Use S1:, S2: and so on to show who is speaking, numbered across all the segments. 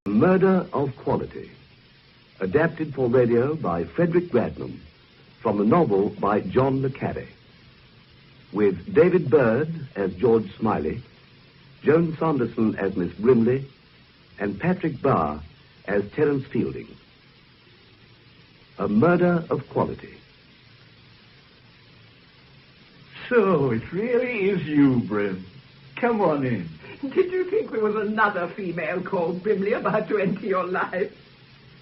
S1: Murder of Quality, adapted for radio by Frederick Gradnam, from the novel by John le Carré, with David Bird as George Smiley, Joan Saunderson as Miss Brimley, and Patrick Barr as Terence Fielding. A Murder of Quality.
S2: So, it really is you, Brim. Come on in.
S3: Did you think there was another female called Brimley about to enter your life?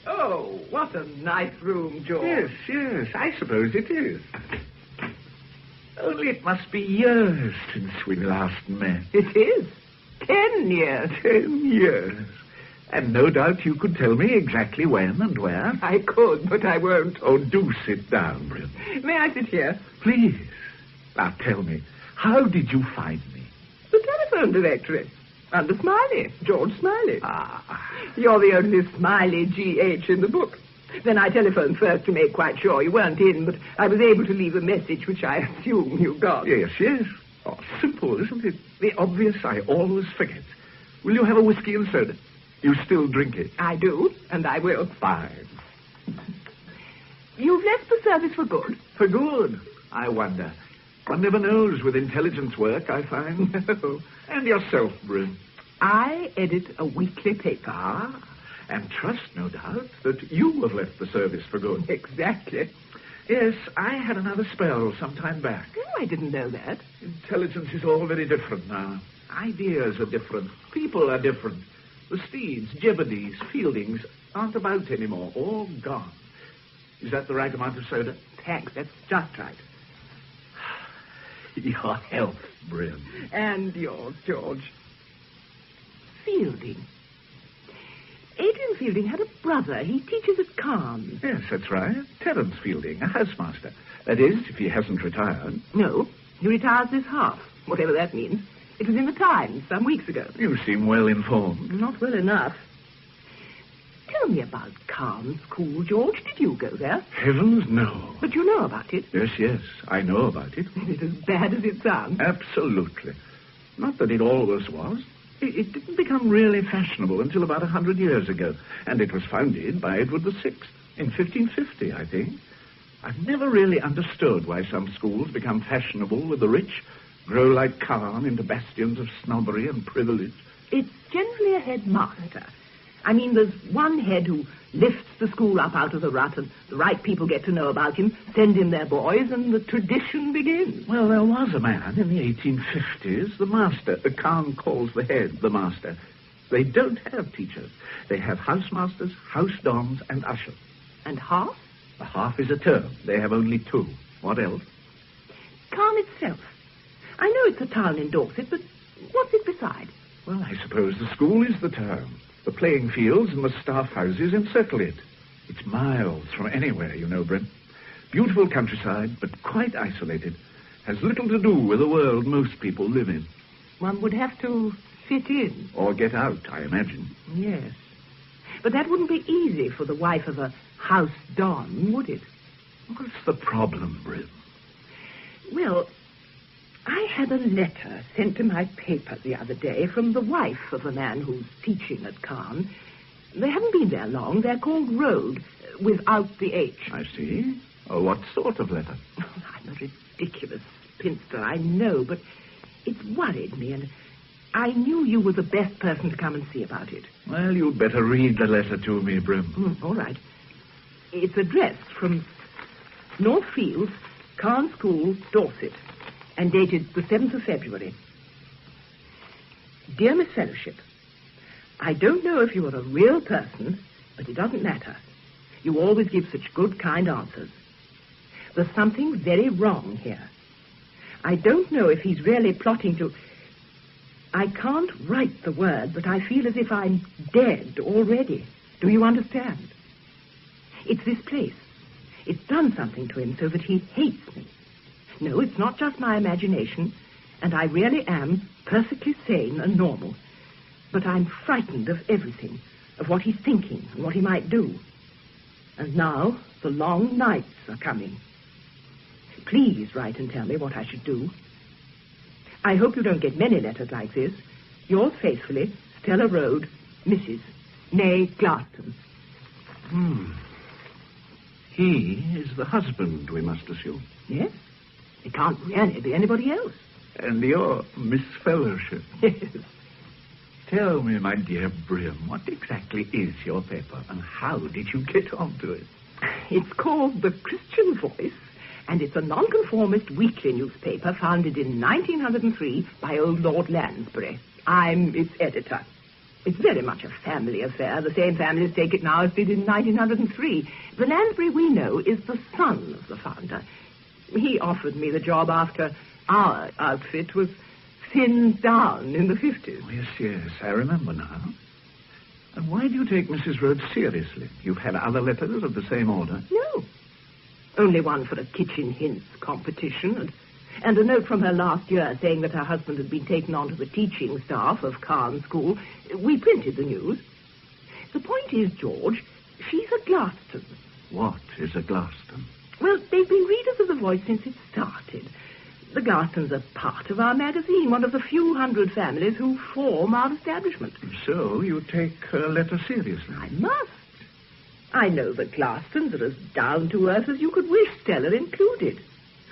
S3: Oh, what a nice room, George.
S2: Yes, I suppose it is. Only it must be years since we last met.
S3: It is. 10 years.
S2: 10 years. And no doubt you could tell me exactly when and where.
S3: I could, but I won't.
S2: Oh, do sit down, Brim.
S3: May I sit here?
S2: Please. Now tell me, how did you find me?
S3: The telephone directory. Under Smiley. George Smiley.
S2: Ah.
S3: You're the only Smiley G.H. in the book. Then I telephoned first to make quite sure you weren't in, but I was able to leave a message which I assume you got.
S2: Yes. Oh, simple, isn't it? The obvious I always forget. Will you have a whiskey and soda? You still drink it?
S3: I do, and I will.
S2: Fine.
S3: You've left the service for good?
S2: For good? I wonder. One never knows with intelligence work, I find.
S3: No.
S2: And yourself, Brim?
S3: I edit a weekly paper.
S2: Ah, and trust, no doubt, that you have left the service for good.
S3: Exactly.
S2: Yes, I had another spell some time back.
S3: Oh, I didn't know that.
S2: Intelligence is all very different now. Ideas are different. People are different. The Steeds, Jeopardies, Fieldings aren't about anymore. All gone. Is that the right amount of soda?
S3: Thanks, that's just right.
S2: Your health, Brim.
S3: And yours, George. Fielding. Adrian Fielding had a brother. He teaches at Cairns.
S2: Yes, that's right. Terence Fielding, a housemaster. That is, if he hasn't retired.
S3: No, he retires this half, whatever that means. It was in the Times some weeks ago.
S2: You seem well informed.
S3: Not well enough. Tell me about Cairns School, George. Did you go there?
S2: Heavens, no.
S3: But you know about it?
S2: Yes, I know about it.
S3: Is it as bad as it sounds?
S2: Absolutely. Not that it always was. It didn't become really fashionable until about 100 years ago, and it was founded by Edward VI in 1550, I think. I've never really understood why some schools become fashionable with the rich, grow like Cairn into bastions of snobbery and privilege.
S3: It's generally a headmaster. I mean, there's one head who lifts the school up out of the rut, and the right people get to know about him, send in their boys, and the tradition begins.
S2: Well, there was a man in the 1850s, the master. Cairn calls the head the master. They don't have teachers. They have housemasters, house dons, and ushers.
S3: And half?
S2: A half is a term. They have only 2. What else?
S3: Cairn itself. I know it's a town in Dorset, but what's it beside?
S2: Well, I suppose the school is the town. The playing fields and the staff houses encircle it. It's miles from anywhere, you know, Brim. Beautiful countryside, but quite isolated. Has little to do with the world most people live in.
S3: One would have to fit in.
S2: Or get out, I imagine.
S3: Yes. But that wouldn't be easy for the wife of a house don, would it?
S2: What's the problem, Brim?
S3: Well, I had a letter sent to my paper the other day from the wife of a man who's teaching at Cairn. They haven't been there long. They're called Road, without the H.
S2: I see. Oh, what sort of letter?
S3: Oh, I'm a ridiculous spinster, I know, but it's worried me, and I knew you were the best person to come and see about it.
S2: Well, you'd better read the letter to me, Brim.
S3: All right. It's addressed from North Fields, Cairn School, Dorset, and dated the 7th of February. Dear Miss Fellowship, I don't know if you are a real person, but it doesn't matter. You always give such good, kind answers. There's something very wrong here. I don't know if he's really plotting to... I can't write the word, but I feel as if I'm dead already. Do you understand? It's this place. It's done something to him so that he hates me. No, it's not just my imagination, and I really am perfectly sane and normal. But I'm frightened of everything, of what he's thinking and what he might do. And now the long nights are coming. Please write and tell me what I should do. I hope you don't get many letters like this. Yours faithfully, Stella Road, Mrs. Nee, Glaston.
S2: He is the husband, we must assume.
S3: Yes? It can't really be anybody else.
S2: And you're Miss Fellowship.
S3: Yes.
S2: Tell me, my dear Brim, what exactly is your paper, and how did you get onto it?
S3: It's called The Christian Voice, and it's a nonconformist weekly newspaper founded in 1903 by old Lord Lansbury. I'm its editor. It's very much a family affair. The same families take it now as did in 1903. The Lansbury we know is the son of the founder. He offered me the job after our outfit was thinned down in the 50s.
S2: Oh, yes, I remember now. And why do you take Mrs. Rhodes seriously? You've had other letters of the same order?
S3: No. Only one for a kitchen hints competition, and a note from her last year saying that her husband had been taken onto the teaching staff of Cairn School. We printed the news. The point is, George, she's a Glaston.
S2: What is a Glaston?
S3: Well, they've been readers of The Voice since it started. The Glastons are part of our magazine, one of the few hundred families who form our establishment.
S2: So you take her letter seriously?
S3: I must. I know the Glastons are as down-to-earth as you could wish, Stella included.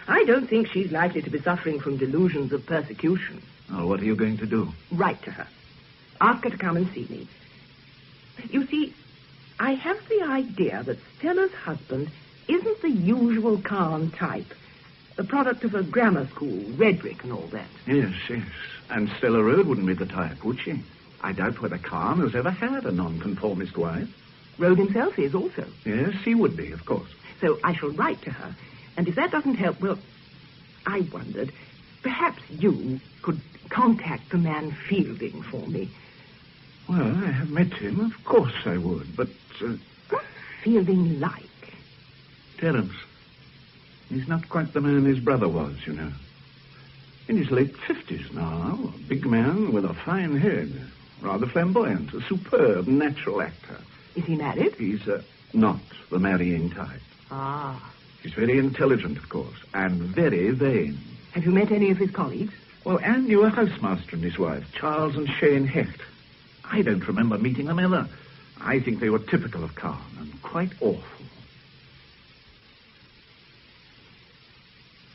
S3: I don't think she's likely to be suffering from delusions of persecution.
S2: Oh, what are you going to do?
S3: Write to her. Ask her to come and see me. You see, I have the idea that Stella's husband isn't the usual Cairn type. The product of a grammar school, rhetoric and all that.
S2: Yes. And Stella Road wouldn't be the type, would she? I doubt whether Cairn has ever had a nonconformist wife.
S3: Rhodes himself is also.
S2: Yes, he would be, of course.
S3: So I shall write to her. And if that doesn't help, well, I wondered, perhaps you could contact the man Fielding for me.
S2: Well, I have met him. Of course I would, but...
S3: What's Fielding like?
S2: Terence. He's not quite the man his brother was, you know. In his late 50s now, a big man with a fine head, rather flamboyant, a superb natural actor.
S3: Is he married?
S2: He's not the marrying type.
S3: Ah.
S2: He's very intelligent, of course, and very vain.
S3: Have you met any of his colleagues?
S2: Well, Anne knew a housemaster and his wife, Charles and Shane Hecht. I don't remember meeting them ever. I think they were typical of Cairn and quite awful.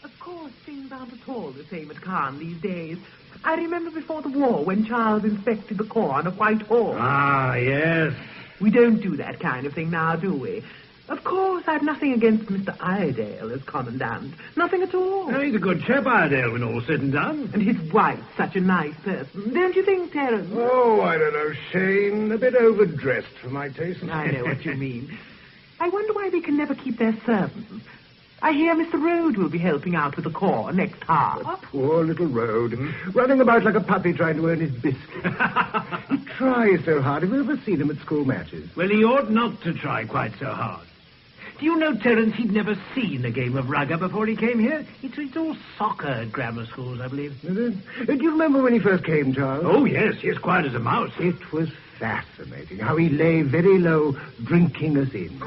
S4: Of course, things aren't at all the same at Cairn these days. I remember before the war when Charles inspected the corn of Whitehall.
S5: Ah, yes.
S4: We don't do that kind of thing now, do we? Of course, I've nothing against Mr. Iredale as commandant. Nothing at all.
S5: Oh, he's a good chap, Iredale, when all's said and done.
S4: And his wife's such a nice person. Don't you think, Terence?
S5: Oh, I don't know, Shane. A bit overdressed for my taste.
S4: I know what you mean. I wonder why they can never keep their servants. I hear Mr. Rhodes will be helping out with the corps next half.
S5: Poor little Rhodes, running about like a puppy trying to earn his biscuit. He tries so hard. Have you ever seen him at school matches?
S6: Well, he ought not to try quite so hard. Do you know, Terence, he'd never seen a game of rugger before he came here? It's all soccer at grammar schools, I believe.
S5: Is it? Do you remember when he first came, Charles?
S6: Oh, yes, he is quiet as a mouse.
S5: It was fascinating how he lay very low, drinking us in.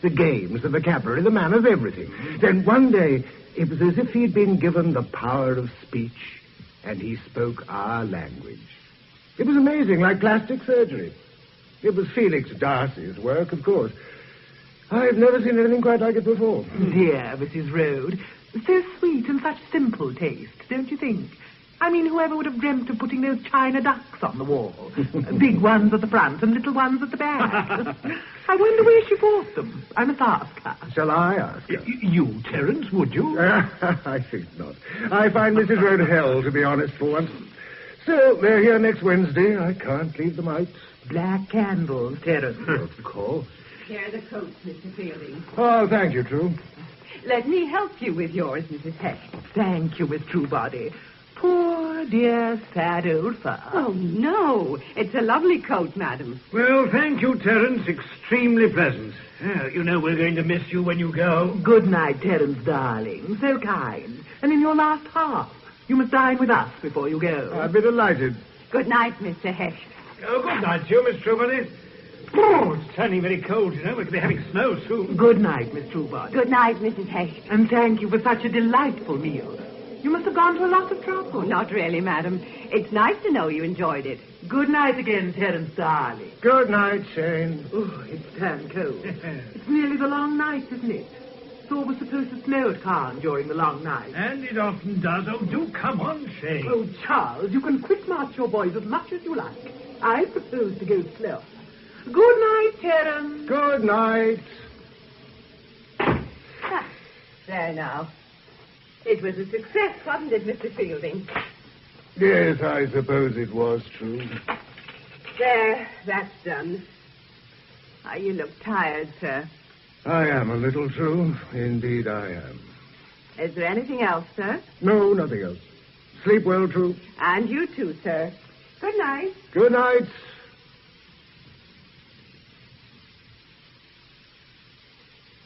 S5: The games, the vocabulary, the manners, everything. Then one day, it was as if he'd been given the power of speech, and he spoke our language. It was amazing, like plastic surgery. It was Felix Darcy's work, of course. I've never seen anything quite like it before.
S4: Dear Mrs. Rhodes. So sweet and such simple taste, don't you think? I mean, whoever would have dreamt of putting those china ducks on the wall? Big ones at the front and little ones at the back. I wonder where she bought them. I must ask her.
S5: Shall I ask her?
S6: You, Terence, would you?
S5: I think not. I find Mrs. Rhodes hell, to be honest, for once. So, they're here next Wednesday. I can't leave them out.
S4: Black candles, Terence.
S5: Of course.
S3: Here are the coats, Mr. Fielding.
S5: Oh, thank you, True.
S3: Let me help you with yours, Mrs. Hecht.
S4: Thank you, Miss Truebody. Poor, dear, sad old fur.
S3: Oh, no. It's a lovely coat, madam.
S6: Well, thank you, Terence. Extremely pleasant. You know we're going to miss you when you go.
S4: Good night, Terence, darling. So kind. And in your last half, you must dine with us before you go.
S5: I'd be delighted.
S3: Good night, Mr. Hecht.
S6: Oh, good night to you, Miss Truebody. Oh, it's turning very cold, you know. We're going to be having snow soon.
S4: Good night, Miss Truebody.
S3: Good night, Mrs. Hecht.
S4: And thank you for such a delightful meal. You must have gone to a lot of trouble.
S3: Oh, not really, madam. It's nice to know you enjoyed it.
S4: Good night again, Terence darling.
S5: Good night, Shane.
S4: Oh, it's turned cold. It's nearly the long night, isn't it? It's always supposed to snow at Caen during the long night.
S6: And it often does. Oh, do come on, Shane.
S4: Oh, Charles, you can quick march your boys as much as you like. I propose to go slow. Good night, Terence.
S5: Good night.
S3: There now. It was a success, wasn't it, Mr. Fielding?
S5: Yes, I suppose it was true.
S3: There, that's done. Ah, you look tired, sir.
S5: I am a little true. Indeed, I am.
S3: Is there anything else, sir?
S5: No, nothing else. Sleep well, True.
S3: And you too, sir. Good night.
S5: Good night.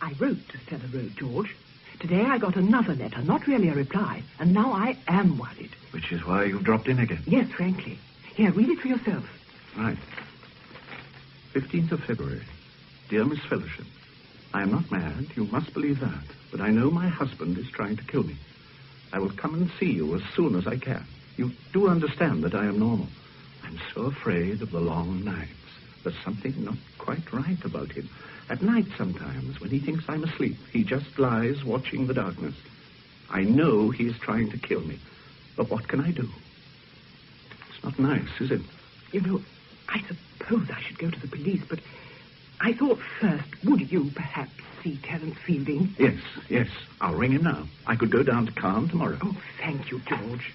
S3: I wrote to Stella Road, George. Today I got another letter, not really a reply, and now I am worried.
S2: Which is why you've dropped in again.
S3: Yes, frankly. Here, read it for yourself.
S2: Right. 15th of February. Dear Miss Fellowship, I am not mad, you must believe that, but I know my husband is trying to kill me. I will come and see you as soon as I can. You do understand that I am normal. I'm so afraid of the long nights. There's something not quite right about him. At night sometimes, when he thinks I'm asleep, he just lies watching the darkness. I know he is trying to kill me, but what can I do? It's not nice, is it?
S3: You know, I suppose I should go to the police, but I thought first, would you perhaps see Terence Fielding?
S2: Yes. I'll ring him now. I could go down to Caen tomorrow.
S3: Oh, thank you, George.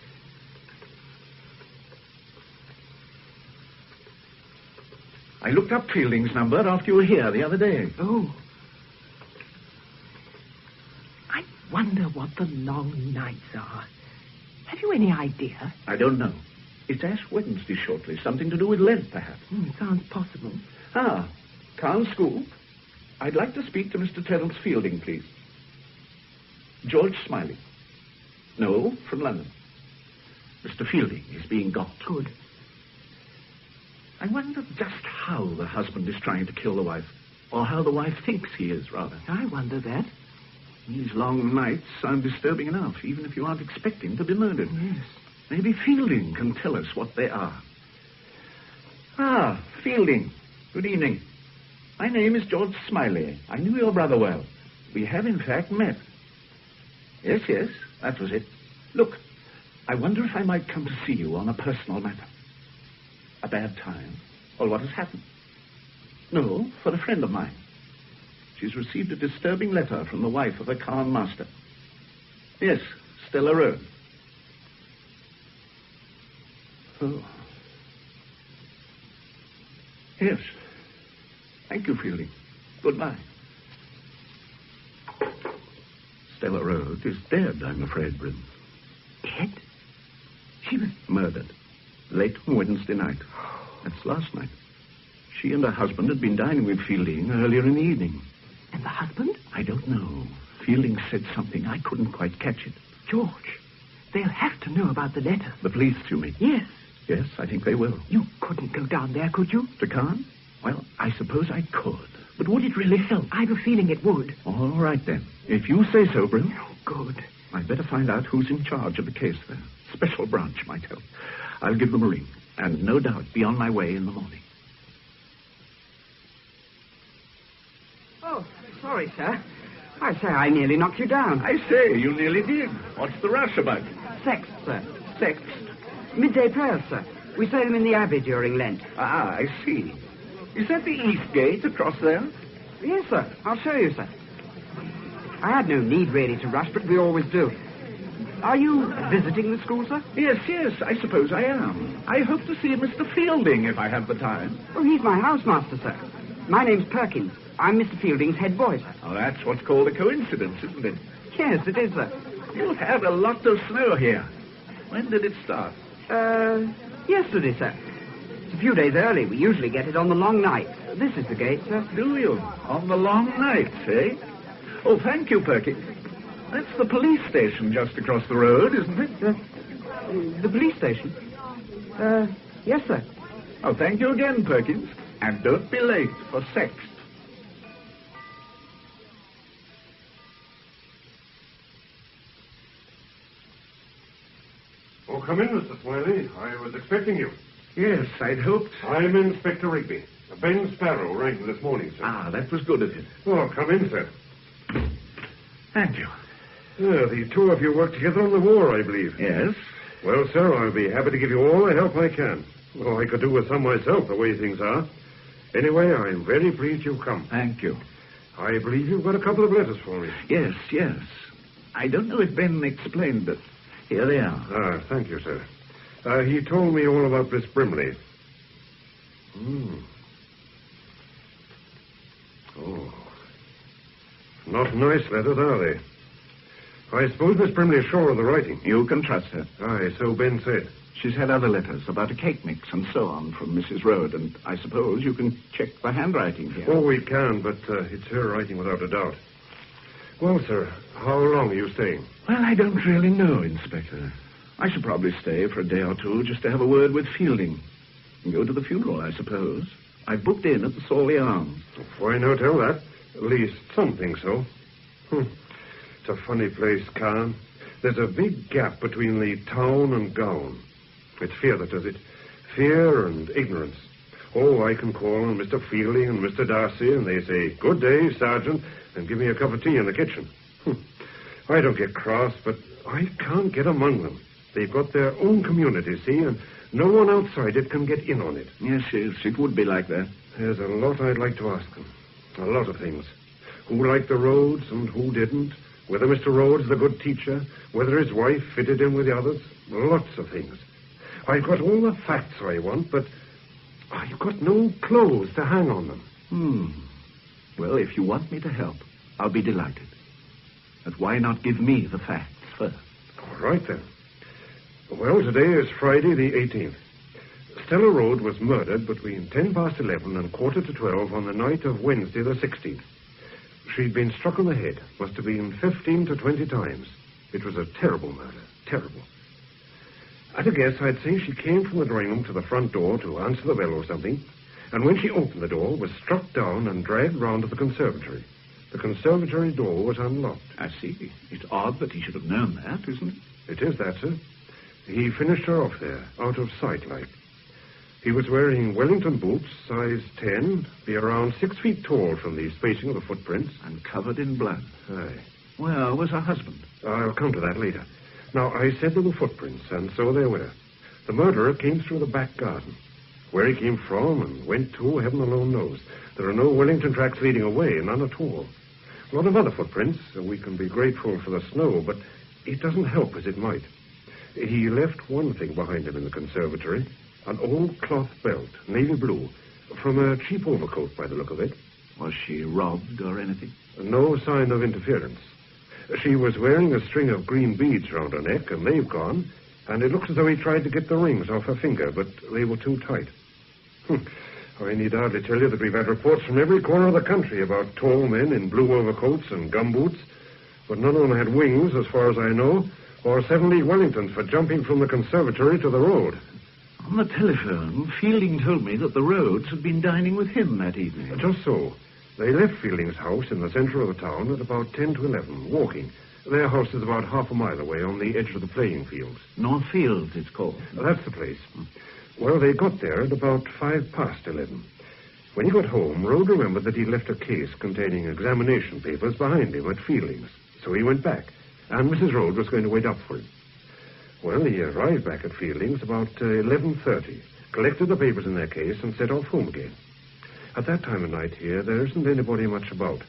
S2: I looked up Fielding's number after you were here the other day.
S3: Oh. I wonder what the long nights are. Have you any idea?
S2: I don't know. It's Ash Wednesday shortly. Something to do with Lent, perhaps.
S3: Sounds possible.
S2: Ah, Caen School. I'd like to speak to Mr. Terence Fielding, please. George Smiley. No, from London. Mr. Fielding is being got.
S3: Good.
S2: I wonder just how the husband is trying to kill the wife. Or how the wife thinks he is, rather.
S3: I wonder that.
S2: These long nights sound disturbing enough, even if you aren't expecting to be murdered.
S3: Yes.
S2: Maybe Fielding can tell us what they are. Ah, Fielding. Good evening. My name is George Smiley. I knew your brother well. We have, in fact, met. Yes, that was it. Look, I wonder if I might come to see you on a personal matter. A bad time? Or what has happened? No, for a friend of mine. She's received a disturbing letter from the wife of a Caen master. Yes, Stella Road. Oh. Yes. Thank you, Fielding. Goodbye. Stella Road is dead, I'm afraid, Bryn.
S3: Dead? She was
S2: murdered. Late on Wednesday night. That's last night. She and her husband had been dining with Fielding earlier in the evening.
S3: And the husband?
S2: I don't know. Fielding said something. I couldn't quite catch it.
S3: George, they'll have to know about the letter.
S2: The police, you mean?
S3: Yes.
S2: Yes, I think they will.
S3: You couldn't go down there, could you?
S2: To Caen? Well, I suppose I could. But would it really help?
S3: I've a feeling it would.
S2: All right, then. If you say so, Bryn.
S3: Oh, good.
S2: I'd better find out who's in charge of the case there. Special branch might help. I'll give them a ring. And no doubt be on my way in the morning.
S7: Oh, sorry, sir. I say, I nearly knocked you down.
S2: I say, you nearly did. What's the rush about?
S7: Sext, sir.
S2: Sext?
S7: Midday prayers, sir. We say them in the Abbey during Lent.
S2: Ah, I see. Is that the east gate across there?
S7: Yes, sir. I'll show you, sir. I had no need really to rush, but we always do. Are you visiting the school, sir?
S2: Yes, I suppose I am. I hope to see Mr. Fielding if I have the time.
S7: Oh, he's my housemaster, sir. My name's Perkins. I'm Mr. Fielding's head boy, sir.
S2: Oh, that's what's called a coincidence, isn't it?
S7: Yes, it is, sir.
S2: You have a lot of snow here. When did it start?
S7: Yesterday, sir. It's a few days early. We usually get it on the long night. This is the gate, sir.
S2: Do you? On the long nights, eh? Oh, thank you, Perkins. That's the police station just across the road, isn't it?
S7: The police station? Yes, sir.
S2: Oh, thank you again, Perkins. And don't be late for Sext.
S8: Oh, come in, Mr. Smiley. I was expecting you.
S2: Yes, I'd hoped.
S8: I'm Inspector Rigby. Ben Sparrow rang this morning, sir.
S2: Ah, that was good of him.
S8: Oh, come in, sir.
S2: Thank you.
S8: The two of you worked together on the war, I believe.
S2: Yes?
S8: Well, sir, I'll be happy to give you all the help I can. Oh, I could do with some myself, the way things are. Anyway, I'm very pleased you've come.
S2: Thank you.
S8: I believe you've got a couple of letters for me.
S2: Yes. I don't know if Ben explained, but here they are.
S8: Ah, thank you, sir. He told me all about Miss Brimley. Oh. Not nice letters, are they? I suppose Miss Brimley is sure of the writing.
S2: You can trust her.
S8: Aye, so Ben said.
S2: She's had other letters about a cake mix and so on from Mrs. Rhodes, and I suppose you can check the handwriting here.
S8: Oh, we can, but it's her writing without a doubt. Well, sir, how long are you staying?
S2: Well, I don't really know, Inspector. I should probably stay for a day or two just to have a word with Fielding. And go to the funeral, I suppose. I booked in at the Sawley Arms.
S8: Why not tell that? At least some think so. It's a funny place, Khan. There's a big gap between the town and gown. It's fear that does it. Fear and ignorance. Oh, I can call on Mr. Fielding and Mr. Darcy, and they say, "Good day, Sergeant," and give me a cup of tea in the kitchen. I don't get cross, but I can't get among them. They've got their own community, see, and no one outside it can get in on it.
S2: Yes, it would be like that.
S8: There's a lot I'd like to ask them. A lot of things. Who liked the Rhodes and who didn't. Whether Mr. Rhodes, the good teacher, whether his wife fitted in with the others. Lots of things. I've got all the facts I want, but I've got no clothes to hang on them.
S2: Well, if you want me to help, I'll be delighted. But why not give me the facts first?
S8: All right, then. Well, today is Friday the 18th. Stella Rhodes was murdered between 11:10 and 11:45 on the night of Wednesday the 16th. She'd been struck on the head. Must have been 15 to 20 times. It was a terrible murder. Terrible. At a guess, I'd say she came from the drawing room to the front door to answer the bell or something, and when she opened the door, was struck down and dragged round to the conservatory. The conservatory door was unlocked.
S2: I see. It's odd that he should have known that, isn't it?
S8: It is that, sir. He finished her off there, out of sight like. He was wearing Wellington boots, size 10, be around 6 feet tall from the spacing of the footprints.
S2: And covered in blood.
S8: Aye.
S2: Where was her husband?
S8: I'll come to that later. Now, I said there were footprints, and so there were. The murderer came through the back garden. Where he came from and went to, heaven alone knows. There are no Wellington tracks leading away, none at all. A lot of other footprints. We can be grateful for the snow, but it doesn't help as it might. He left one thing behind him in the conservatory, an old cloth belt, navy blue, from a cheap overcoat by the look of it.
S2: Was she robbed or anything?
S8: No sign of interference. She was wearing a string of green beads round her neck, and they've gone, and it looks as though he tried to get the rings off her finger, but they were too tight. I need hardly tell you that we've had reports from every corner of the country about tall men in blue overcoats and gumboots, but none of them had wings, as far as I know, or 7-league Wellingtons for jumping from the conservatory to the road.
S2: On the telephone, Fielding told me that the Rhodes had been dining with him that evening.
S8: Just so. They left Fielding's house in the center of the town at about 10 to 11, walking. Their house is about half a mile away on the edge of the playing fields.
S2: North Fields, it's called.
S8: That's the place. Well, they got there at about 11:05. When he got home, Rhodes remembered that he'd left a case containing examination papers behind him at Fielding's. So he went back, and Mrs. Rhodes was going to wait up for him. Well, he arrived back at Fielding's about 11:30, collected the papers in their case, and set off home again. At that time of night here, there isn't anybody much about.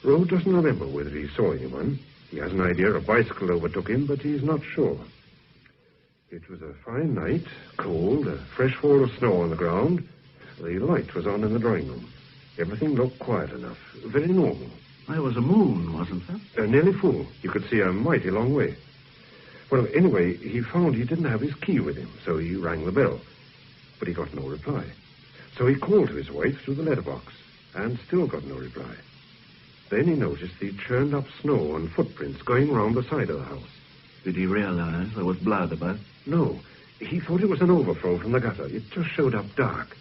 S8: Rhodes doesn't remember whether he saw anyone. He has an idea a bicycle overtook him, but he's not sure. It was a fine night, cold, a fresh fall of snow on the ground. The light was on in the drawing room. Everything looked quiet enough, very normal.
S2: There was a moon, wasn't there?
S8: Nearly full. You could see a mighty long way. Well, anyway, he found he didn't have his key with him, so he rang the bell. But he got no reply. So he called to his wife through the letterbox, and still got no reply. Then he noticed the churned up snow and footprints going round the side of the house.
S2: Did he realize there was blood about?
S8: No. He thought it was an overflow from the gutter. It just showed up dark.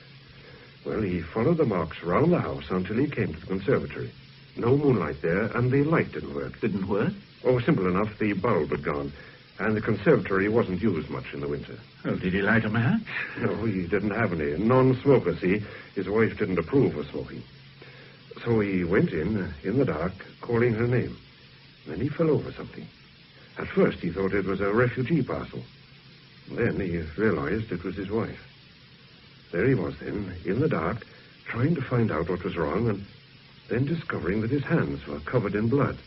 S8: Well, he followed the marks round the house until he came to the conservatory. No moonlight there, and the light didn't work.
S2: Didn't work?
S8: Oh, simple enough. The bulb had gone. And the conservatory wasn't used much in the winter.
S2: Oh, did he light a match?
S8: No, he didn't have any. Non-smoker, see. His wife didn't approve of smoking. So he went in the dark, calling her name. Then he fell over something. At first he thought it was a refugee parcel. Then he realized it was his wife. There he was then, in the dark, trying to find out what was wrong, and then discovering that his hands were covered in blood.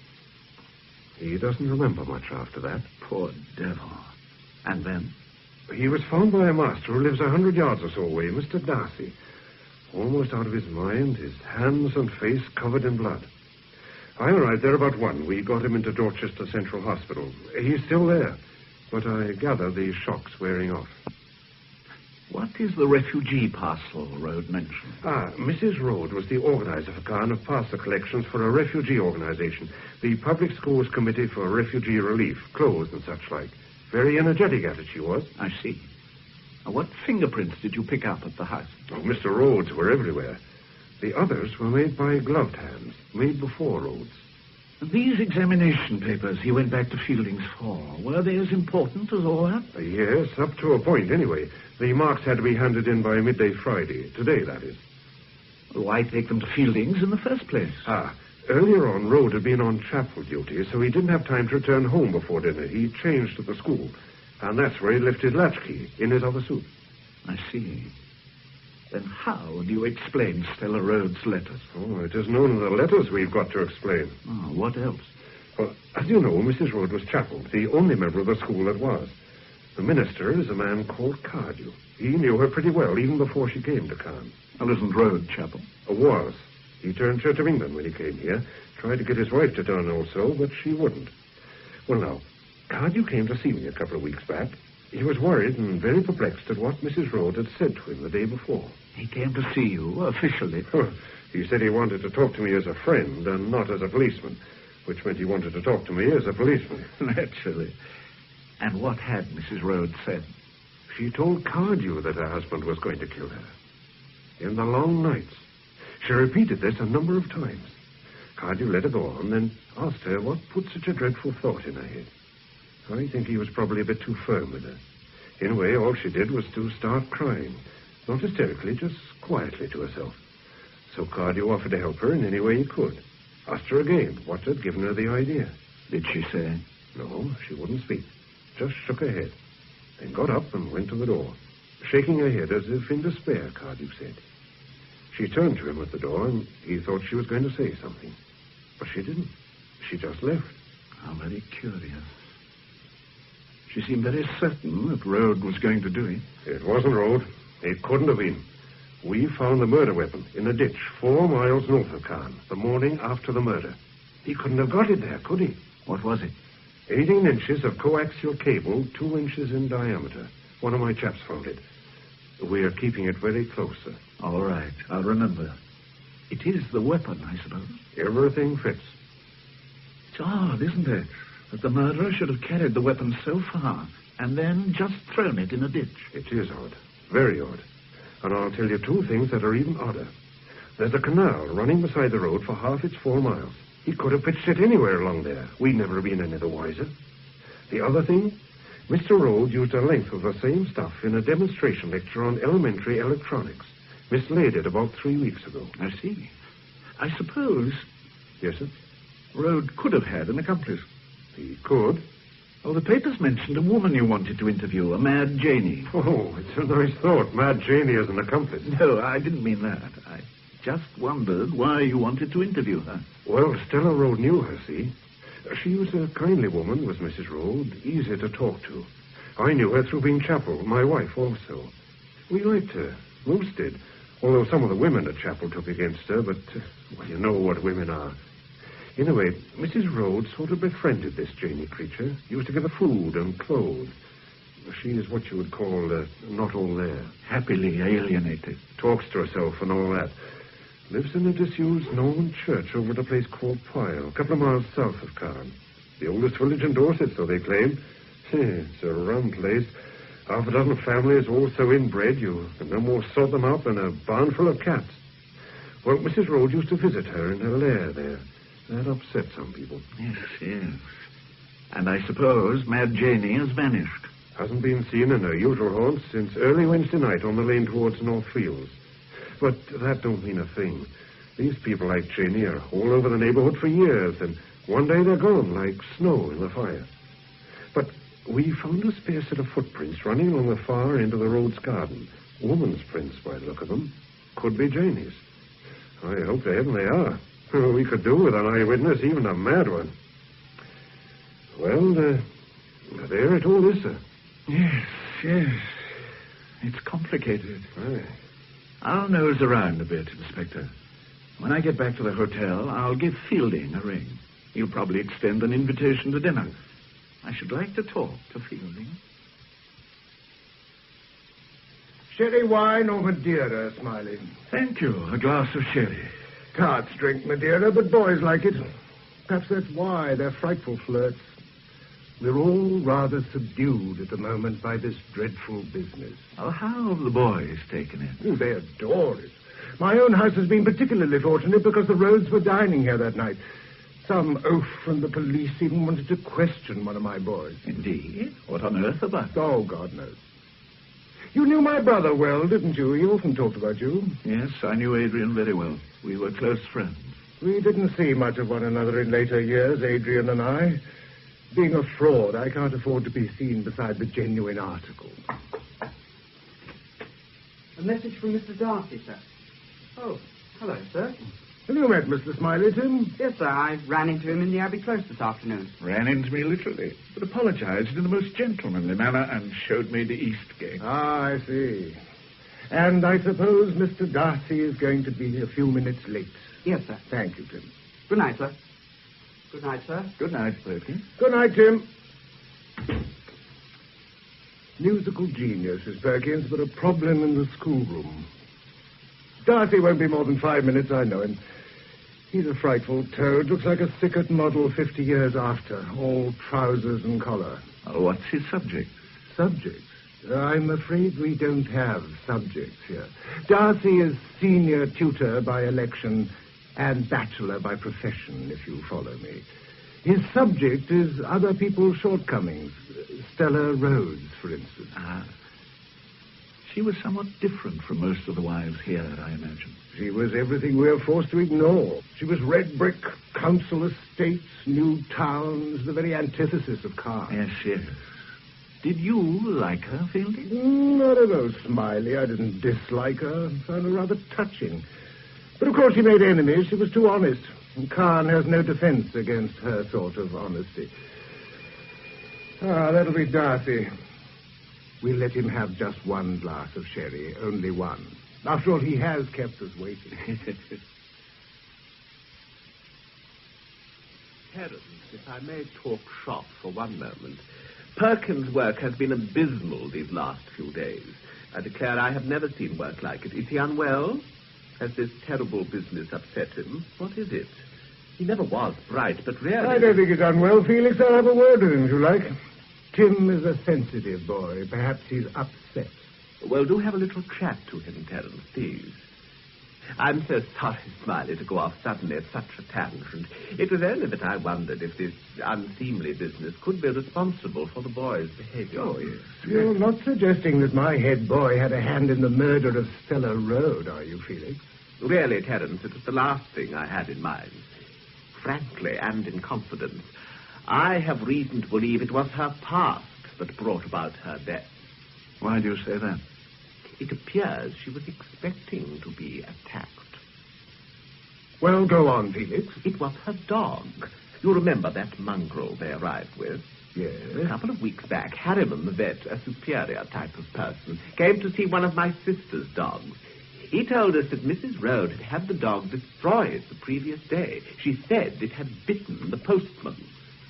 S8: He doesn't remember much after that.
S2: Poor devil. And then?
S8: He was found by a master who lives 100 yards or so away, Mr. Darcy. Almost out of his mind, his hands and face covered in blood. I arrived there about 1. We got him into Dorchester Central Hospital. He's still there, but I gather the shock's wearing off.
S2: What is the refugee parcel Rhodes mentioned?
S8: Mrs. Rhodes was the organizer for Cairn of parcel collections for a refugee organization, the Public Schools Committee for Refugee Relief, clothes and such like. Very energetic at it, she was.
S2: I see. Now, what fingerprints did you pick up at the house?
S8: Oh, Mr. Rhodes were everywhere. The others were made by gloved hands, made before Rhodes.
S2: These examination papers he went back to Fielding's for, were they as important as all that?
S8: Yes, up to a point, anyway. The marks had to be handed in by midday Friday. Today, that is.
S2: Why take them to Fielding's in the first place?
S8: Earlier on, Rhodes had been on chapel duty, so he didn't have time to return home before dinner. He changed at the school, and that's where he left his latchkey, in his other suit.
S2: I see. Then how do you explain Stella Rhodes' letters?
S8: Oh, it is known in the letters we've got to explain.
S2: Oh, what else?
S8: Well, as you know, Mrs. Rhodes was chapel, the only member of the school that was. The minister is a man called Cardew. He knew her pretty well, even before she came to Cairn.
S2: Well, isn't Rhodes chapel?
S8: Was. He turned Church of England when he came here. Tried to get his wife to turn also, but she wouldn't. Well, now, Cardew came to see me a couple of weeks back. He was worried and very perplexed at what Mrs. Rhodes had said to him the day before.
S2: He came to see you, officially?
S8: He said he wanted to talk to me as a friend and not as a policeman, which meant he wanted to talk to me as a policeman.
S2: Naturally. And what had Mrs. Rhodes said?
S8: She told Cardew that her husband was going to kill her. In the long nights. She repeated this a number of times. Cardew let her go on, then asked her what put such a dreadful thought in her head. I think he was probably a bit too firm with her. Anyway, all she did was to start crying. Not hysterically, just quietly to herself. So Cardew offered to help her in any way he could. Asked her again what had given her the idea.
S2: Did she say?
S8: No, she wouldn't speak. Just shook her head. Then got up and went to the door. Shaking her head as if in despair, Cardew said. She turned to him at the door, and he thought she was going to say something. But she didn't. She just left.
S2: How very curious. She seemed very certain that Rhodes was going to do it.
S8: It wasn't Rhodes. It couldn't have been. We found the murder weapon in a ditch 4 miles north of Cairn, the morning after the murder. He couldn't have got it there, could he?
S2: What was it?
S8: 18 inches of coaxial cable, 2 inches in diameter. One of my chaps found it. We're keeping it very close, sir.
S2: All right, I'll remember. It is the weapon, I suppose.
S8: Everything fits.
S2: It's odd, isn't it, that the murderer should have carried the weapon so far and then just thrown it in a ditch.
S8: It is odd. Very odd. And I'll tell you 2 things that are even odder. There's a canal running beside the road for half its 4 miles. He could have pitched it anywhere along there. We'd never have been any the wiser. The other thing, Mr. Rhodes used a length of the same stuff in a demonstration lecture on elementary electronics. Mislaid it about 3 weeks ago.
S2: I see. I suppose...
S8: Yes, sir?
S2: Rhodes could have had an accomplice.
S8: He could.
S2: Oh, the papers mentioned a woman you wanted to interview, a Mad Janie.
S8: Oh, it's a nice thought. Mad Janie as an accomplice.
S2: No, I didn't mean that. I just wondered why you wanted to interview her.
S8: Well, Stella Rhodes knew her, see? She was a kindly woman, was Mrs. Rhodes, easy to talk to. I knew her through being chapel, my wife also. We liked her. Most did. Although some of the women at chapel took against her, but, well, you know what women are. Anyway, Mrs. Rhodes sort of befriended this Janie creature. Used to give her food and clothes. She is what you would call not all there.
S2: Happily alienated.
S8: Talks to herself and all that. Lives in a disused Norman church over at a place called Pyle, a couple of miles south of Cairn. The oldest village in Dorset, so they claim. It's a rum place. Half a dozen families, all so inbred, you can no more sort them out than a barn full of cats. Well, Mrs. Rhodes used to visit her in her lair there. That upset some people.
S2: Yes, yes. And I suppose Mad Janie has vanished.
S8: Hasn't been seen in her usual haunts since early Wednesday night on the lane towards North Fields. But that don't mean a thing. These people like Janie are all over the neighborhood for years, and one day they're gone like snow in the fire. But we found a spare set of footprints running along the far end of the road's garden. Woman's prints, by the look of them. Could be Janie's. I hope to heaven they are. We could do with an eyewitness, even a mad one. Well, there it all is, sir.
S2: Yes. It's complicated.
S8: Aye.
S2: I'll nose around a bit, Inspector. When I get back to the hotel, I'll give Fielding a ring. He'll probably extend an invitation to dinner. I should like to talk to Fielding.
S5: Sherry wine or Madeira, Smiley?
S2: Thank you. A glass of sherry.
S5: Tarts drink Madeira, but boys like it. Perhaps that's why they're frightful flirts. We're all rather subdued at the moment by this dreadful business.
S2: Oh, how have the boys taken it?
S5: Oh, they adore it. My own house has been particularly fortunate because the Rhodes were dining here that night. Some oaf from the police even wanted to question one of my boys.
S2: Indeed? What on earth about?
S5: Oh, God knows. You knew my brother well, didn't you? He often talked about you.
S2: Yes, I knew Adrian very well. We were close friends.
S5: We didn't see much of one another in later years, Adrian and I. Being a fraud, I can't afford to be seen beside the genuine article.
S7: A message from Mr. Darcy, sir. Oh, hello, sir.
S5: Have you met Mr. Smiley, Tim?
S7: Yes, sir. I ran into him in the Abbey Close this afternoon.
S2: Ran into me literally, but apologized in the most gentlemanly manner and showed me the East Gate.
S5: Ah, I see. And I suppose Mr. Darcy is going to be a few minutes late.
S7: Yes, sir.
S5: Thank you, Tim.
S7: Good night, sir. Good night, sir.
S2: Good night, Perkins.
S5: Good night, Tim. Musical genius is Perkins, but a problem in the schoolroom. Darcy won't be more than 5 minutes, I know him. He's a frightful toad. Looks like a Sickert model 50 years after. All trousers and collar.
S2: Oh, what's his subject?
S5: Subjects? I'm afraid we don't have subjects here. Darcy is senior tutor by election and bachelor by profession, if you follow me. His subject is other people's shortcomings. Stella Rhodes, for instance.
S2: Ah. She was somewhat different from most of the wives here, I imagine.
S5: She was everything we are forced to ignore. She was red brick, council estates, new towns, the very antithesis of Carr.
S2: Yes. Did you like her, Fielding?
S5: I don't know, Smiley. I didn't dislike her. I found her rather touching. But of course she made enemies. She was too honest. And Khan has no defense against her sort of honesty. Ah, that'll be Darcy. We'll let him have just one glass of sherry, only one. After all, he has kept us waiting.
S1: Terence, if I may talk shop for one moment. Perkins' work has been abysmal these last few days. I declare I have never seen work like it. Is he unwell? Has this terrible business upset him? What is it? He never was bright, but really...
S5: I don't think he's unwell, Felix. I'll have a word with him, if you like. Tim is a sensitive boy. Perhaps he's upset.
S1: Well, do have a little chat to him, Terence, please. I'm so sorry, Smiley, to go off suddenly at such a tangent. It was only that I wondered if this unseemly business could be responsible for the boy's behavior.
S5: Oh, yes. You're not suggesting that my head boy had a hand in the murder of Stella Rhodes, are you, Felix?
S1: Really, Terence, it was the last thing I had in mind. Frankly, and in confidence, I have reason to believe it was her past that brought about her death.
S2: Why do you say that?
S1: It appears she was expecting to be attacked.
S5: Well, go on, Felix.
S1: It was her dog. You remember that mongrel they arrived with?
S5: Yes.
S1: A couple of weeks back, Harriman, the vet, a superior type of person, came to see one of my sister's dogs. He told us that Mrs. Rhodes had had the dog destroyed the previous day. She said it had bitten the postman.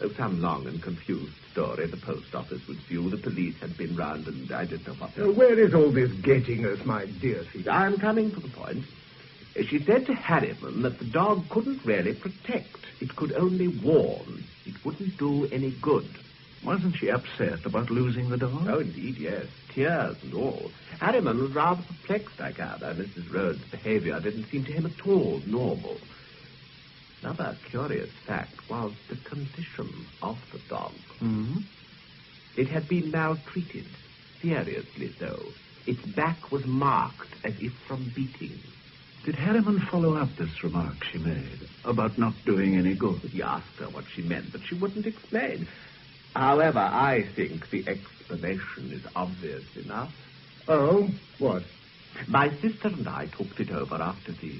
S1: Oh, some long and confused story. The post office was due, the police had been round, and I didn't know what else.
S5: Where is all this getting us, my dear Felix?
S1: I'm coming to the point. She said to Harriman that the dog couldn't really protect. It could only warn. It wouldn't do any good.
S2: Wasn't she upset about losing the dog?
S1: Oh, indeed, yes. Tears and all. Harriman was rather perplexed, I gather. Mrs. Rhodes' behavior didn't seem to him at all normal. Another curious fact was the condition of the dog.
S9: It had been maltreated, seriously so. Its back was marked as if from beating.
S2: Did Harriman follow up this remark she made about not doing any good?
S9: He asked her what she meant, but she wouldn't explain. However, I think the explanation is obvious enough.
S5: Oh, what?
S9: My sister and I talked it over after the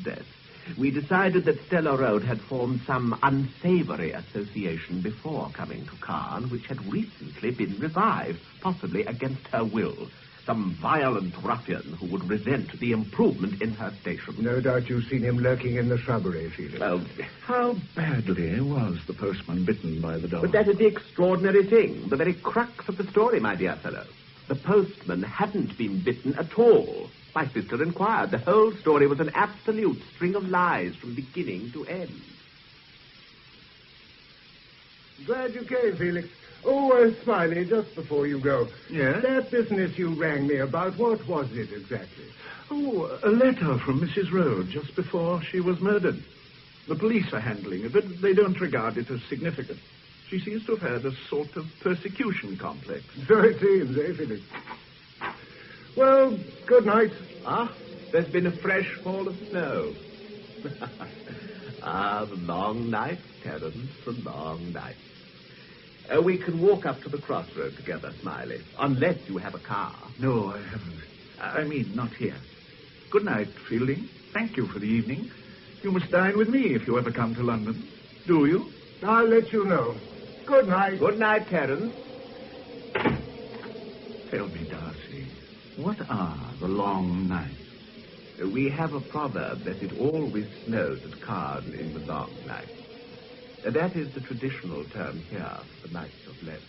S9: death. We decided that Stella Road had formed some unsavory association before coming to Caen, which had recently been revived, possibly against her will. Some violent ruffian who would resent the improvement in her station.
S5: No doubt you've seen him lurking in the shrubbery, Felix.
S9: Well,
S2: How badly was the postman bitten by the dog?
S9: but that is the extraordinary thing, the very crux of the story, my dear fellow. The postman hadn't been bitten at all. My sister inquired. The whole story was an absolute string of lies from beginning to end.
S5: Glad you came, Felix. Oh, Smiley, just before you go.
S2: Yes?
S5: That business you rang me about, what was it exactly?
S2: Oh, a letter from Mrs. Rhodes just before she was murdered. The police are handling it, but they don't regard it as significant. She seems to have had a sort of persecution complex.
S5: So it seems, eh, Felix? Well, good night.
S9: There's been a fresh fall of snow. The long night, Terence, the long night. We can walk up to the crossroad together, Smiley, unless you have a car.
S2: No, I haven't. I mean, not here. Good night, Fielding. Thank you for the evening. You must dine with me if you ever come to London. Do you?
S5: I'll let you know. Good night.
S9: Good night, Terence.
S2: Tell me, Darcy, what are the long nights?
S9: We have a proverb that it always snows at Caen in the long night. That is the traditional term here for the nights of Lent.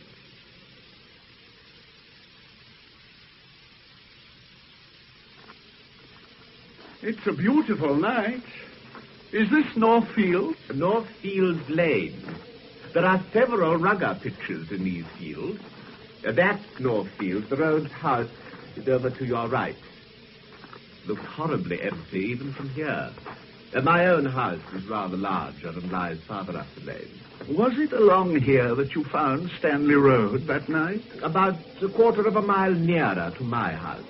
S2: It's a beautiful night. Is this Northfield?
S9: Northfields Lane. There are several rugger pitches in these fields. That's Northfield. The Rhodes house is over to your right. Looks horribly empty even from here. My own house is rather larger and lies farther up the lane.
S2: Was it along here that you found Stanley Road that night?
S9: About a quarter of a mile nearer to my house.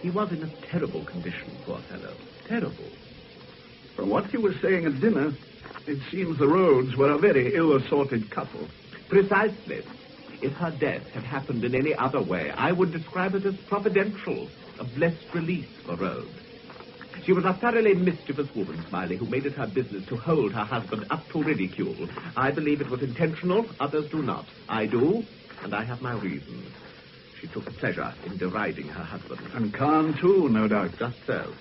S9: He was in a terrible condition, poor fellow. Terrible.
S2: From what you were saying at dinner, it seems the Rhodes were a very ill-assorted couple.
S9: Precisely. If her death had happened in any other way, I would describe it as providential, a blessed release for Rhodes. She was a thoroughly mischievous woman, Smiley, who made it her business to hold her husband up to ridicule. I believe it was intentional, others do not. I do, and I have my reasons. She took a pleasure in deriding her husband.
S2: And Khan, too, no doubt.
S9: Just so.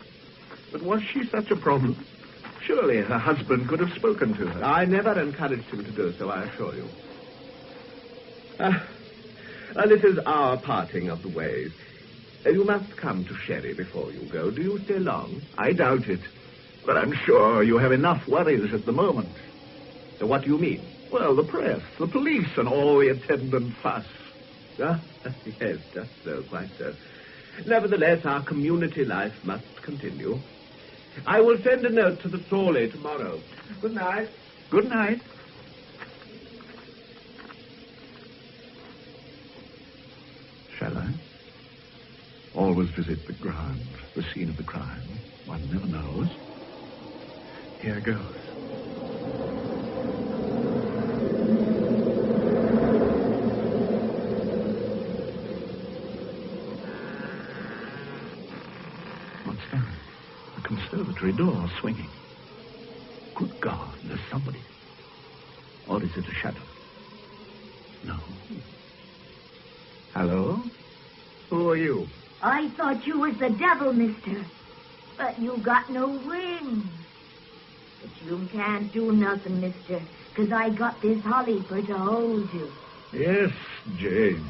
S2: But was she such a problem? Surely her husband could have spoken to her.
S9: I never encouraged him to do so, I assure you. This is our parting of the ways. You must come to Sherry before you go. Do you stay long?
S2: I doubt it. But I'm sure you have enough worries at the moment.
S9: So what do you mean?
S2: Well, the press, the police, and all the attendant fuss.
S9: Yes, just so, quite so. Nevertheless, our community life must continue. I will send a note to the Thorley tomorrow. Good night.
S2: Good night. Shall I? Always visit the ground, the scene of the crime. One never knows. Here goes. What's that? The conservatory door swinging. Good God, there's somebody. Or is it a shadow? No. Hello? Who are you?
S10: I thought you was the devil, mister. But you got no wings. But you can't do nothing, mister, 'cause I got this holly for to hold you.
S2: Yes, Jane.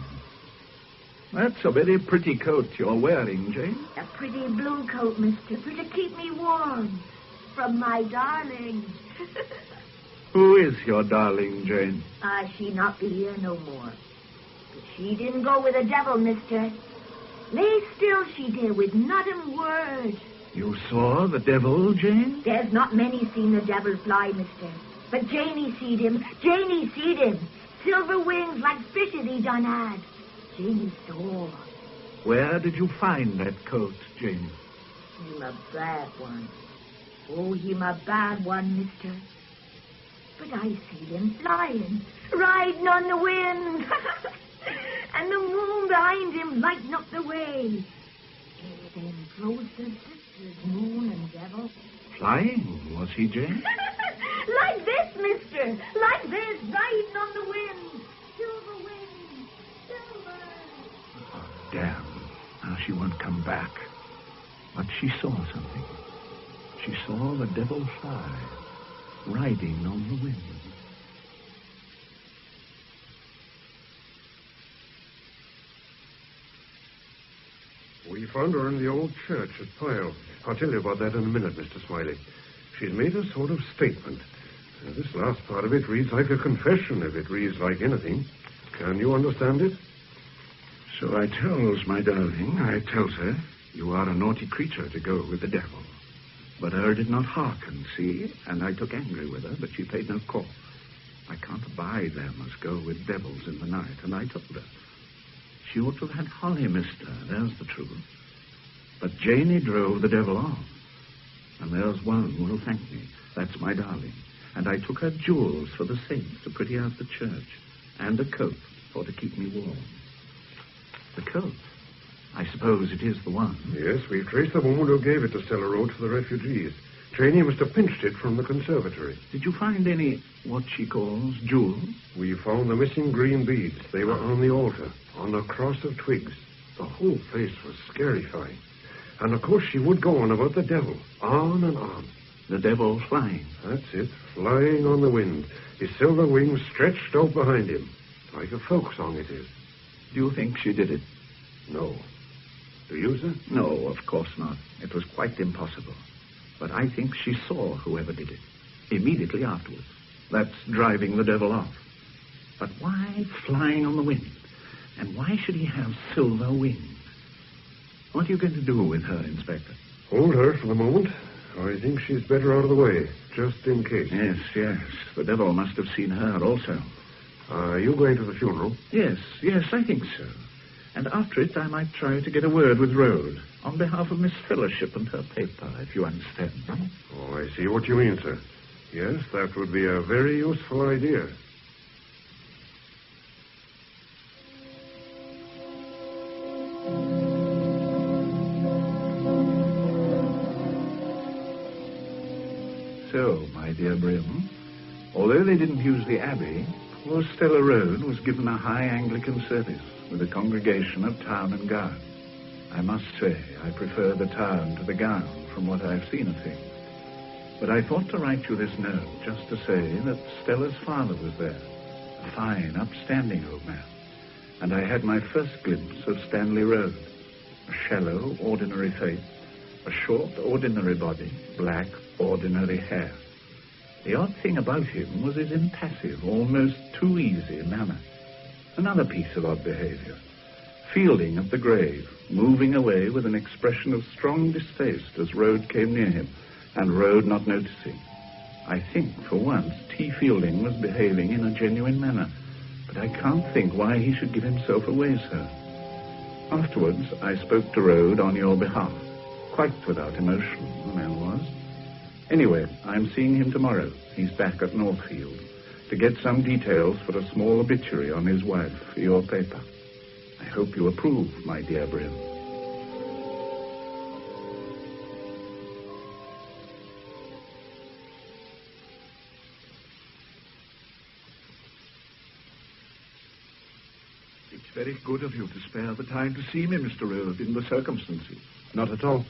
S2: That's a very pretty coat you're wearing, Jane.
S10: A pretty blue coat, mister, for to keep me warm. From my darling.
S2: Who is your darling, Jane?
S10: She not be here no more. But she didn't go with the devil, mister. Lay still she did, with not a word.
S2: You saw the devil, Jane?
S10: There's not many seen the devil fly, mister. But Janie seed him. Janie seed him. Silver wings like fishes he done had. Janie saw.
S2: Where did you find that coat, Janie?
S10: Him a bad one. Oh, him a bad one, mister. But I see him flying, riding on the wind. And the moon behind him lighting up the way. Them close to sisters, moon and devil.
S2: Flying, was he, Jane?
S10: Like this, mister. Like this, riding on the wind. Silver wind. Silver.
S2: Oh, damn. Now she won't come back. But she saw something. She saw the devil fly, riding on the wind.
S8: We found her in the old church at Pyle. I'll tell you about that in a minute, Mr. Smiley. She's made a sort of statement. This last part of it reads like a confession, if it reads like anything. Can you understand it?
S2: So I tells my darling, I tells her, you are a naughty creature to go with the devil. But her did not hearken, see, and I took angry with her, but she paid no call. I can't abide them as go with devils in the night, and I told her. She ought to have had Holly, mister, there's the truth. But Janie drove the devil on. And there's one will thank me. That's my darling. And I took her jewels for the saints to pretty out the church. And a coat for to keep me warm. The coat? I suppose it is the one.
S8: Yes, we've traced the woman who gave it to Cellar Road for the refugees. Janie must have pinched it from the conservatory.
S2: Did you find any, what she calls, jewels?
S8: We found the missing green beads. They were on the altar, on a cross of twigs. The whole place was scarifying. And, of course, she would go on about the devil. On and on.
S2: The devil flying.
S8: That's it. Flying on the wind. His silver wings stretched out behind him. Like a folk song it is.
S2: Do you think she did it?
S8: No. Do you, sir?
S2: No, of course not. It was quite impossible. But I think she saw whoever did it. Immediately afterwards. That's driving the devil off. But why flying on the wind? And why should he have silver wings? What are you going to do with her, Inspector?
S8: Hold her for the moment. I think she's better out of the way, just in case.
S2: Yes. The devil must have seen her also.
S8: Are you going to the funeral?
S2: Yes, I think so. And after it, I might try to get a word with Rode on behalf of Miss Fellowship and her paper, if you understand.
S8: Oh, I see what you mean, sir. Yes, that would be a very useful idea.
S2: So, my dear Brim, although they didn't use the Abbey, poor Stella Road was given a high Anglican service with a congregation of town and gown. I must say, I prefer the town to the gown from what I've seen of things. But I thought to write you this note just to say that Stella's father was there, a fine, upstanding old man. And I had my first glimpse of Stanley Road, a shallow, ordinary face, a short, ordinary body, black, ordinary hair. The odd thing about him was his impassive, almost too easy manner. Another piece of odd behavior. Fielding at the grave, moving away with an expression of strong distaste as Rode came near him, and Rode not noticing. I think, for once, T. Fielding was behaving in a genuine manner, but I can't think why he should give himself away, sir. Afterwards, I spoke to Rode on your behalf. Quite without emotion, the man was. Anyway, I'm seeing him tomorrow. He's back at Northfield to get some details for a small obituary on his wife for your paper. I hope you approve, my dear Brim. It's very good of you to spare the time to see me, Mr. Rode, in the circumstances.
S11: Not at all.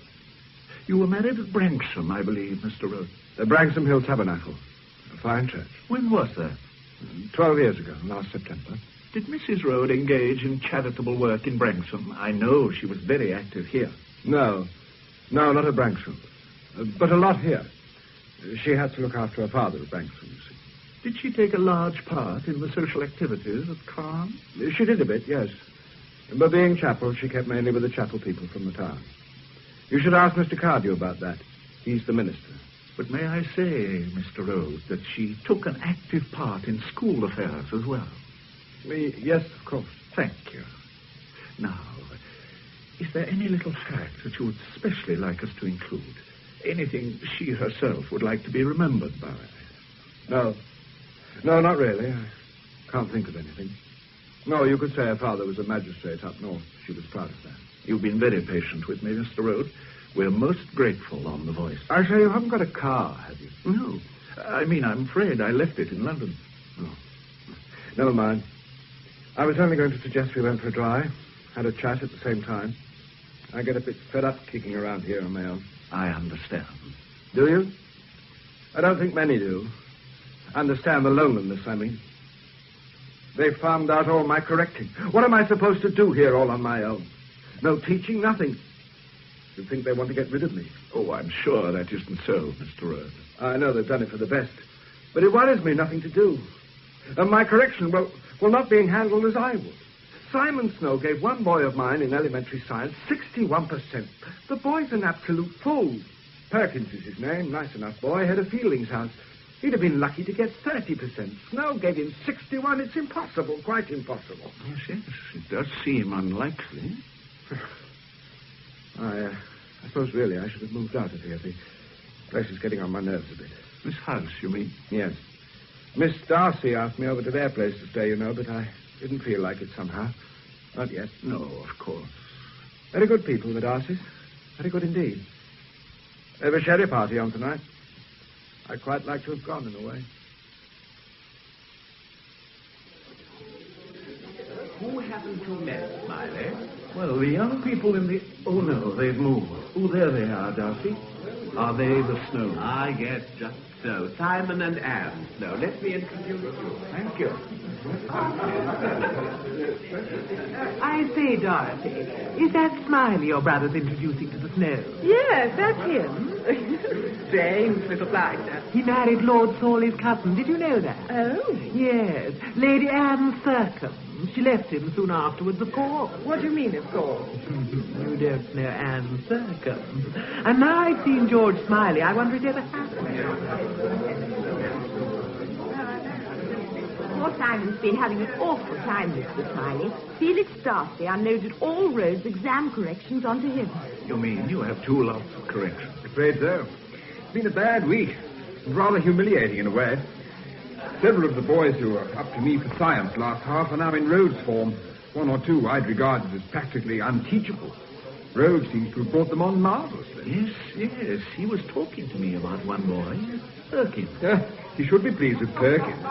S2: You were married at Branksome, I believe, Mr. Rode.
S11: The Branksome Hill Tabernacle. A fine church.
S2: When was that?
S11: 12 years ago, last September.
S2: Did Mrs. Rode engage in charitable work in Branksome? I know she was very active here.
S11: No, not at Branksome. But a lot here. She had to look after her father at Branksome, you see.
S2: Did she take a large part in the social activities at Carn?
S11: She did a bit, yes. But being chapel, she kept mainly with the chapel people from the town. You should ask Mr. Cardew about that. He's the minister.
S2: But may I say, Mr. Rode, that she took an active part in school affairs as well?
S11: Yes, of course.
S2: Thank you. Now, is there any little fact that you would especially like us to include? Anything she herself would like to be remembered by?
S11: No. No, not really. I can't think of anything. No, you could say her father was a magistrate up north. She was proud of that.
S2: You've been very patient with me, Mr. Rhodes. We're most grateful on the Voice.
S11: I say you haven't got a car, have you?
S2: No. I mean, I'm afraid I left it in London.
S11: Oh. Never mind. I was only going to suggest we went for a drive. Had a chat at the same time. I get a bit fed up kicking around here on my own.
S2: I understand.
S11: Do you? I don't think many do. Understand the loneliness, I mean. They found out all my correcting. What am I supposed to do here all on my own? No teaching, nothing. You think they want to get rid of me?
S2: Oh, I'm sure that isn't so, Mr. Rhodes.
S11: I know they've done it for the best. But it worries me nothing to do. And my correction, well, not being handled as I would. Simon Snow gave one boy of mine in elementary science 61%. The boy's an absolute fool. Perkins is his name, nice enough boy, head of Fielding's house. He'd have been lucky to get 30%. Snow gave him 61. It's impossible, quite impossible.
S2: Yes, it does seem unlikely.
S11: I suppose really I should have moved out of here. The place is getting on my nerves a bit.
S2: This house, you mean?
S11: Yes. Miss Darcy asked me over to their place to stay, you know, but I didn't feel like it somehow. Not yet.
S2: No, of course.
S11: Very good people, the Darcys. Very good indeed. They have a sherry party on tonight. I'd quite like to have gone in a way.
S9: Who haven't you met, Smiley?
S2: Well, the young people in the... Oh, no, they've moved. Oh, there they are, Darcy. Are they the Snows?
S9: Ah, yes, just so. Simon and Anne Snow. Let me introduce you.
S2: Thank you.
S4: I say, Dorothy, is that Smiley your brother's introducing to the Snows?
S3: Yes, that's him. Strange little blighter.
S4: He married Lord Sawley's cousin. Did you know that?
S3: Oh?
S4: Yes, Lady Anne Thircombe. She left him soon afterwards, of course.
S3: What do you mean, of course?
S4: You don't know Anne Thircombe. And now I've seen George Smiley, I wonder if it ever happened.
S10: Poor Simon's been having an awful time, Mr. Smiley. Felix Darcy unloaded all Rhodes' exam corrections onto him.
S2: You mean you have two lots of corrections?
S11: Afraid so. It's been a bad week. Rather humiliating in a way. Several of the boys who were up to me for science last half are now in Rhodes' form. One or two I'd regard as practically unteachable. Rhodes seems to have brought them on marvelously.
S2: Yes. He was talking to me about one boy, Perkins.
S11: He should be pleased with Perkins.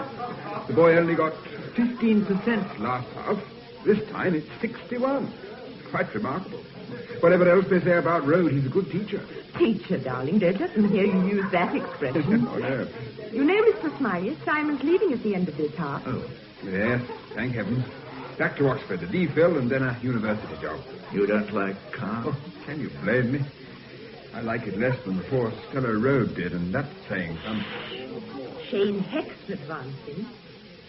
S11: The boy only got 15% last half. This time it's 61. Quite remarkable. Whatever else they say about Rhodes, he's a good teacher.
S3: Teacher, darling, don't let them hear you use that expression.
S11: Oh, no.
S10: You know, Mr. Smiley, Simon's leaving at the end of this half.
S11: Oh, yes, thank heavens. Back to Oxford, a DPhil, and then a university job.
S2: You don't like car?
S11: Oh, can you blame me? I like it less than the poor Stella Road did, and that's saying something.
S10: Shane Heck's advancing.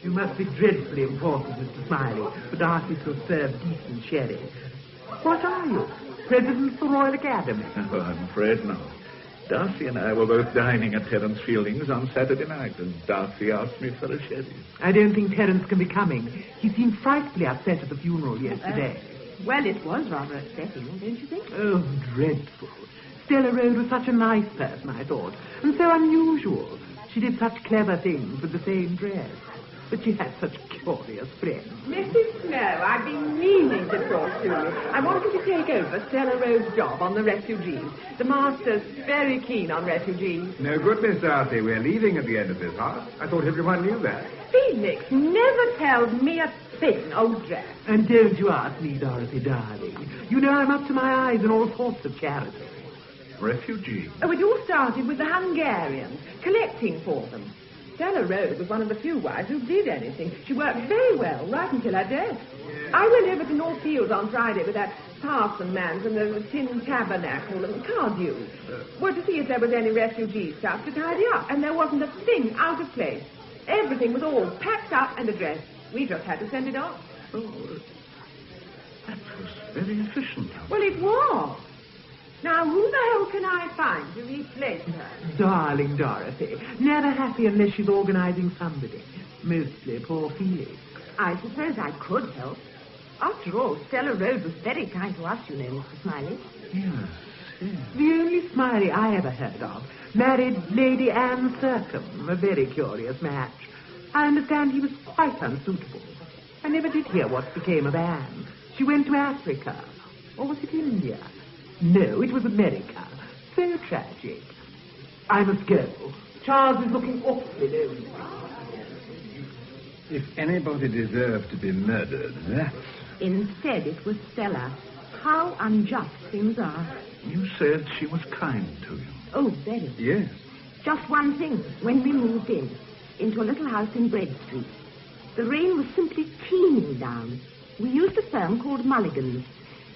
S4: You must be dreadfully important, Mr. Smiley, for Darcy to have served decent sherry. What are you? President of the Royal Academy?
S2: Oh, I'm afraid not. Darcy and I were both dining at Terence Fielding's on Saturday night, and Darcy asked me for a sherry.
S4: I don't think Terence can be coming. He seemed frightfully upset at the funeral yesterday.
S3: Well, it was rather upsetting, don't you think?
S4: Oh, dreadful. Stella Road was such a nice person, I thought, and so unusual. She did such clever things with the same dress. But she had such curious friends.
S3: Mrs. Snow, I've been meaning to talk to you. I want you to take over Stella Rose's job on the refugees. The master's very keen on refugees.
S11: No good, Miss Darcy. We're leaving at the end of this half. I thought everyone knew that.
S3: Felix never tells me a thing, old Jack.
S4: And don't you ask me, Dorothy, darling. You know I'm up to my eyes in all sorts of charity.
S2: Refugees?
S3: Oh, it all started with the Hungarians, collecting for them. Stella Rose was one of the few wives who did anything. She worked very well, right until her death. I went over to North Fields on Friday with that parson man from the Tin Tabernacle and Cardew. Well, to see if there was any refugee stuff to tidy up, and there wasn't a thing out of place. Everything was all packed up and addressed. We just had to send it off.
S2: Oh, that was very efficient.
S3: Well, it was. Now, who the hell can I find to replace her?
S4: Darling Dorothy, never happy unless she's organizing somebody. Mostly poor Felix.
S3: I suppose I could help. After all, Stella Road was very kind to us, you know, Mr. Smiley.
S2: Yes, yes.
S4: The only Smiley I ever heard of married Lady Anne Thurcombe, a very curious match. I understand he was quite unsuitable. I never did hear what became of Anne. She went to Africa. Or was it India? No, it was America. So tragic. I must go. Charles is looking awfully lonely.
S11: If anybody deserved to be murdered, that's...
S3: Instead, it was Stella. How unjust things are.
S2: You said she was kind to you.
S3: Oh, very.
S11: Yes.
S3: Just one thing. When we moved into a little house in Bread Street, the rain was simply teeming down. We used a firm called Mulligan's.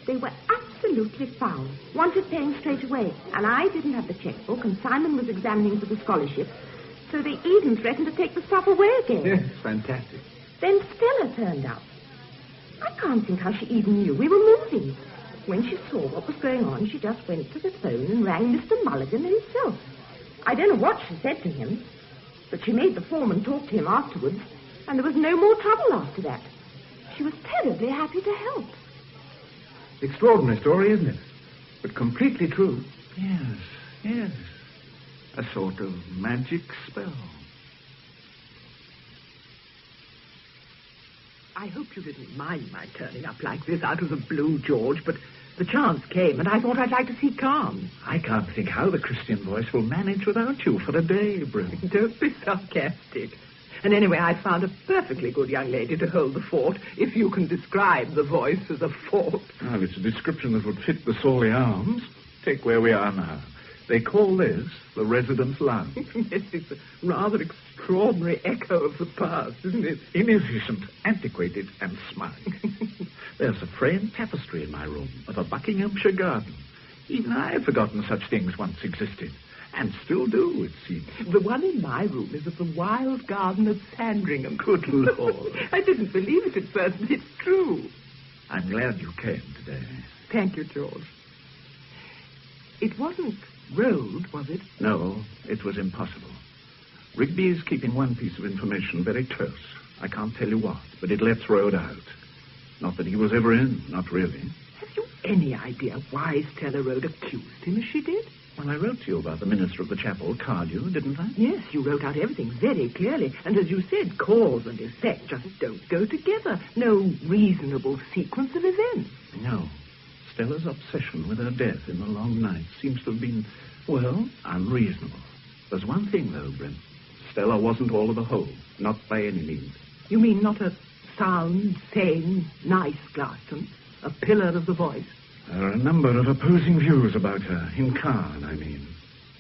S3: They were absolutely foul. Wanted paying straight away. And I didn't have the checkbook, and Simon was examining for the scholarship. So they even threatened to take the stuff away again.
S11: Yes, fantastic.
S3: Then Stella turned up. I can't think how she even knew we were moving. When she saw what was going on, she just went to the phone and rang Mr. Mulligan himself. I don't know what she said to him, but she made the foreman talk to him afterwards, and there was no more trouble after that. She was terribly happy to help.
S11: Extraordinary story, isn't it? But completely true.
S2: Yes, yes. A sort of magic spell.
S3: I hope you didn't mind my turning up like this out of the blue, George, but the chance came, and I thought I'd like to see calm.
S2: I can't think how the Christian voice will manage without you for a day, Brim.
S3: Don't be sarcastic. And anyway, I found a perfectly good young lady to hold the fort, if you can describe the voice as a fort.
S2: Oh, it's a description that would fit the Sawley Arms. Take where we are now. They call this the residence lounge.
S3: Yes, it's a rather extraordinary echo of the past, isn't it?
S2: Inefficient, antiquated, and smug. There's a framed tapestry in my room of a Buckinghamshire garden. Even I had forgotten such things once existed. And still do, it seems.
S3: The one in my room is of the wild garden of Sandringham.
S2: Good Lord.
S3: I didn't believe it at first, but it's true.
S2: I'm glad you came today.
S3: Thank you, George. It wasn't Road, was it?
S2: No, it was impossible. Rigby is keeping one piece of information very close. I can't tell you what, but it lets Road out. Not that he was ever in, not really.
S3: Have you any idea why Stella Road accused him as she did?
S2: Well, I wrote to you about the minister of the chapel, Cardew, didn't I?
S3: Yes, you wrote out everything very clearly. And as you said, cause and effect just don't go together. No reasonable sequence of events.
S2: No. Stella's obsession with her death in the long night seems to have been, well, unreasonable. There's one thing, though, Brim. Stella wasn't all of the whole. Not by any means.
S3: You mean not a sound, sane, nice Glaston? A pillar of the voice?
S2: There are a number of opposing views about her. In Caen, I mean.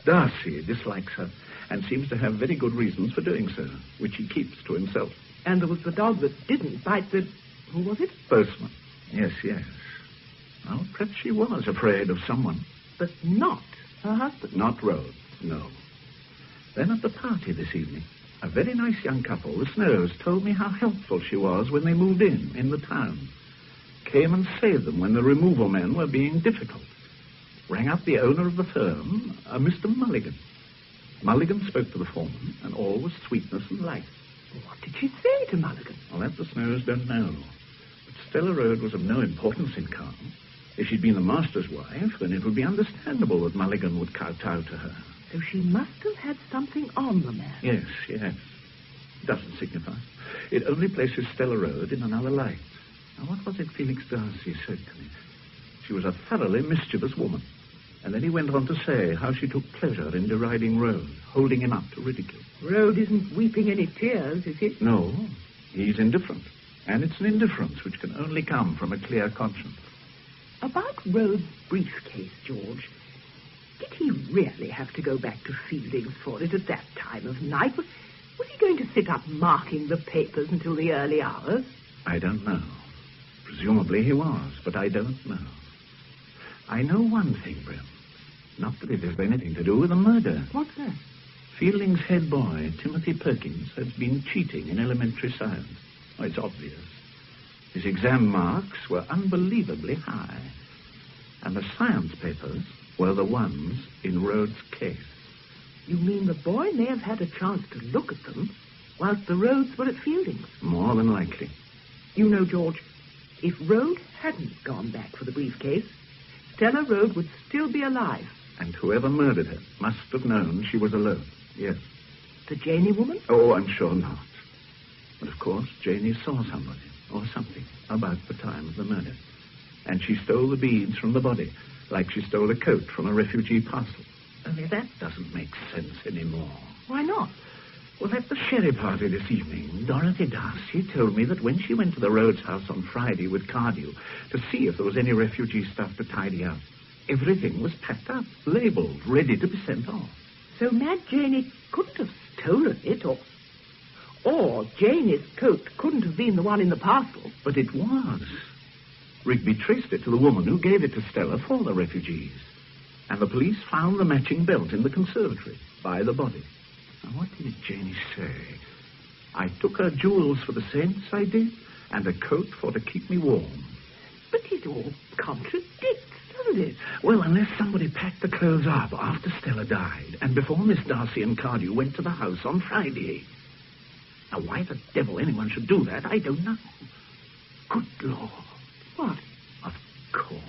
S2: Darcy dislikes her and seems to have very good reasons for doing so, which he keeps to himself.
S3: And there was the dog that didn't bite the... Who was it?
S2: Postman. Yes, yes. Well, perhaps she was afraid of someone.
S3: But not her husband.
S2: Not Rhodes, no. Then at the party this evening, a very nice young couple, the Snows, told me how helpful she was when they moved in the town. Came and saved them when the removal men were being difficult. Rang up the owner of the firm, a Mr. Mulligan. Mulligan spoke to the foreman, and all was sweetness and light.
S3: What did she say to Mulligan?
S2: Well, that the Snows don't know. But Stella Road was of no importance in Caen. If she'd been the master's wife, then it would be understandable that Mulligan would kowtow to her.
S3: So she must have had something on the man.
S2: Yes, yes. Doesn't signify. It only places Stella Road in another light. Now, what was it Felix Darcy said to me? She was a thoroughly mischievous woman. And then he went on to say how she took pleasure in deriding Road, holding him up to ridicule.
S3: Road isn't weeping any tears, is he?
S2: No, he's indifferent. And it's an indifference which can only come from a clear conscience.
S3: About Road's briefcase, George, did he really have to go back to Fielding's for it at that time of night? Was he going to sit up marking the papers until the early hours?
S2: I don't know. Presumably he was, but I don't know. I know one thing, Brim. Not that it has anything to do with the murder.
S3: What's that?
S2: Fielding's head boy, Timothy Perkins, has been cheating in elementary science. Oh, it's obvious. His exam marks were unbelievably high. And the science papers were the ones in Rhodes' case.
S3: You mean the boy may have had a chance to look at them whilst the Rhodes were at Fielding's?
S2: More than likely.
S3: You know, George, if Rhodes hadn't gone back for the briefcase, Stella Rhodes would still be alive.
S2: And whoever murdered her must have known she was alone. Yes.
S3: The Janey woman?
S2: Oh, I'm sure not. But of course, Janey saw somebody or something about the time of the murder. And she stole the beads from the body, like she stole a coat from a refugee parcel. Only that doesn't make sense anymore.
S3: Why not?
S2: Well, at the sherry party this evening, Dorothy Darcy told me that when she went to the Rhodes house on Friday with Cardew to see if there was any refugee stuff to tidy up, everything was packed up, labelled, ready to be sent off.
S3: So Mad Janey couldn't have stolen it, or Janey's coat couldn't have been the one in the parcel.
S2: But it was. Rigby traced it to the woman who gave it to Stella for the refugees. And the police found the matching belt in the conservatory by the body. Now, what did Janey say? I took her jewels for the saints, I did, and a coat for to keep me warm.
S3: But it all contradicts, doesn't it?
S2: Well, unless somebody packed the clothes up after Stella died, and before Miss Darcy and Cardew went to the house on Friday. Now, why the devil anyone should do that, I don't know. Good Lord.
S3: What?
S2: Of course.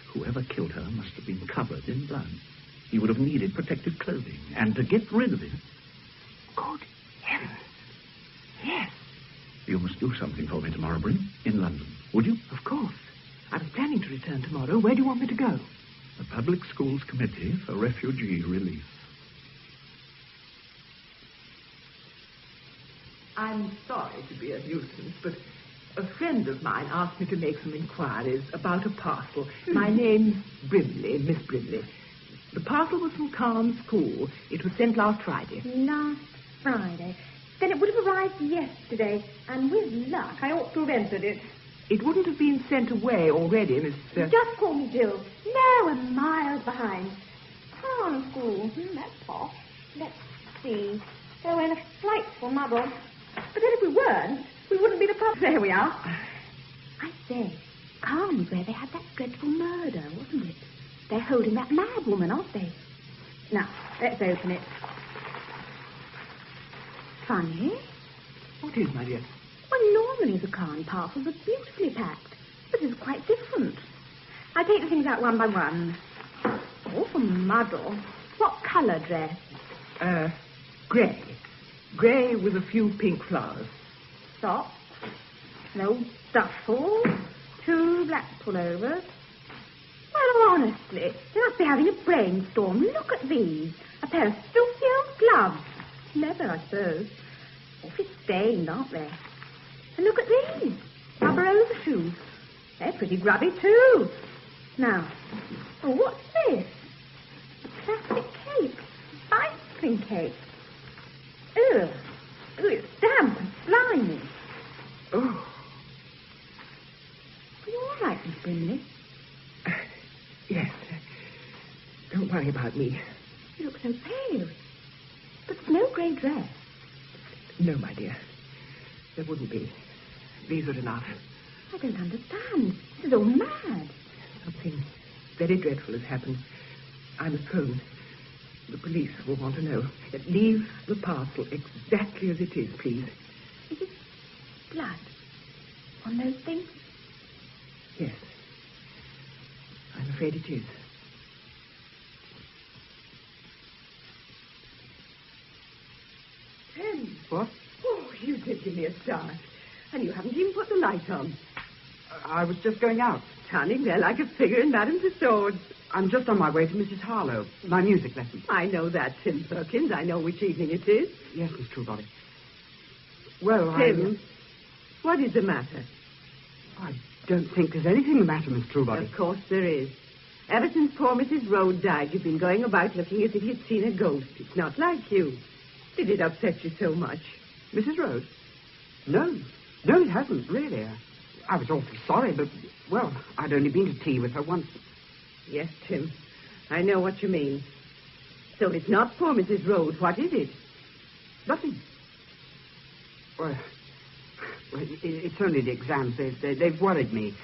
S2: Whoever killed her must have been covered in blood. He would have needed protective clothing, and to get rid of it...
S3: Good heavens. Yes.
S2: You must do something for me tomorrow, Bryn, in London. Would you?
S3: Of course. I was planning to return tomorrow. Where do you want me to go?
S2: The Public Schools Committee for Refugee Relief.
S3: I'm sorry to be a nuisance, but a friend of mine asked me to make some inquiries about a parcel. My name's Brimley, Miss Brimley. The parcel was from Calm School. It was sent last Friday.
S12: Last Friday? Then it would have arrived yesterday, and with luck, I ought to have entered it.
S3: It wouldn't have been sent away already, Miss...
S12: Just call me Jill. No, we're miles behind. Calm School. That's posh. Let's see. Oh, we're in a frightful muddle. But then if we weren't, we wouldn't be the problem. There we are. I say, Calm was where they had that dreadful murder, wasn't it? They're holding that mad woman, aren't they? Now, let's open it. Funny.
S3: What is, my dear?
S12: Well, normally the Calm parcels are beautifully packed. But this is quite different. I'll take the things out one by one. Awful muddle. What colour dress?
S3: Grey. Grey with a few pink flowers.
S12: Socks. No duffel. 2 black pullovers. Well, honestly, they must be having a brainstorm. Look at these. A pair of filthy old gloves. Leather, I suppose. Awfully stained, aren't they? And look at these. Rubber overshoes. They're pretty grubby, too. Now, what's this? A plastic cape. Bicycling cape. Ugh. Oh, it's damp and slimy.
S3: Oh.
S12: Are you all right, Miss Brimley?
S3: Yes. Don't worry about me.
S12: You look so pale. But there's no grey dress.
S3: No, my dear. There wouldn't be. These are enough.
S12: I don't understand. This is all mad.
S3: Something very dreadful has happened. I must phone. The police will want to know. Leave the parcel exactly as it is, please.
S12: Is it blood on those things?
S3: Yes. I'm afraid it is. Tim.
S7: What?
S3: Oh, you did give me a start. And you haven't even put the light on.
S7: I was just going out.
S3: Standing there like a figure in Madame Tussauds.
S7: I'm just on my way to Mrs. Harlow. My music lesson.
S3: I know that, Tim Perkins. I know which evening it is.
S7: Yes, Miss Truebody. Well,
S3: Tim, what is the matter?
S7: I don't think there's anything the matter, Miss Truebody.
S3: Of course there is. Ever since poor Mrs. Rhodes died, you've been going about looking as if you'd seen a ghost. It's not like you. Did it upset you so much?
S7: Mrs. Rhodes? No. No, it hasn't, really. I was awfully sorry, but, well, I'd only been to tea with her once.
S3: Yes, Tim. I know what you mean. So it's not poor Mrs. Rhodes. What is it?
S7: Nothing. Well, it's only the exams. They've worried me.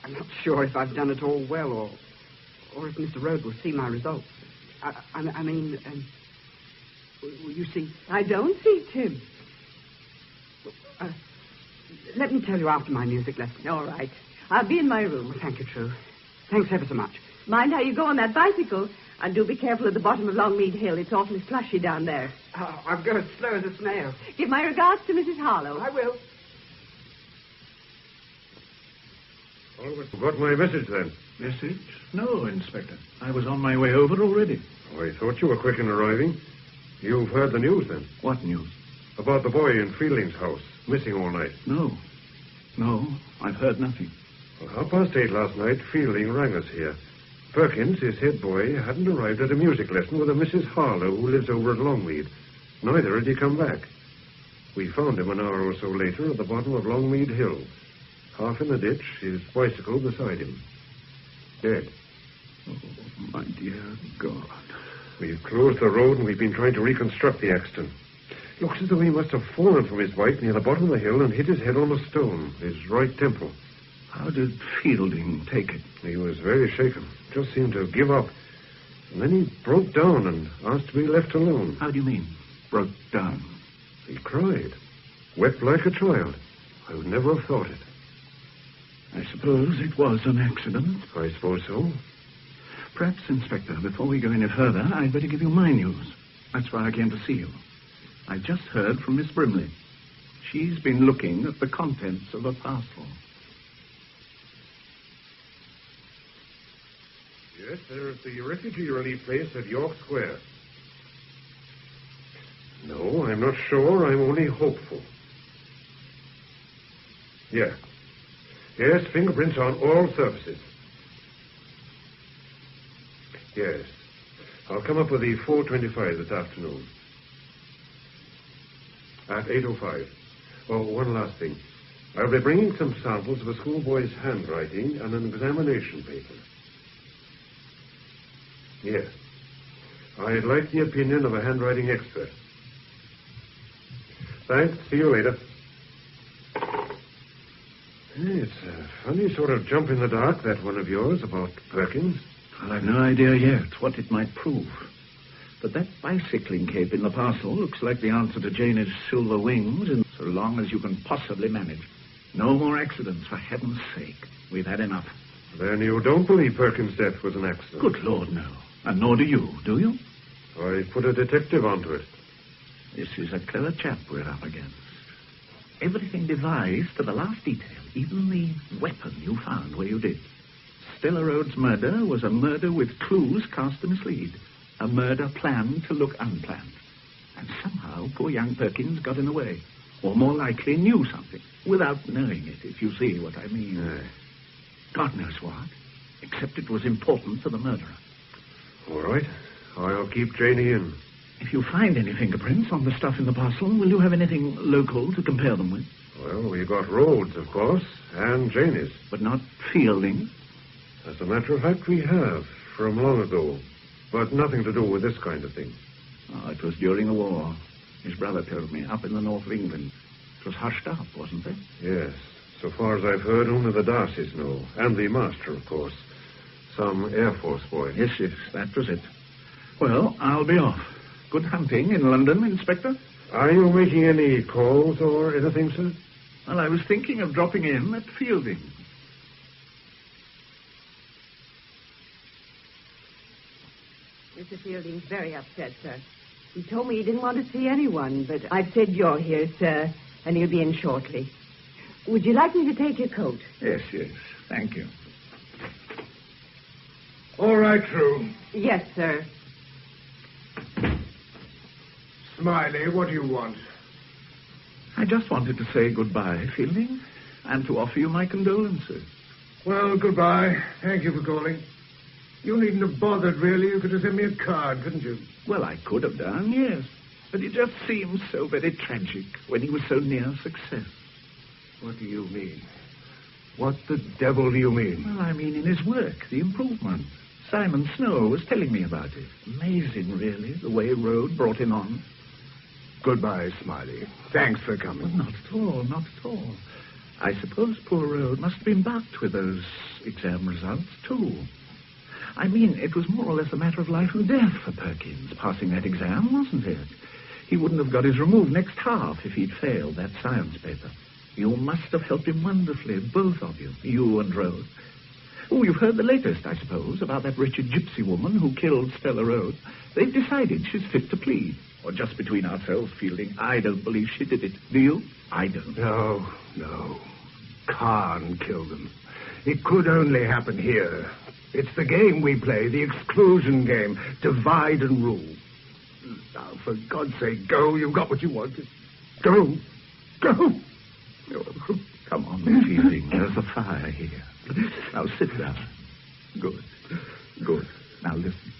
S7: I'm not sure if I've done it all well or if Mr. Rhodes will see my results. I mean, will you see?
S3: I don't see, Tim.
S7: Let me tell you after my music lesson.
S3: All right. I'll be in my room.
S7: Thank you, True. Thanks ever so much.
S3: Mind how you go on that bicycle. And do be careful at the bottom of Longmead Hill. It's awfully slushy down there.
S7: I'll go as slow as a snail.
S3: Give my regards to Mrs. Harlow.
S7: I will.
S8: Oh, but got my message then?
S2: Message? No, Inspector. I was on my way over already.
S8: Oh, I thought you were quick in arriving. You've heard the news then?
S2: What news?
S8: About the boy in Fielding's house, missing all night.
S2: No, I've heard nothing.
S8: Well, 8:30 last night, Fielding rang us here. Perkins, his head boy, hadn't arrived at a music lesson with a Mrs. Harlow who lives over at Longmead. Neither had he come back. We found him an hour or so later at the bottom of Longmead Hill, half in the ditch, his bicycle beside him. Dead.
S2: Oh, my dear God.
S8: We've closed the road and we've been trying to reconstruct the accident. Looks as though he must have fallen from his bike near the bottom of the hill and hit his head on a stone, his right temple.
S2: How did Fielding take it?
S8: He was very shaken. Just seemed to give up. And then he broke down and asked to be left alone.
S2: How do you mean, broke down?
S8: He cried. Wept like a child. I would never have thought it.
S2: I suppose it was an accident.
S8: I suppose so.
S2: Perhaps, Inspector, before we go any further, I'd better give you my news. That's why I came to see you. I just heard from Miss Brimley. She's been looking at the contents of a parcel.
S8: Yes, they're at the refugee relief place at York Square. No, I'm not sure. I'm only hopeful. Yeah. Yes, fingerprints on all surfaces. Yes. I'll come up with the 4:25 this afternoon. At 8:05. Oh, one last thing. I'll be bringing some samples of a schoolboy's handwriting and an examination paper. Yes. I'd like the opinion of a handwriting expert. Thanks. See you later. It's a funny sort of jump in the dark, that one of yours, about Perkins.
S2: Well, I've no idea yet what it might prove. But that bicycling cape in the parcel looks like the answer to Jane's silver wings, and so long as you can possibly manage. No more accidents, for heaven's sake. We've had enough.
S8: Then you don't believe Perkins' death was an accident?
S2: Good Lord, no. And nor do you, do you?
S8: I put a detective onto it.
S2: This is a clever chap we're up against. Everything devised to the last detail, even the weapon you found where you did. Stella Rhodes' murder was a murder with clues cast to mislead. A murder planned to look unplanned. And somehow poor young Perkins got in the way. Or more likely knew something, without knowing it, if you see what I mean. God knows what, except it was important to the murderer.
S8: All right. I'll keep Janie in.
S2: If you find any fingerprints on the stuff in the parcel, will you have anything local to compare them with?
S8: Well, we got Rhodes, of course, and Janie's.
S2: But not Fielding?
S8: As a matter of fact, we have, from long ago. But nothing to do with this kind of thing.
S2: Oh, it was during the war. His brother told me, up in the north of England. It was hushed up, wasn't it?
S8: Yes. So far as I've heard, only the Darcys know. And the master, of course. Some Air Force boy.
S2: Yes, that was it. Well, I'll be off. Good hunting in London, Inspector.
S8: Are you making any calls or anything, sir?
S2: Well, I was thinking of dropping in at Fielding.
S3: Mr. Fielding's very upset, sir. He told me he didn't want to see anyone, but I've said you're here, sir, and he'll be in shortly. Would you like me to take your coat?
S2: Yes. Thank you.
S11: All right, True.
S3: Yes, sir.
S11: Smiley, what do you want?
S2: I just wanted to say goodbye, Fielding, and to offer you my condolences.
S11: Well, goodbye. Thank you for calling. You needn't have bothered, really. You could have sent me a card, couldn't you?
S2: Well, I could have done, yes. But it just seems so very tragic when he was so near success.
S11: What do you mean? What the devil do you mean?
S2: Well, I mean in his work, the improvement. Simon Snow was telling me about it. Amazing, really, the way Rhodes brought him on.
S11: Goodbye, Smiley. Thanks for coming.
S2: Well, not at all. I suppose poor Rhodes must have been bucked with those exam results, too. I mean, it was more or less a matter of life and death for Perkins, passing that exam, wasn't it? He wouldn't have got his removed next half if he'd failed that science paper. You must have helped him wonderfully, both of you, you and Rhodes. Oh, you've heard the latest, I suppose, about that wretched gypsy woman who killed Stella Rhodes. They've decided she's fit to plead. Or just between ourselves, Fielding, I don't believe she did it. Do you? I don't.
S5: No. Khan killed them. It could only happen here. It's the game we play, the exclusion game. Divide and rule. Now, for God's sake, go. You've got what you wanted. Go. Oh,
S2: come on, Fielding. There's a fire here. Now, sit down. Good. Now, listen.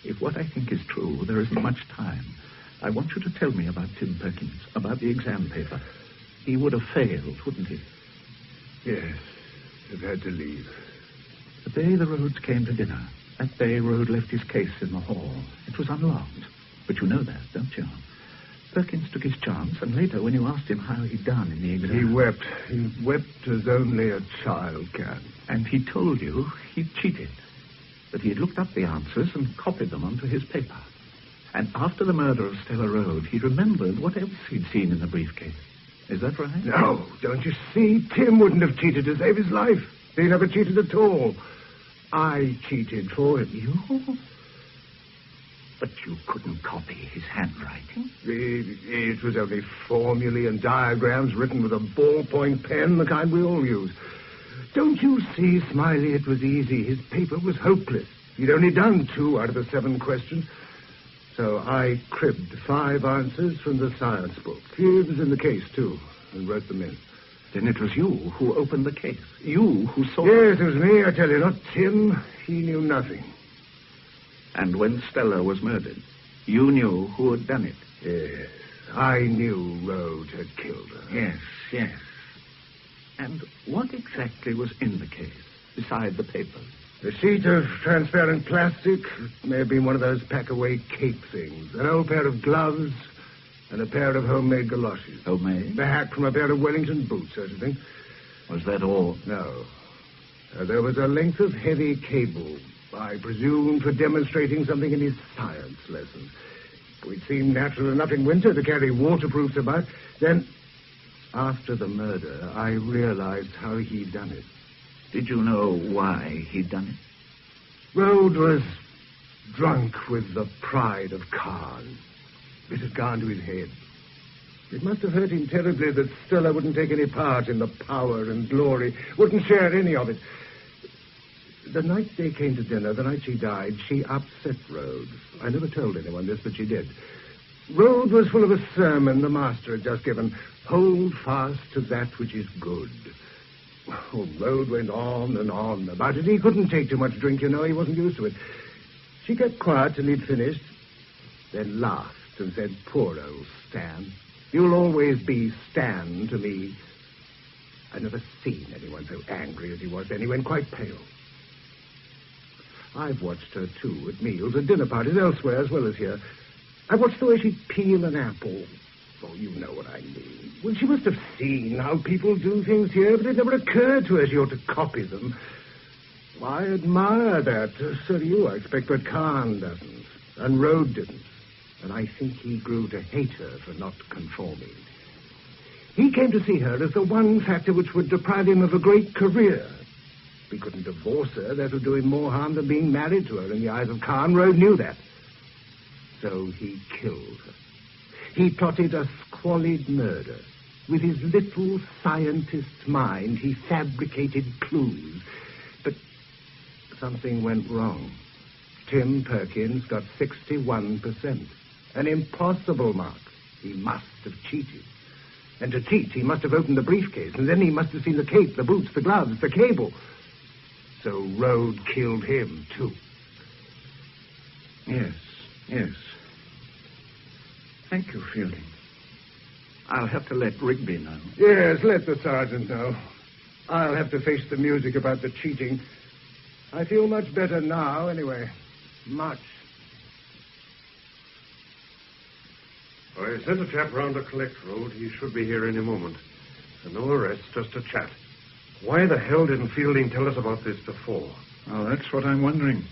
S2: If what I think is true, there isn't much time. I want you to tell me about Tim Perkins, about the exam paper. He would have failed, wouldn't he?
S5: Yes. I've had to leave.
S2: The day the Rhodes came to dinner, that day Rhodes left his case in the hall. It was unlocked. But you know that, don't you? Perkins took his chance, and later, when you asked him how he'd done in the exam...
S5: He wept. He wept as only a child can.
S2: And he told you he'd cheated. That he had looked up the answers and copied them onto his paper. And after the murder of Stella Rhodes, he remembered what else he'd seen in the briefcase. Is that right?
S5: No, don't you see? Tim wouldn't have cheated to save his life. He never cheated at all. I cheated for him.
S2: You? But you couldn't copy his handwriting.
S5: It was only formulae and diagrams written with a ballpoint pen, the kind we all use. Don't you see, Smiley, it was easy. His paper was hopeless. He'd only done 2 out of the 7 questions. So I cribbed 5 answers from the science book. It was in the case, too, and wrote them in.
S2: Then it was you who opened the case. You who saw...
S5: Yes, it was me, I tell you, not Tim. He knew nothing.
S2: And when Stella was murdered, you knew who had done it?
S5: Yes, I knew Rhodes had killed her.
S2: Yes. And what exactly was in the case, beside the papers?
S5: A sheet of transparent plastic. It may have been one of those pack-away cape things. An old pair of gloves and a pair of homemade galoshes.
S2: Homemade?
S5: The hack from a pair of Wellington boots, I should think.
S2: Was that all?
S5: No. There was a length of heavy cable, I presume, for demonstrating something in his science lesson. It seemed natural enough in winter to carry waterproofs about. Then, after the murder, I realized how he'd done it.
S2: Did you know why he'd done it?
S5: Rhodes was drunk with the pride of Khan. It had gone to his head. It must have hurt him terribly that Stella wouldn't take any part in the power and glory, wouldn't share any of it. The night they came to dinner, the night she died, she upset Rhodes. I never told anyone this, but she did. Rhodes was full of a sermon the master had just given. Hold fast to that which is good. Oh, Rhodes went on and on about it. He couldn't take too much drink, you know. He wasn't used to it. She kept quiet till he'd finished, then laughed and said, poor old Stan. You'll always be Stan to me. I've never seen anyone so angry as he was then. He went quite pale. I've watched her, too, at meals, at dinner parties, elsewhere as well as here. I watched the way she'd peel an apple. Oh, you know what I mean. Well, she must have seen how people do things here, but it never occurred to her she ought to copy them. I admire that. So do you, I expect, but Khan doesn't. And Rhodes didn't. And I think he grew to hate her for not conforming. He came to see her as the one factor which would deprive him of a great career. He couldn't divorce her. That would do him more harm than being married to her in the eyes of Khan. Rhodes knew that. So he killed her. He plotted a squalid murder. With his little scientist's mind, he fabricated clues. But something went wrong. Tim Perkins got 61%. An impossible mark. He must have cheated. And to cheat, he must have opened the briefcase, and then he must have seen the cape, the boots, the gloves, the cable. So Rhodes killed him, too.
S2: Yes. Thank you, Fielding. I'll have to let Rigby know.
S5: Yes, let the sergeant know. I'll have to face the music about the cheating. I feel much better now, anyway. Much.
S8: I sent a chap round to collect Rhodes. He should be here any moment. And no arrest, just a chat. Why the hell didn't Fielding tell us about this before?
S2: Oh, that's what I'm wondering.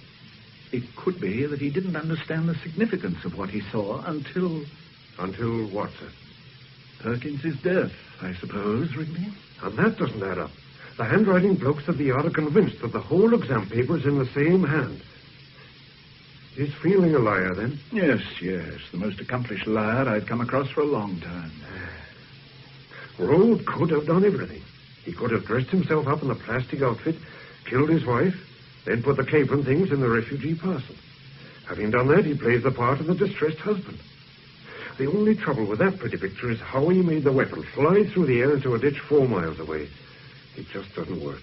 S2: It could be that he didn't understand the significance of what he saw until...
S8: Until what, sir?
S2: Perkins's death, I suppose, Rigby.
S8: And that doesn't add up. The handwriting blokes at the yard are convinced that the whole exam paper is in the same hand. He's feeling a liar, then?
S2: Yes. The most accomplished liar I'd come across for a long time.
S8: Rode could have done everything. He could have dressed himself up in a plastic outfit, killed his wife, then put the cape and things in the refugee parcel. Having done that, he plays the part of the distressed husband. The only trouble with that pretty picture is how he made the weapon fly through the air into a ditch 4 miles away. It just doesn't work.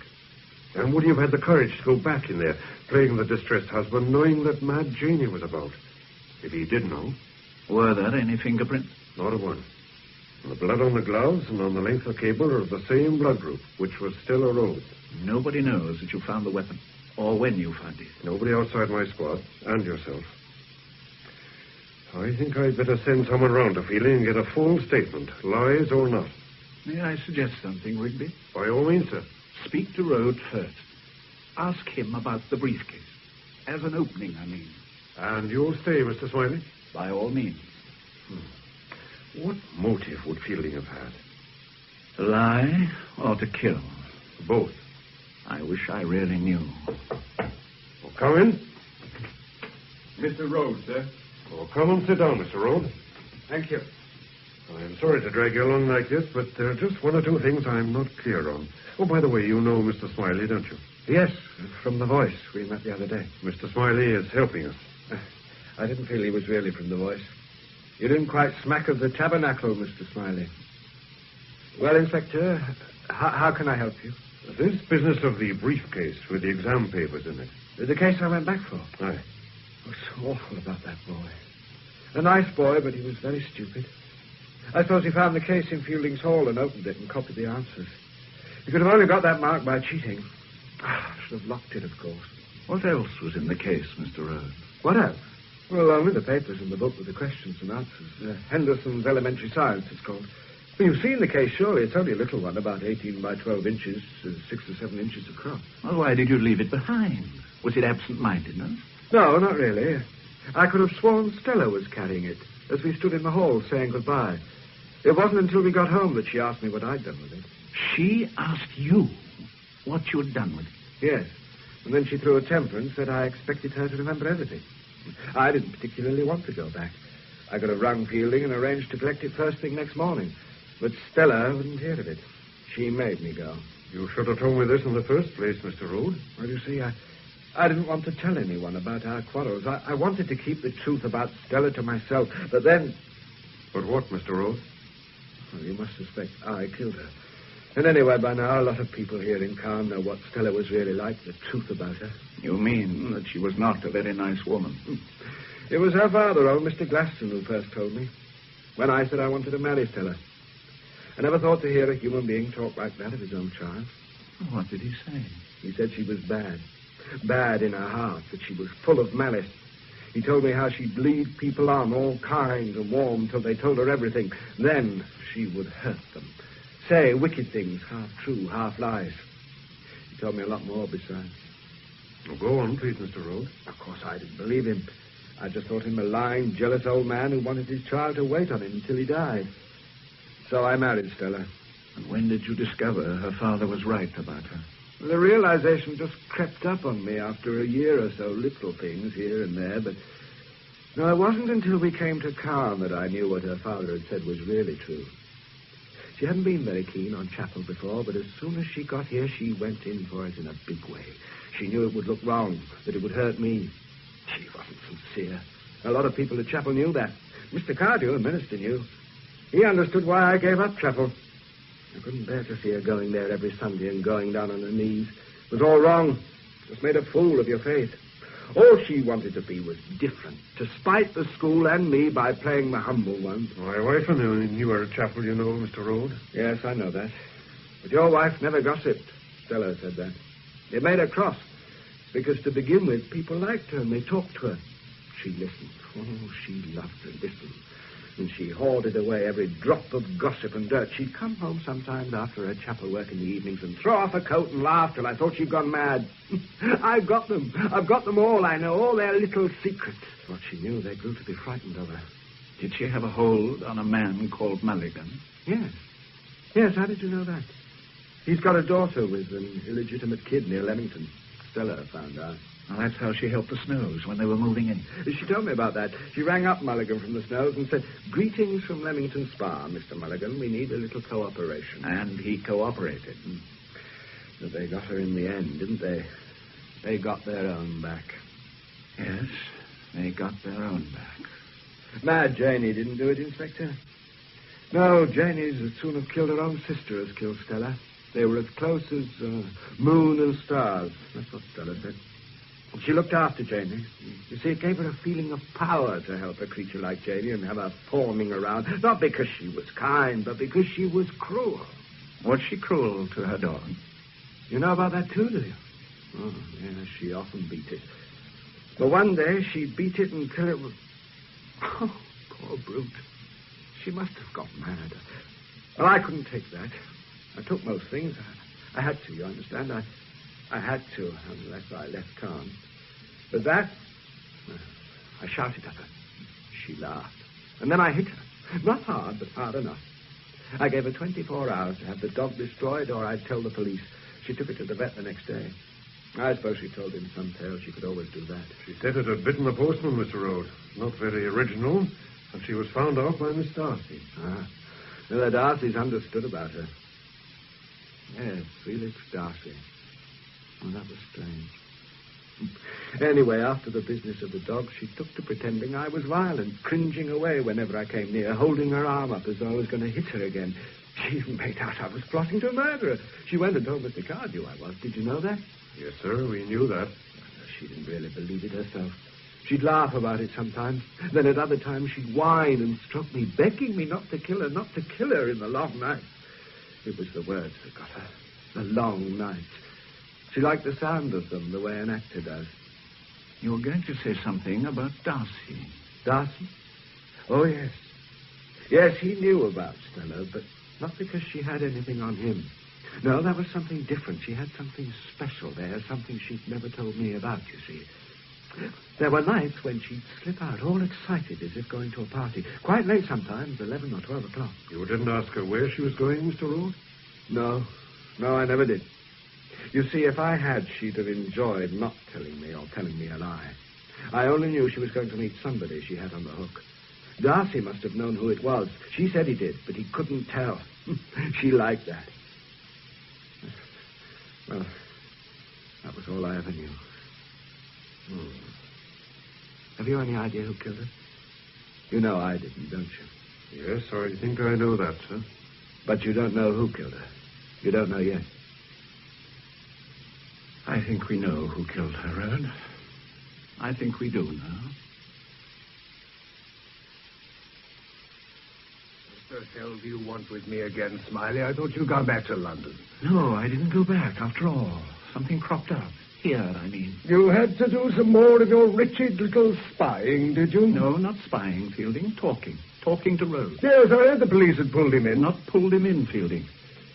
S8: And would he have had the courage to go back in there, playing the distressed husband, knowing that Mad Janie was about? If he did know.
S2: Were there any fingerprints?
S8: Not a one. The blood on the gloves and on the length of cable are of the same blood group, which was Stella Rhodes.
S2: Nobody knows that you found the weapon, or when you found it.
S8: Nobody outside my squad, and yourself. I think I'd better send someone round to Feely and get a full statement, lies or not.
S2: May I suggest something, Rigby?
S8: By all means, sir.
S2: Speak to Rhodes first. Ask him about the briefcase. As an opening, I mean.
S8: And you'll stay, Mr. Smiley?
S2: By all means.
S8: What motive would Fielding have had?
S2: To lie or to kill?
S8: Both.
S2: I wish I really knew.
S8: Well, come in.
S11: Mr. Rhodes, sir.
S8: Well, come and sit down, Mr. Rhodes.
S11: Thank you.
S8: I'm sorry to drag you along like this, but there are just one or two things I'm not clear on. Oh, by the way, you know Mr. Smiley, don't you?
S11: Yes, from the voice. We met the other day.
S8: Mr. Smiley is helping us.
S11: I didn't feel he was really from the voice. You didn't quite smack of the tabernacle, Mr. Smiley. Well, Inspector, how can I help you?
S8: This business of the briefcase with the exam papers in it.
S11: The case I went back for.
S8: Aye.
S11: Oh, so awful about that boy. A nice boy, but he was very stupid. I suppose he found the case in Fielding's Hall and opened it and copied the answers. He could have only got that mark by cheating. I should have locked it, of course.
S2: What else was in the case, Mr. Rhodes?
S11: What else? Well, only the papers in the book with the questions and answers. Henderson's Elementary Science, it's called. Well, you've seen the case, surely. It's only a little one, about 18 by 12 inches, 6 or 7 inches across.
S2: Well, why did you leave it behind? Was it absent-mindedness?
S11: No, not really. I could have sworn Stella was carrying it as we stood in the hall saying goodbye. It wasn't until we got home that she asked me what I'd done with it.
S2: She asked you what you had done with it?
S11: Yes. And then she threw a temper and said I expected her to remember everything. I didn't particularly want to go back. I could have rung Fielding and arranged to collect it first thing next morning. But Stella wouldn't hear of it. She made me go.
S8: You should have told me this in the first place, Mr. Rhodes.
S11: Well, you see, I didn't want to tell anyone about our quarrels. I wanted to keep the truth about Stella to myself. But then...
S8: But what, Mr. Rhodes?
S11: Well, you must suspect I killed her. And anyway, by now, a lot of people here in Calm know what Stella was really like, the truth about her.
S2: You mean that she was not a very nice woman?
S11: It was her father, old Mr. Glaston, who first told me. When I said I wanted to marry Stella. I never thought to hear a human being talk like that of his own child.
S2: What did he say?
S11: He said she was bad. Bad in her heart, that she was full of malice. He told me how she'd lead people on, all kind and warm, till they told her everything. Then she would hurt them. Say wicked things, half true, half lies. He told me a lot more besides.
S8: Well, go on, please, Mr. Rhodes.
S11: Of course, I didn't believe him. I just thought him a lying, jealous old man who wanted his child to wait on him until he died. So I married Stella.
S2: And when did you discover her father was right about her?
S11: The realization just crept up on me after a year or so, little things here and there, but... No, it wasn't until we came to Calm that I knew what her father had said was really true. She hadn't been very keen on chapel before, but as soon as she got here, she went in for it in a big way. She knew it would look wrong, that it would hurt me. She wasn't sincere. A lot of people at chapel knew that. Mr. Cardew, the minister, knew. He understood why I gave up chapel. I couldn't bear to see her going there every Sunday and going down on her knees. It was all wrong. Just made a fool of your faith. All she wanted to be was different, to spite the school and me by playing the humble one.
S8: My wife and you were at chapel, you know, Mr. Rhodes.
S11: Yes, I know that. But your wife never gossiped. Stella said that. It made her cross, because to begin with, people liked her and they talked to her. She listened. Oh, she loved to listen. And she hoarded away every drop of gossip and dirt. She'd come home sometimes after her chapel work in the evenings and throw off her coat and laugh till I thought she'd gone mad. I've got them. I've got them all, I know, all their little secrets. What she knew, they grew to be frightened of her.
S2: Did she have a hold on a man called Mulligan?
S11: Yes. Yes, how did you know that? He's got a daughter with an illegitimate kid near Leamington. Stella found out.
S2: Well, that's how she helped the Snows when they were moving in.
S11: She told me about that. She rang up Mulligan from the Snows and said, "Greetings from Leamington Spa, Mr. Mulligan. We need a little cooperation."
S2: And he cooperated.
S11: But they got her in the end, didn't they? They got their own back.
S2: Yes, they got their own back.
S11: Mad Janie didn't do it, Inspector. No, Janie's as soon have killed her own sister as killed Stella. They were as close as moon and stars. That's what Stella said. She looked after Janie. You see, it gave her a feeling of power to help a creature like Janie and have her fawning around. Not because she was kind, but because she was cruel.
S2: Was she cruel to her dog?
S11: You know about that too, do you? Oh, yes, she often beat it. But one day she beat it until it was... Oh, poor brute. She must have got mad. Well, I couldn't take that. I took most things. I had to, you understand? I had to, unless I left calm. But that... I shouted at her. She laughed. And then I hit her. Not hard, but hard enough. I gave her 24 hours to have the dog destroyed, or I'd tell the police. She took it to the vet the next day. I suppose she told him some tale. She could always do that.
S8: She said it had bitten the postman, Mr. Rhodes. Not very original. And she was found out by Miss Darcy.
S11: Ah. Well, the Darcys understood about her. Yes, Felix Darcy. Oh, that was strange. Anyway, after the business of the dog, she took to pretending I was violent, cringing away whenever I came near, holding her arm up as though I was going to hit her again. She even made out I was plotting to murder her. She went and told Mr. Cardew I was. Did you know that?
S8: Yes, sir, we knew that.
S11: She didn't really believe it herself. She'd laugh about it sometimes. Then at other times she'd whine and stroke me, begging me not to kill her in the long night. It was the words that got her. The long nights. She liked the sound of them, the way an actor does.
S2: You were going to say something about Darcy.
S11: Darcy? Oh, yes. Yes, he knew about Stella, but not because she had anything on him. No, that was something different. She had something special there, something she'd never told me about, you see. There were nights when she'd slip out, all excited, as if going to a party. Quite late sometimes, 11 or 12 o'clock.
S8: You didn't ask her where she was going, Mr. Rhodes?
S11: No, I never did. You see, if I had, she'd have enjoyed not telling me or telling me a lie. I only knew she was going to meet somebody she had on the hook. Darcy must have known who it was. She said he did, but he couldn't tell. She liked that. Well, that was all I ever knew. Have you any idea who killed her? You know I didn't, don't you?
S8: Yes, I think I know that, sir.
S11: But you don't know who killed her. You don't know yet.
S2: I think we know who killed her, Rhodes. I think we do now.
S5: What the hell do you want with me again, Smiley? I thought you'd gone back to London.
S2: No, I didn't go back after all. Something cropped up. Here, I mean.
S5: You had to do some more of your wretched little spying, did you?
S2: No, not spying, Fielding. Talking. Talking to Rhodes.
S5: Yes, I heard the police had pulled him in.
S2: Not pulled him in, Fielding.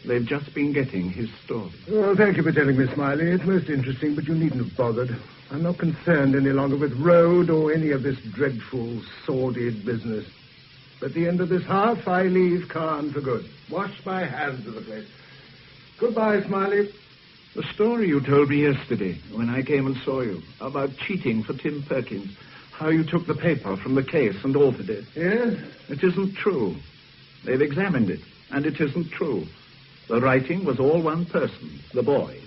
S2: They've just been getting his story.
S5: Well, thank you for telling me, Smiley. It's most interesting, but you needn't have bothered. I'm not concerned any longer with Rhodes or any of this dreadful, sordid business. At the end of this half, I leave Caen for good. Wash my hands of the place. Goodbye, Smiley.
S2: The story you told me yesterday when I came and saw you about cheating for Tim Perkins, how you took the paper from the case and altered it.
S5: Yes?
S2: It isn't true. They've examined it, and it isn't true. The writing was all one person, the boy's.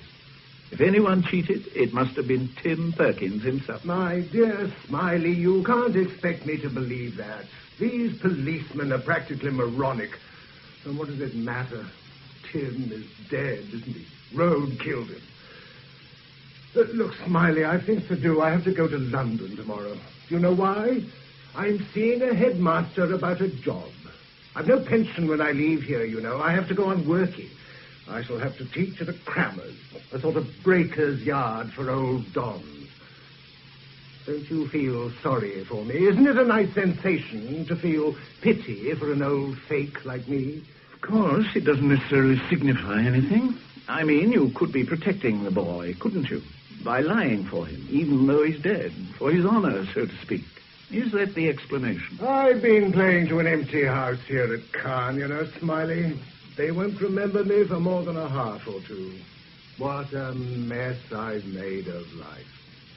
S2: If anyone cheated, it must have been Tim Perkins himself.
S5: My dear Smiley, you can't expect me to believe that. These policemen are practically moronic. And what does it matter? Tim is dead, isn't he? Rhodes killed him. Look, Smiley, I've things to do. I have to go to London tomorrow. Do you know why? I'm seeing a headmaster about a job. I've no pension when I leave here, you know. I have to go on working. I shall have to teach at a crammer's, a sort of breaker's yard for old dons. Don't you feel sorry for me? Isn't it a nice sensation to feel pity for an old fake like me?
S2: Of course, it doesn't necessarily signify anything. I mean, you could be protecting the boy, couldn't you? By lying for him, even though he's dead, for his honor, so to speak. Is that the explanation?
S5: I've been playing to an empty house here at Caen, you know, Smiley. They won't remember me for more than a half or two. What a mess I've made of life.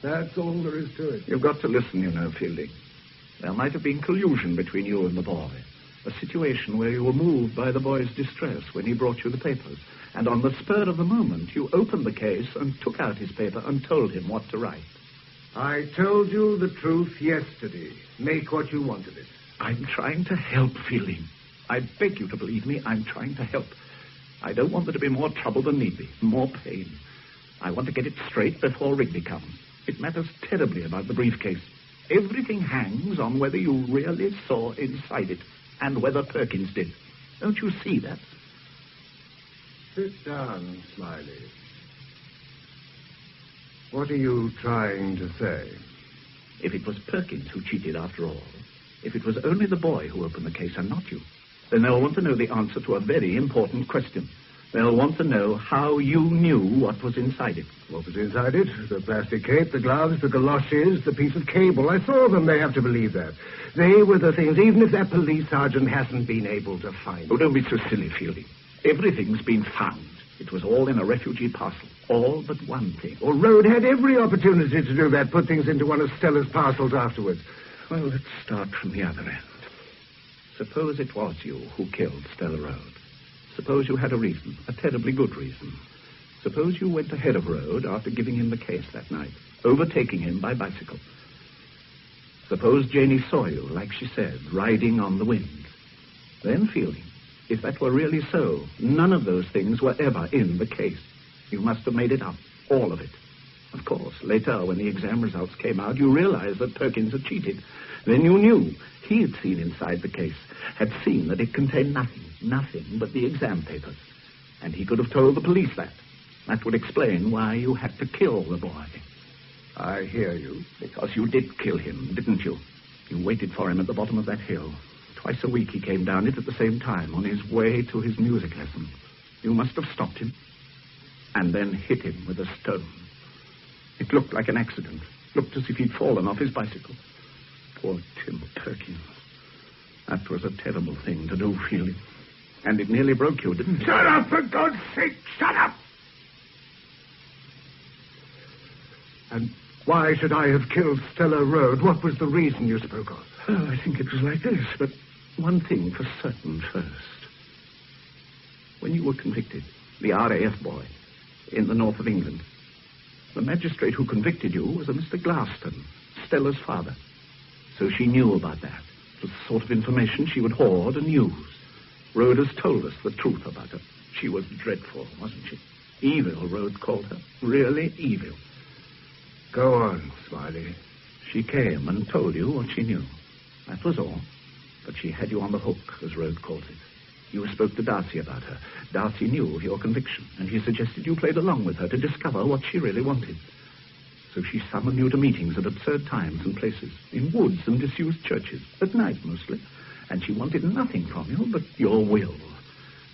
S5: That's all there is to it.
S2: You've got to listen, you know, Fielding. There might have been collusion between you and the boy. A situation where you were moved by the boy's distress when he brought you the papers. And on the spur of the moment, you opened the case and took out his paper and told him what to write.
S5: I told you the truth yesterday. Make what you want of it.
S2: I'm trying to help, Fielding. I beg you to believe me, I'm trying to help. I don't want there to be more trouble than need be, more pain. I want to get it straight before Wrigley comes. It matters terribly about the briefcase. Everything hangs on whether you really saw inside it and whether Perkins did. Don't you see that?
S5: Sit down, Smiley. What are you trying to say?
S2: If it was Perkins who cheated after all, if it was only the boy who opened the case and not you, then they'll want to know the answer to a very important question. They'll want to know how you knew what was inside it.
S5: What was inside it? The plastic cape, the gloves, the galoshes, the piece of cable. I saw them. They have to believe that. They were the things, even if that police sergeant hasn't been able to find
S2: Oh,
S5: them.
S2: don't be so silly, Fielding. Everything's been found. It was all in a refugee parcel. All but one thing.
S5: Well, Rhodes had every opportunity to do that, put things into one of Stella's parcels afterwards.
S2: Well, let's start from the other end. Suppose it was you who killed Stella Rhodes. Suppose you had a reason, a terribly good reason. Suppose you went ahead of Rhodes after giving him the case that night, overtaking him by bicycle. Suppose Janie saw you, like she said, riding on the wind. Then, Fielding, if that were really so, none of those things were ever in the case. You must have made it up, all of it. Of course, later, when the exam results came out, you realized that Perkins had cheated. Then you knew he had seen inside the case, had seen that it contained nothing but the exam papers. And he could have told the police that. That would explain why you had to kill the boy.
S5: I hear you.
S2: Because you did kill him, didn't you? You waited for him at the bottom of that hill. Twice a week he came down it at the same time on his way to his music lesson. You must have stopped him and then hit him with a stone. It looked like an accident. Looked as if he'd fallen off his bicycle. Poor Tim Perkins. That was a terrible thing to do, Fielding. And it nearly broke you, didn't it?
S5: Shut up, for God's sake! Shut up! And why should I have killed Stella Rhodes? What was the reason you spoke of?
S2: Oh, I think it was like this, but one thing for certain first. When you were convicted, the RAF boy, in the north of England, the magistrate who convicted you was a Mr. Glaston, Stella's father. So she knew about that. It was the sort of information she would hoard and use. Rhodes told us the truth about her. She was dreadful, wasn't she? Evil, Rhodes called her. Really evil.
S5: Go on, Smiley.
S2: She came and told you what she knew. That was all. But she had you on the hook, as Rhodes calls it. You spoke to Darcy about her. Darcy knew of your conviction, and he suggested you played along with her to discover what she really wanted. So she summoned you to meetings at absurd times and places, in woods and disused churches, at night mostly. And she wanted nothing from you but your will.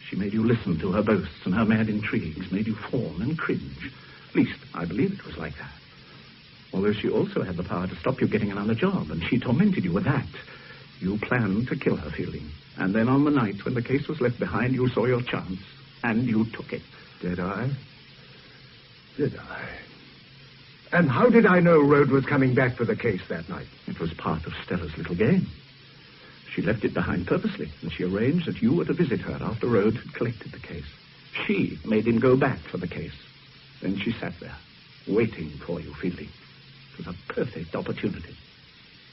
S2: She made you listen to her boasts and her mad intrigues, made you fawn and cringe. At least, I believe it was like that. Although she also had the power to stop you getting another job, and she tormented you with that. You planned to kill her, Fielding. And then on the night when the case was left behind, you saw your chance, and you took it.
S5: Did I? Did I? And how did I know Rhodes was coming back for the case that night?
S2: It was part of Stella's little game. She left it behind purposely, and she arranged that you were to visit her after Rhodes had collected the case. She made him go back for the case. Then she sat there, waiting for you, Fielding. It was a perfect opportunity.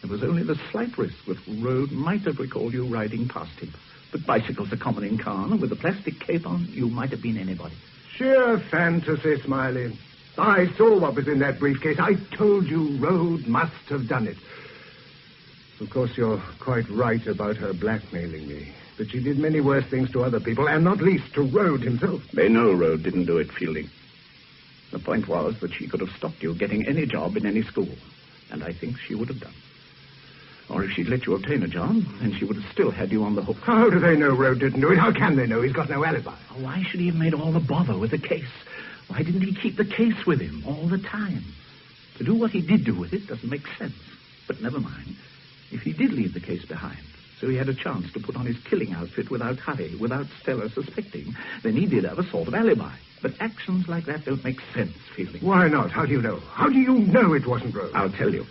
S2: There was only the slight risk that Rhodes might have recalled you riding past him. But bicycles are common in Caen, and with a plastic cape on, you might have been anybody.
S5: Sheer fantasy, Smiley. I saw what was in that briefcase. I told you Rhodes must have done it. Of course, you're quite right about her blackmailing me. But she did many worse things to other people, and not least to Rhodes himself.
S2: They know Rhodes didn't do it, Fielding. The point was that she could have stopped you getting any job in any school. And I think she would have done. Or if she'd let you obtain a job, then she would have still had you on the hook.
S5: How do they know Rhodes didn't do it? How can they know? He's got no alibi.
S2: Why should he have made all the bother with the case? Why didn't he keep the case with him all the time? To do what he did do with it doesn't make sense. But never mind. If he did leave the case behind, so he had a chance to put on his killing outfit without hurry, without Stella suspecting, then he did have a sort of alibi. But actions like that don't make sense, Fielding.
S5: Why not? How do you know? How do you know it wasn't Rhodes?
S2: I'll tell you.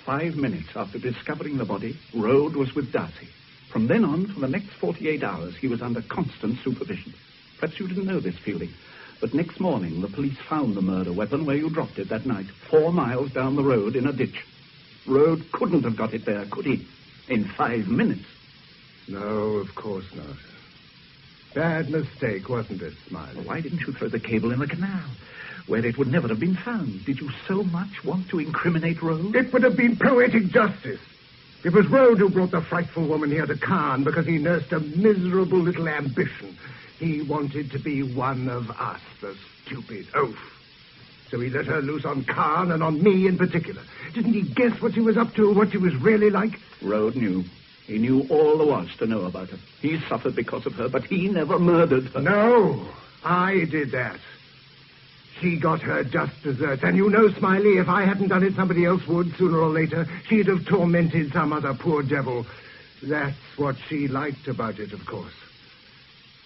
S2: 5 minutes after discovering the body, Rhodes was with Darcy. From then on, for the next 48 hours, he was under constant supervision. Perhaps you didn't know this, Fielding. But next morning, the police found the murder weapon where you dropped it that night, 4 miles down the road in a ditch. Rhodes couldn't have got it there, could he? In 5 minutes.
S5: No, of course not. Bad mistake, wasn't it, Smiley?
S2: Well, why didn't you throw the cable in the canal, where it would never have been found? Did you so much want to incriminate Rhodes?
S5: It would have been poetic justice. It was Rhodes who brought the frightful woman here to Caen because he nursed a miserable little ambition. He wanted to be one of us, the stupid oaf. So he let her loose on Caen and on me in particular. Didn't he guess what she was up to, what she was really like?
S2: Rhodes knew. He knew all there was to know about her. He suffered because of her, but he never murdered her.
S5: No, I did that. She got her just deserts. And you know, Smiley, if I hadn't done it, somebody else would, sooner or later. She'd have tormented some other poor devil. That's what she liked about it, of course.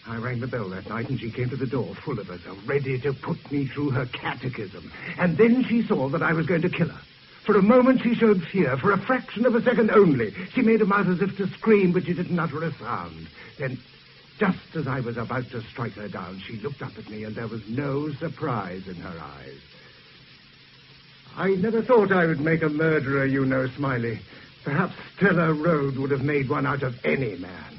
S5: I rang the bell that night, and she came to the door, full of herself, ready to put me through her catechism. And then she saw that I was going to kill her. For a moment, she showed fear. For a fraction of a second only. She made a mouth as if to scream, but she didn't utter a sound. Then, just as I was about to strike her down, she looked up at me, and there was no surprise in her eyes. I never thought I would make a murderer, you know, Smiley. Perhaps Stella Rhodes would have made one out of any man.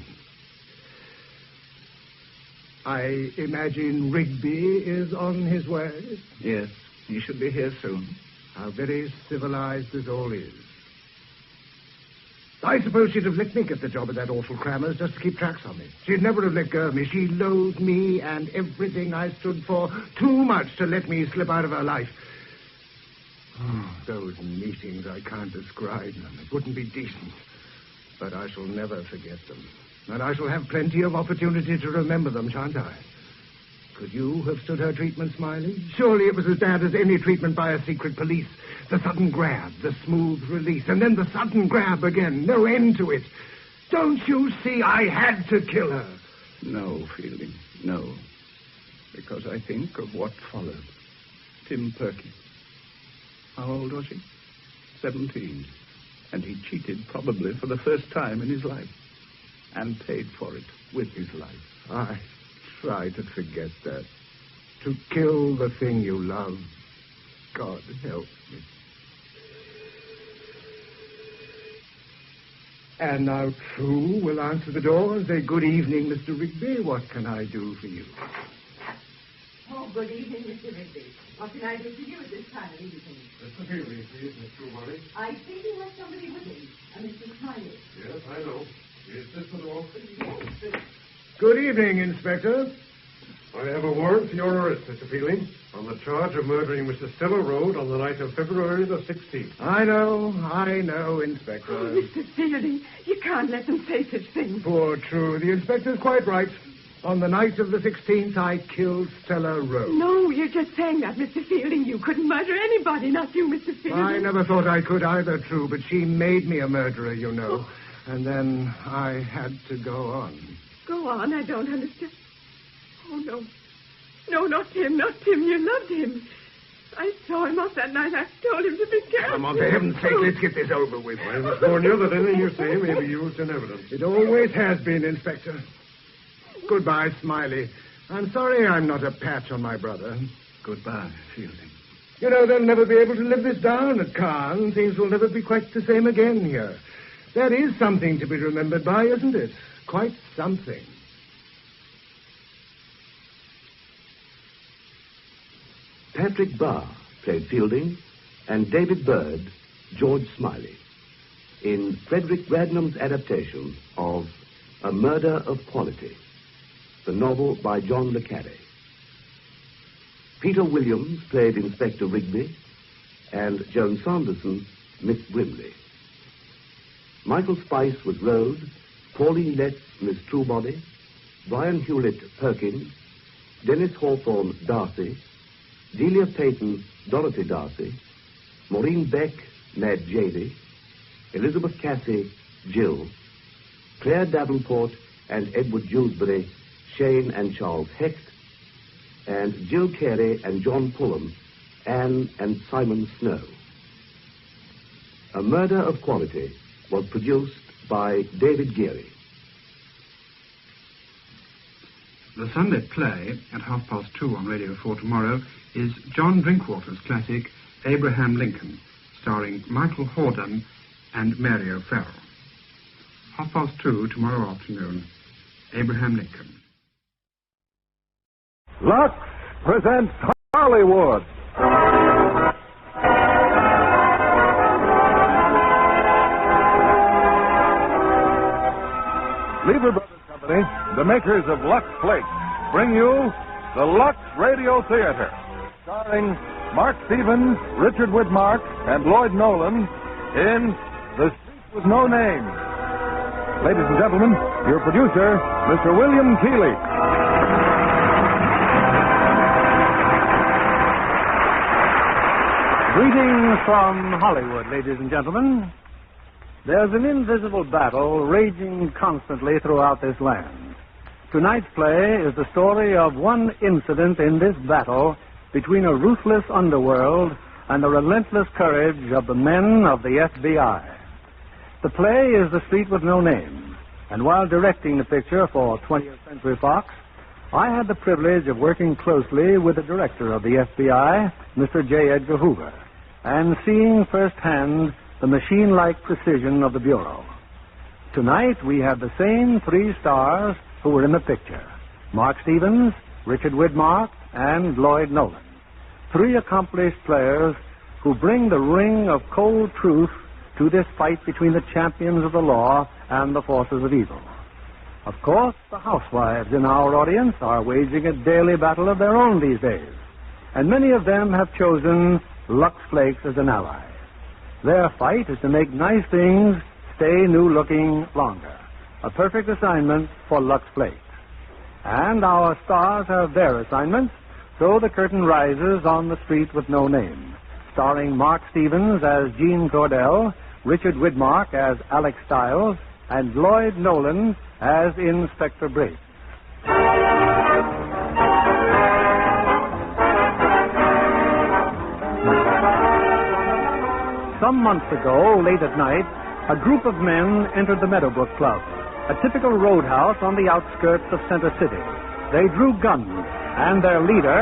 S5: I imagine Rigby is on his way.
S2: Yes, he should be here soon.
S5: How very civilized this all is. I suppose she'd have let me get the job at that awful Crammer's just to keep tracks on me. She'd never have let go of me. She loathed me and everything I stood for too much to let me slip out of her life. Oh, those meetings, I can't describe them. It wouldn't be decent. But I shall never forget them. And I shall have plenty of opportunity to remember them, shan't I? Could you have stood her treatment, Smiley? Surely it was as bad as any treatment by a secret police. The sudden grab, the smooth release, and then the sudden grab again. No end to it. Don't you see I had to kill her?
S2: No, Fielding, no. Because I think of what followed. Tim Perky. How old was he? 17. And he cheated probably for the first time in his life. And paid for it with his life.
S5: I try to forget that. To kill the thing you love. God help me. And now True will answer the door and say, "Good evening, Mr. Rigby. What can I do for you?"
S3: Oh, good evening, Mr. Rigby. What can I do for you at this time of evening?
S8: Mr. Fielding, please, Miss Trueberry.
S3: I think you have somebody with him, a Mr. Smiley.
S8: Yes, I know. Is this the door?
S5: Good evening, Inspector.
S8: I have a warrant for your arrest, Mr. Fielding, on the charge of murdering Mr. Stella Rhodes on the night of February the 16th.
S5: I know, Inspector.
S3: Oh, Mr. Fielding, you can't let them say such things.
S5: Poor True. The Inspector's quite right. On the night of the 16th, I killed Stella Rhodes.
S3: No, you're just saying that, Mr. Fielding. You couldn't murder anybody, not you, Mr. Fielding.
S5: I never thought I could either, True, but she made me a murderer, you know. Oh. And then I had to go on.
S3: Go on? I don't understand. Oh, no. No, not Tim. You loved him. I saw him off that night. I told him to be careful.
S5: Come on, for heaven's sake, let's get this over with.
S8: I must warn you that anything you say may be used in evidence.
S5: It always has been, Inspector. Goodbye, Smiley. I'm sorry I'm not a patch on my brother.
S2: Goodbye, Fielding.
S5: You know, they'll never be able to live this down at Caen. Things will never be quite the same again here. That is something to be remembered by, isn't it? Quite something.
S1: Patrick Barr played Fielding, and David Bird, George Smiley, in Frederick Radnam's adaptation of A Murder of Quality, the novel by John le Carré. Peter Williams played Inspector Rigby, and Joan Sanderson, Miss Brimley. Michael Spice was Rhodes, Pauline Letts, Miss Truebody, Brian Hewlett, Perkins, Dennis Hawthorne, Darcy, Delia Payton, Dorothy Darcy, Maureen Beck, Mad Jady, Elizabeth Cassie, Jill, Claire Davenport and Edward Dewsbury, Shane and Charles Hecht, and Jill Carey and John Pulham, Anne and Simon Snow. A Murder of Quality was produced by David Geary.
S13: The Sunday play at 2:30 on Radio 4 tomorrow is John Drinkwater's classic Abraham Lincoln, starring Michael Hordern and Mary O'Farrell. 2:30 tomorrow afternoon, Abraham Lincoln.
S14: Lux presents Hollywood. Lever Brothers Company, the makers of Lux Flakes, bring you the Lux Radio Theater, starring Mark Stevens, Richard Widmark, and Lloyd Nolan in The Street with No Name. Ladies and gentlemen, your producer, Mr. William Keeley.
S15: Greetings from Hollywood, ladies and gentlemen. There's an invisible battle raging constantly throughout this land. Tonight's play is the story of one incident in this battle between a ruthless underworld and the relentless courage of the men of the FBI. The play is The Street with No Name, and while directing the picture for 20th Century Fox, I had the privilege of working closely with the director of the FBI, Mr. J. Edgar Hoover, and seeing firsthand the machine-like precision of the Bureau. Tonight, we have the same three stars who were in the picture: Mark Stevens, Richard Widmark, and Lloyd Nolan. Three accomplished players who bring the ring of cold truth to this fight between the champions of the law and the forces of evil. Of course, the housewives in our audience are waging a daily battle of their own these days, and many of them have chosen Lux Flakes as an ally. Their fight is to make nice things stay new-looking longer. A perfect assignment for Lux Flakes. And our stars have their assignments, so the curtain rises on The Street with No Name, starring Mark Stevens as Gene Cordell, Richard Widmark as Alex Stiles, and Lloyd Nolan as Inspector Briggs. Some months ago, late at night, a group of men entered the Meadowbrook Club, a typical roadhouse on the outskirts of Center City. They drew guns, and their leader...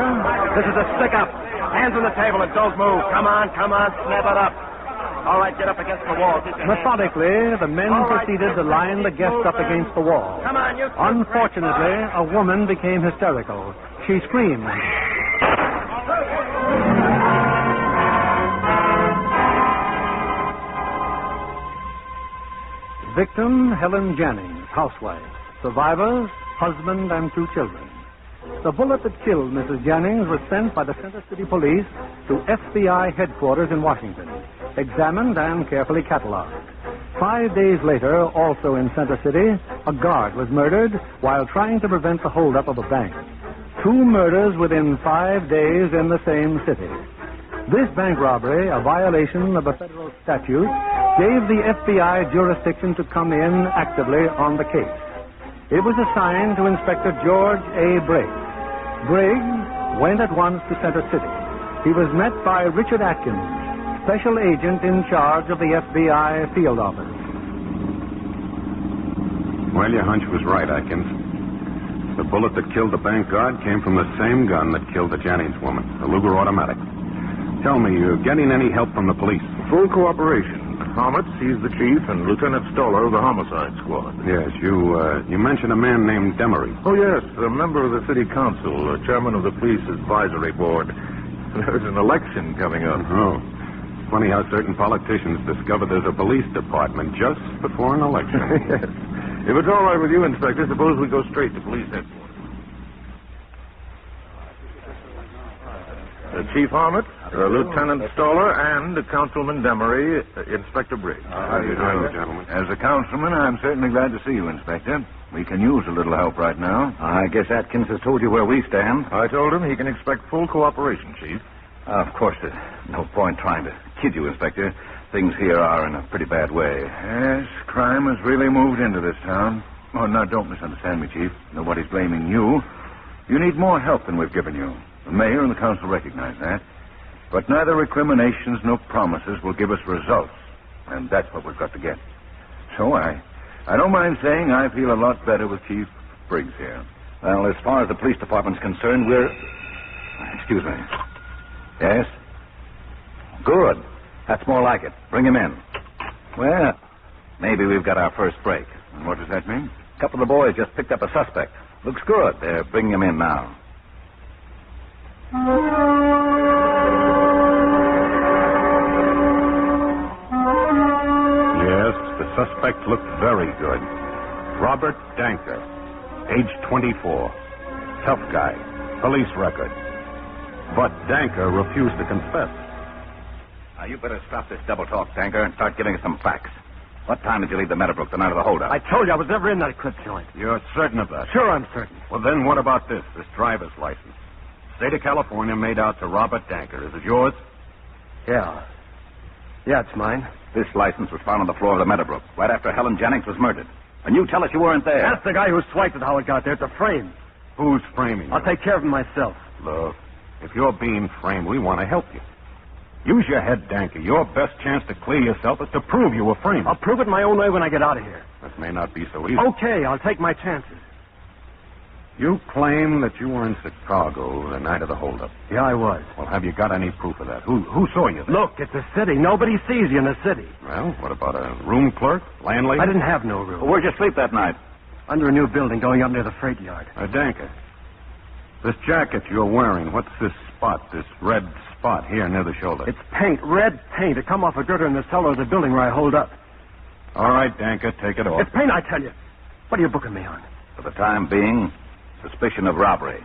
S16: This is a stick-up. Hands on the table and don't move. Come on, snap it up. All right, get up against the wall.
S15: Methodically, the men proceeded to line the guests up against the wall.
S16: Come on, you...
S15: Unfortunately, a woman became hysterical. She screamed. Victim, Helen Jannings, housewife. Survivors, husband and 2 children. The bullet that killed Mrs. Jannings was sent by the Center City Police to FBI headquarters in Washington, examined and carefully cataloged. 5 days later, also in Center City, a guard was murdered while trying to prevent the holdup of a bank. 2 murders within 5 days in the same city. This bank robbery, a violation of a federal statute, gave the FBI jurisdiction to come in actively on the case. It was assigned to Inspector George A. Briggs. Briggs went at once to Center City. He was met by Richard Atkins, special agent in charge of the FBI field office.
S17: Well, your hunch was right, Atkins. The bullet that killed the bank guard came from the same gun that killed the Jannings woman, a Luger automatic. Tell me, you getting any help from the police?
S8: Full cooperation. Homitz, he's the chief, and Lieutenant Stoller of the homicide squad.
S17: Yes, you mentioned a man named Demery.
S8: Oh, yes, a member of the city council, chairman of the police advisory board. There's an election coming up.
S17: Oh. Funny how certain politicians discover there's a police department just before an election.
S8: Yes. If it's all right with you, Inspector, suppose we go straight to police headquarters. Chief Homitz, Lieutenant Stoller, and Councilman Demery, Inspector Briggs.
S17: How do you do, gentlemen?
S18: As a councilman, I'm certainly glad to see you, Inspector. We can use a little help right now. I guess Atkins has told you where we stand.
S8: I told him he can expect full cooperation, Chief.
S18: Of course, there's no point trying to kid you, Inspector. things here are in a pretty bad way. Yes, crime has really moved into this town. Oh, now, don't misunderstand me, Chief. Nobody's blaming you. You need more help than we've given you. The mayor and the council recognize that. But neither recriminations nor promises will give us results. And that's what we've got to get. So I don't mind saying I feel a lot better with Chief Briggs here.
S16: Well, as far as the police department's concerned, we're... Excuse me. Yes? Good. That's more like it. Bring him in. Well, maybe we've got our first break.
S18: And what does that mean?
S16: A couple of the boys just picked up a suspect. Looks good. They're bringing him in now.
S17: Yes, the suspect looked very good. Robert Danker, age 24. Tough guy. Police record. But Danker refused to confess.
S16: Now, you better stop this double talk, Danker, and start giving us some facts. What time did you leave the Meadowbrook the night of the holdup?
S19: I told you I was never in that clip joint.
S17: You're certain of that?
S19: Sure, I'm certain.
S17: Well, then what about this driver's license? State of California made out to Robert Danker. Is it yours?
S19: Yeah. Yeah, it's mine.
S16: This license was found on the floor of the Meadowbrook right after Helen Jennings was murdered. And you tell us you weren't there.
S19: That's the guy who swiped it how it got there. It's a frame.
S17: Who's framing you?
S19: I'll take care of him myself.
S17: Look, if you're being framed, we want to help you. Use your head, Danker. Your best chance to clear yourself is to prove you were framed.
S19: I'll prove it my own way when I get out of here.
S17: That may not be so easy.
S19: Okay, I'll take my chances.
S17: You claim that you were in Chicago the night of the holdup.
S19: Yeah, I was.
S17: Well, have you got any proof of that? Who saw you there?
S19: Look, it's a city. Nobody sees you in a city.
S17: Well, what about a room clerk, landlady?
S19: I didn't have no room.
S16: Well, where'd you sleep that night?
S19: Under a new building going up near the freight yard.
S17: Danker, this jacket you're wearing, what's this spot, this red spot here near the shoulder?
S19: It's paint, red paint. It come off a girder in the cellar of the building where I hold up.
S17: All right, Danker, take it off.
S19: It's paint, I tell you. What are you booking me on?
S16: For the time being, suspicion of robbery.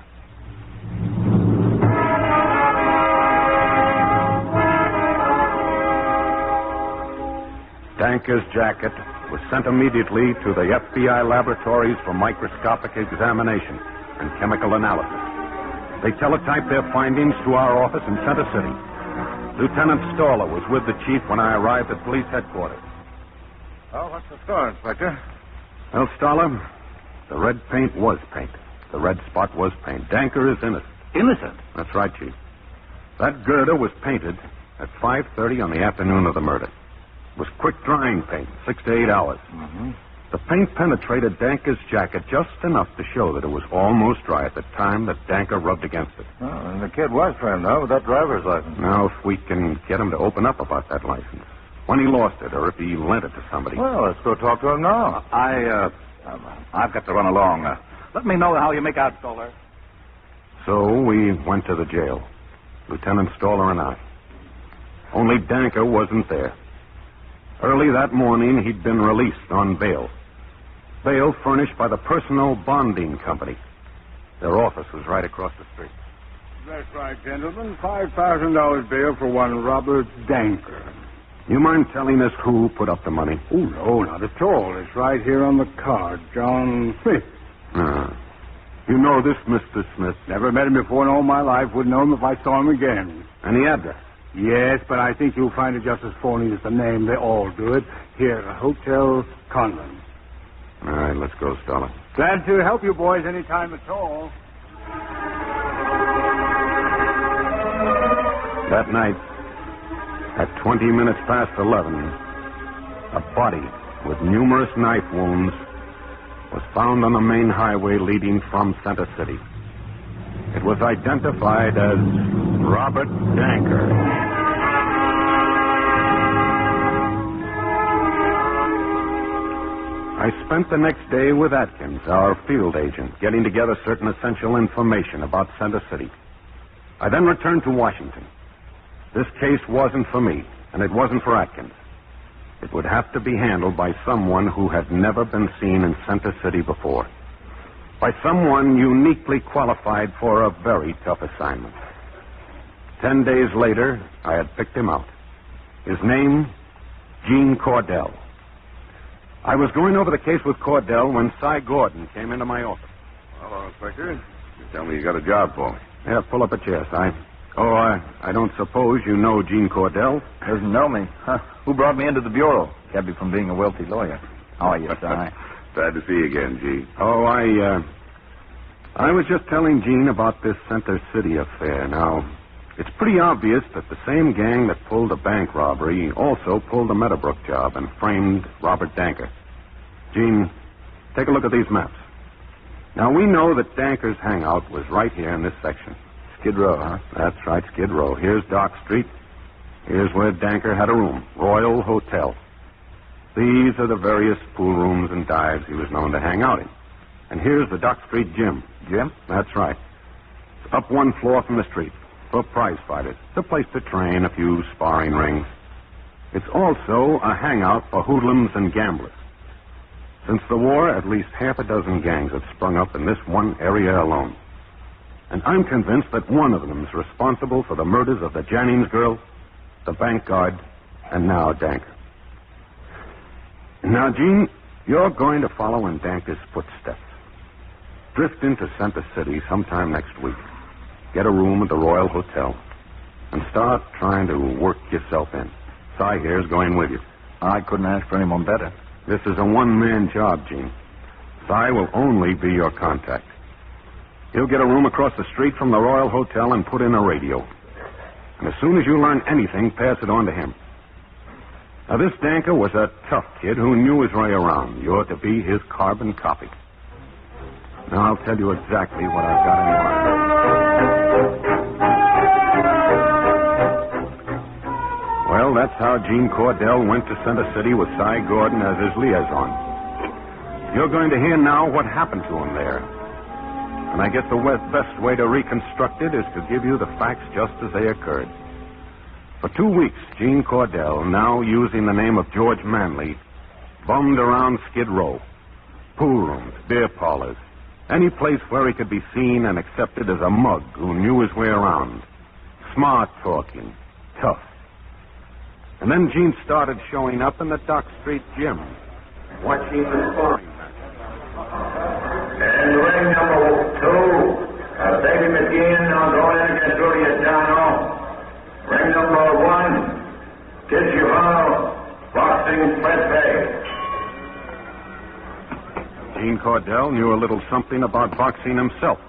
S17: Danker's jacket was sent immediately to the FBI laboratories for microscopic examination and chemical analysis. They teletyped their findings to our office in Center City. Lieutenant Staller was with the chief when I arrived at police headquarters.
S18: Oh, what's the score, Inspector?
S17: Well, Staller, the red paint was paint. The red spot was paint. Danker is innocent.
S16: Innocent?
S17: That's right, Chief. That girder was painted at 5:30 on the afternoon of the murder. It was quick-drying paint, 6 to 8 hours.
S18: Mm-hmm.
S17: The paint penetrated Danker's jacket just enough to show that it was almost dry at the time that Danker rubbed against it.
S18: Oh, and the kid was framed, though, with that driver's license.
S17: Now, if we can get him to open up about that license, when he lost it, or if he lent it to somebody.
S18: Well, let's go talk to him now.
S16: I've got to run along. Let me know how you make out, Stoller.
S17: So we went to the jail, Lieutenant Staller and I. Only Danker wasn't there. Early that morning, he'd been released on bail. Bail furnished by the Personal Bonding Company. Their office was right across the street.
S20: That's right, gentlemen. $5,000 bail for one Robert Danker.
S17: You mind telling us who put up the money?
S20: Oh, no, not at all. It's right here on the card. John Smith.
S17: You know this Mr. Smith?
S20: Never met him before in all my life. Wouldn't know him if I saw him again.
S17: Any address?
S20: Yes, but I think you'll find it just as phony as the name. They all do it. Here, Hotel Conlon.
S17: All right, let's go, Staller.
S20: Glad to help you boys any time at all.
S17: That night, at 20 minutes past 11, a body with numerous knife wounds was found on the main highway leading from Center City. It was identified as Robert Danker. I spent the next day with Atkins, our field agent, getting together certain essential information about Center City. I then returned to Washington. This case wasn't for me, and it wasn't for Atkins. It would have to be handled by someone who had never been seen in Center City before. By someone uniquely qualified for a very tough assignment. 10 days later, I had picked him out. His name, Gene Cordell. I was going over the case with Cordell when Cy Gordon came into my office.
S8: Hello, Inspector. You tell me you got a job for me.
S17: Yeah, pull up a chair, Cy. Oh, I don't suppose you know Gene Cordell?
S16: Doesn't know me. Huh. Who brought me into the bureau? Kept me from being a wealthy lawyer. How are you, Si?
S17: Glad to see you again, Gene. Oh, I was just telling Gene about this Center City affair. Now, it's pretty obvious that the same gang that pulled the bank robbery also pulled the Meadowbrook job and framed Robert Danker. Gene, take a look at these maps. Now, we know that Danker's hangout was right here in this section.
S16: Skid Row, huh?
S17: That's right, Skid Row. Here's Dock Street. Here's where Danker had a room, Royal Hotel. These are the various pool rooms and dives he was known to hang out in. And here's the Dock Street Gym.
S16: Gym?
S17: That's right. It's up one floor from the street for prize fighters. It's a place to train, a few sparring rings. It's also a hangout for hoodlums and gamblers. Since the war, at least half a dozen gangs have sprung up in this one area alone. And I'm convinced that one of them is responsible for the murders of the Jennings girl, the bank guard, and now Danker. Now, Gene, you're going to follow in Danker's footsteps. Drift into Center City sometime next week. Get a room at the Royal Hotel. And start trying to work yourself in. Si here's going with you.
S16: I couldn't ask for anyone better.
S17: This is a one-man job, Gene. Si will only be your contact. He'll get a room across the street from the Royal Hotel and put in a radio. And as soon as you learn anything, pass it on to him. Now, this Danker was a tough kid who knew his way around. You're to be his carbon copy. Now, I'll tell you exactly what I've got in mind. Well, that's how Gene Cordell went to Center City with Si Gordon as his liaison. You're going to hear now what happened to him there. And I guess the best way to reconstruct it is to give you the facts just as they occurred. For 2 weeks, Gene Cordell, now using the name of George Manley, bummed around Skid Row. Pool rooms, beer parlors, any place where he could be seen and accepted as a mug who knew his way around. Smart talking, tough. And then Gene started showing up in the Dock Street Gym, watching the sparring matches.
S21: And ring number 2. Davy McGeehan, now go in and get Julius Dano. Ring number 1. Kid Giovanni, boxing Pepe.
S17: Gene Cordell knew a little something about boxing himself.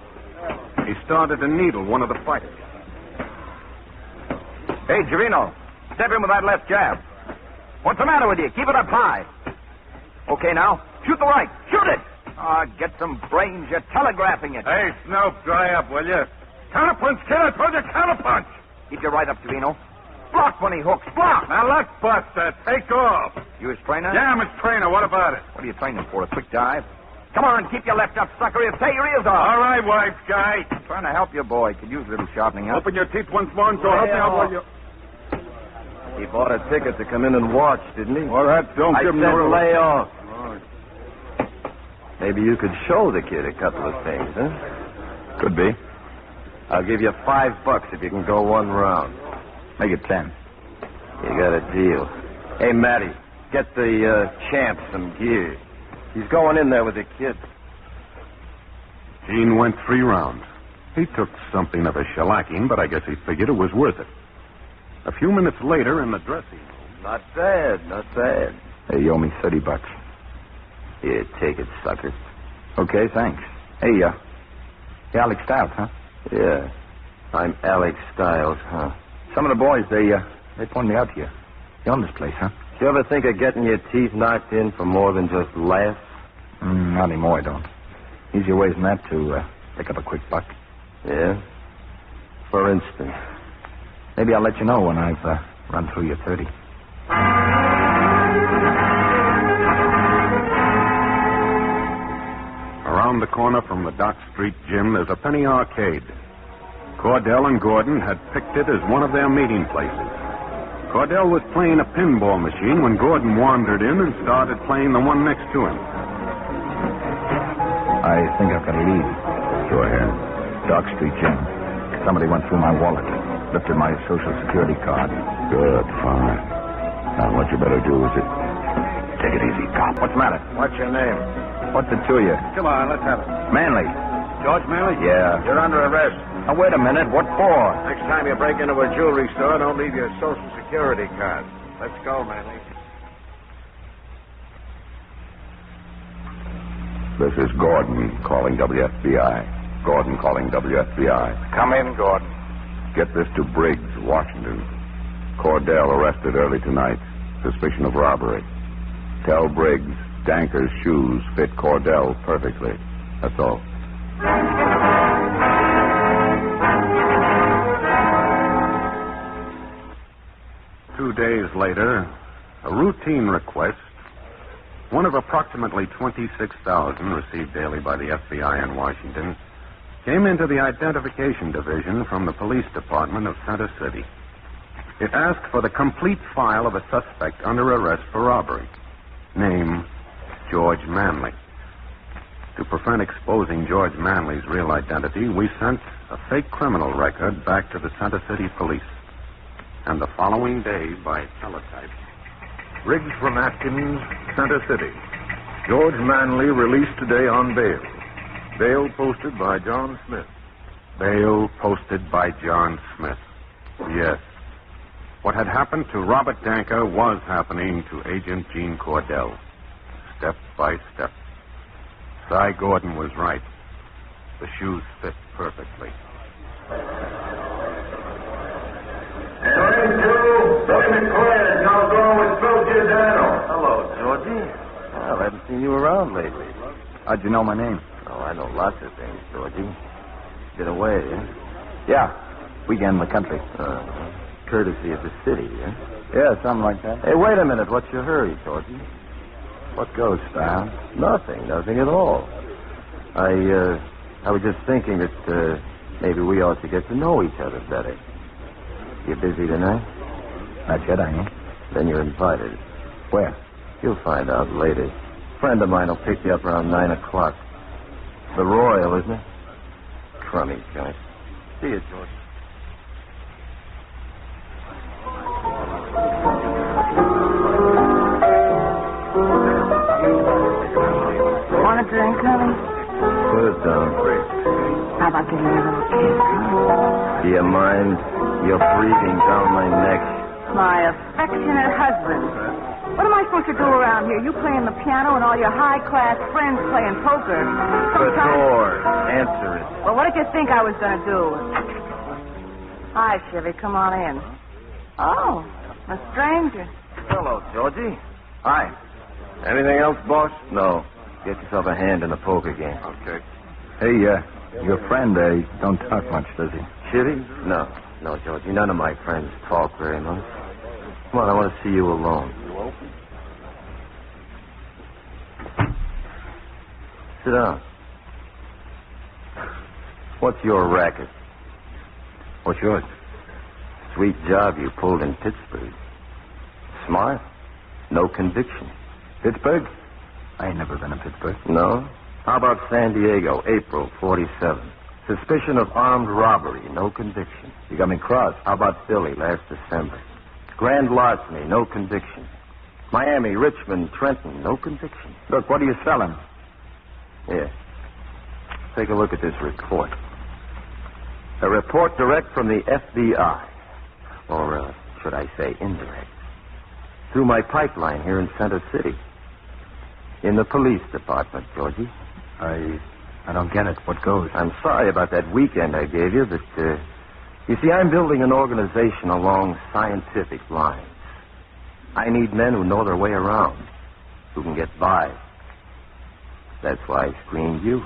S17: He started to needle one of the fighters.
S16: Hey, Giovino, step in with that left jab. What's the matter with you? Keep it up high. Okay, now, shoot the right. Shoot it! Get some brains. You're telegraphing it.
S21: Hey, Snoop, dry up, will you? Counterpunch, kid. I told you counterpunch.
S16: Keep your right up, Giovino. Block when he hooks. Block!
S21: Now, look, Buster, take off.
S16: You his trainer?
S21: Yeah, I'm his trainer. What about it?
S16: What are you training for, a quick dive? Come on, keep your left up, sucker. He'll tear your ears off.
S21: All right, wife guy.
S16: I'm trying to help your boy. Could use a little sharpening up.
S21: Open your teeth once more and so help me out, will you?
S22: He bought a ticket to come in and watch, didn't he?
S21: Well, that don't give him no...
S22: lay off. Maybe you could show the kid a couple of things, huh?
S16: Could be.
S22: I'll give you $5 if you can go one round.
S16: Make it 10.
S22: You got a deal. Hey, Matty, get the champ some gear. He's going in there with the kid.
S17: Gene went 3 rounds. He took something of a shellacking, but I guess he figured it was worth it. A few minutes later, in the dressing room...
S22: Not bad, not bad.
S16: Hey, you owe me $30.
S22: Here, take it, sucker.
S16: Okay, thanks. Hey, Alex Stiles, huh?
S22: Yeah. I'm Alex Stiles, huh?
S16: Some of the boys, they pointed me out to you. You own this place, huh?
S22: You ever think of getting your teeth knocked in for more than just laughs?
S16: Not anymore, I don't. Easier ways than that to pick up a quick buck.
S22: Yeah? For instance?
S16: Maybe I'll let you know when I've run through your 30.
S17: Around the corner from the Dock Street Gym, there's a penny arcade. Cordell and Gordon had picked it as one of their meeting places. Cordell was playing a pinball machine when Gordon wandered in and started playing the one next to him.
S16: I think I've got a lead. Go ahead. Dock Street Gym. Somebody went through my wallet. Lifted my Social Security card.
S21: Good, fine. Now, what you better do is take it easy, cop.
S16: What's the matter?
S22: What's your name?
S16: What's it to you?
S22: Come on, let's have it.
S16: Manley.
S22: George Manley?
S16: Yeah.
S22: You're under arrest.
S16: Now, wait a minute. What for?
S22: Next time you break into a jewelry store, don't leave your Social Security card. Let's go, Manley.
S17: This is Gordon calling WFBI. Gordon calling WFBI.
S22: Come in, Gordon.
S17: Get this to Briggs, Washington. Cordell arrested early tonight. Suspicion of robbery. Tell Briggs Danker's shoes fit Cordell perfectly. That's all. 2 days later, a routine request, one of approximately 26,000 received daily by the FBI in Washington, came into the Identification Division from the Police Department of Center City. It asked for the complete file of a suspect under arrest for robbery. Name, George Manley. To prevent exposing George Manley's real identity, we sent a fake criminal record back to the Center City Police. And the following day, by teletype,
S18: Briggs from Atkins, Center City. George Manley released today on bail. Bail posted by John Smith.
S17: Bail posted by John Smith. Yes. What had happened to Robert Danker was happening to Agent Gene Cordell. Step by step. Cy Gordon was right. The shoes fit perfectly.
S21: And ring 2, Billy McClure, now going with Phil Giordano.
S22: Hello, Georgie. Well, I haven't seen you around lately.
S16: How'd you know my name?
S22: Oh, I know lots of things, Georgie. Been away, eh?
S16: Yeah. Weekend in the country.
S22: Courtesy of the city, eh?
S16: Yeah, something like that.
S22: Hey, wait a minute. What's your hurry, Georgie?
S16: What goes, Star?
S22: Nothing at all. I was just thinking that maybe we ought to get to know each other better. You busy tonight?
S16: Not yet, I ain't.
S22: Then you're invited.
S16: Where?
S22: You'll find out later. A friend of mine will pick you up around 9 o'clock. The Royal, isn't it? Crummy joint. See you, George.
S6: Want a drink, honey?
S22: Put it down.
S6: How about getting a little kiss?
S22: Do you mind? You're breathing down my neck.
S6: My affectionate husband. What am I supposed to do around here? You playing the piano and all your high-class friends playing poker.
S22: The door. Answer it.
S6: Well, what did you think I was going to do? Hi, Chevy. Come on in. Oh, a stranger.
S22: Hello, Georgie.
S16: Hi.
S22: Anything else, boss? No. Get yourself a hand in the poker game.
S16: Okay. Hey, your friend, don't talk much, does he?
S22: Chitty? No, Georgie. None of my friends talk very much. Come on, I want to see you alone. You open? Sit down. What's your racket?
S16: What's yours?
S22: Sweet job you pulled in Pittsburgh. Smart. No conviction.
S16: Pittsburgh? I ain't never been in Pittsburgh.
S22: No? How about San Diego, April 47? Suspicion of armed robbery, no conviction.
S16: You got me crossed.
S22: How about Philly, last December? Grand larceny, no conviction. Miami, Richmond, Trenton, no conviction.
S16: Look, what are you selling?
S22: Here. Take a look at this report. A report direct from the FBI. Or should I say indirect? Through my pipeline here in Center City. In the police department, Georgie.
S16: I don't get it. What goes?
S22: I'm sorry about that weekend I gave you, but, you see, I'm building an organization along scientific lines. I need men who know their way around, who can get by. That's why I screened you.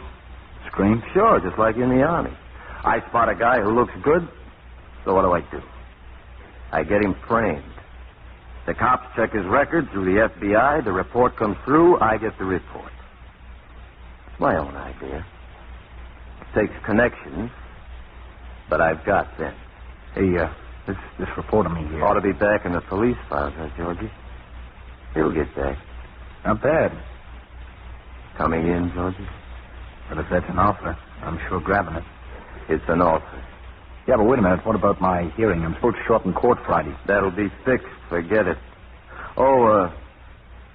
S16: Screened?
S22: Sure, just like in the Army. I spot a guy who looks good, so what do? I get him framed. The cops check his record through the FBI. The report comes through. I get the report. It's my own idea. It takes connections, but I've got them.
S16: Hey, this reporter me here.
S22: Ought to be back in the police files, huh, Georgie? He'll get back.
S16: Not bad.
S22: Coming in, Georgie?
S16: Well, if that's an offer, I'm sure grabbing it.
S22: It's an offer.
S16: Yeah, but wait a minute. What about my hearing? I'm supposed to show up in court Friday.
S22: That'll be fixed. Forget it. Oh,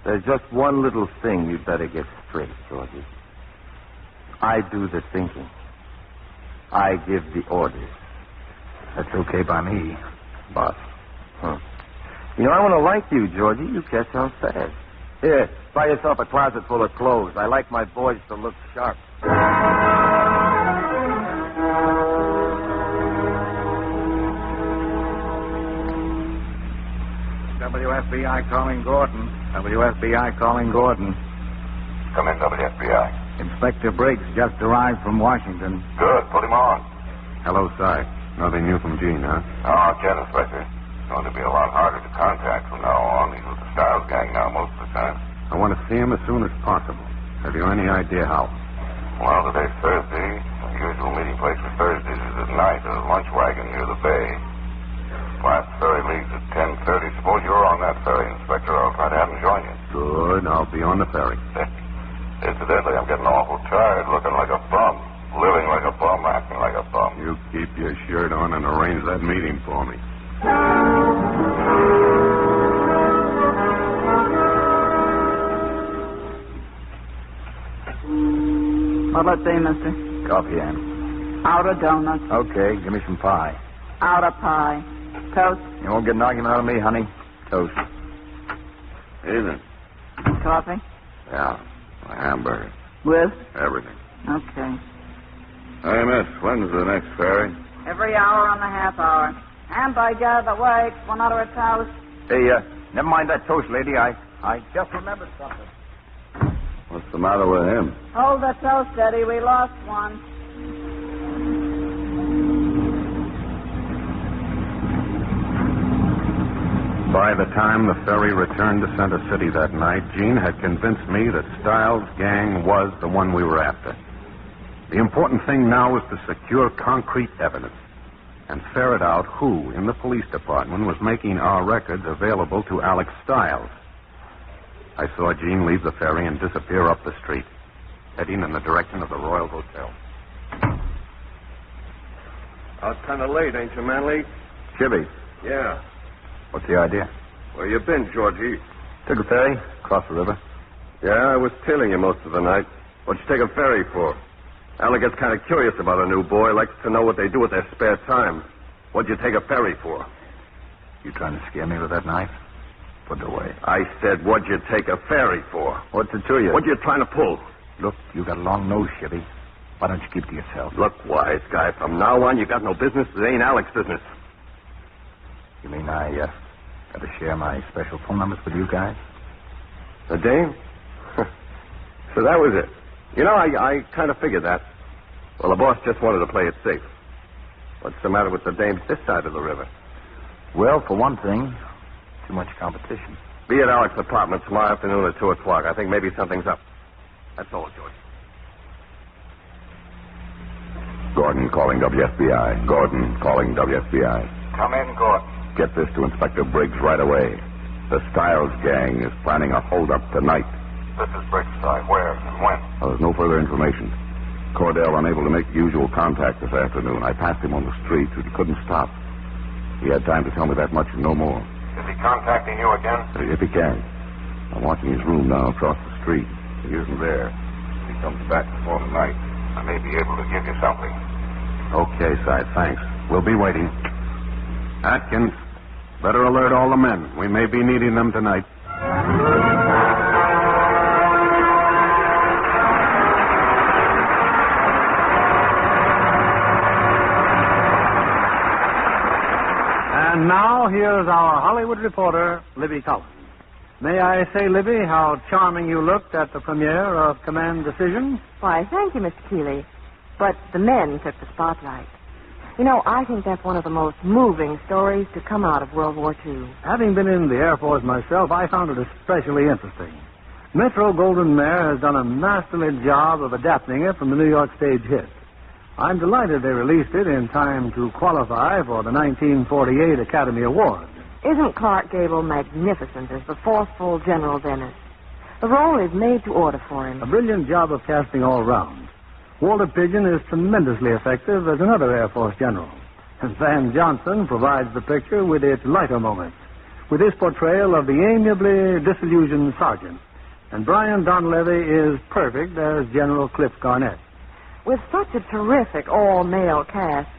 S22: there's just one little thing you'd better get straight, Georgie. I do the thinking. I give the orders.
S16: That's okay by me, boss.
S22: Huh. You know, I want to like you, Georgie. You catch on fast. Here, buy yourself a closet full of clothes. I like my boys to look sharp.
S16: WFBI calling Gordon. WFBI calling Gordon.
S21: Come in, WFBI.
S16: Inspector Briggs just arrived from Washington.
S21: Good. Put him on.
S17: Hello, Si. Nothing new from Gene, huh?
S21: Oh, Ken, Inspector. It's going to be a lot harder to contact from now on. He's with the Styles gang now most of the time.
S17: I want to see him as soon as possible. Have you any idea how?
S21: Well, today's Thursday. The usual meeting place for Thursdays is at night at a lunch wagon near the bay. Last ferry leaves at 10:30. Suppose you're on that ferry, Inspector. I'll try to have him join you.
S17: Good. I'll be on the ferry.
S21: Incidentally, I'm getting awful tired looking like a bum. Living like a bum, acting like a bum.
S17: You keep your shirt on and arrange that meeting for me.
S6: What'll it be, mister?
S16: Coffee, Ann.
S6: Out of donuts.
S16: Okay, give me some pie.
S6: Out of pie. Toast.
S16: You won't get an argument out of me, honey. Toast.
S21: Evening.
S6: Coffee.
S21: Yeah, a hamburger.
S6: With?
S21: Everything.
S6: Okay.
S21: Hey, miss, when's the next ferry?
S6: Every hour and a half hour. And by God, the waits, one out of a toast.
S16: Hey, never mind that toast, lady. I just remembered something.
S21: What's the matter with him?
S6: Hold the toast, Eddie. We lost one.
S17: By the time the ferry returned to Center City that night, Gene had convinced me that Styles' gang was the one we were after. The important thing now was to secure concrete evidence and ferret out who in the police department was making our records available to Alex Styles. I saw Gene leave the ferry and disappear up the street, heading in the direction of the Royal Hotel.
S11: Out kind of late, ain't you, Manley?
S16: Chivy.
S11: Yeah.
S16: What's the idea?
S11: Where you been, Georgie?
S16: Took a ferry, across the river.
S11: Yeah, I was tailing you most of the night. What'd you take a ferry for? Alec gets kind of curious about a new boy, likes to know what they do with their spare time. What'd you take a ferry for?
S16: You trying to scare me with that knife? Put it away.
S11: I said, what'd you take a ferry for?
S16: What's it to you?
S11: What you trying to pull?
S16: Look, you got a long nose, Chevy. Why don't you keep to yourself?
S11: Look, wise guy, from now on, you got no business. It ain't Alec's business.
S16: You mean I got to share my special phone numbers with you guys?
S11: The dame? So that was it. You know, I kind of figured that. Well, the boss just wanted to play it safe. What's the matter with the dames this side of the river?
S16: Well, for one thing, too much competition.
S11: Be at Alec's apartment tomorrow afternoon at 2 o'clock. I think maybe something's up. That's all, George.
S21: Gordon calling WFBI. Gordon calling WFBI. Come in, Gordon. Get this to Inspector Briggs right away. The Styles gang is planning a holdup tonight. This is Briggs' side. Where and when? There's no further information. Cordell unable to make usual contact this afternoon. I passed him on the street, but he couldn't stop. He had time to tell me that much and no more. Is he contacting you again? If he can. I'm watching his room now across the street. He isn't there. If he comes back before tonight, I may be able to give you something.
S17: Okay, Si, thanks. We'll be waiting. Atkins, better alert all the men. We may be needing them tonight.
S15: And now, here's our Hollywood reporter, Libby Collins. May I say, Libby, how charming you looked at the premiere of Command Decision?
S9: Why, thank you, Mr. Keeley. But the men took the spotlight. You know, I think that's one of the most moving stories to come out of World War II.
S15: Having been in the Air Force myself, I found it especially interesting. Metro-Goldwyn-Mayer has done a masterly job of adapting it from the New York stage hit. I'm delighted they released it in time to qualify for the 1948 Academy Award.
S9: Isn't Clark Gable magnificent as the forceful General Dennis? The role is made to order for him.
S15: A brilliant job of casting all round. Walter Pidgeon is tremendously effective as another Air Force general. And Van Johnson provides the picture with its lighter moments, with his portrayal of the amiably disillusioned sergeant. And Brian Donlevy is perfect as General Cliff Garnett.
S9: With such a terrific all-male cast,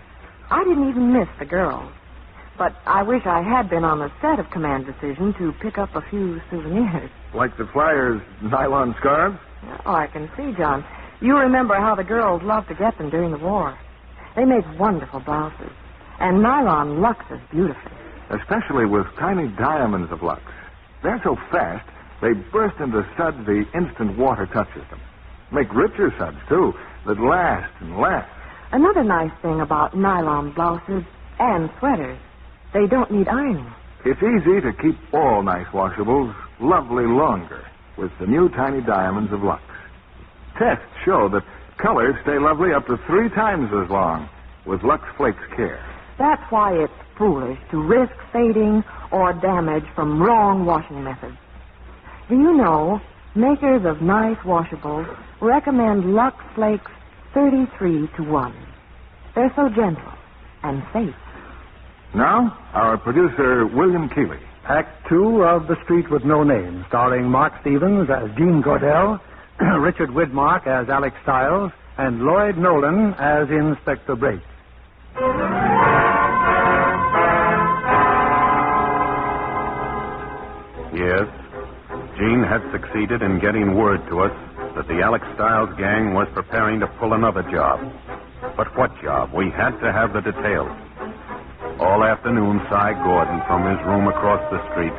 S9: I didn't even miss the girls. But I wish I had been on the set of Command Decision to pick up a few souvenirs.
S18: Like the Flyers' nylon scarves?
S9: Oh, I can see, John. You remember how the girls loved to get them during the war. They make wonderful blouses. And nylon luxes beautifully.
S18: Especially with tiny diamonds of lux. They're so fast, they burst into suds the instant water touches them. Make richer suds, too, that last and last.
S9: Another nice thing about nylon blouses and sweaters, they don't need ironing.
S18: It's easy to keep all nice washables lovely longer with the new tiny diamonds of Lux. Tests show that colors stay lovely up to 3 times as long with Lux Flakes Care.
S9: That's why it's foolish to risk fading or damage from wrong washing methods. Do you know, makers of nice washables recommend Lux Flakes 33-1. They're so gentle and safe.
S18: Now, our producer, William Keeley.
S15: Act 2 of The Street with No Name, starring Mark Stevens as Gene Gordell, Richard Widmark as Alex Stiles, and Lloyd Nolan as Inspector Brake.
S17: Yes, Gene had succeeded in getting word to us that the Alex Stiles gang was preparing to pull another job. But what job? We had to have the details. All afternoon, Cy Gordon, from his room across the street,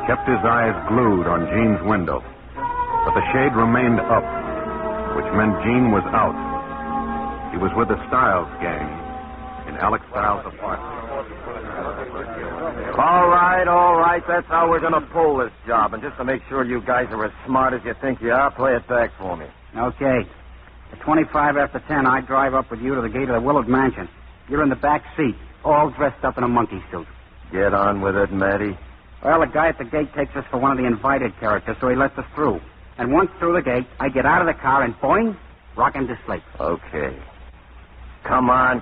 S17: kept his eyes glued on Gene's window. But the shade remained up, which meant Gene was out. He was with the Stiles gang in Alex Stiles' apartment.
S22: All right. That's how we're going to pull this job. And just to make sure you guys are as smart as you think you are, play it back for me.
S4: Okay. At 25 after 10, I drive up with you to the gate of the Willard Mansion. You're in the back seat, all dressed up in a monkey suit.
S22: Get on with it, Matty.
S4: Well, the guy at the gate takes us for one of the invited characters, so he lets us through. And once through the gate, I get out of the car and boing, rockin' to sleep.
S22: Okay. Come on.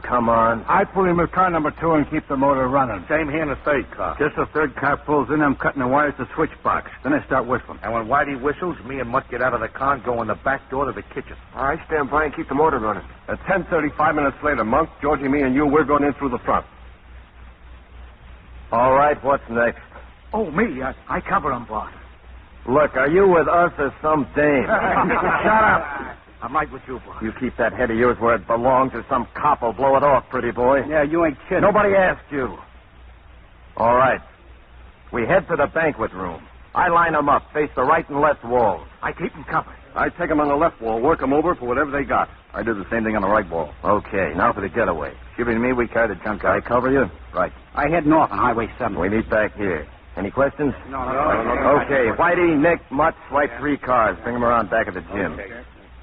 S19: I pull him with car number 2 and keep the motor running.
S18: Same here in the third car.
S16: Just the third car pulls in, I'm cutting the wires to the switch box. Then I start whistling.
S18: And when Whitey whistles, me and Mutt get out of the car and go in the back door to the kitchen.
S8: I stand by and keep the motor running. At 10:30, 5 minutes later, Monk, Georgie, me, and you, we're going in through the front.
S22: All right, what's next?
S19: Oh, me. I cover him, boss.
S22: Look, are you with us or some dame?
S19: Shut up. I'm right with you, boss.
S22: You keep that head of yours where it belongs, or some cop will blow it off, pretty boy.
S4: Yeah, you ain't kidding.
S22: Nobody asked you. All right. We head for the banquet room. I line them up, face the right and left walls.
S19: I keep them covered.
S8: I take them on the left wall, work them over for whatever they got.
S16: I do the same thing on the right wall.
S22: Okay, now for the getaway.
S16: Shooting me, we carry the junk out.
S22: I cover you?
S16: Right.
S4: I head north on Highway 7.
S22: We meet back here. Any questions?
S4: No.
S22: Okay, Whitey, Nick, Mutt, swipe 3 cars. Bring them around back of the gym.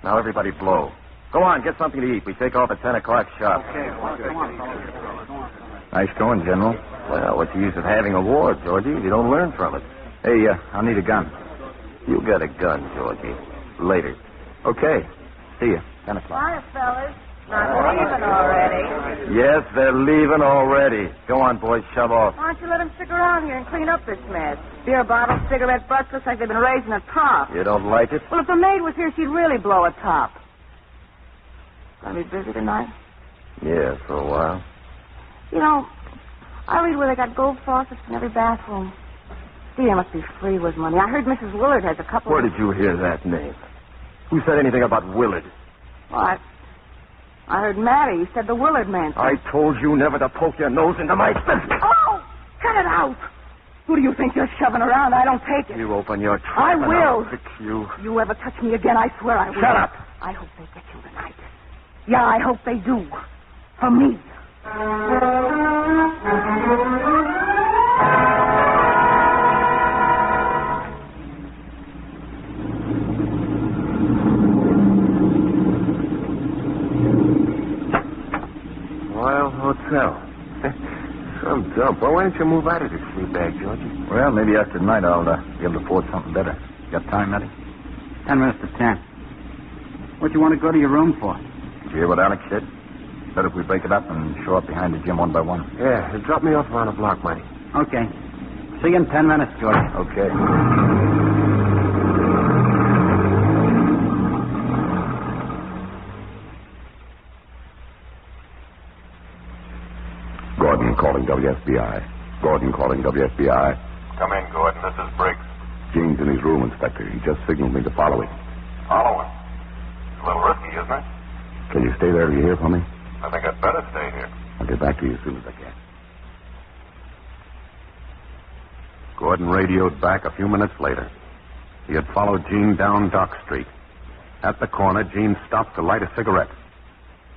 S22: Now everybody blow. Go on, get something to eat. We take off at 10 o'clock sharp.
S4: Okay, come on.
S16: Nice going, General.
S22: Well, what's the use of having a war, Georgie, if you don't learn from it?
S16: Hey, I'll need a gun.
S22: You got a gun, Georgie. Later.
S16: Okay. See ya. 10 o'clock.
S6: Bye, fellas. Not leaving already.
S22: Yes, they're leaving already. Go on, boys, shove off.
S6: Why don't you let them stick around here and clean up this mess? Beer bottles, cigarette butts, looks like they've been raising a top.
S22: You don't like it?
S6: Well, if the maid was here, she'd really blow a top. Gonna be busy tonight?
S22: Yeah, for a while.
S6: You know, I read where they got gold faucets in every bathroom. Gee, they must be free with money. I heard Mrs. Willard has a couple.
S22: Where did you hear that name? Who said anything about Willard?
S6: What? I heard Matty. He said the Willard man.
S22: I told you never to poke your nose into my business.
S6: Oh! Cut it out! Who do you think you're shoving around? I don't take it.
S22: You open your trap
S6: I
S22: and
S6: will.
S22: I'll fix you.
S6: You ever touch me again, I swear I will.
S22: Shut up.
S6: I hope they get you tonight. Yeah, I hope they do. For me.
S22: Royal Hotel. Some dump. Well, why don't you move out of this free bag, Georgie?
S16: Well, maybe after tonight I'll be able to afford something better. Got time, Matty?
S4: 10 minutes to 10. What you want to go to your room for?
S16: Did you hear what Alex said? Better if we break it up and show up behind the gym one by one.
S8: Yeah, drop me off around the block, Matty.
S4: Okay. See you in 10 minutes, George.
S16: Okay.
S17: calling WFBI. Gordon calling WFBI.
S21: Come in, Gordon. This is Briggs.
S17: Gene's in his room, Inspector. He just signaled me to follow him.
S21: Follow him. It's a little risky, isn't it?
S17: Can you stay there till you hear from me?
S21: I think I'd better stay here.
S17: I'll get back to you as soon as I can. Gordon radioed back a few minutes later. He had followed Gene down Dock Street. At the corner, Gene stopped to light a cigarette.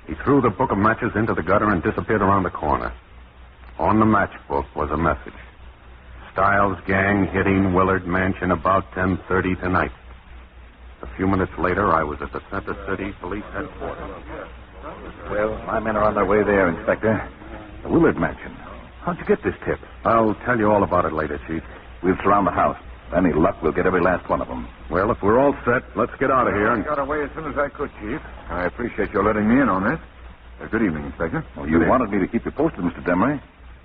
S17: He threw the book of matches into the gutter and disappeared around the corner. On the matchbook was a message. Stiles gang hitting Willard Mansion about 10:30 tonight. A few minutes later, I was at the Center City Police Headquarters.
S16: Well, my men are on their way there, Inspector. The Willard Mansion. How'd you get this tip?
S17: I'll tell you all about it later, Chief.
S16: We'll surround the house. Any luck, we'll get every last one of them.
S17: Well, if we're all set, let's get out of here.
S18: I got away as soon as I could, Chief. I appreciate your letting me in on this. Good evening, Inspector.
S16: Well, you wanted me to keep you posted, Mr. Demery.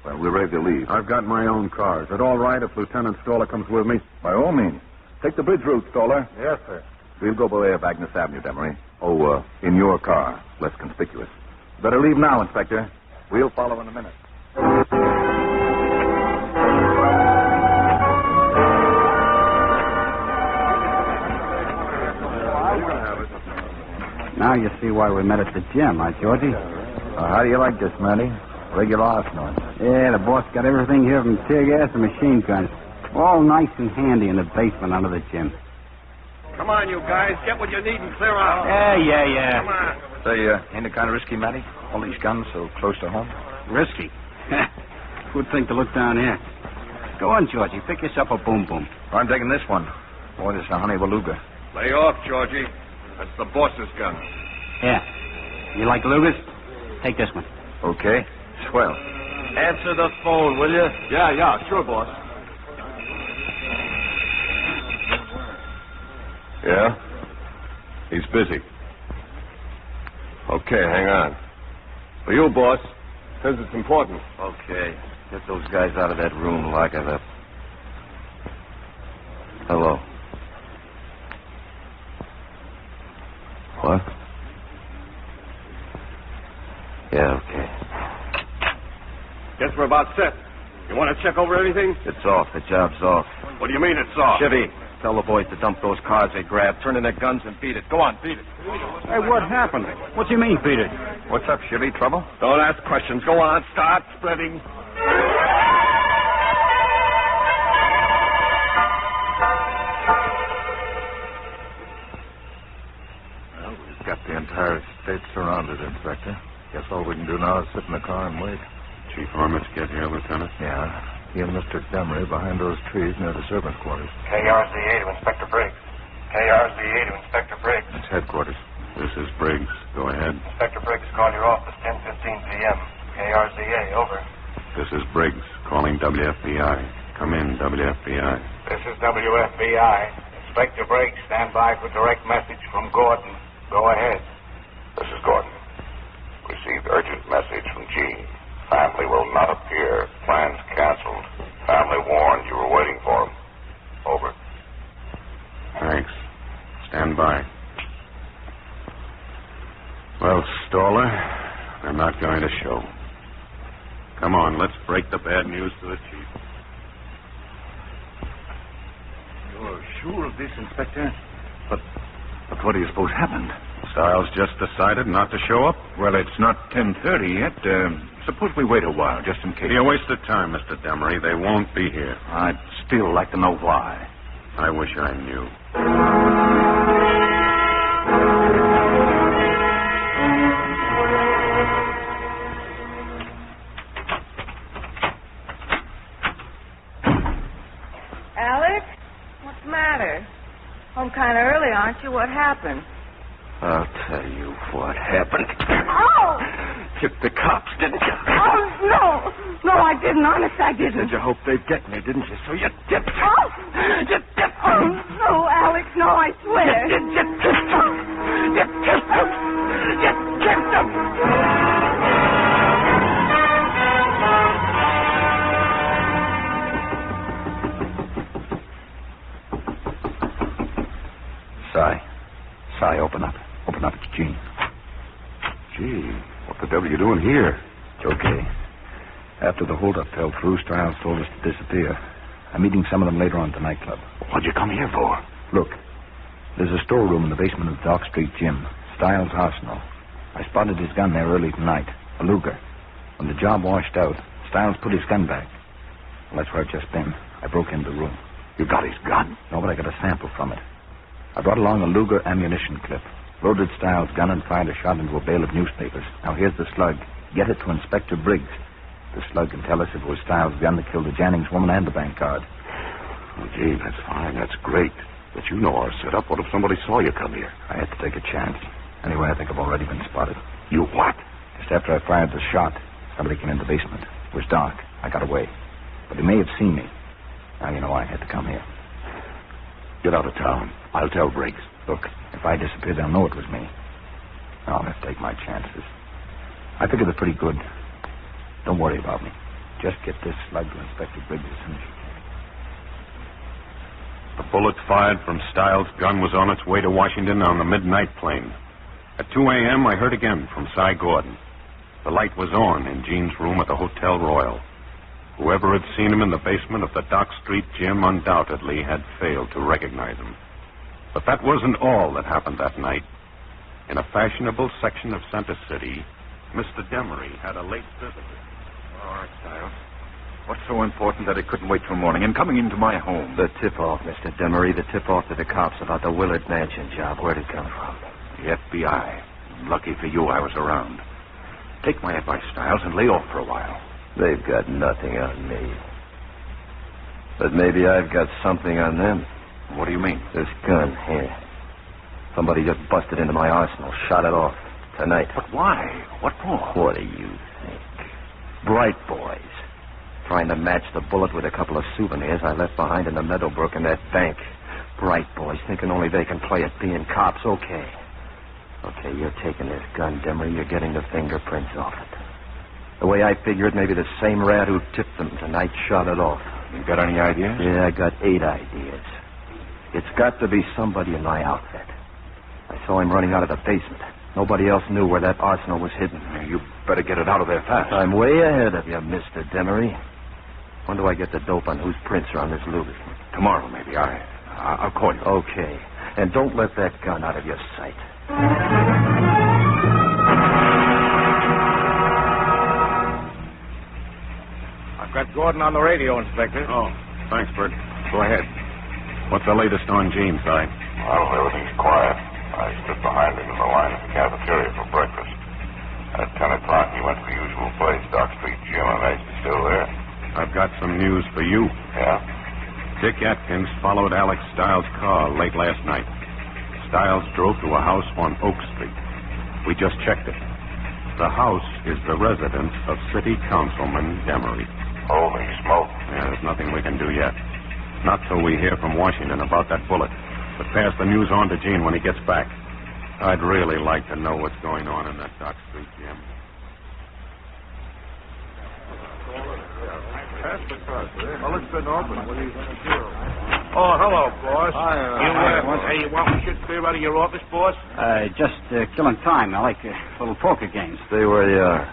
S16: Well, we're ready to leave.
S17: I've got my own car. Is it all right if Lieutenant Stoller comes with me?
S16: By all means. Take the bridge route, Stoller.
S18: Yes, sir.
S16: We'll go by way of Agnes Avenue, Demery. Oh, in your car. Less conspicuous. Better leave now, Inspector. We'll follow in a minute.
S4: Now you see why we met at the gym, huh, Georgie?
S10: How do you like this, Matty? Regular arsenal.
S4: Yeah, the boss got everything here from tear gas and machine guns. All nice and handy in the basement under the gym.
S12: Come on, you guys. Get what you need and clear out.
S4: Yeah.
S12: Come on.
S10: Say, ain't it kind of risky, Matty? All these guns so close to home?
S4: Risky? Good thing to look down here. Go on, Georgie. Pick yourself a boom-boom.
S10: I'm taking this one. Boy, this is a honey beluga.
S12: Lay off, Georgie. That's the boss's gun.
S4: Yeah. You like Lugas? Take this one.
S10: Okay. Swell.
S12: Answer the phone, will you? Yeah, sure, boss.
S23: Yeah? He's busy. Okay, hang on. For you, boss. Says it's important.
S10: Okay. Get those guys out of that room, lock it up. Hello. What? Yeah, okay.
S12: Guess we're about set. You want to check over everything?
S10: It's off. The job's off.
S12: What do you mean it's off?
S10: Chevy, tell the boys to dump those cars they grabbed, turn in their guns, and beat it. Go on, beat it.
S12: Hey, what happened?
S4: What do you mean, beat it?
S10: What's up, Chevy? Trouble?
S12: Don't ask questions. Go on. Start spreading.
S18: Well, we've got the entire state surrounded, Inspector. Guess all we can do now is sit in the car and wait.
S17: Chief Ormond get here, Lieutenant?
S18: Yeah. He and Mr. Demery behind those trees near the servants' quarters.
S21: KRZA to Inspector Briggs. KRZA to Inspector Briggs.
S17: It's headquarters. This is Briggs. Go ahead.
S21: Inspector Briggs called your office 10:15 p.m. KRZA, over.
S17: This is Briggs calling WFBI. Come in, WFBI.
S21: This is WFBI. Inspector Briggs, stand by for direct message from Gordon. Go ahead. This is Gordon. Received urgent message from Gene. Family will not appear. Plans canceled. Family warned you were waiting for him. Over.
S17: Thanks. Stand by. Well, Stoller, they're not going to show. Come on, let's break the bad news to the chief.
S16: You're sure of this, Inspector? But what do you suppose happened?
S17: Stiles just decided not to show up?
S16: Well, it's not 10:30 yet. Suppose we wait a while, just in case.
S17: Be a waste of time, Mr. Demery. They won't be here.
S16: I'd still like to know why.
S17: I wish I knew.
S6: Alex? What's the matter? Home kind of early, aren't you? What happened?
S10: I'll tell you what happened.
S6: Oh!
S10: Tipped the cops, didn't you?
S6: Oh, no. No, I didn't. Honest, I didn't.
S10: Said you hoped they'd get me, didn't you? So you tipped.
S6: Oh!
S10: You tipped.
S6: Oh, no, Alex. No, I swear.
S10: You tipped them. You tipped them. You tipped them. Si, open up. Open up. It's Gene.
S17: Gee, what the devil are you doing here?
S10: It's okay.
S16: After the holdup fell through, Stiles told us to disappear. I'm meeting some of them later on at the nightclub.
S17: What'd you come here for?
S16: Look, there's a storeroom in the basement of the Dock Street gym. Stiles' arsenal. I spotted his gun there early tonight, a Luger. When the job washed out, Stiles put his gun back. Well, that's where I've just been. I broke into the room.
S17: You got his gun?
S16: No, but I got a sample from it. I brought along a Luger ammunition clip, loaded Stiles' gun, and fired a shot into a bale of newspapers. Now, here's the slug. Get it to Inspector Briggs. The slug can tell us if it was Stiles' gun that killed the Jennings woman and the bank guard.
S17: Well, gee, that's fine. That's great. But you know our setup. What if somebody saw you come here?
S16: I had to take a chance. Anyway, I think I've already been spotted.
S17: You what?
S16: Just after I fired the shot, somebody came in the basement. It was dark. I got away. But he may have seen me. Now you know I had to come here.
S17: Get out of town. I'll tell Briggs.
S16: Look, if I disappear, they'll know it was me. I'll have to take my chances. I figured they're pretty good. Don't worry about me. Just get this slug to Inspector Briggs as soon as you can.
S2: The bullet fired from Stiles' gun was on its way to Washington on the midnight plane. At 2 a.m., I heard again from Cy Gordon. The light was on in Gene's room at the Hotel Royal. Whoever had seen him in the basement of the Dock Street gym undoubtedly had failed to recognize him. But that wasn't all that happened that night. In a fashionable section of Center City, Mr. Demery had a late visitor.
S18: All right, Stiles. What's so important that it couldn't wait till morning? And coming into my home.
S22: The tip-off, Mr. Demery. The tip-off to the cops about the Willard Mansion job. Where'd it come from?
S18: The FBI. Lucky for you, I was around. Take my advice, Stiles, and lay off for a while.
S22: They've got nothing on me. But maybe I've got something on them.
S18: What do you mean?
S22: This gun here. Somebody just busted into my arsenal, shot it off tonight.
S18: But why? What for?
S22: What do you think? Bright boys. Trying to match the bullet with a couple of souvenirs I left behind in the Meadowbrook in that bank. Bright boys thinking only they can play at being cops. Okay, you're taking this gun, Demery. You're getting the fingerprints off it. The way I figure it, maybe the same rat who tipped them tonight shot it off.
S18: You got any ideas?
S22: Yeah, I got 8 ideas. It's got to be somebody in my outfit. I saw him running out of the basement. Nobody else knew where that arsenal was hidden.
S18: You better get it out of there fast.
S22: I'm way ahead of you, Mr. Demery. When do I get the dope on whose prints are on this Luger?
S18: Tomorrow, maybe. I'll call you.
S22: Okay. And don't let that gun out of your sight.
S3: I've got Gordon on the radio, Inspector.
S2: Oh, thanks, Bert. Go ahead. What's the latest on Gene, Si?
S21: Well, everything's quiet. I stood behind him in the line at the cafeteria for breakfast. At 10 o'clock, he went to the usual place, Dock Street Gym. I imagine he's still there.
S2: I've got some news for you.
S21: Yeah?
S2: Dick Atkins followed Alex Stiles' car late last night. Stiles drove to a house on Oak Street. We just checked it. The house is the residence of City Councilman Demery.
S21: Holy smoke.
S2: Yeah, there's nothing we can do yet. Not till we hear from Washington about that bullet. But pass the news on to Gene when he gets back. I'd really like to know what's going on in that Dock Street gym.
S3: Well, it's been open. Oh, hello, boss.
S4: Hi,
S3: you want me to clear out of your office, boss?
S4: Just killing time. I like little poker games.
S22: Stay where you are.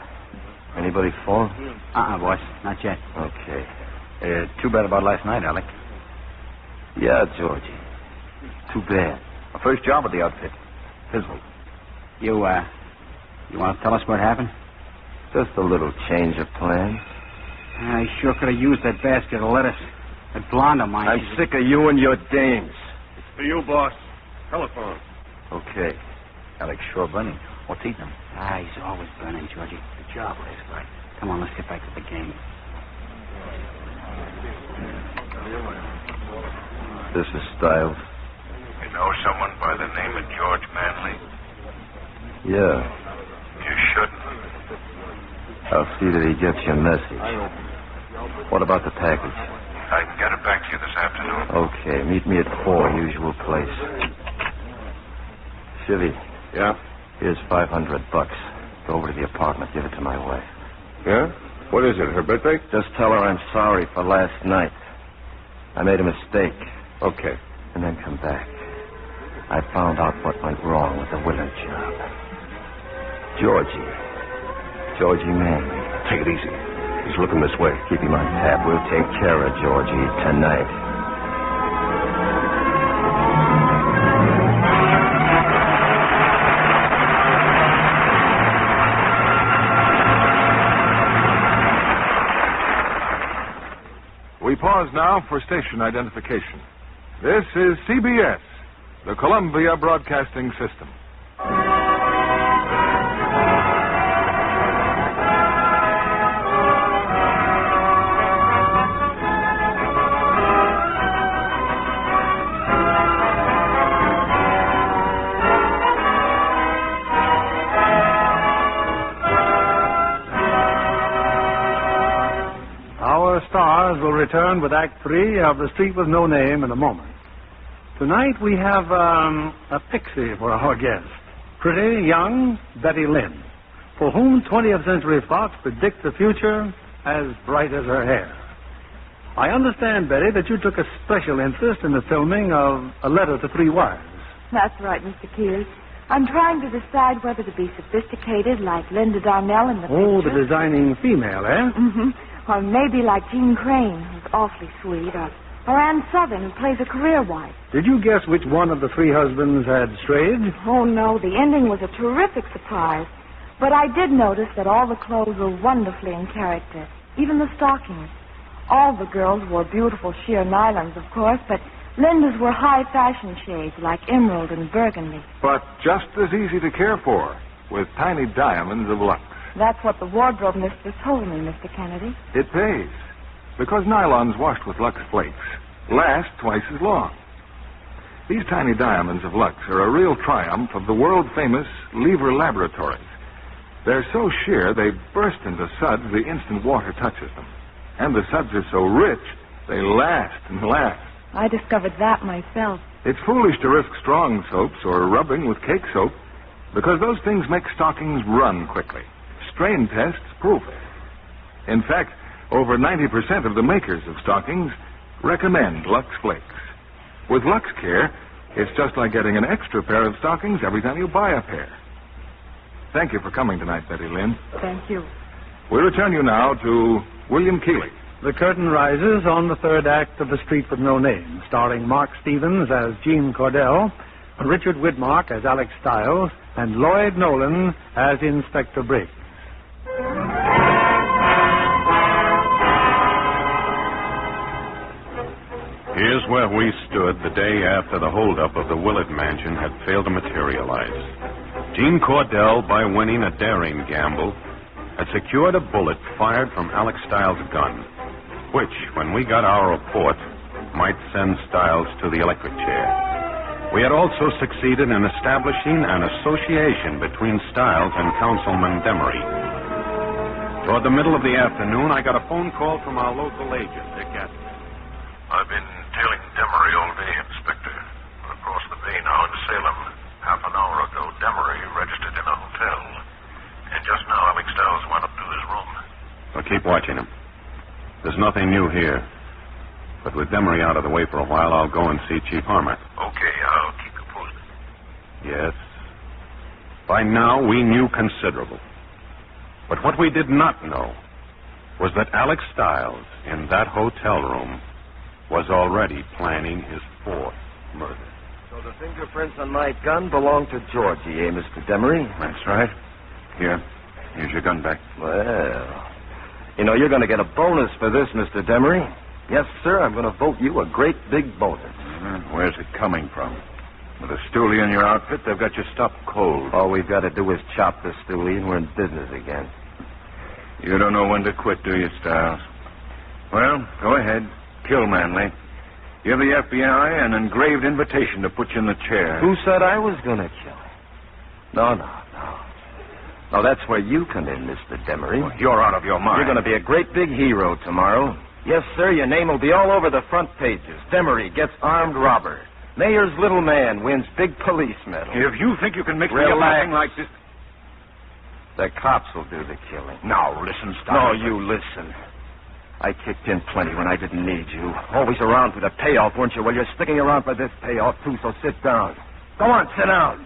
S22: Anybody phone?
S4: Boss. Not yet.
S22: Okay.
S16: Too bad about last night, Alec.
S22: Yeah, Georgie. Too bad.
S16: My first job at the outfit. Fizzled.
S4: You want to tell us what happened?
S22: Just a little change of plans.
S4: I sure could have used that basket of lettuce. That blonde of mine.
S22: I'm sick of you and your dames.
S3: It's for you, boss. Telephone.
S22: Okay.
S16: Alex sure burning. What's eating him?
S4: He's always burning, Georgie. Good job last night. Come on, let's get back to the game.
S22: This is Stiles.
S21: You know someone by the name of George Manley?
S22: Yeah.
S21: You shouldn't.
S22: I'll see that he gets your message. What about the package?
S21: I can get it back to you this afternoon.
S22: Okay, meet me at 4, usual place. Chivy.
S8: Yeah?
S22: Here's $500. Go over to the apartment. Give it to my wife.
S8: Yeah? What is it, her birthday?
S22: Just tell her I'm sorry for last night. I made a mistake.
S8: Okay.
S22: And then come back. I found out what went wrong with the Willard job. Georgie Manley.
S8: Take it easy.
S22: He's looking this way. Keep him on tap. We'll take care of Georgie tonight.
S14: We pause now for station identification. This is CBS, the Columbia Broadcasting System.
S15: Our stars will return with Act 3 of The Street with No Name in a moment. Tonight we have a pixie for our guest. Pretty, young Betty Lynn, for whom 20th Century Fox predicts a future as bright as her hair. I understand, Betty, that you took a special interest in the filming of A Letter to Three Wives.
S6: That's right, Mr. Kears. I'm trying to decide whether to be sophisticated like Linda Darnell in the
S15: Oh,
S6: picture.
S15: the designing female, eh?
S6: Mm-hmm. Or maybe like Jean Crane, who's awfully sweet, or Anne Southern, who plays a career wife.
S15: Did you guess which one of the three husbands had strayed?
S6: Oh, no, the ending was a terrific surprise. But I did notice that all the clothes were wonderfully in character, even the stockings. All the girls wore beautiful sheer nylons, of course, but Linda's were high fashion shades like emerald and burgundy.
S14: But just as easy to care for, with tiny diamonds of Lux.
S6: That's what the wardrobe mistress told me, Mr. Kennedy.
S14: It pays, because nylons washed with Lux Flakes last twice as long. These tiny diamonds of Lux are a real triumph of the world-famous Lever Laboratories. They're so sheer they burst into suds the instant water touches them. And the suds are so rich, they last and last.
S6: I discovered that myself.
S14: It's foolish to risk strong soaps or rubbing with cake soap, because those things make stockings run quickly. Strain tests prove it. In fact, over 90% of the makers of stockings recommend Lux Flakes. With Lux Care, it's just like getting an extra pair of stockings every time you buy a pair. Thank you for coming tonight, Betty Lynn.
S6: Thank you.
S14: We return you now to William Keighley.
S15: The curtain rises on the third act of The Street with No Name, starring Mark Stevens as Gene Cordell, Richard Widmark as Alex Stiles, and Lloyd Nolan as Inspector Briggs.
S2: Here's where we stood the day after the holdup of the Willard mansion had failed to materialize. Gene Cordell, by winning a daring gamble, had secured a bullet fired from Alex Stiles' gun, which, when we got our report, might send Stiles to the electric chair. We had also succeeded in establishing an association between Stiles and Councilman Demery. Toward the middle of the afternoon, I got a phone call from our local agent, Dick Atchison.
S21: I've been tailing Demery all day, Inspector. We're across the bay now in Salem. Half an hour ago, Demery registered in a hotel. And just now, Alex Stiles went up to his room.
S2: Well, keep watching him. There's nothing new here. But with Demery out of the way for a while, I'll go and see Chief Harmer.
S21: Okay, I'll keep you posted.
S2: Yes. By now, we knew considerable. But what we did not know was that Alex Stiles, in that hotel room, was already planning his fourth murder.
S22: So the fingerprints on my gun belong to Georgie, eh, Mr. Demery?
S16: That's right. Here, here's your gun back.
S22: Well, you know, you're going to get a bonus for this, Mr. Demery. Yes, sir, I'm going to vote you a great big bonus.
S16: Where's it coming from? With a stoolie in your outfit, they've got you stopped cold.
S22: All we've got to do is chop the stoolie and we're in business again.
S16: You don't know when to quit, do you, Stiles? Well, go ahead. Kill Manley. Give the FBI an engraved invitation to put you in the chair.
S22: Who said I was going to kill him? No. No, that's where you come in, Mr. Demery.
S16: Well, you're out of your mind.
S22: You're going to be a great big hero tomorrow. Yes, sir, your name will be all over the front pages. Demery gets armed robber. Mayor's little man wins big police medal.
S16: If you think you can mix me up nothing like this...
S22: The cops will do the killing.
S16: Now, listen, Stiles.
S22: No, you listen. I kicked in plenty when I didn't need you. Always around for the payoff, weren't you? Well, you're sticking around for this payoff, too, so sit down. Go on, sit down.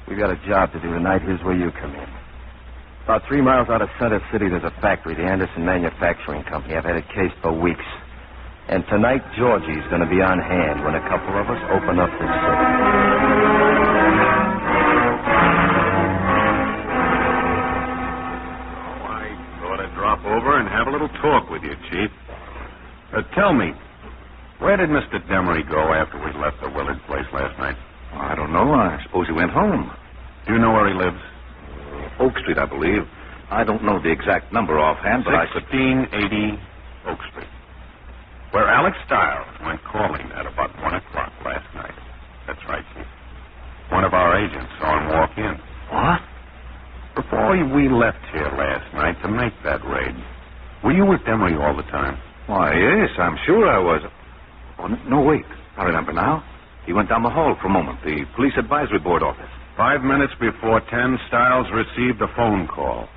S22: We've got a job to do tonight. Here's where you come in. About 3 miles out of Center City, there's a factory, the Anderson Manufacturing Company. I've had it cased for weeks. And tonight, Georgie's going to be on hand when a couple of us open up this city.
S2: Drop over and have a little talk with you, Chief. Tell me, where did Mr. Demery go after we left the Willard place last night?
S16: I don't know. I suppose he went home.
S2: Do you know where he lives?
S16: Oak Street, I believe. I don't know the exact number offhand, but
S2: 1680 Oak Street. Where Alex Stiles went calling at about 1 o'clock last night. That's right, Chief. One of our agents saw him walk in.
S16: What?
S2: Before we left here last night to make that raid, were you with Demery all the time?
S16: Why, yes, I'm sure I was. Oh, no, wait. I remember now. He went down the hall for a moment, the Police Advisory Board office.
S2: 5 minutes before 10, Stiles received a phone call.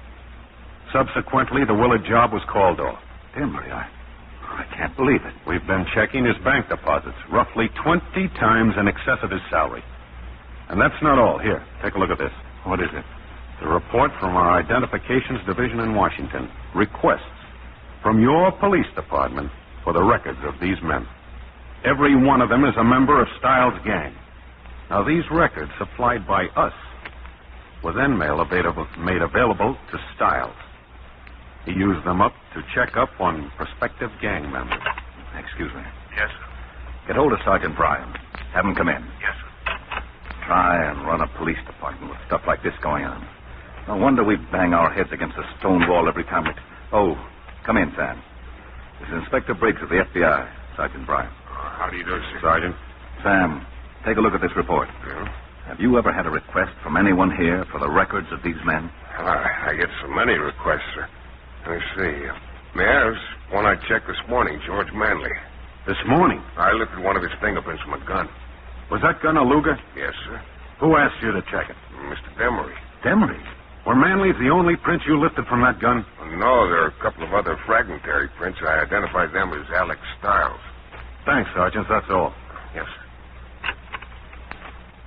S2: Subsequently, the Willard job was called off.
S16: Demery, I can't believe it.
S2: We've been checking his bank deposits, roughly 20 times in excess of his salary. And that's not all. Here, take a look at this.
S16: What is it?
S2: The report from our Identifications Division in Washington requests from your police department for the records of these men. Every one of them is a member of Stiles' gang. Now, these records supplied by us were then made available to Stiles. He used them up to check up on prospective gang members.
S16: Excuse me.
S21: Yes, sir.
S16: Get hold of Sergeant Bryan. Have him come in.
S21: Yes, sir.
S16: Try and run a police department with stuff like this going on. No wonder we bang our heads against a stone wall every time we... Oh, come in, Sam. This is Inspector Briggs of the FBI, Sergeant Bryan.
S21: How do you do, sir?
S2: Sergeant.
S16: Sam, take a look at this report.
S21: Yeah?
S16: Have you ever had a request from anyone here for the records of these men?
S21: Well, I get so many requests, sir. Let me see. There's one I checked this morning, George Manley.
S2: This morning?
S21: I lifted one of his fingerprints from a gun.
S2: Was that gun a Luger?
S21: Yes, sir.
S2: Who asked you to check it?
S21: Mr. Demery.
S2: Demery? Were Manley's the only prints you lifted from that gun?
S21: No, there are a couple of other fragmentary prints. I identified them as Alex Stiles.
S2: Thanks, Sergeant. That's all.
S21: Yes, sir.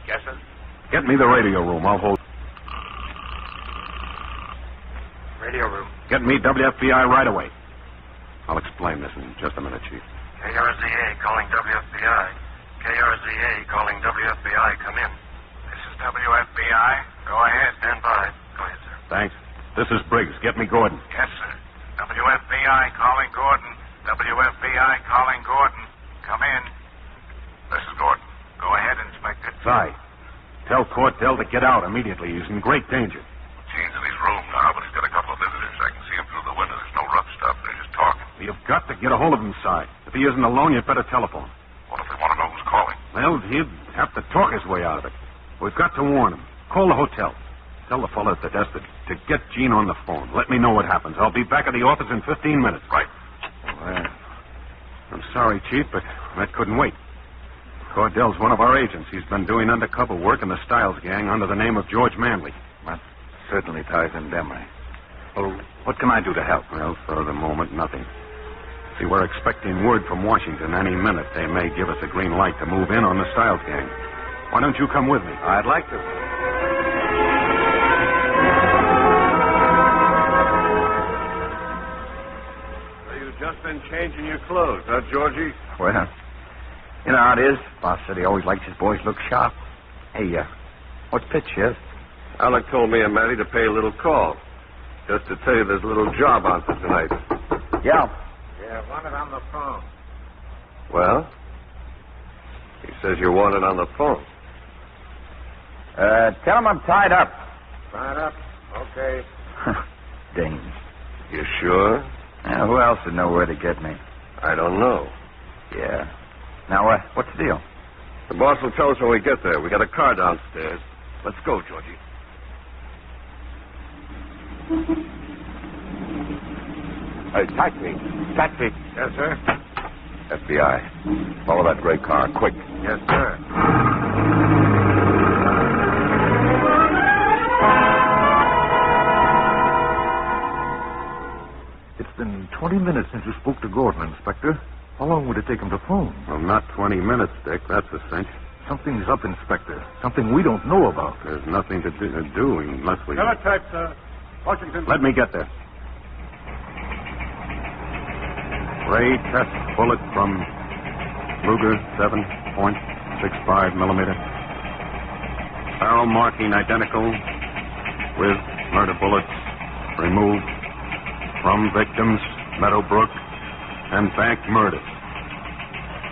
S21: Yes, sir.
S2: Get me the radio room. I'll hold.
S21: Radio room.
S2: Get me WFBI right away. I'll explain this in just a minute, Chief.
S21: KRZA calling WFBI. KRZA calling WFBI. Come in. This is WFBI. Go ahead. Stand by. Go ahead, sir.
S2: Thanks. This is Briggs. Get me Gordon.
S21: Yes, sir. WFBI calling Gordon. WFBI calling Gordon. Come in. This is Gordon. Go ahead, Inspector.
S2: Si. Tell Cordell to get out immediately. He's in great danger.
S21: Gene's in his room now, but he's got a couple of visitors. I can see him through the window. There's no rough stuff. They're just talking.
S2: You've got to get a hold of him, Si. If he isn't alone, you'd better telephone.
S21: What if they want to know who's calling?
S2: Well, he'd have to talk his way out of it. We've got to warn him. Call the hotel. Tell the fellow at the desk to get Gene on the phone. Let me know what happens. I'll be back at the office in 15 minutes.
S21: Right.
S2: Well, I'm sorry, Chief, but that couldn't wait. Cordell's one of our agents. He's been doing undercover work in the Stiles gang under the name of George Manley.
S16: That certainly ties in Demery. Well, what can I do to help?
S2: Well, for the moment, nothing. See, we're expecting word from Washington any minute. They may give us a green light to move in on the Stiles gang. Why don't you come with me?
S16: I'd like to.
S3: So you've just been changing your clothes, huh, Georgie?
S22: Well, you know how it is. Boss said he always likes his boys look sharp. Hey, what's pitch, Sheriff?
S3: Alec told me and Matty to pay a little call. Just to tell you there's a little job on for tonight.
S22: Yeah.
S21: Yeah, wanted on the phone.
S3: Well? He says you're wanted on the phone.
S22: Tell him I'm tied up.
S21: Tied up? Okay.
S22: Dames.
S3: You sure?
S22: Who else would know where to get me?
S3: I don't know.
S22: Yeah. Now, what's the deal?
S3: The boss will tell us when we get there. We got a car downstairs. Let's go, Georgie.
S22: Hey, taxi. Taxi.
S21: Yes, sir.
S16: FBI. Follow that gray car, quick.
S21: Yes, sir.
S18: It's been 20 minutes since you spoke to Gordon, Inspector. How long would it take him to phone?
S2: Well, not 20 minutes, Dick. That's a cinch.
S18: Something's up, Inspector. Something we don't know about.
S2: There's nothing to do unless we...
S3: Teletype, sir.
S14: Washington.
S17: Let me get there. Ray test bullet from Luger 7.65 millimeter. Barrel marking identical with murder bullets removed from victims Meadowbrook and Bank murders.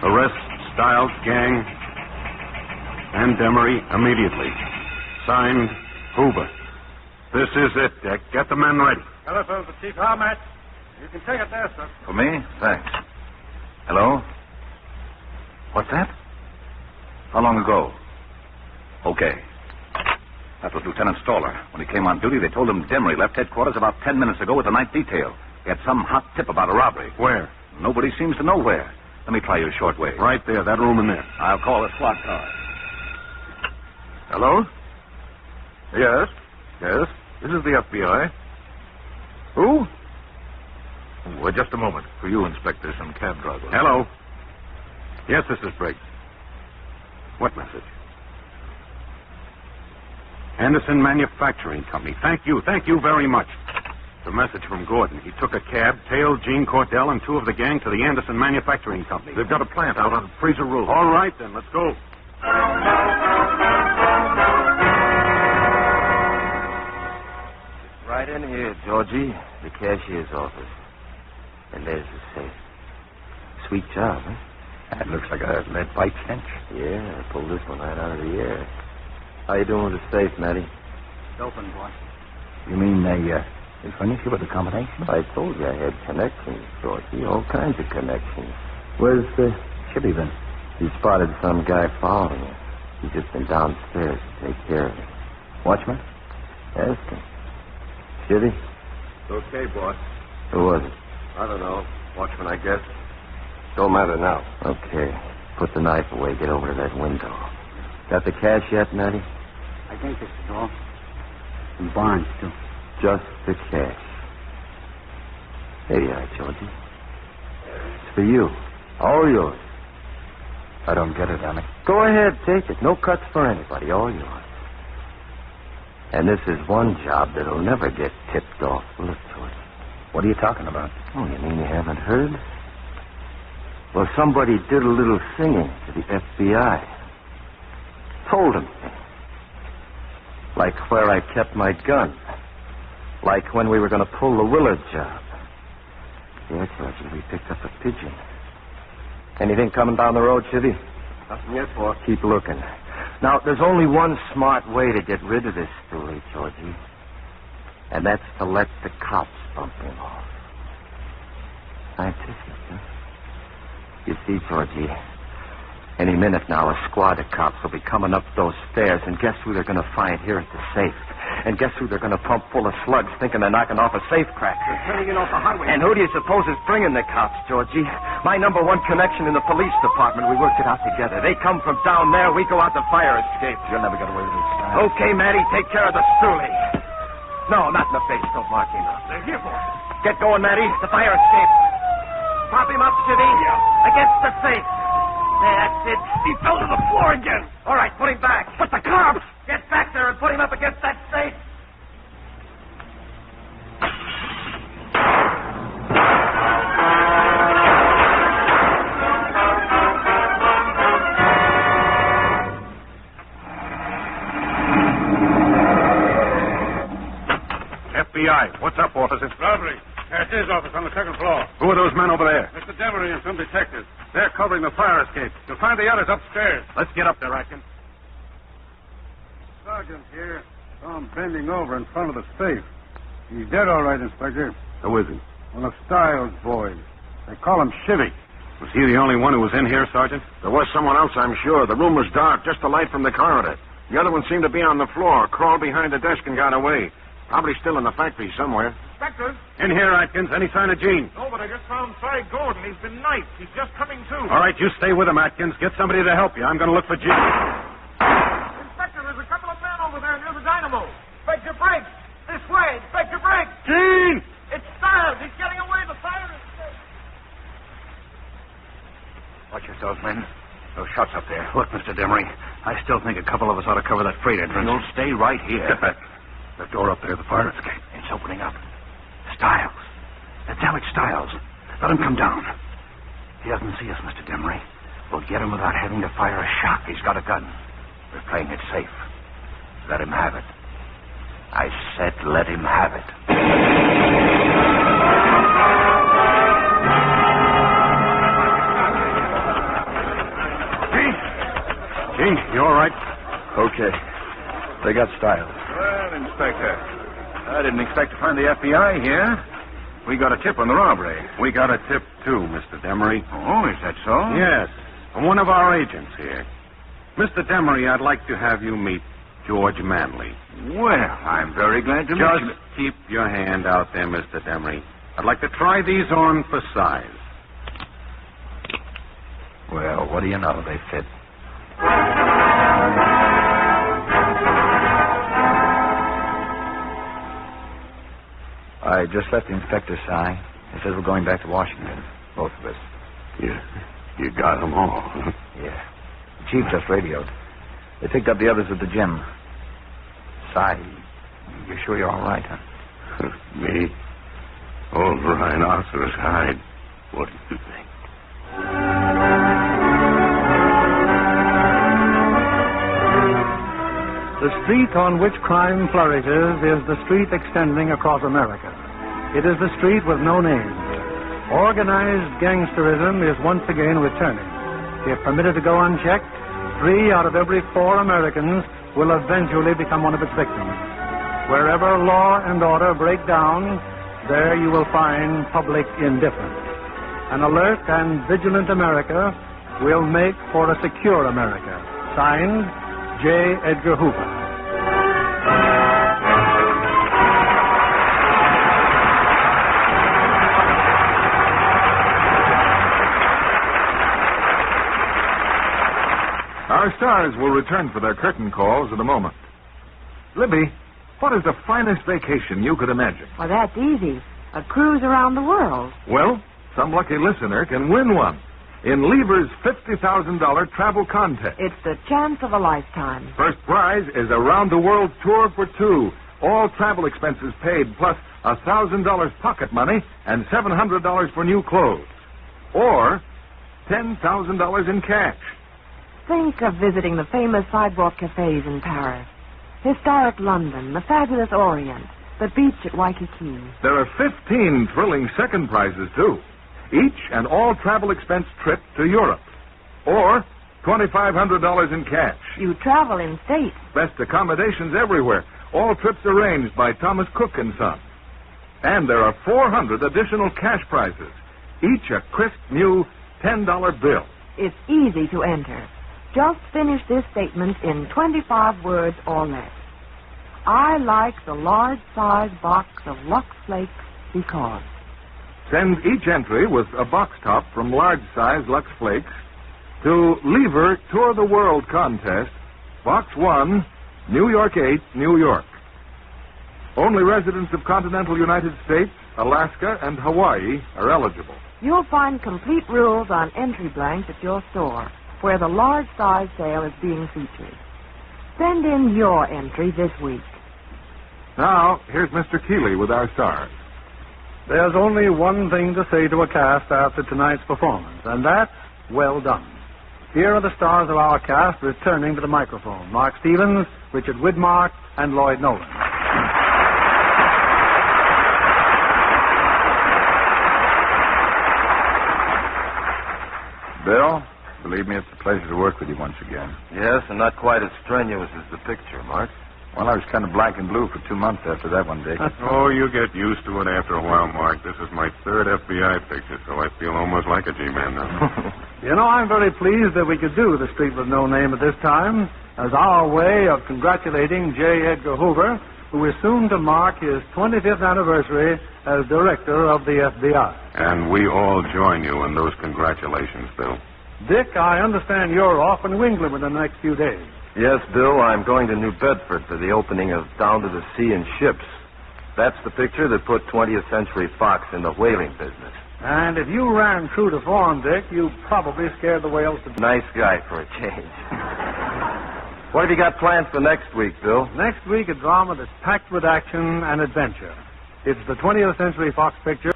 S17: Arrest Stiles gang and Demery immediately. Signed, Hoover. This is it, Dick. Get the men ready.
S14: Telephone for Chief Harmatch. You can take it there, sir.
S16: For me? Thanks. Hello? What's that? How long ago? Okay. That was Lieutenant Stoller. When he came on duty, they told him Demery left headquarters about 10 minutes ago with the night detail. He had some hot tip about a robbery.
S17: Where?
S16: Nobody seems to know where. Let me try you a short wave.
S17: Right there, that room in there.
S16: I'll call the squad car.
S14: Hello? Yes. Yes. This is the FBI. Who? Oh, just a moment. For you, Inspector, some cab driver.
S17: Hello. Yes, this is Briggs. What message? Anderson Manufacturing Company. Thank you very much. The message from Gordon. He took a cab, tailed Gene Cordell and two of the gang to the Anderson Manufacturing Company.
S14: They've got a plant out on Fraser Road.
S17: All right, then. Let's go.
S22: Right in here, Georgie. The cashier's office. And there's the safe. Sweet job, huh?
S16: That looks like a lead pipe cinch.
S22: Yeah, I pulled this one right out of the air. How you doing with the safe, Matty?
S4: It's open, boy.
S16: You mean they furnished you with a combination?
S22: I told you I had connections, Georgie. All kinds of connections.
S16: Where's Chibby then?
S22: He spotted some guy following him. He's just been downstairs to take care of it.
S16: Watchman?
S22: Ask him. Chivy?
S3: Okay, boss.
S22: Who was it?
S3: I don't know. Watchman, I guess. Don't matter now.
S22: Okay. Put the knife away. Get over to that window. Got the cash yet, Matty?
S4: I think this is all. And Barnes, too.
S22: Just the cash. Here you are, Georgie. It's for you. All yours.
S16: I don't get it, Annie.
S22: Go ahead, take it. No cuts for anybody. All yours. And this is one job that'll never get tipped off, will it, Georgie?
S16: What are you talking about?
S22: Oh, you mean you haven't heard? Well, somebody did a little singing to the FBI. Told him. Like where I kept my gun. Like when we were going to pull the Willard job. Yeah, Georgie, we picked up a pigeon. Anything coming down the road, Chivy?
S3: Nothing yet, boss.
S22: Keep looking. Now, there's only one smart way to get rid of this story, Georgie. And that's to let the cops bump him off. Scientific, huh? You see, Georgie, any minute now, a squad of cops will be coming up those stairs, and guess who they're going to find here at the safe? And guess who they're going to pump full of slugs, thinking they're knocking off a safe cracker?
S4: They're turning it off the highway.
S22: And who do you suppose is bringing the cops, Georgie? My number one connection in the police department. We worked it out together. They come from down there. We go out the fire escape.
S16: You'll never get away with this.
S22: Okay, Matty, take care of the stoolie. No, not in the face. Don't mark him up.
S4: They're here, boy.
S22: Get going, Matty. The fire escape. Prop him up, Chivy. Yeah. Against the safe. That's it.
S4: He fell to the floor again.
S22: All right, put him back.
S4: But the cops!
S22: Get back there and put him up against that safe.
S17: FBI. What's up, officers?
S14: Robbery. Cashier's office on the second floor.
S17: Who are those men over there?
S14: Mr. Demery and some detectives. They're covering the fire escape. You'll find the others upstairs.
S17: Let's get up there, Atkins.
S15: Sergeant here saw him bending over in front of the safe. He's dead, all right, Inspector.
S17: Who is he?
S15: One of Stiles' boys. They call him Chivy.
S17: Was he the only one who was in here, Sergeant?
S3: There was someone else, I'm sure. The room was dark, just the light from the corridor. The other one seemed to be on the floor, crawled behind the desk and got away. Probably still in the factory somewhere.
S14: Inspector?
S17: In here, Atkins. Any sign of Gene?
S14: No, but I just found Cy Gordon. He's been knifed. He's just coming to.
S17: All right, you stay with him, Atkins. Get somebody to help you. I'm going to look for Gene.
S14: Inspector, there's a couple of men over there near the dynamo. Inspector Briggs. This way. Inspector Briggs.
S17: Gene!
S14: It's Stiles. He's getting away. The fire escape.
S16: Watch yourselves, men. Those shots up there. Look, Mr. Demery, I still think a couple of us ought to cover that freight entrance.
S18: You'll stay right here.
S16: Get back. That door up there, the fire escape.
S18: It's
S16: It's opening up. Stiles. That's Alex Stiles. Let him come down. He doesn't see us, Mr. Demery. We'll get him without having to fire a shot. He's got a gun. We're playing it safe. Let him have it. I said let him have it.
S2: Gene, you all right?
S18: Okay. They got Stiles.
S16: Well, Inspector, I didn't expect to find the FBI here. We got a tip on the robbery.
S2: We got a tip, too, Mr. Demery.
S16: Oh, is that so?
S2: Yes, from one of our agents here. Mr. Demery, I'd like to have you meet George Manley.
S16: Well, I'm very glad to meet you.
S2: Just keep your hand out there, Mr. Demery. I'd like to try these on for size.
S16: Well, what do you know? They fit.
S1: I just let the inspector sign. He says we're going back to Washington, both of us.
S17: You got them all.
S1: Yeah. The chief just radioed. They picked up the others at the gym. Si, you're sure you're all right, huh?
S17: Me? Old rhinoceros hide. What do you think?
S15: The street on which crime flourishes is the street extending across America. It is the street with no name. Organized gangsterism is once again returning. If permitted to go unchecked, 3 out of every 4 Americans will eventually become one of its victims. Wherever law and order break down, there you will find public indifference. An alert and vigilant America will make for a secure America. Signed, J. Edgar Hoover.
S14: Our stars will return for their curtain calls in a moment. Libby, what is the finest vacation you could imagine?
S9: Well, that's easy. A cruise around the world.
S14: Well, some lucky listener can win one in Lever's $50,000 travel contest.
S9: It's the chance of a lifetime.
S14: First prize is a round-the-world tour for 2. All travel expenses paid, plus $1,000 pocket money and $700 for new clothes. Or $10,000 in cash.
S9: Think of visiting the famous sidewalk cafes in Paris, historic London, the fabulous Orient, the beach at Waikiki.
S14: There are 15 thrilling second prizes, too. Each an all-travel expense trip to Europe. Or $2,500 in cash.
S9: You travel in state.
S14: Best accommodations everywhere. All trips arranged by Thomas Cook & Son. And there are 400 additional cash prizes. Each a crisp new $10 bill.
S9: It's easy to enter. Just finish this statement in 25 words or less. I like the large size box of Lux Flakes because.
S14: Send each entry with a box top from large size Lux Flakes to Lever Tour the World Contest, Box 1, New York 8, New York. Only residents of continental United States, Alaska, and Hawaii are eligible.
S9: You'll find complete rules on entry blanks at your store, where the large size sale is being featured. Send in your entry this week.
S14: Now, here's Mr. Keeley with our stars.
S15: There's only one thing to say to a cast after tonight's performance, and that's well done. Here are the stars of our cast returning to the microphone. Mark Stevens, Richard Widmark, and Lloyd Nolan.
S18: Bill, believe me, it's a pleasure to work with you once again.
S22: Yes, and not quite as strenuous as the picture, Mark.
S18: Well, I was kind of black and blue for 2 months after that one, Dick.
S2: Oh, you get used to it after a while, Mark. This is my 3rd FBI picture, so I feel almost like a G-man now.
S15: You know, I'm very pleased that we could do The Street with No Name at this time as our way of congratulating J. Edgar Hoover, who is soon to mark his 25th anniversary as director of the FBI.
S2: And we all join you in those congratulations, Bill.
S15: Dick, I understand you're off in New England within the next few days.
S22: Yes, Bill, I'm going to New Bedford for the opening of Down to the Sea in Ships. That's the picture that put 20th Century Fox in the whaling business.
S15: And if you ran true to form, Dick, you probably scared the whales to death.
S22: Nice guy for a change. What have you got planned for next week, Bill?
S15: Next week, a drama that's packed with action and adventure. It's the 20th Century Fox picture.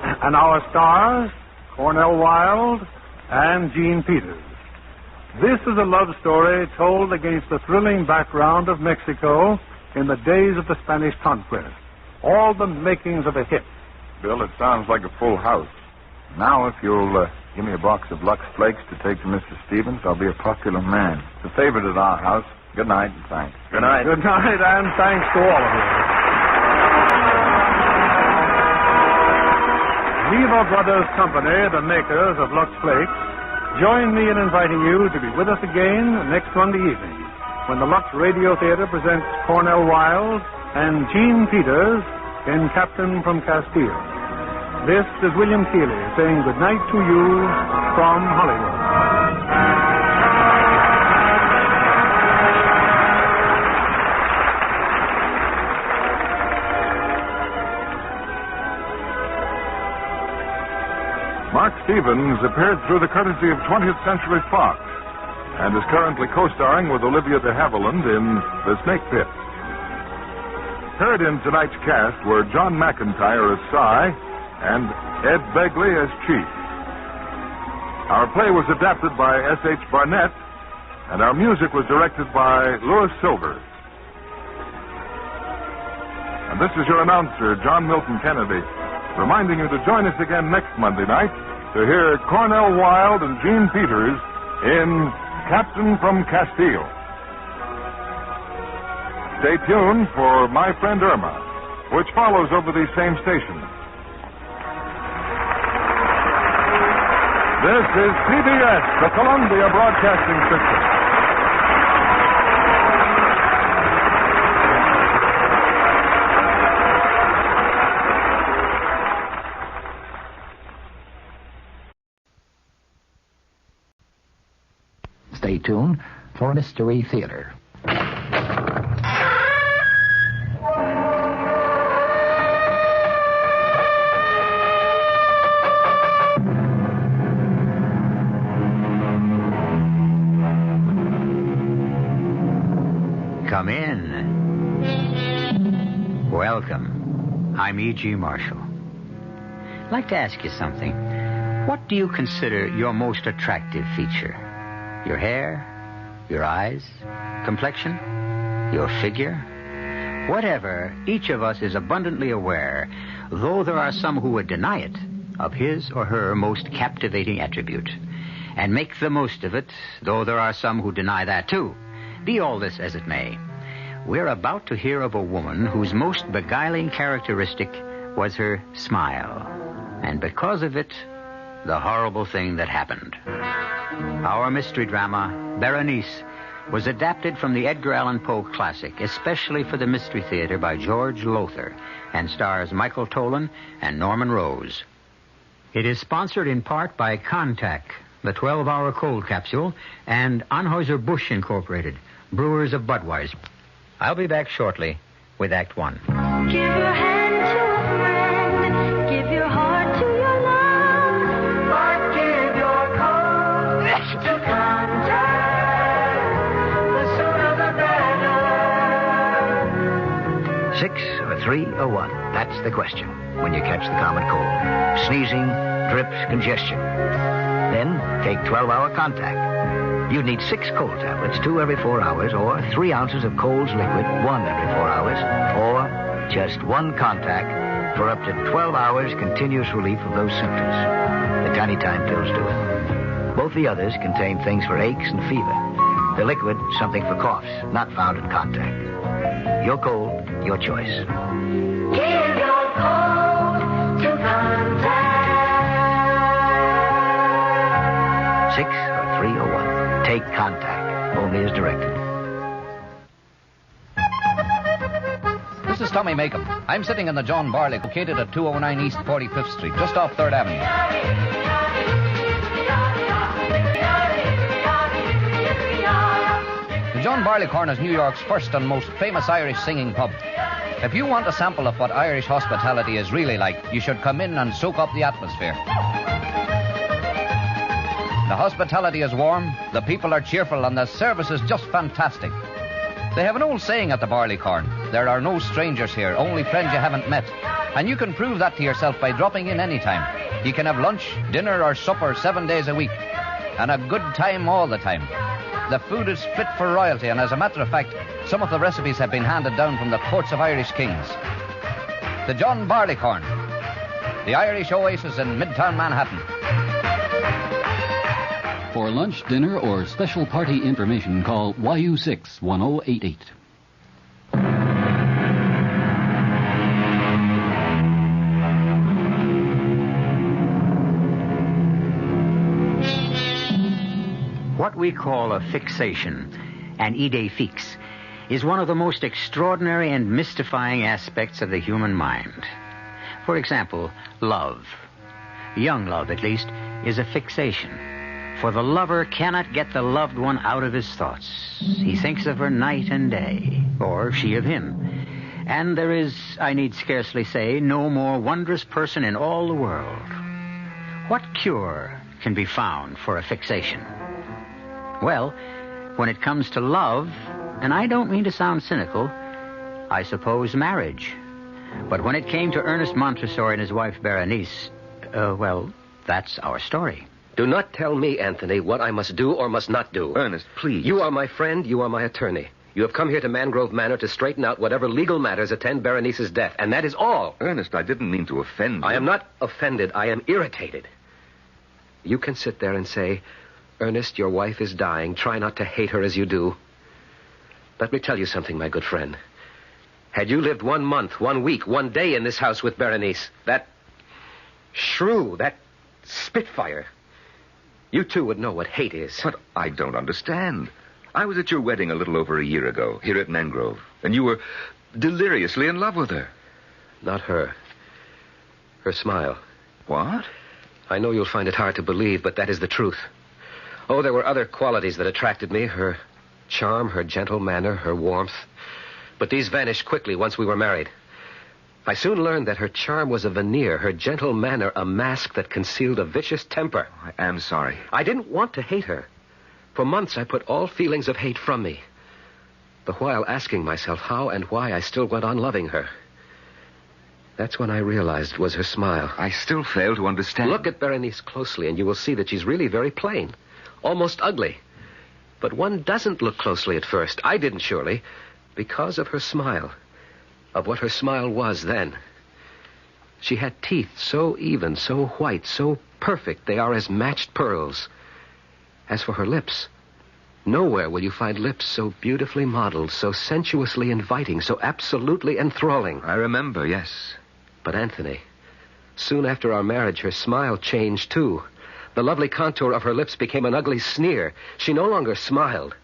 S15: And our stars, Cornell Wilde and Jean Peters. This is a love story told against the thrilling background of Mexico in the days of the Spanish conquest. All the makings of a hit.
S14: Bill, it sounds like a full house. Now, if you'll give me a box of Lux Flakes to take to Mr. Stevens, I'll be a popular man. It's a favorite at our house. Good night and thanks.
S3: Good night.
S15: Good night, and thanks to all of you. Lever Brothers Company, the makers of Lux Flakes, join me in inviting you to be with us again next Monday evening when the Lux Radio Theater presents Cornell Wilde and Jean Peters in Captain from Castile. This is William Keeley saying good night to you from Hollywood.
S14: Mark Stevens appeared through the courtesy of 20th Century Fox and is currently co-starring with Olivia de Havilland in The Snake Pit. Heard in tonight's cast were John McIntyre as Cy and Ed Begley as Chief. Our play was adapted by S.H. Barnett, and our music was directed by Louis Silver. And this is your announcer, John Milton Kennedy, reminding you to join us again next Monday night to hear Cornell Wilde and Jean Peters in Captain from Castile. Stay tuned for My Friend Irma, which follows over these same stations. This is CBS, the Columbia Broadcasting System.
S5: Stay tuned for Mystery Theater.
S7: Come in. Welcome. I'm E.G. Marshall. I'd like to ask you something. What do you consider your most attractive feature? Your hair? Your eyes? Complexion? Your figure? Whatever, each of us is abundantly aware, though there are some who would deny it, of his or her most captivating attribute, and make the most of it, though there are some who deny that too. Be all this as it may, we're about to hear of a woman whose most beguiling characteristic was her smile, and because of it, the horrible thing that happened. Our mystery drama, Berenice, was adapted from the Edgar Allan Poe classic, especially for the Mystery Theater by George Lothar, and stars Michael Tolan and Norman Rose. It is sponsored in part by Contact, the 12-hour cold capsule, and Anheuser-Busch Incorporated, brewers of Budweiser. I'll be back shortly with Act One.
S10: Give your hand to a friend. Give your heart to your love. But give your code to Contact. The sooner the better.
S5: 6 or 3 or 1? That's the question when you catch the common cold. Sneezing, drips, congestion. Then take 12-hour Contact. You need 6 cold tablets, 2 every 4 hours, or 3 ounces of Cold's liquid, 1 every 4 hours, or just 1 Contact for up to 12 hours continuous relief of those symptoms. The tiny time pills do it. Both the others contain things for aches and fever. The liquid, something for coughs, not found in Contact. Your cold, your choice.
S10: Give your code to Contact.
S5: 6 or 3 or 1. Take Contact, only as directed.
S13: This is Tommy Makem. I'm sitting in the John Barley, located at 209 East 45th Street, just off 3rd Avenue. The John Barleycorn is New York's first and most famous Irish singing pub. If you want a sample of what Irish hospitality is really like, you should come in and soak up the atmosphere. The hospitality is warm, the people are cheerful, and the service is just fantastic. They have an old saying at the Barleycorn: There are no strangers here, only friends you haven't met. And you can prove that to yourself by dropping in any time. You can have lunch, dinner, or supper 7 days a week. And a good time all the time. The food is fit for royalty, and as a matter of fact, some of the recipes have been handed down from the courts of Irish kings. The John Barleycorn, the Irish oasis in Midtown Manhattan.
S11: For lunch, dinner, or special party information, call YU6-1088.
S7: What we call a fixation, an idée fixe, is one of the most extraordinary and mystifying aspects of the human mind. For example, love. Young love, at least, is a fixation. For the lover cannot get the loved one out of his thoughts. He thinks of her night and day, or she of him. And there is, I need scarcely say, no more wondrous person in all the world. What cure can be found for a fixation? Well, when it comes to love, and I don't mean to sound cynical, I suppose marriage. But when it came to Ernest Montresor and his wife Berenice, well, that's our story.
S19: Do not tell me, Anthony, what I must do or must not do.
S20: Ernest, please.
S19: You are my friend. You are my attorney. You have come here to Mangrove Manor to straighten out whatever legal matters attend Berenice's death, and that is all.
S20: Ernest, I didn't mean to offend you.
S19: I am not offended. I am irritated. You can sit there and say, Ernest, your wife is dying. Try not to hate her as you do. Let me tell you something, my good friend. Had you lived 1 month, 1 week, 1 day in this house with Berenice, that shrew, that spitfire, you too would know what hate is.
S20: But I don't understand. I was at your wedding a little over a year ago, here at Mangrove, and you were deliriously in love with her.
S19: Not her. Her smile.
S20: What?
S19: I know you'll find it hard to believe, but that is the truth. Oh, there were other qualities that attracted me. Her charm, her gentle manner, her warmth. But these vanished quickly once we were married. I soon learned that her charm was a veneer, her gentle manner a mask that concealed a vicious temper.
S20: I am sorry.
S19: I didn't want to hate her. For months I put all feelings of hate from me, the while asking myself how and why I still went on loving her. That's when I realized it was her smile.
S20: I still fail to understand.
S19: Look at Berenice closely, and you will see that she's really very plain. Almost ugly. But one doesn't look closely at first. I didn't, surely. Because of her smile. Of what her smile was then. She had teeth so even, so white, so perfect, they are as matched pearls. As for her lips, nowhere will you find lips so beautifully modeled, so sensuously inviting, so absolutely enthralling.
S20: I remember, yes.
S19: But Anthony, soon after our marriage, her smile changed, too. The lovely contour of her lips became an ugly sneer. She no longer smiled.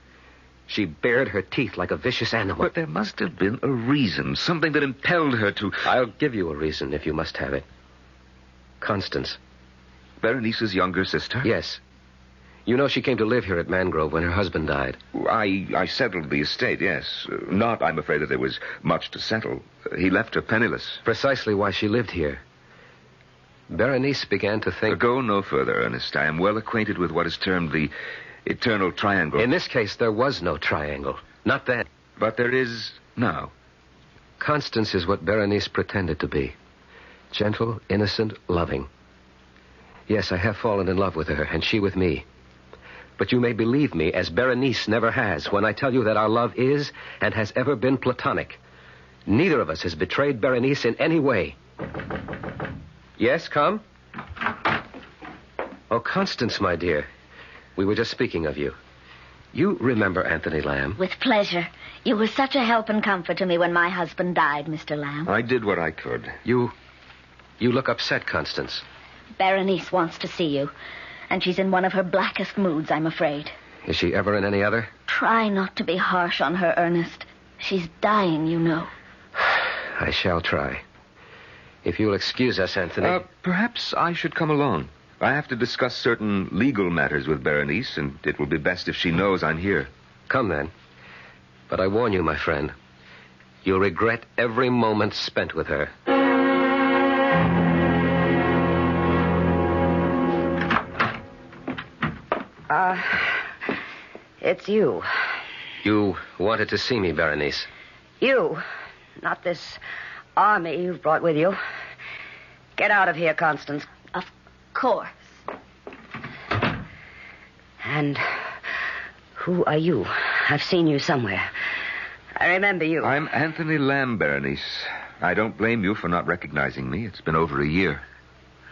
S19: She bared her teeth like a vicious animal.
S20: But there must have been a reason, something that impelled her to...
S19: I'll give you a reason if you must have it. Constance.
S20: Berenice's younger sister?
S19: Yes. You know she came to live here at Mangrove when her husband died.
S20: I settled the estate, yes. Not, I'm afraid, that there was much to settle. He left her penniless.
S19: Precisely why she lived here. Berenice began to think...
S20: Go no further, Ernest. I am well acquainted with what is termed the eternal triangle.
S19: In this case, there was no triangle. Not then.
S20: But there is now.
S19: Constance is what Berenice pretended to be. Gentle, innocent, loving. Yes, I have fallen in love with her, and she with me. But you may believe me, as Berenice never has, when I tell you that our love is and has ever been platonic. Neither of us has betrayed Berenice in any way. Yes, come? Oh, Constance, my dear. We were just speaking of you. You remember Anthony Lamb?
S24: With pleasure. You were such a help and comfort to me when my husband died, Mr. Lamb.
S20: I did what I could.
S19: You look upset, Constance.
S24: Berenice wants to see you. And she's in one of her blackest moods, I'm afraid.
S19: Is she ever in any other?
S24: Try not to be harsh on her, Ernest. She's dying, you know.
S19: I shall try. If you'll excuse us, Anthony.
S20: Perhaps I should come along. I have to discuss certain legal matters with Berenice, and it will be best if she knows I'm here.
S19: Come, then. But I warn you, my friend, you'll regret every moment spent with her.
S25: It's you.
S19: You wanted to see me, Berenice.
S25: You.
S6: Not this army you've brought with you. Get out of here, Constance.
S24: Of course.
S6: And who are you? I've seen you somewhere. I remember you.
S20: I'm Anthony Lamb, Berenice. I don't blame you for not recognizing me. It's been over a year.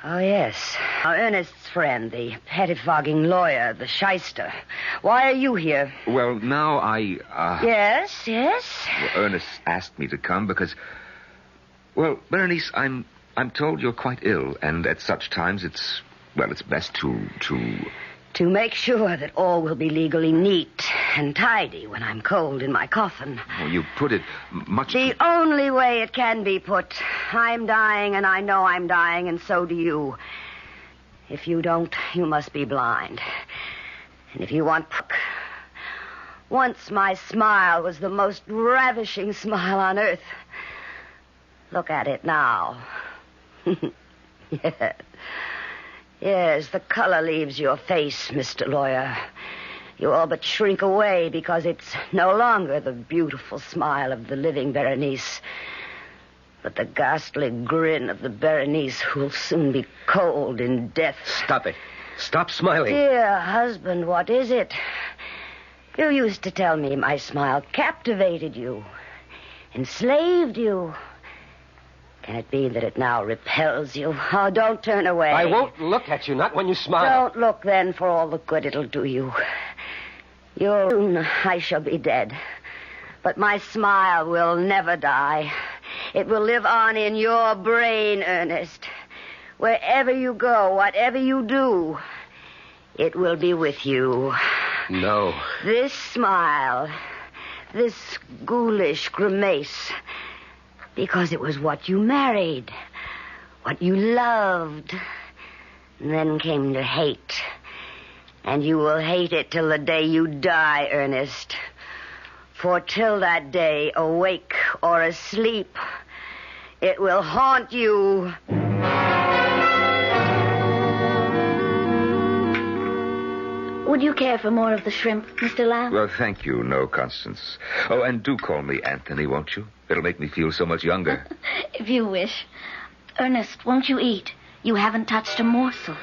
S6: Oh, yes. Our Ernest's friend, the pettifogging lawyer, the shyster. Why are you here?
S20: Well, now I,
S6: Yes.
S20: Well, Ernest asked me to come because... Well, Berenice, I'm told you're quite ill, and at such times it's best to...
S6: To make sure that all will be legally neat and tidy when I'm cold in my coffin.
S20: Oh, you put it much...
S6: The only way it can be put. I'm dying, and I know I'm dying, and so do you. If you don't, you must be blind. And if you want... Once my smile was the most ravishing smile on earth. Look at it now. Yes. Yes, the color leaves your face, Mr. Lawyer. You all but shrink away because it's no longer the beautiful smile of the living Berenice, but the ghastly grin of the Berenice who'll soon be cold in death.
S19: Stop it. Stop smiling.
S6: Dear husband, what is it? You used to tell me my smile captivated you, enslaved you. Can it be that it now repels you? Oh, don't turn away.
S19: I won't look at you, not when you smile.
S6: Don't look then for all the good it'll do you. Soon I shall be dead. But my smile will never die. It will live on in your brain, Ernest. Wherever you go, whatever you do, it will be with you.
S19: No.
S6: This smile, this ghoulish grimace... Because it was what you married, what you loved, and then came to hate. And you will hate it till the day you die, Ernest. For till that day, awake or asleep, it will haunt you.
S24: Would you care for more of the shrimp, Mr. Lamb?
S20: Well, thank you, no, Constance. Oh, and do call me Anthony, won't you? It'll make me feel so much younger.
S24: If you wish. Ernest, won't you eat? You haven't touched a morsel.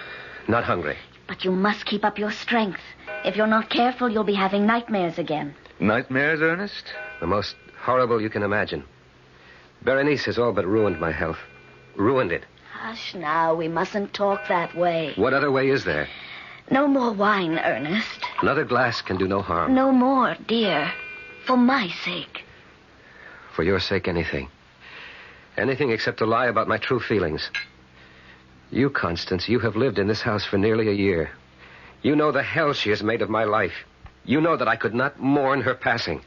S19: Not hungry.
S24: But you must keep up your strength. If you're not careful, you'll be having nightmares again.
S20: Nightmares, Ernest?
S19: The most horrible you can imagine. Berenice has all but ruined my health. Ruined it.
S24: Hush now, we mustn't talk that way.
S19: What other way is there?
S24: No more wine, Ernest.
S19: Another glass can do no harm.
S24: No more, dear. For my sake.
S19: For your sake, anything. Anything except to lie about my true feelings. You, Constance, you have lived in this house for nearly a year. You know the hell she has made of my life. You know that I could not mourn her passing.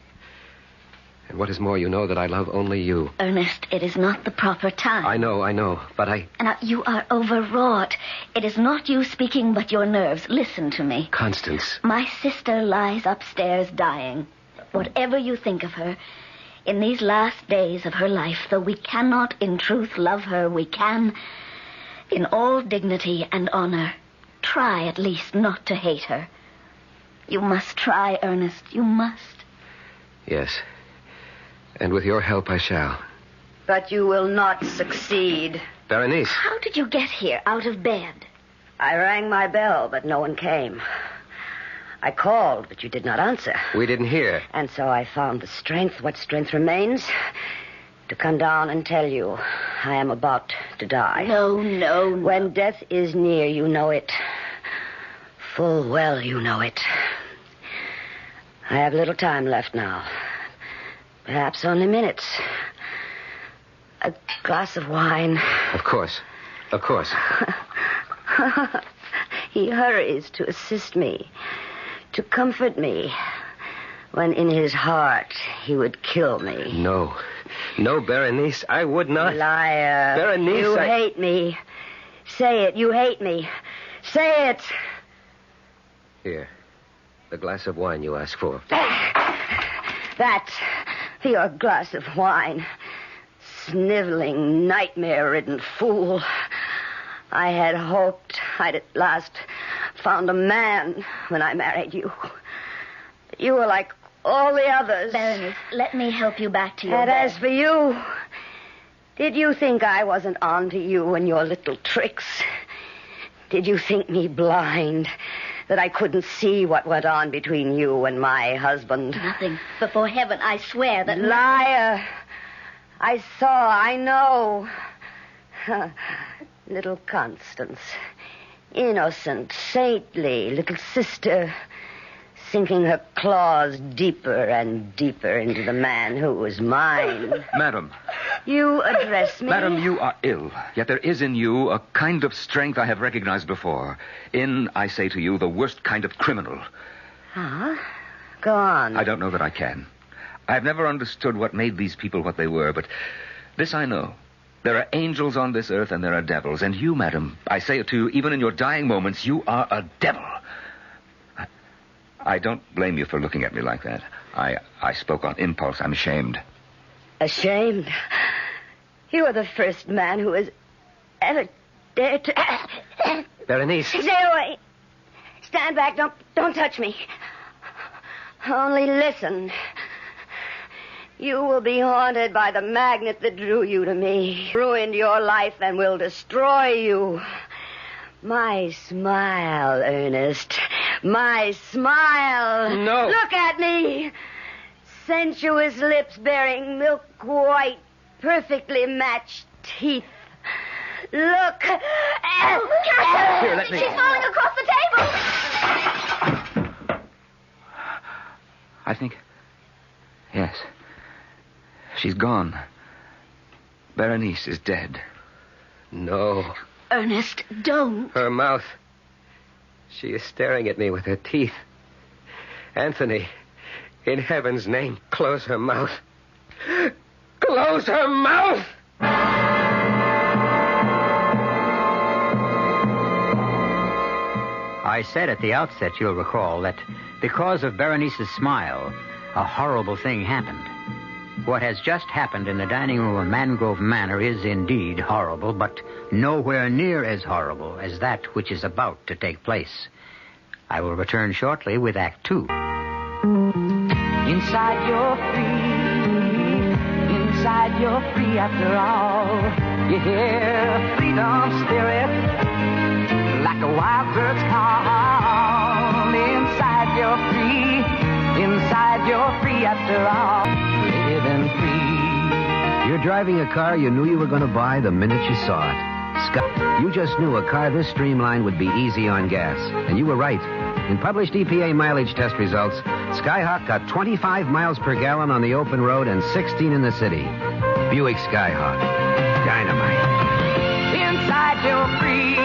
S19: And what is more, you know that I love only you.
S24: Ernest, it is not the proper time.
S19: I know, but I...
S24: Now, you are overwrought. It is not you speaking, but your nerves. Listen to me.
S19: Constance.
S24: My sister lies upstairs dying. Whatever you think of her, in these last days of her life, though we cannot in truth love her, we can, in all dignity and honor, try at least not to hate her. You must try, Ernest. You must.
S19: Yes. And with your help, I shall.
S6: But you will not succeed.
S19: Berenice.
S24: How did you get here, out of bed?
S6: I rang my bell, but no one came. I called, but you did not answer.
S19: We didn't hear.
S6: And so I found the strength, what strength remains, to come down and tell you I am about to die.
S24: No.
S6: When death is near, you know it. Full well you know it. I have little time left now. Perhaps only minutes. A glass of wine.
S19: Of course.
S6: He hurries to assist me, to comfort me, when in his heart he would kill me.
S19: No, Berenice, I would not.
S6: Liar.
S19: Berenice,
S6: you hate me. Say it, you hate me. Say it.
S19: Here, the glass of wine you asked for.
S6: That, your glass of wine. Sniveling, nightmare-ridden fool. I had hoped I'd at last found a man when I married you. But you were like all the others.
S24: Berenice, let me help you back to your
S6: And
S24: bed.
S6: as for you, did you think I wasn't on to you and your little tricks? Did you think me blind, that I couldn't see what went on between you and my husband?
S24: Nothing. Before heaven, I swear that...
S6: Liar! I saw, I know. Little Constance. Innocent, saintly little sister, sinking her claws deeper and deeper into the man who was mine.
S20: Madam.
S6: You address me?
S20: Madam, you are ill. Yet there is in you a kind of strength I have recognized before. In, I say to you, the worst kind of criminal.
S6: Huh? Go on.
S20: I don't know that I can. I have never understood what made these people what they were, but this I know. There are angels on this earth and there are devils. And you, madam, I say it to you, even in your dying moments, you are a devil. I don't blame you for looking at me like that. I spoke on impulse. I'm ashamed.
S6: Ashamed? You are the first man who has ever dared to...
S19: Berenice.
S6: Stay away. Stand back. Don't touch me. Only listen. You will be haunted by the magnet that drew you to me, ruined your life, and will destroy you. My smile, Ernest. My smile.
S19: No.
S6: Look at me. Sensuous lips bearing milk white, perfectly matched teeth. Look.
S24: Catch her!
S20: Here, let me...
S24: She's falling across the table!
S20: I think... Yes. She's gone. Berenice is dead.
S19: No.
S24: Ernest, don't.
S19: Her mouth. She is staring at me with her teeth. Anthony, in heaven's name, close her mouth. Close her mouth!
S7: I said at the outset, you'll recall, that because of Berenice's smile, a horrible thing happened. What has just happened in the dining room of Mangrove Manor is indeed horrible, but nowhere near as horrible as that which is about to take place. I will return shortly with Act 2.
S10: Inside you're free. Inside you're free after all. You hear freedom spirit like a wild bird's call. Inside you're free. Inside you're free after all. Living free.
S8: You're driving a car you knew you were going to buy the minute you saw it. Scott, you just knew a car this streamlined would be easy on gas. And you were right. In published EPA mileage test results, Skyhawk got 25 miles per gallon on the open road and 16 in the city. Buick Skyhawk. Dynamite.
S10: Inside you're free.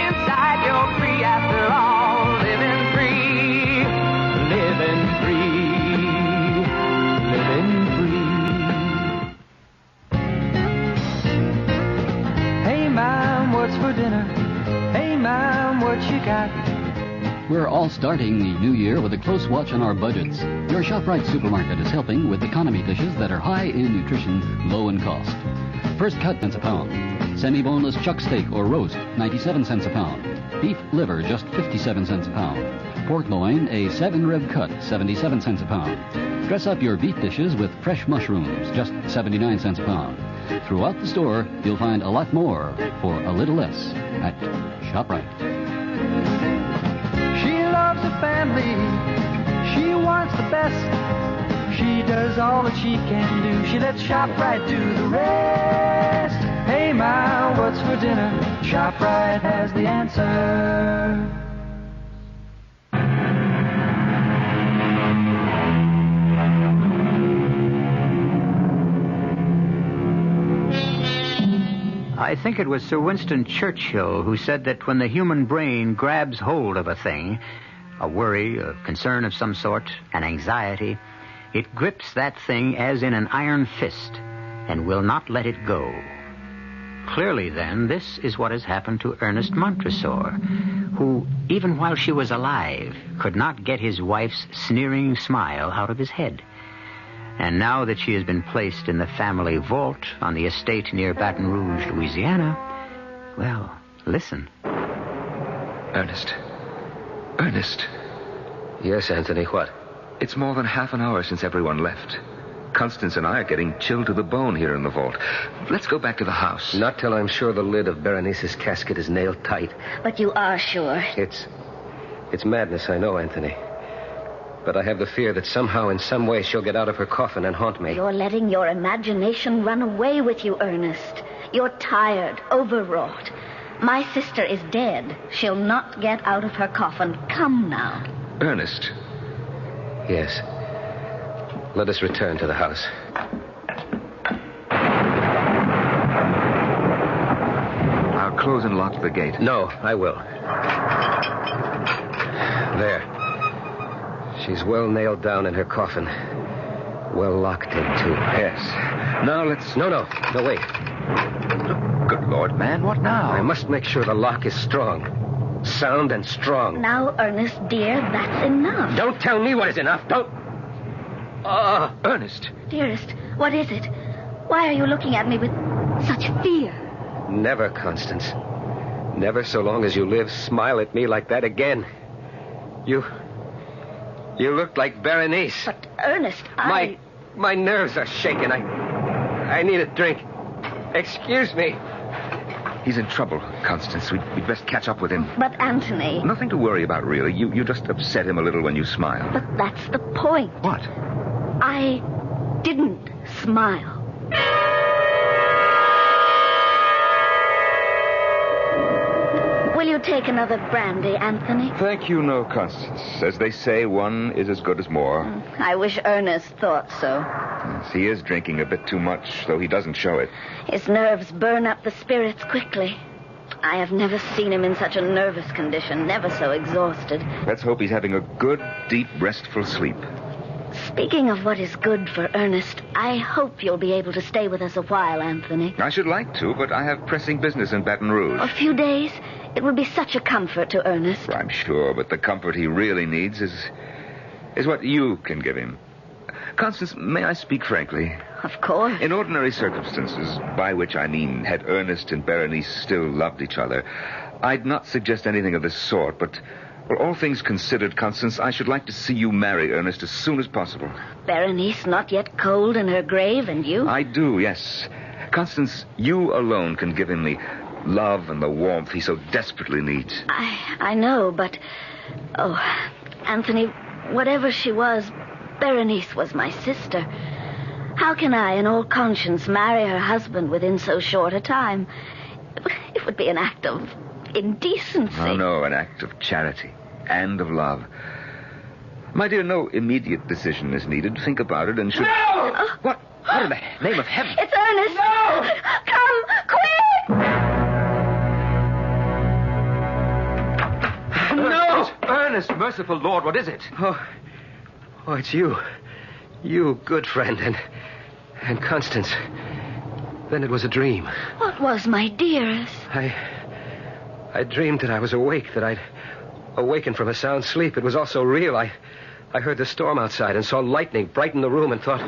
S10: Inside you're free after all. Living free. Living free. Living free. Hey, Mom, what's for dinner? Hey, Mom, what you got?
S11: We're all starting the new year with a close watch on our budgets. Your ShopRite supermarket is helping with economy dishes that are high in nutrition, low in cost. First cut, cents a pound. Semi-boneless chuck steak or roast, 97 cents a pound. Beef liver, just 57 cents a pound. Pork loin, a 7-rib cut, 77 cents a pound. Dress up your beef dishes with fresh mushrooms, just 79 cents a pound. Throughout the store, you'll find a lot more for a little less at ShopRite.
S10: She loves her family. She wants the best. She does all that she can do. She lets ShopRite do the rest. Hey, Ma, what's for dinner? ShopRite has the answer.
S7: I think it was Sir Winston Churchill who said that when the human brain grabs hold of a thing, a worry, a concern of some sort, an anxiety, it grips that thing as in an iron fist and will not let it go. Clearly, then, this is what has happened to Ernest Montresor, who, even while she was alive, could not get his wife's sneering smile out of his head. And now that she has been placed in the family vault on the estate near Baton Rouge, Louisiana, well, listen.
S19: Ernest. Ernest. Yes, Anthony, what?
S20: It's more than half an hour since everyone left. Constance and I are getting chilled to the bone here in the vault. Let's go back to the house.
S19: Not till I'm sure the lid of Berenice's casket is nailed tight.
S24: But you are sure.
S19: It's madness, I know, Anthony. But I have the fear that somehow, in some way, she'll get out of her coffin and haunt me.
S24: You're letting your imagination run away with you, Ernest. You're tired, overwrought. My sister is dead. She'll not get out of her coffin. Come now.
S20: Ernest.
S19: Yes. Let us return to the house.
S20: I'll close and lock the gate.
S19: No, I will. There. She's well nailed down in her coffin. Well locked in, too.
S20: Yes. Now let's...
S19: No, wait.
S20: Good Lord, man, what now?
S19: I must make sure the lock is strong. Sound and strong.
S24: Now, Ernest, dear, that's enough.
S19: Don't tell me what is enough. Don't... Oh,
S20: Ernest.
S24: Dearest, what is it? Why are you looking at me with such fear?
S19: Never, Constance. Never so long as you live, smile at me like that again. You look like Berenice.
S24: But, Ernest,
S19: My nerves are shaking. I need a drink. Excuse me.
S20: He's in trouble, Constance. We'd best catch up with him.
S24: But, Anthony...
S20: Nothing to worry about, really. You just upset him a little when you smile.
S24: But that's the point.
S20: What?
S24: I didn't smile. Will you take another brandy, Anthony?
S20: Thank you, no, Constance. As they say, one is as good as more.
S24: I wish Ernest thought so.
S20: Yes, he is drinking a bit too much, though he doesn't show it.
S24: His nerves burn up the spirits quickly. I have never seen him in such a nervous condition, never so exhausted.
S20: Let's hope he's having a good, deep, restful sleep.
S24: Speaking of what is good for Ernest, I hope you'll be able to stay with us a while, Anthony.
S20: I should like to, but I have pressing business in Baton Rouge.
S24: A few days? It would be such a comfort to Ernest.
S20: I'm sure, but the comfort he really needs is what you can give him. Constance, may I speak frankly?
S24: Of course.
S20: In ordinary circumstances, by which I mean had Ernest and Berenice still loved each other, I'd not suggest anything of this sort, but... well, all things considered, Constance, I should like to see you marry Ernest as soon as possible.
S24: Berenice not yet cold in her grave, and you?
S20: I do, yes. Constance, you alone can give him the love and the warmth he so desperately needs.
S24: I know, but... oh, Anthony, whatever she was, Berenice was my sister. How can I, in all conscience, marry her husband within so short a time? It would be an act of indecency.
S20: Oh, no, an act of charity and of love. My dear, no immediate decision is needed. Think about it and should...
S24: No!
S20: What? What in the name of heaven?
S24: It's Ernest! No! Come, quick!
S20: No! Ernest, merciful Lord, what is it?
S19: Oh, it's you. You, good friend, and Constance. Then it was a dream.
S24: What was, my dearest?
S19: I dreamed that I was awake, that I'd awakened from a sound sleep. It was all so real. I heard the storm outside and saw lightning brighten the room and thought,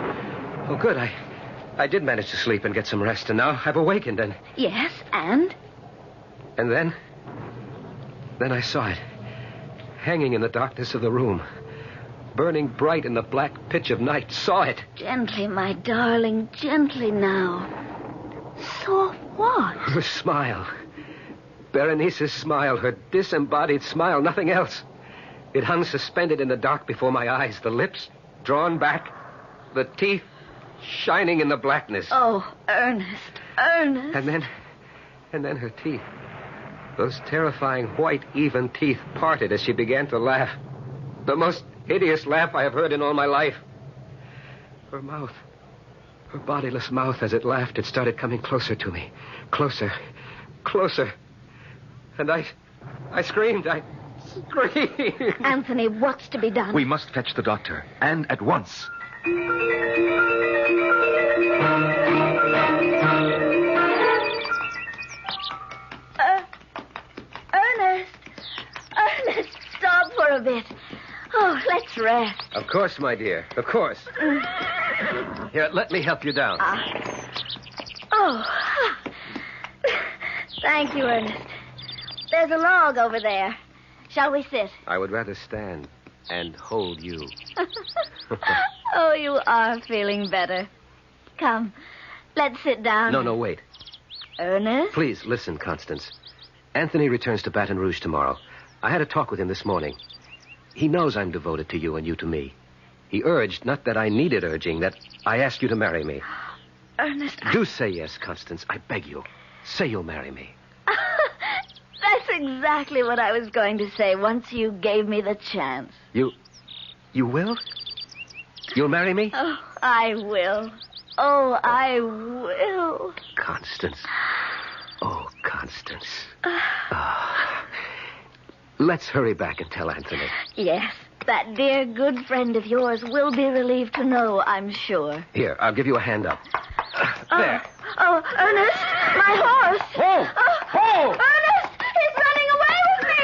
S19: oh, good, I did manage to sleep and get some rest, and now I've awakened, and...
S24: Yes, and?
S19: And then I saw it, hanging in the darkness of the room, burning bright in the black pitch of night. Saw it.
S24: Gently, my darling, gently now. Saw what?
S19: Her smile. Berenice's smile, her disembodied smile, nothing else. It hung suspended in the dark before my eyes, the lips drawn back, the teeth shining in the blackness.
S24: Oh, Ernest.
S19: And then her teeth. Those terrifying white, even teeth parted as she began to laugh. The most hideous laugh I have heard in all my life. Her mouth, her bodiless mouth, as it laughed, it started coming closer to me. Closer. And I screamed. I screamed.
S24: Anthony, what's to be done?
S20: We must fetch the doctor, and at once.
S24: Ernest, stop for a bit. Oh, let's rest.
S19: Of course, my dear, of course. Here, let me help you down.
S24: Thank you, Ernest. There's a log over there. Shall we sit?
S19: I would rather stand. and hold you.
S24: Oh, you are feeling better. Come, let's sit down.
S19: No, wait.
S24: Ernest?
S19: Please, listen, Constance. Anthony returns to Baton Rouge tomorrow. I had a talk with him this morning. He knows I'm devoted to you and you to me. He urged, not that I needed urging, that I ask you to marry me.
S24: Ernest,
S19: Do say yes, Constance. I beg you. Say you'll marry me.
S24: That's exactly what I was going to say once you gave me the chance.
S19: You will? You'll marry me?
S24: Oh, I will. Oh, I will.
S19: Constance. Oh, Constance. Let's hurry back and tell Anthony.
S24: Yes, that dear, good friend of yours will be relieved to know, I'm sure.
S19: Here, I'll give you a hand up. There.
S24: Oh, Ernest, my horse.
S19: Oh!
S24: Ernest, he's running away with me.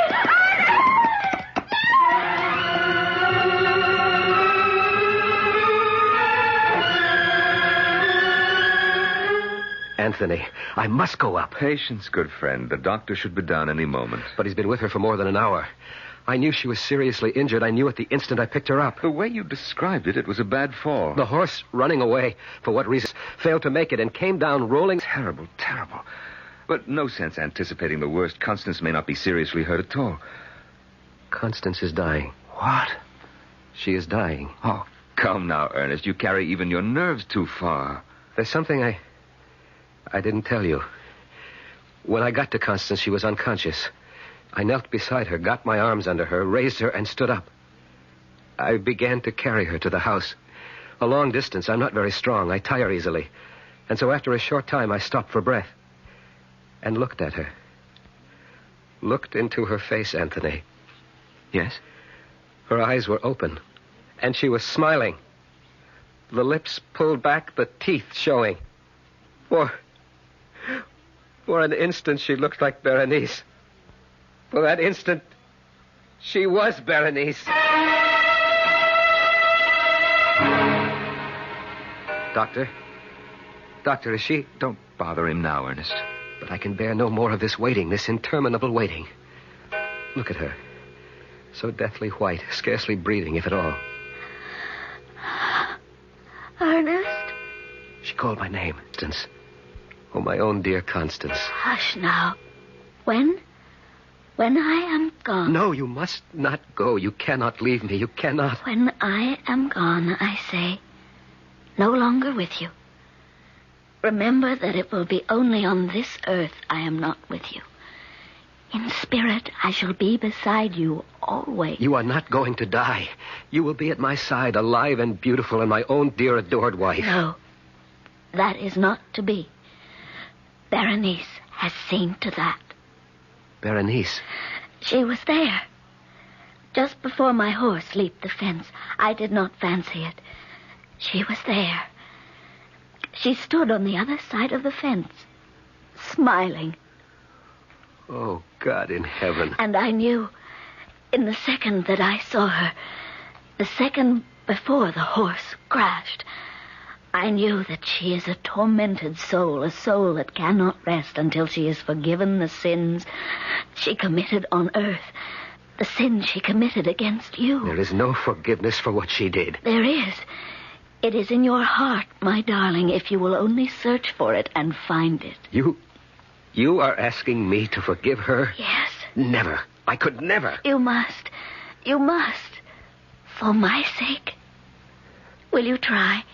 S19: Anthony, I must go up.
S20: Patience, good friend. The doctor should be down any moment.
S19: But he's been with her for more than an hour. I knew she was seriously injured. I knew at the instant I picked her up.
S20: The way you described it, it was a bad fall.
S19: The horse running away, for what reason, failed to make it and came down rolling.
S20: Terrible, terrible. But no sense anticipating the worst. Constance may not be seriously hurt at all.
S19: Constance is dying.
S20: What?
S19: She is dying.
S20: Oh, come now, Ernest. You carry even your nerves too far.
S19: There's something I didn't tell you. When I got to Constance, she was unconscious. I knelt beside her, got my arms under her, raised her, and stood up. I began to carry her to the house. A long distance. I'm not very strong. I tire easily. And so after a short time, I stopped for breath and looked at her. Looked into her face, Anthony.
S20: Yes?
S19: Her eyes were open, and she was smiling. The lips pulled back, the teeth showing. For an instant, she looked like Berenice. For that instant, she was Berenice. Doctor, is she...
S20: Don't bother him now, Ernest.
S19: But I can bear no more of this waiting, this interminable waiting. Look at her. So deathly white, scarcely breathing, if at all.
S24: Ernest?
S19: She called my name, Constance. Oh, my own dear Constance.
S24: Hush now. When I am gone...
S19: No, you must not go. You cannot leave me. You cannot.
S24: When I am gone, I say, no longer with you. Remember that it will be only on this earth I am not with you. In spirit, I shall be beside you always.
S19: You are not going to die. You will be at my side, alive and beautiful, and my own dear adored wife.
S24: No, that is not to be. Berenice has seen to that.
S19: Berenice?
S24: She was there. Just before my horse leaped the fence, I did not fancy it. She was there. She stood on the other side of the fence, smiling.
S19: Oh, God in heaven.
S24: And I knew, in the second that I saw her, the second before the horse crashed, I knew that she is a tormented soul, a soul that cannot rest until she has forgiven the sins she committed on earth, the sin she committed against you.
S19: There is no forgiveness for what she did.
S24: There is. It is in your heart, my darling, if you will only search for it and find it.
S19: You are asking me to forgive her?
S24: Yes.
S19: Never. I could never.
S24: You must. You must. For my sake. Will you try?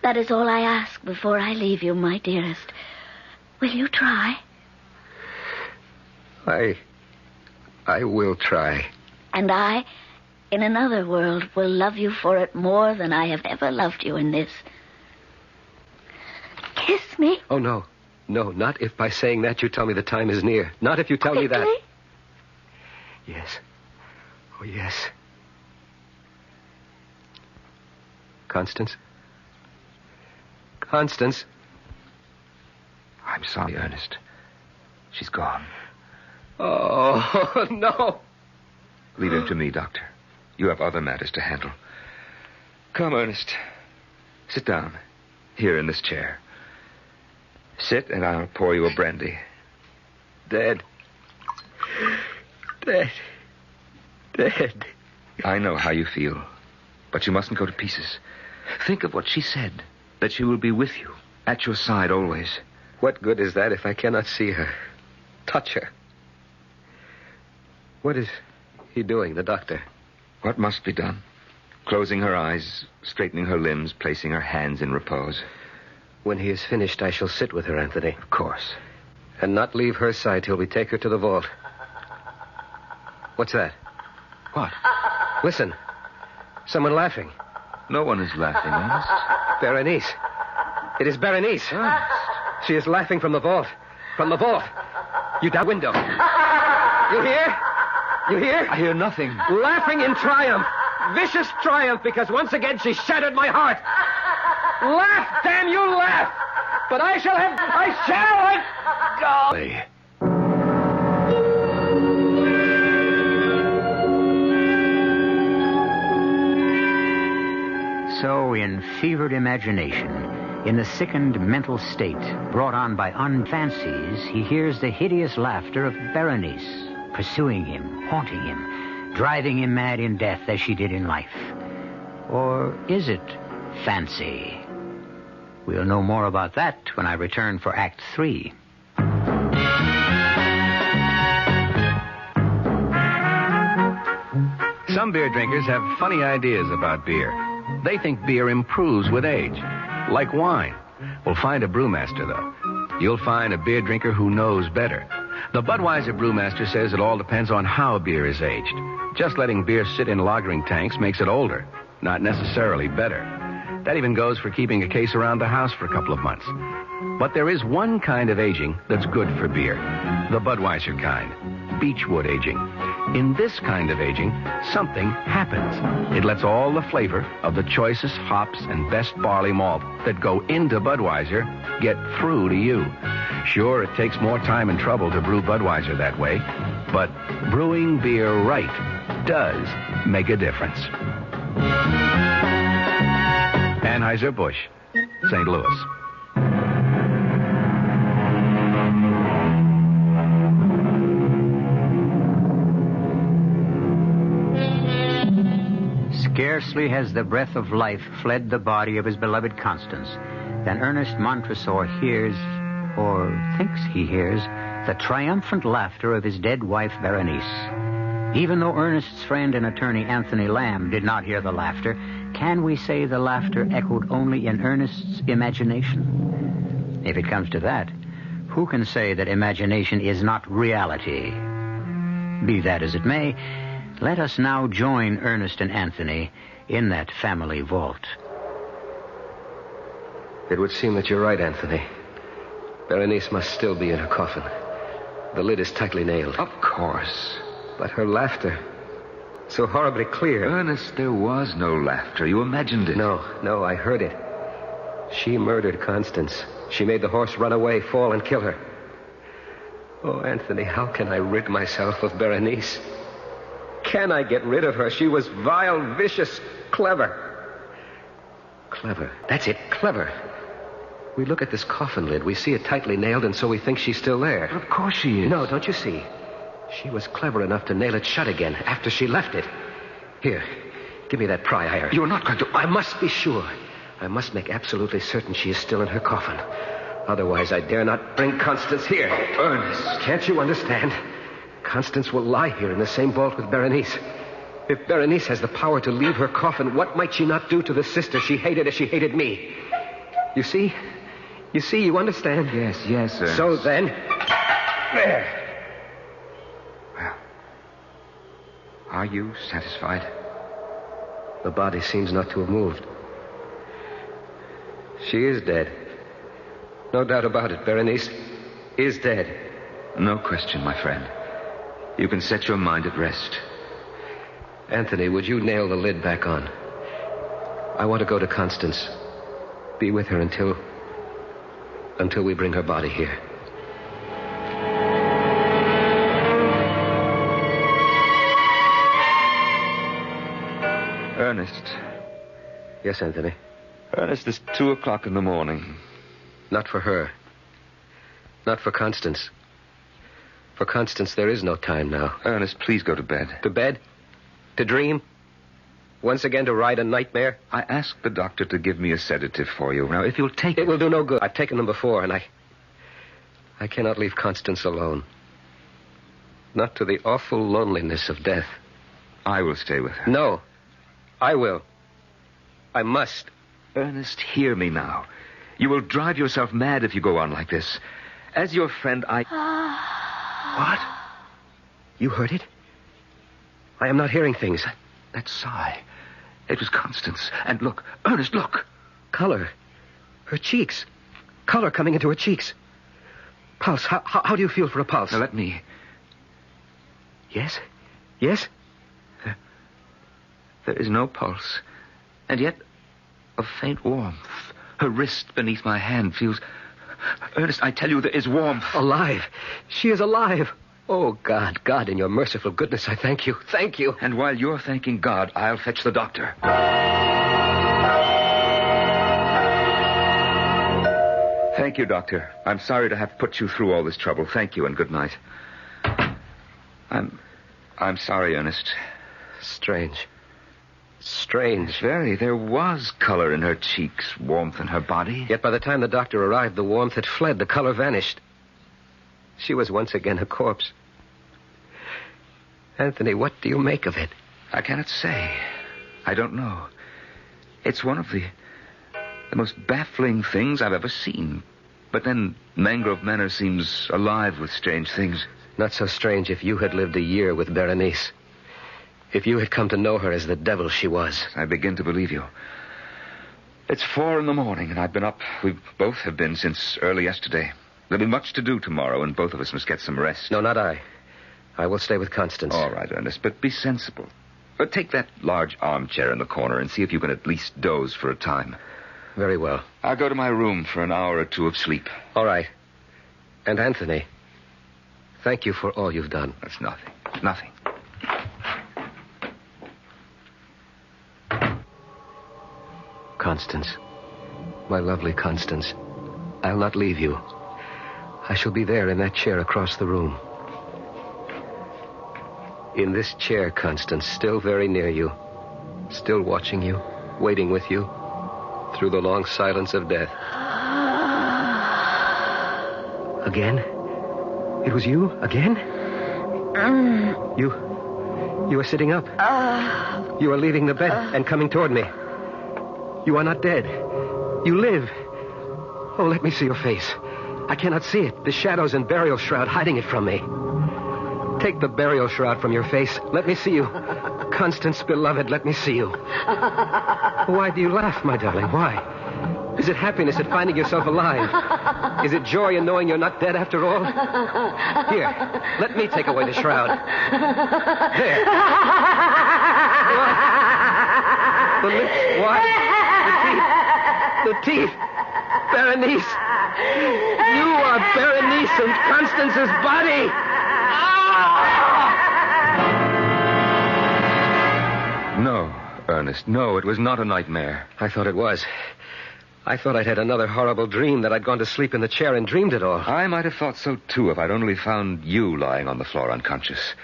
S24: That is all I ask before I leave you, my dearest. Will you try?
S19: I will try.
S24: And I, in another world, will love you for it more than I have ever loved you in this. Kiss me.
S19: Oh, no. No, not if by saying that you tell me the time is near. Not if you tell me that. Yes. Oh, yes. Constance? Constance?
S20: I'm sorry, Ernest. She's gone.
S19: Oh, no.
S20: Leave him to me, Doctor. You have other matters to handle. Come, Ernest. Sit down. Here in this chair. Sit, and I'll pour you a brandy.
S19: Dead.
S20: I know how you feel, but you mustn't go to pieces. Think of what she said, that she will be with you, at your side always.
S19: What good is that if I cannot see her, touch her? What is he doing, the doctor?
S20: What must be done? Closing her eyes, straightening her limbs, placing her hands in repose.
S19: When he is finished, I shall sit with her, Anthony.
S20: Of course.
S19: And not leave her side till we take her to the vault. What's that?
S20: What?
S19: Listen. Someone laughing.
S20: No one is laughing, Ernest.
S19: Berenice. It is Berenice.
S20: Ernest.
S19: She is laughing from the vault. From the vault. You that window. You hear? You hear?
S20: I hear nothing.
S19: Laughing in triumph. Vicious triumph, because once again she shattered my heart. Laugh, damn you, laugh! But I shall golly.
S7: So, in fevered imagination, in the sickened mental state brought on by unfancies, he hears the hideous laughter of Berenice, pursuing him, haunting him, driving him mad in death as she did in life. Or is it fancy? We'll know more about that when I return for Act 3.
S4: Some beer drinkers have funny ideas about beer. They think beer improves with age, like wine. Well, find a brewmaster, though. You'll find a beer drinker who knows better. The Budweiser brewmaster says it all depends on how beer is aged. Just letting beer sit in lagering tanks makes it older, not necessarily better. That even goes for keeping a case around the house for a couple of months. But there is one kind of aging that's good for beer. The Budweiser kind. Beechwood aging. In this kind of aging, something happens. It lets all the flavor of the choicest hops and best barley malt that go into Budweiser get through to you. Sure, it takes more time and trouble to brew Budweiser that way, but brewing beer right does make a difference. Anheuser-Busch, St. Louis.
S7: Scarcely has the breath of life fled the body of his beloved Constance than Ernest Montresor hears, or thinks he hears, the triumphant laughter of his dead wife, Berenice. Even though Ernest's friend and attorney, Anthony Lamb, did not hear the laughter, can we say the laughter echoed only in Ernest's imagination? If it comes to that, who can say that imagination is not reality? Be that as it may, let us now join Ernest and Anthony in that family vault.
S19: It would seem that you're right, Anthony. Berenice must still be in her coffin. The lid is tightly nailed.
S20: Of course.
S19: But her laughter, so horribly clear.
S20: Ernest, there was no laughter. You imagined it.
S19: No, I heard it. She murdered Constance. She made the horse run away, fall, and kill her. Oh, Anthony, how can I rid myself of Berenice? Can I get rid of her? She was vile, vicious, clever. Clever. That's it, clever. We look at this coffin lid. We see it tightly nailed, and so we think she's still there.
S20: But of course she is.
S19: No, don't you see? She was clever enough to nail it shut again after she left it. Here, give me that pry iron.
S20: You're not going to...
S19: I must be sure. I must make absolutely certain she is still in her coffin. Otherwise, I dare not bring Constance here.
S20: Ernest.
S19: Can't you understand? Constance will lie here in the same vault with Berenice. If Berenice has the power to leave her coffin, what might she not do to the sister she hated as she hated me? You see? You understand?
S20: Yes, Ernest.
S19: So then... There.
S20: Well, are you satisfied?
S19: The body seems not to have moved. She is dead. No doubt about it. Berenice is dead.
S20: No question, my friend. You can set your mind at rest.
S19: Anthony, would you nail the lid back on? I want to go to Constance. Be with her until we bring her body here.
S20: Ernest.
S19: Yes, Anthony?
S20: Ernest, it's 2:00 in the morning.
S19: Not for her. Not for Constance. For Constance, there is no time now.
S20: Ernest, please go to bed.
S19: To bed? To dream? Once again to ride a nightmare?
S20: I asked the doctor to give me a sedative for you. Now, if you'll take it...
S19: It will do no good. I've taken them before, and I cannot leave Constance alone. Not to the awful loneliness of death.
S20: I will stay with her.
S19: No. I will. I must.
S20: Ernest, hear me now. You will drive yourself mad if you go on like this. As your friend, I...
S19: What? You heard it? I am not hearing things.
S20: That sigh. It was Constance. And look, Ernest, look.
S19: Color. Her cheeks. Color coming into her cheeks. Pulse. How do you feel for a pulse?
S20: Now, let me...
S19: Yes? Yes?
S20: There is no pulse. And yet, a faint warmth. Her wrist beneath my hand feels... Ernest, I tell you, there is warmth.
S19: Alive. She is alive. Oh, God, God, in your merciful goodness, I thank you. Thank you.
S20: And while you're thanking God, I'll fetch the doctor. Thank you, Doctor. I'm sorry to have put you through all this trouble. Thank you, and good night. I'm sorry, Ernest.
S19: Strange. Strange.
S20: Very. There was color in her cheeks, warmth in her body.
S19: Yet by the time the doctor arrived, the warmth had fled. The color vanished. She was once again a corpse. Anthony, what do you make of it?
S20: I cannot say. I don't know. It's one of the most baffling things I've ever seen. But then Mangrove Manor seems alive with strange things.
S19: Not so strange if you had lived a year with Berenice. If you had come to know her as the devil she was.
S20: I begin to believe you. It's 4 a.m, and I've been up. We both have been since early yesterday. There'll be much to do tomorrow, and both of us must get some rest.
S19: No, not I. I will stay with Constance.
S20: All right, Ernest, but be sensible. But take that large armchair in the corner and see if you can at least doze for a time.
S19: Very well.
S20: I'll go to my room for an hour or two of sleep.
S19: All right. And Anthony, thank you for all you've done.
S20: That's nothing. Nothing.
S19: Constance. My lovely Constance. I'll not leave you. I shall be there in that chair across the room. In this chair, Constance, still very near you. Still watching you, waiting with you, through the long silence of death. Again? It was you? Again? You are sitting up. You are leaving the bed and coming toward me. You are not dead. You live. Oh, let me see your face. I cannot see it. The shadows and burial shroud hiding it from me. Take the burial shroud from your face. Let me see you. Constance, beloved, let me see you. Why do you laugh, my darling? Why? Is it happiness at finding yourself alive? Is it joy in knowing you're not dead after all? Here, let me take away the shroud. There. What? The lips, what? The teeth. Berenice. You are Berenice in Constance's body.
S20: No, Ernest, no, it was not a nightmare.
S19: I thought it was. I thought I'd had another horrible dream, that I'd gone to sleep in the chair and dreamed it all.
S20: I might have thought so, too, if I'd only found you lying on the floor unconscious.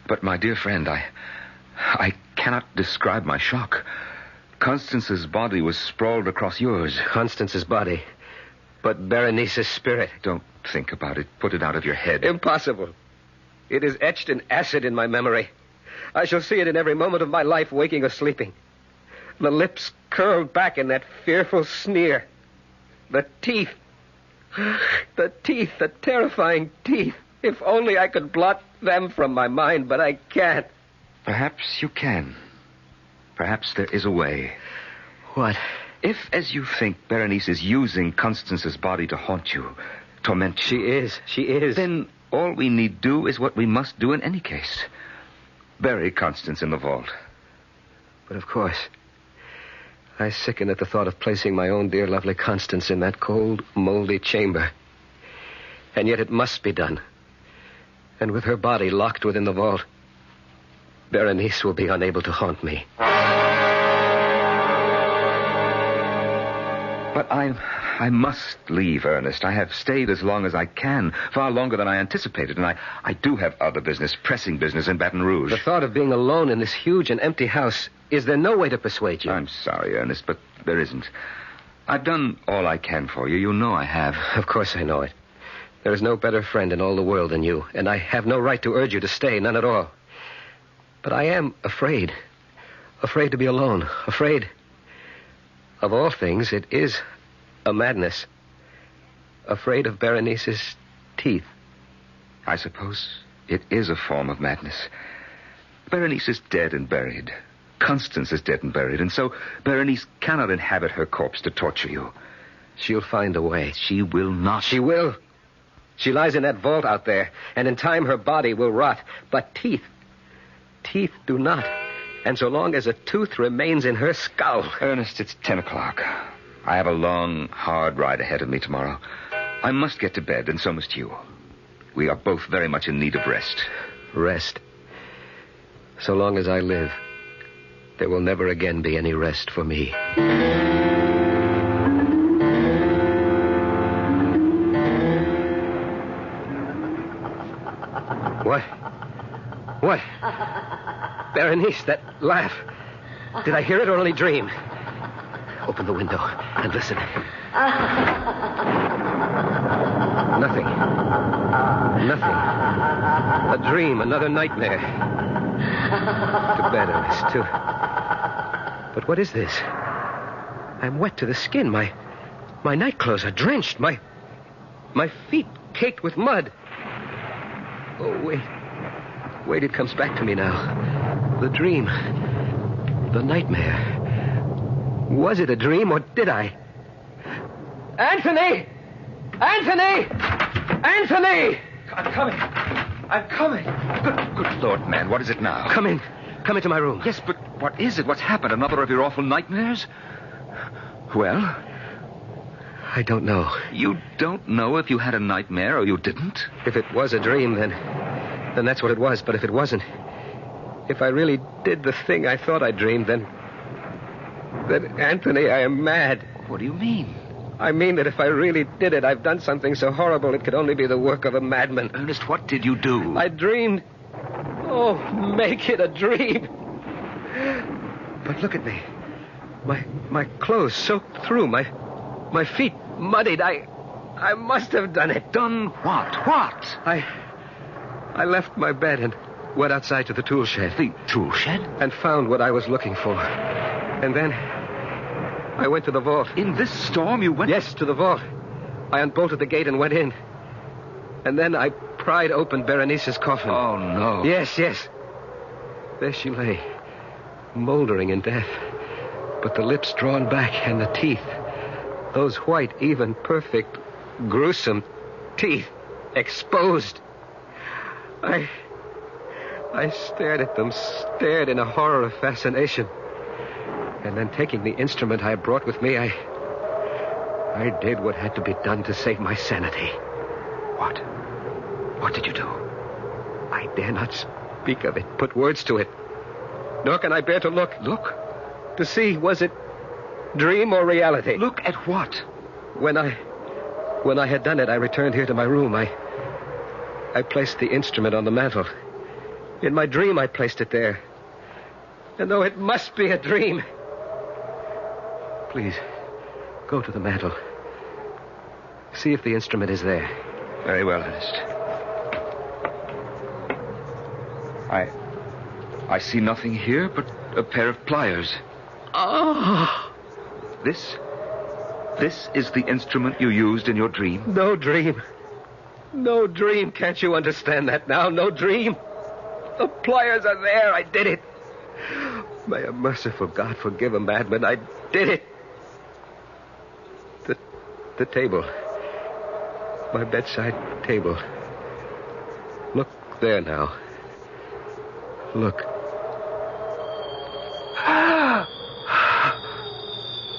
S20: But, my dear friend, I cannot describe my shock. Constance's body was sprawled across yours.
S19: Constance's body. But Berenice's spirit.
S20: Don't think about it. Put it out of your head.
S19: Impossible. It is etched in acid in my memory. I shall see it in every moment of my life, waking or sleeping. The lips curled back in that fearful sneer. The teeth. The teeth, the terrifying teeth. If only I could blot them from my mind, but I can't.
S20: Perhaps you can. Perhaps there is a way.
S19: What?
S20: If, as you think, Berenice is using Constance's body to haunt you, torment you...
S19: She is.
S20: Then all we need do is what we must do in any case. Bury Constance in the vault.
S19: But of course, I sicken at the thought of placing my own dear lovely Constance in that cold, moldy chamber. And yet it must be done. And with her body locked within the vault, Berenice will be unable to haunt me.
S20: But I must leave, Ernest. I have stayed as long as I can, far longer than I anticipated, and I do have other business, pressing business in Baton Rouge.
S19: The thought of being alone in this huge and empty house, Is there no way to persuade you?
S20: I'm sorry, Ernest, but there isn't. I've done all I can for you. You know I have.
S19: Of course I know it. There is no better friend in all the world than you, and I have no right to urge you to stay, none at all. But I am afraid. Afraid to be alone. Afraid. Of all things, it is a madness. Afraid of Berenice's teeth.
S20: I suppose it is a form of madness. Berenice is dead and buried. Constance is dead and buried, and so Berenice cannot inhabit her corpse to torture you.
S19: She'll find a way.
S20: She will not.
S19: She will. She lies in that vault out there, and in time her body will rot. But teeth do not. And so long as a tooth remains in her skull...
S20: Ernest, it's 10 o'clock. I have a long, hard ride ahead of me tomorrow. I must get to bed, and so must you. We are both very much in need of rest.
S19: Rest. So long as I live, there will never again be any rest for me. What? Berenice, that laugh. Did I hear it or only dream? Open the window and listen. Nothing. A dream, another nightmare. To bed, Ernest, too. But what is this? I'm wet to the skin. My nightclothes are drenched. My feet caked with mud. Oh, wait, it comes back to me now. The dream. The nightmare. Was it a dream or did I? Anthony! I'm coming.
S20: Good Lord, man, what is it now?
S19: Come into my room.
S20: Yes, but what is it? What's happened? Another of your awful nightmares? Well?
S19: I don't know.
S20: You don't know if you had a nightmare or you didn't?
S19: If it was a dream, then that's what it was. But if it wasn't, if I really did the thing I thought I dreamed, then Anthony, I am mad.
S20: What do you mean?
S19: I mean that if I really did it, I've done something so horrible it could only be the work of a madman.
S20: Ernest, what did you do?
S19: I dreamed. Oh, make it a dream. But look at me. My clothes soaked through, my feet muddied. I must have done it.
S20: Done what? What?
S19: I left my bed and went outside to the tool shed.
S20: The tool shed?
S19: And found what I was looking for. And then I went to the vault.
S20: In this storm you went?
S19: Yes, to the vault. I unbolted the gate and went in. And then I pried open Berenice's coffin.
S20: Oh, no.
S19: Yes. There she lay, moldering in death. But the lips drawn back and the teeth, those white, even, perfect, gruesome teeth, exposed. I stared at them, stared in a horror of fascination. And then taking the instrument I brought with me, I did what had to be done to save my sanity.
S20: What? What did you do?
S19: I dare not speak of it, put words to it. Nor can I bear to look.
S20: Look?
S19: To see, was it dream or reality?
S20: Look at what?
S19: When I had done it, I returned here to my room. I placed the instrument on the mantel. In my dream, I placed it there. And though it must be a dream... Please, go to the mantel. See if the instrument is there.
S20: Very well, Ernest. I see nothing here but a pair of pliers.
S19: Oh!
S20: This is the instrument you used in your dream?
S19: No dream. No dream. Can't you understand that now? No dream. The pliers are there. I did it. May a merciful God forgive a madman. I did it. The table. My bedside table. Look there now. Look.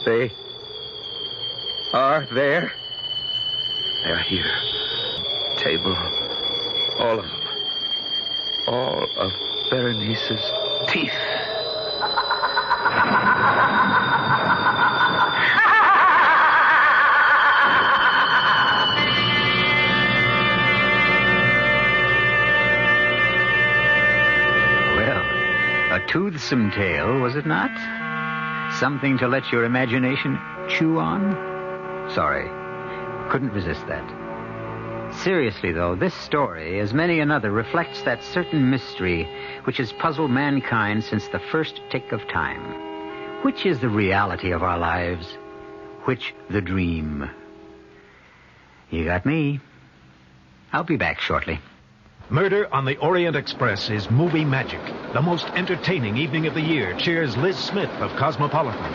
S19: They are there.
S20: They are here. Table. All of them. All of Berenice's teeth.
S8: A
S7: toothsome tale, was it not? Something to let your imagination chew on? Sorry. Couldn't resist that. Seriously, though, this story, as many another, reflects that certain mystery which has puzzled mankind since the first tick of time. Which is the reality of our lives? Which the dream? You got me. I'll be back shortly.
S12: Murder on the Orient Express is movie magic. The most entertaining evening of the year cheers Liz Smith of Cosmopolitan.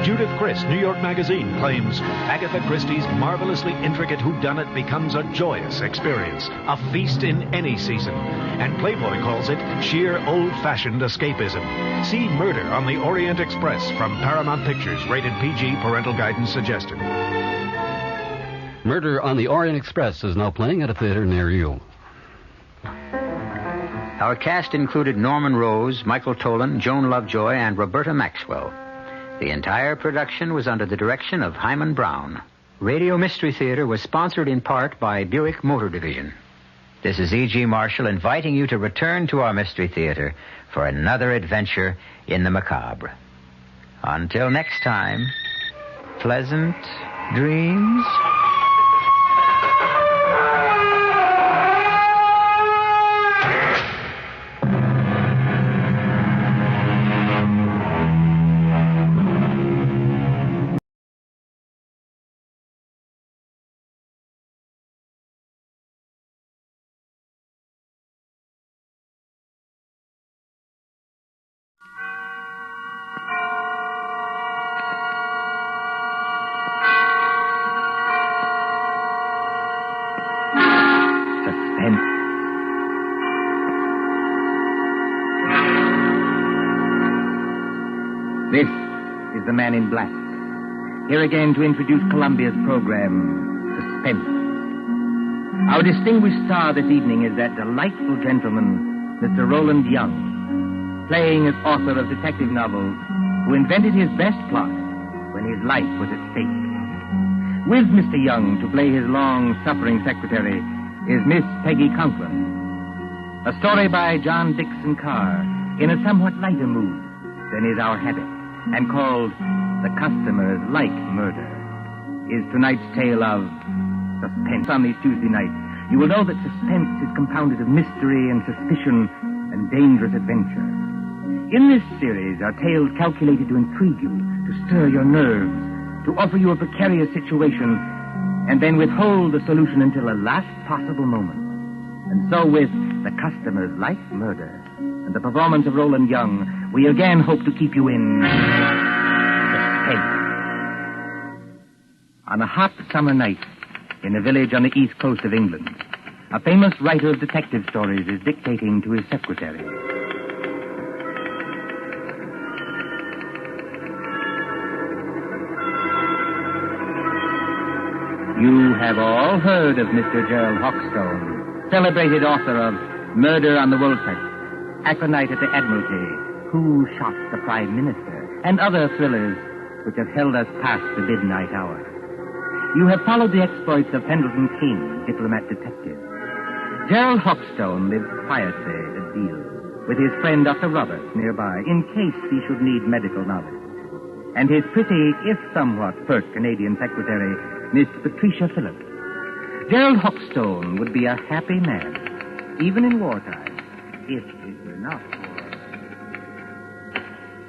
S12: Judith Chris, New York Magazine, claims Agatha Christie's marvelously intricate whodunit becomes a joyous experience, a feast in any season. And Playboy calls it sheer old-fashioned escapism. See Murder on the Orient Express from Paramount Pictures, rated PG, parental guidance suggested.
S11: Murder on the Orient Express is now playing at a theater near you.
S7: Our cast included Norman Rose, Michael Tolan, Joan Lovejoy, and Roberta Maxwell. The entire production was under the direction of Hyman Brown. Radio Mystery Theater was sponsored in part by Buick Motor Division. This is E.G. Marshall inviting you to return to our Mystery Theater for another adventure in the macabre. Until next time, pleasant dreams.
S16: This is the Man in Black. Here again to introduce Columbia's program, Suspense. Our distinguished star this evening is that delightful gentleman, Mr. Roland Young, playing as author of detective novels, who invented his best plot when his life was at stake. With Mr. Young to play his long-suffering secretary is Miss Peggy Conklin. A story by John Dixon Carr in a somewhat lighter mood than is our habit, and called The Customers Like Murder, is tonight's tale of suspense. On these Tuesday nights, you will know that suspense is compounded of mystery and suspicion and dangerous adventure. In this series are tales calculated to intrigue you, to stir your nerves, to offer you a precarious situation, and then withhold the solution until the last possible moment. And so with The Customers Like Murder and the performance of Roland Young, we again hope to keep you in suspense. On a hot summer night in a village on the east coast of England, a famous writer of detective stories is dictating to his secretary. You have all heard of Mr. Gerald Hawkstone, celebrated author of Murder on the Woolsack, Aconite at the Admiralty, Who Shot the Prime Minister, and other thrillers which have held us past the midnight hour. You have followed the exploits of Pendleton King, diplomat detective. Gerald Hawkstone lives quietly at Deal with his friend Dr. Roberts nearby, in case he should need medical knowledge. And his pretty, if somewhat pert Canadian secretary, Miss Patricia Phillips. Gerald Hawkstone would be a happy man, even in wartime, if it were not for...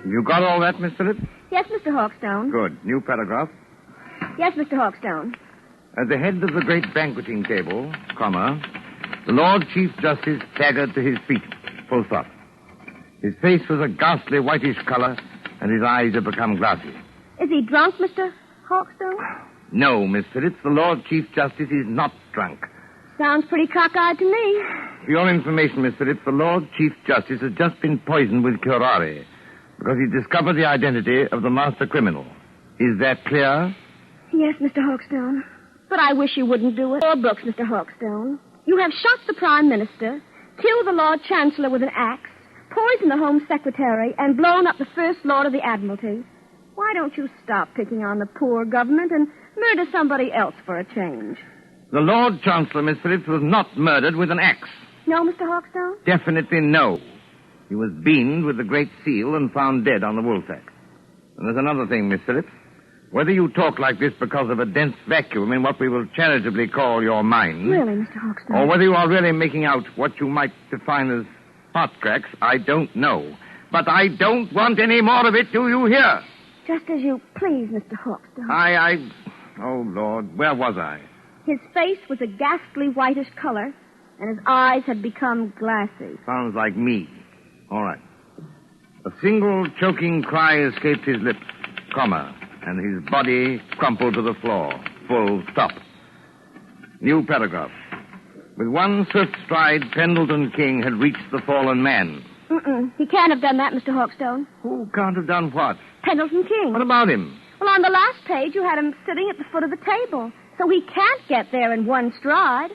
S18: You got all that, Miss Phillips?
S21: Yes, Mr. Hawkstone.
S18: Good. New paragraph.
S21: Yes, Mr. Hawkstone.
S18: At the head of the great banqueting table, comma, the Lord Chief Justice staggered to his feet, full stop. His face was a ghastly whitish color, and his eyes had become glassy.
S21: Is he drunk, Mr. Hawkstone?
S18: No, Miss Phillips, the Lord Chief Justice is not drunk.
S21: Sounds pretty cockeyed to me.
S18: For your information, Miss Phillips, the Lord Chief Justice has just been poisoned with curare because he discovered the identity of the master criminal. Is that clear?
S21: Yes, Mr. Hawkstone. But I wish you wouldn't do it. Four books, Mr. Hawkstone. You have shot the Prime Minister, killed the Lord Chancellor with an axe, poisoned the Home Secretary, and blown up the First Lord of the Admiralty. Why don't you stop picking on the poor government and murder somebody else for a change?
S18: The Lord Chancellor, Miss Phillips, was not murdered with an axe.
S21: No, Mr. Hawkstone?
S18: Definitely no.
S16: He was beamed with the Great Seal and found dead on the woolsack. And there's another thing, Miss Phillips. Whether you talk like this because of a dense vacuum in what we will charitably call your mind...
S21: Really, Mr. Hawkstone?
S16: Or whether you are really making out what you might define as hot cracks, I don't know. But I don't want any more of it, do you hear?
S21: Just as you please, Mr. Hawkstone.
S16: Oh, Lord, where was I?
S21: His face was a ghastly whitish color, and his eyes had become glassy.
S16: Sounds like me. All right. A single choking cry escaped his lips, comma, and his body crumpled to the floor. Full stop. New paragraph. With one swift stride, Pendleton King had reached the fallen man.
S21: He can't have done that, Mr. Hawkstone.
S16: Who can't have done what?
S21: Pendleton King.
S16: What about him?
S21: Well, on the last page, you had him sitting at the foot of the table. So he can't get there in one stride.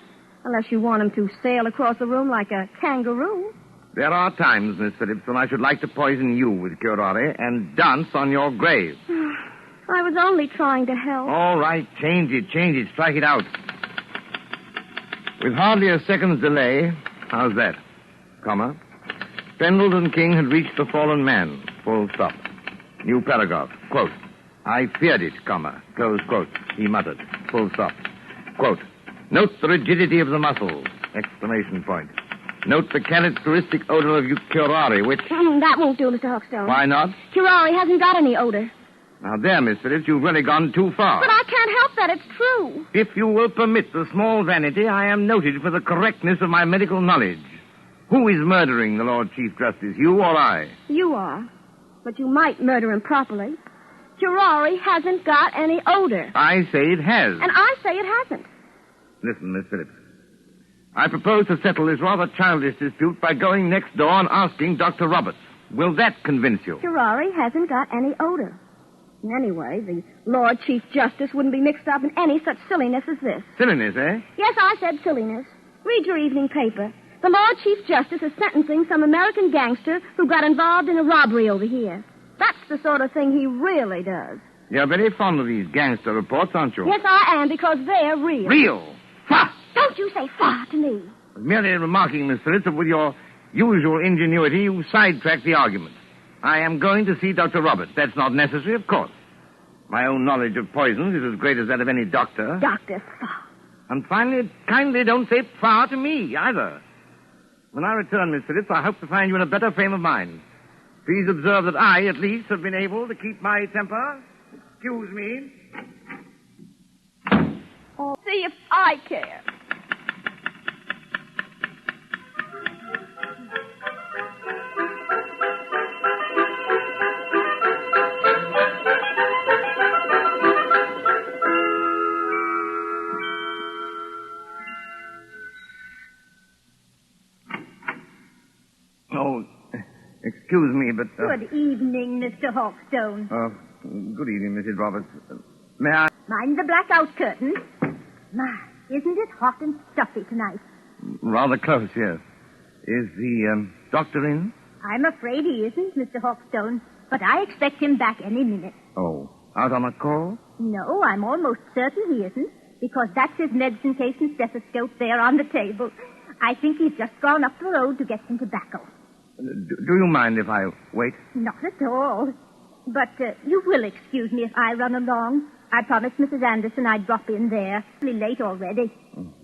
S21: Unless you want him to sail across the room like a kangaroo.
S16: There are times, Miss Phillips, when I should like to poison you with curare and dance on your grave.
S21: I was only trying to help.
S16: All right, change it, strike it out. With hardly a second's delay, how's that? Comma. Pendleton King had reached the fallen man. Full stop. New paragraph. Quote. I feared it, comma. Close quote. He muttered. Full stop. Quote. Note the rigidity of the muscles. Exclamation point. Note the characteristic odor of curare, which...
S21: That won't do, Mr. Hawkstone.
S16: Why not?
S21: Curare hasn't got any odor.
S16: Now there, Miss Phillips, you've really gone too far.
S21: But I can't help that. It's true.
S16: If you will permit the small vanity, I am noted for the correctness of my medical knowledge. Who is murdering the Lord Chief Justice, you or I?
S21: You are. But you might murder him properly. Curare hasn't got any odor.
S16: I say it has.
S21: And I say it hasn't.
S16: Listen, Miss Phillips. I propose to settle this rather childish dispute by going next door and asking Dr. Roberts. Will that convince you?
S21: Curare hasn't got any odor. Anyway, the Lord Chief Justice wouldn't be mixed up in any such silliness as this.
S16: Silliness, eh?
S21: Yes, I said silliness. Read your evening paper. The Lord Chief Justice is sentencing some American gangster who got involved in a robbery over here. That's the sort of thing he really does.
S16: You're very fond of these gangster reports, aren't you?
S21: Yes, I am, because they're real.
S16: Real? Ha!
S21: Don't you say fa to me.
S16: Merely remarking, Miss Phillips, that with your usual ingenuity, you sidetracked the argument. I am going to see Dr. Roberts. That's not necessary, of course. My own knowledge of poisons is as great as that of any doctor.
S21: Dr. Fa.
S16: And finally, kindly don't say fa to me, either. When I return, Miss Phillips, I hope to find you in a better frame of mind. Please observe that I, at least, have been able to keep my temper. Excuse me.
S21: Oh, see if I care.
S16: Oh, excuse me, but...
S1: Good evening, Mr. Hawkstone.
S16: Good evening, Mrs. Roberts. May I...
S1: Mind the blackout curtains. My, isn't it hot and stuffy tonight?
S16: Rather close, yes. Is the doctor in?
S1: I'm afraid he isn't, Mr. Hawkstone, but I expect him back any minute.
S16: Oh, out on a call?
S1: No, I'm almost certain he isn't, because that's his medicine case and stethoscope there on the table. I think he's just gone up the road to get some tobacco.
S16: Do you mind if I wait?
S1: Not at all. But you will excuse me if I run along. I promised Mrs. Anderson I'd drop in there. It's really late already.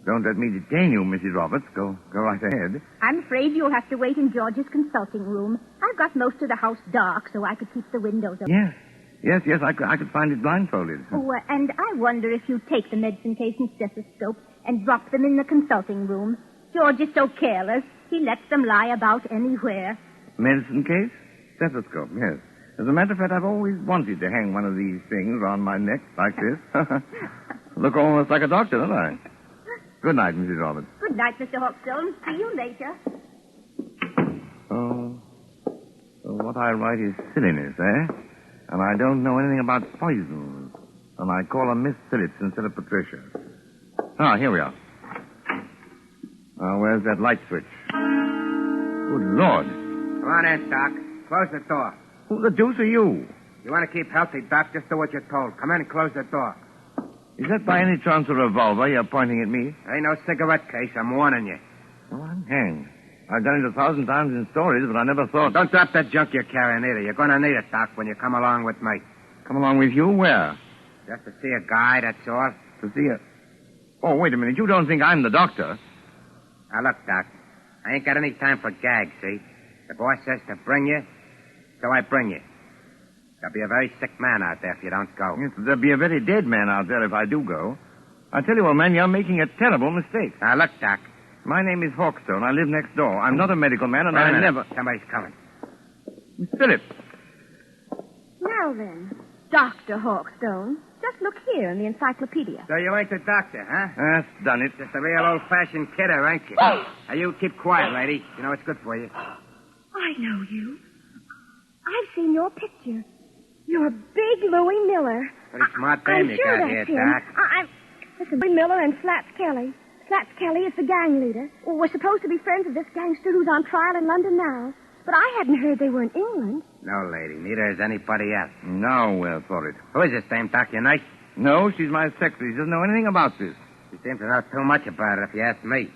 S16: Don't let me detain you, Mrs. Roberts. Go right ahead.
S1: I'm afraid you'll have to wait in George's consulting room. I've got most of the house dark, so I could keep the windows open.
S16: Yes, I could find it blindfolded.
S1: Oh, and I wonder if you'd take the medicine case and stethoscope and drop them in the consulting room. George is so careless. He lets them lie about anywhere.
S16: Medicine case? Stethoscope, yes. As a matter of fact, I've always wanted to hang one of these things around my neck like this. Look almost like a doctor, don't I? Good night, Mrs. Roberts.
S1: Good night, Mr. Hawkstone. See you later.
S16: Oh, so what I write is silliness, eh? And I don't know anything about poisons. And I call her Miss Phillips instead of Patricia. Ah, here we are. Where's that light switch? Good Lord.
S9: Come on in, Doc. Close the door.
S16: Who the deuce are you?
S9: You want to keep healthy, Doc? Just do what you're told. Come in and close the door.
S16: Is that by any chance a revolver you're pointing at me?
S9: Ain't no cigarette case. I'm warning you.
S16: Well, I'm hanged.
S2: I've done it 1,000 times in stories, but I never thought...
S9: Don't drop that junk you're carrying either. You're going to need it, Doc, when you come along with me.
S2: Come along with you? Where?
S9: Just to see a guy, that's all.
S2: To see a... Oh, wait a minute. You don't think I'm the doctor?
S9: Now, look, Doc. I ain't got any time for gags, see? The boss says to bring you, so I bring you. There'll be a very sick man out there if you don't go.
S2: Yes, there'll be a very dead man out there if I do go. I tell you, old man, you're making a terrible mistake.
S9: Now, look, Doc.
S2: My name is Hawkstone. I live next door. I'm not a medical man, and I never...
S9: Somebody's coming.
S2: Miss Phillips.
S21: Now then, Dr. Hawkstone, just look here in the encyclopedia.
S9: So you ain't the doctor, huh?
S2: That's done it.
S9: Just a real old-fashioned kidder, ain't you? Now, you keep quiet, lady. You know it's good for you.
S21: I know you. I've seen your picture. You're Big Louie Miller.
S9: Pretty smart dame you got here, Doc.
S21: Listen, Louie Miller and Slats Kelly. Slats Kelly is the gang leader. Well, we're supposed to be friends of this gangster who's on trial in London now. But I hadn't heard they were in England.
S9: No, lady. Neither is anybody else.
S2: Nowhere for it.
S9: Who is this dame, Doc? Your niece?
S2: No, she's my secretary. She doesn't know anything about this.
S9: She seems to know too much about it, if you ask me.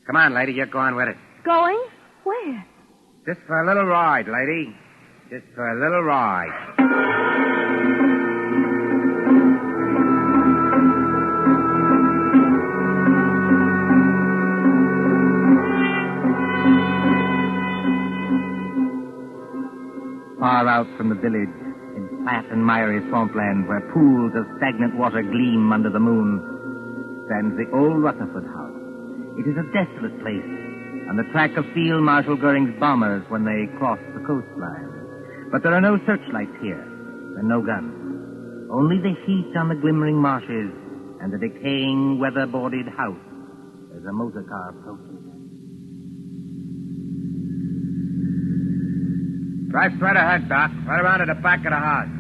S9: Come on, lady. You're going with us.
S21: Going? Where?
S9: Just for a little ride, lady. Just for a little ride.
S16: Far out from the village, in flat and miry swampland where pools of stagnant water gleam under the moon, stands the old Rutherford House. It is a desolate place, on the track of Field Marshal Goering's bombers when they crossed the coastline. But there are no searchlights here, and no guns. Only the heat on the glimmering marshes and the decaying, weather-boarded house as a motor car approaches.
S9: Drive straight ahead, Doc. Right around to the back of the house.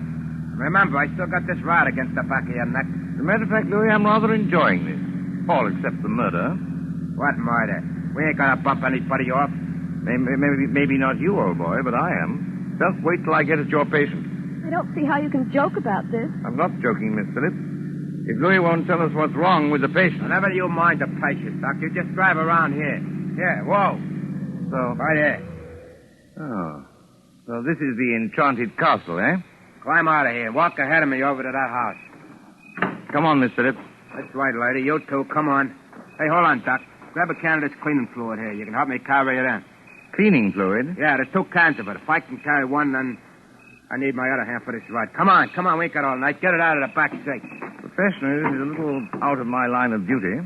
S9: Remember, I still got this rod against the back of your neck.
S2: As a matter of fact, Louis, I'm rather enjoying this. All except the murder.
S9: What murder? We ain't gonna bump anybody off.
S2: Maybe not you, old boy, but I am. Just wait till I get at your patient.
S21: I don't see how you can joke about this.
S2: I'm not joking, Miss Phillips. If Louis won't tell us what's wrong with the patient...
S9: Never you mind the patient, Doc. You just drive around here. Here, whoa.
S2: So...
S9: Right here.
S2: Oh. So this is the enchanted castle, eh?
S9: Climb out of here. Walk ahead of me over to that house.
S2: Come on, Miss Phillips.
S9: That's right, lady. You too. Come on. Hey, hold on, Doc. Grab a can of this cleaning fluid here. You can help me carry it in.
S2: Cleaning fluid?
S9: Yeah, there's 2 cans of it. If I can carry one, then I need my other hand for this rod. Come on. We ain't got all night. Get it out of the back seat.
S2: Professionally, this is a little out of my line of duty.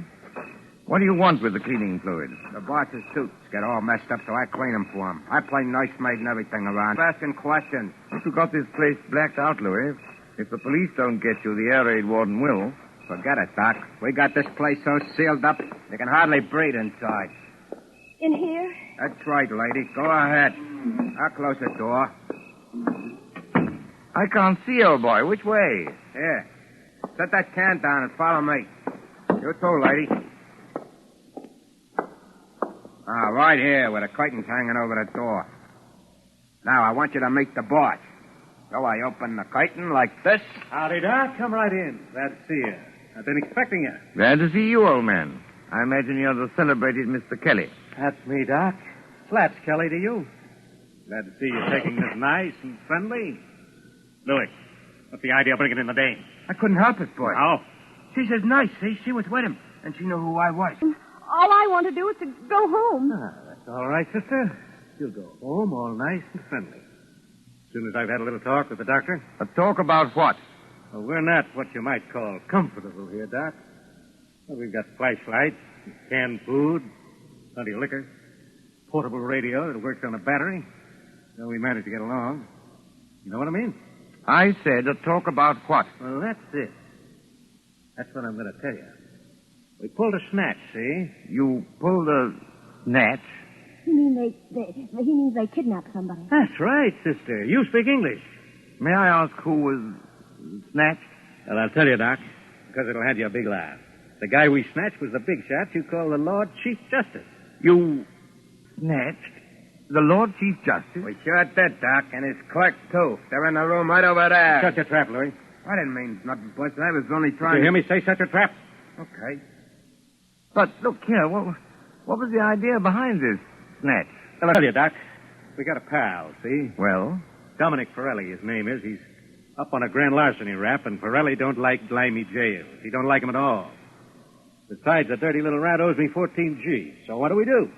S2: What do you want with the cleaning fluid?
S9: The boss's suits get all messed up, so I clean them for him. I play nursemaid and everything around. Asking questions.
S2: You got this place blacked out, Louis. If the police don't get you, the air raid warden will.
S9: Forget it, Doc. We got this place so sealed up, you can hardly breathe inside.
S21: In here?
S9: That's right, lady. Go ahead. I'll close the door.
S2: I can't see, old boy. Which way?
S9: Here. Set that can down and follow me. You too, lady. Right here, with the curtains hanging over the door. Now, I want you to meet the boss. So I open the curtain like this.
S17: Howdy, Doc. Come right in. Glad to see you. I've been expecting you.
S2: Glad to see you, old man. I imagine you're the celebrated Mr. Kelly.
S17: That's me, Doc. Slats Kelly to you. Glad to see you taking this nice and friendly. Louis, what's the idea of bringing in the dame?
S9: I couldn't help it, boy.
S17: How?
S9: She's as nice, see? She was with him, and she knew who I was.
S21: All I want to do is to go home.
S17: That's all right, sister. You'll go home all nice and friendly. As soon as I've had a little talk with the doctor.
S2: A talk about what?
S17: Well, we're not what you might call comfortable here, Doc. Well, we've got flashlights, canned food, plenty of liquor, portable radio that works on a battery. So we managed to get along. You know what I mean?
S2: I said a talk about what?
S17: Well, that's it. That's what I'm going to tell you. We pulled a snatch, see?
S2: You pulled a snatch?
S21: He means they kidnapped somebody.
S17: That's right, sister. You speak English.
S2: May I ask who was snatched?
S17: Well, I'll tell you, Doc, because it'll have you a big laugh. The guy we snatched was the big shot you call the Lord Chief Justice.
S2: You snatched the Lord Chief Justice?
S9: We sure did, Doc, and his clerk, too. They're in the room right over there.
S17: Shut your trap, Louis.
S9: I didn't mean nothing, Butch. I was only trying
S17: Did you hear me say shut your trap?
S9: Okay.
S2: But look here, what was the idea behind this? snatch?
S17: I'll tell you, Doc. We got a pal, see?
S2: Well?
S17: Dominic Forelli, his name is. He's up on a grand larceny rap, and Forelli don't like Blimey jails. He don't like him at all. Besides, the dirty little rat owes me 14 G's. So what do we do?